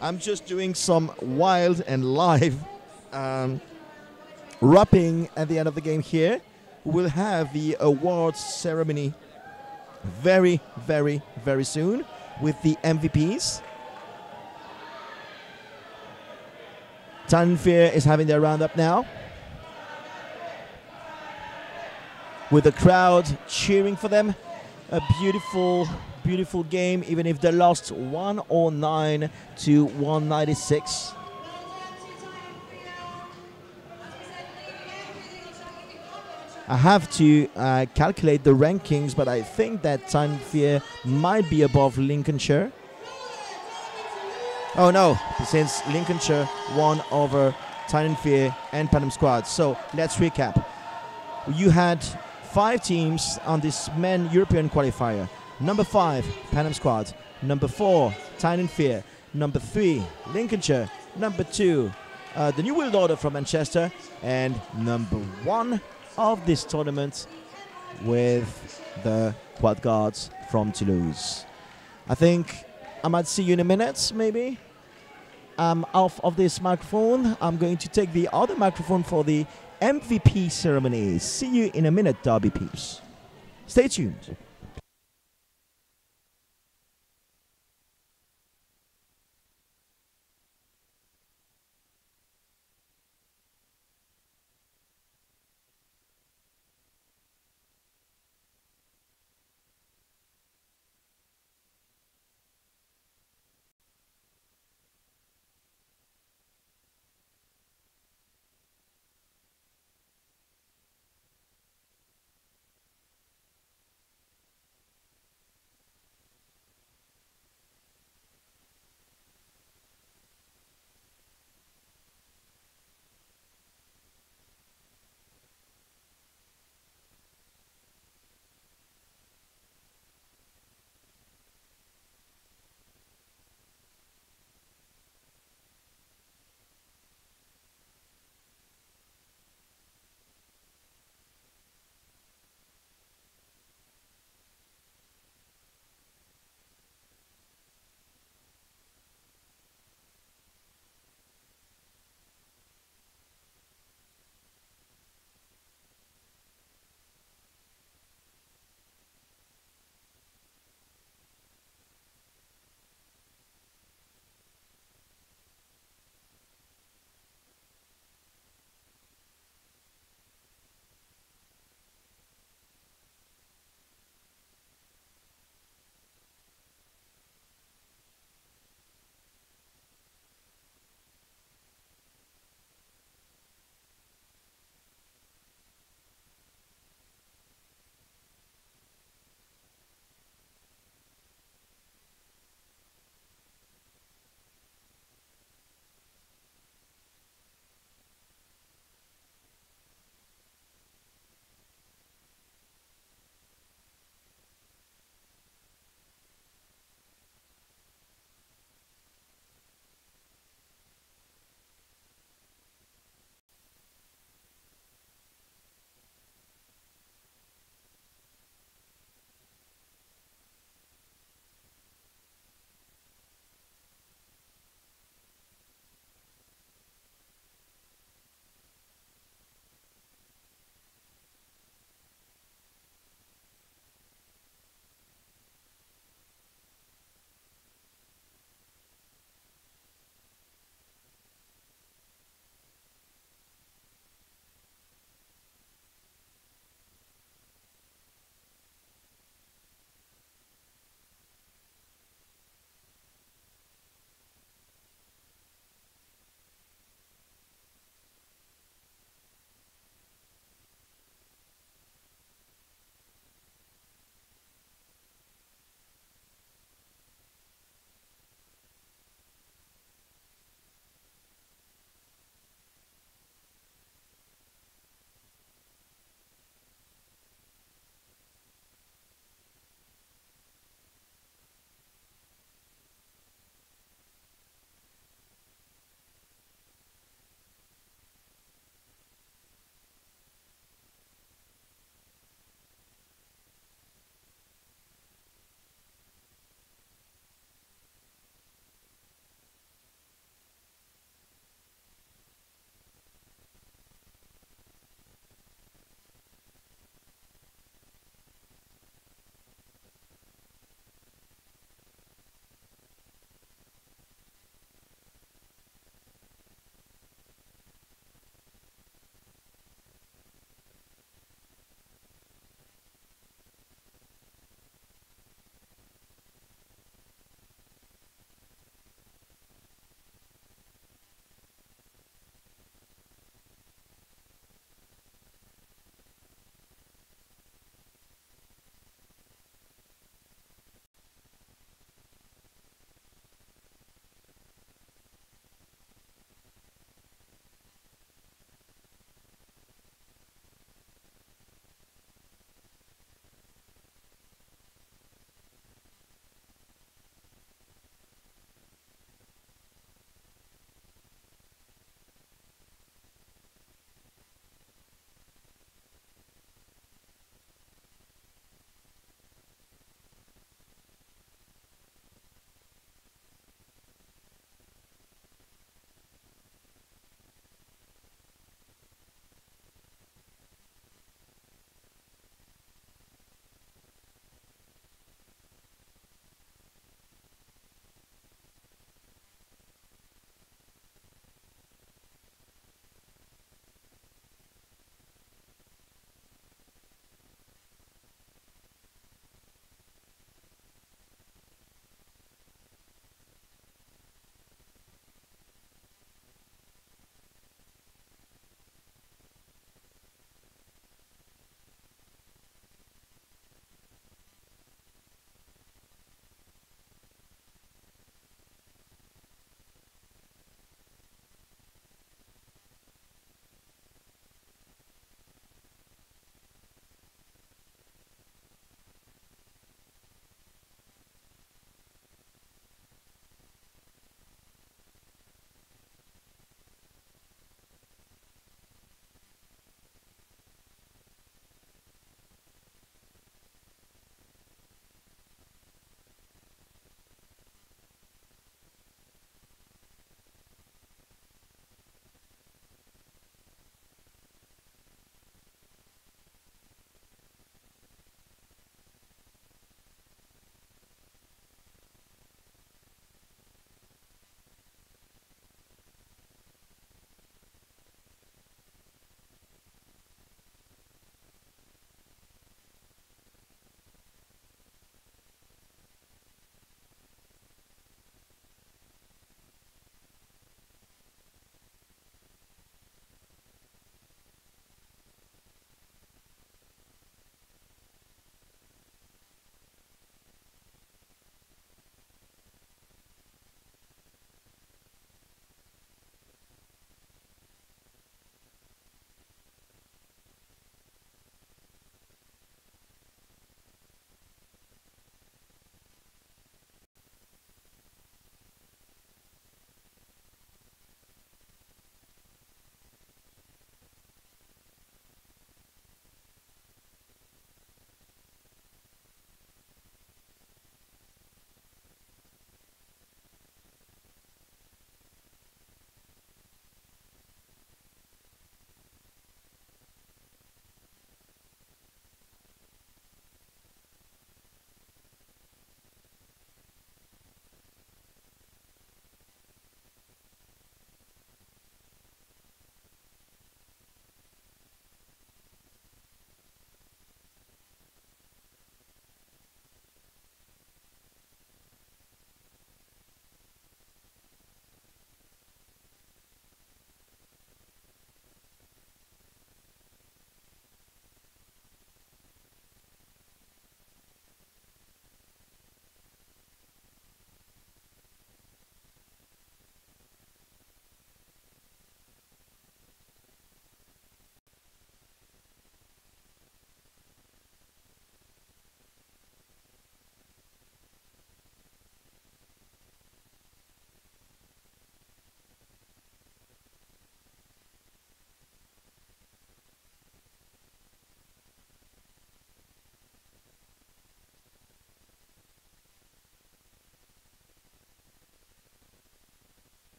I'm just doing some wild and live wrapping at the end of the game here. We'll have the awards ceremony very, very, very soon with the MVPs. Tyne Fear is having their roundup now, with the crowd cheering for them. A beautiful, beautiful game, even if they lost 109 to 196. I have to calculate the rankings, but I think that Tyne Fear might be above Lincolnshire. Oh no, since Lincolnshire won over Tyne Fear and Panam squad. So let's recap. You had 5 teams on this men European qualifier. Number 5, Panam squad. Number 4, Tyne Fear. Number 3, Lincolnshire. Number 2, the New World Order from Manchester. And number 1 of this tournament with the Quad Guards from Toulouse. I think I might see you in a minute, maybe. I'm off of this microphone. I'm going to take the other microphone for the MVP ceremony. See you in a minute, Derby peeps. Stay tuned.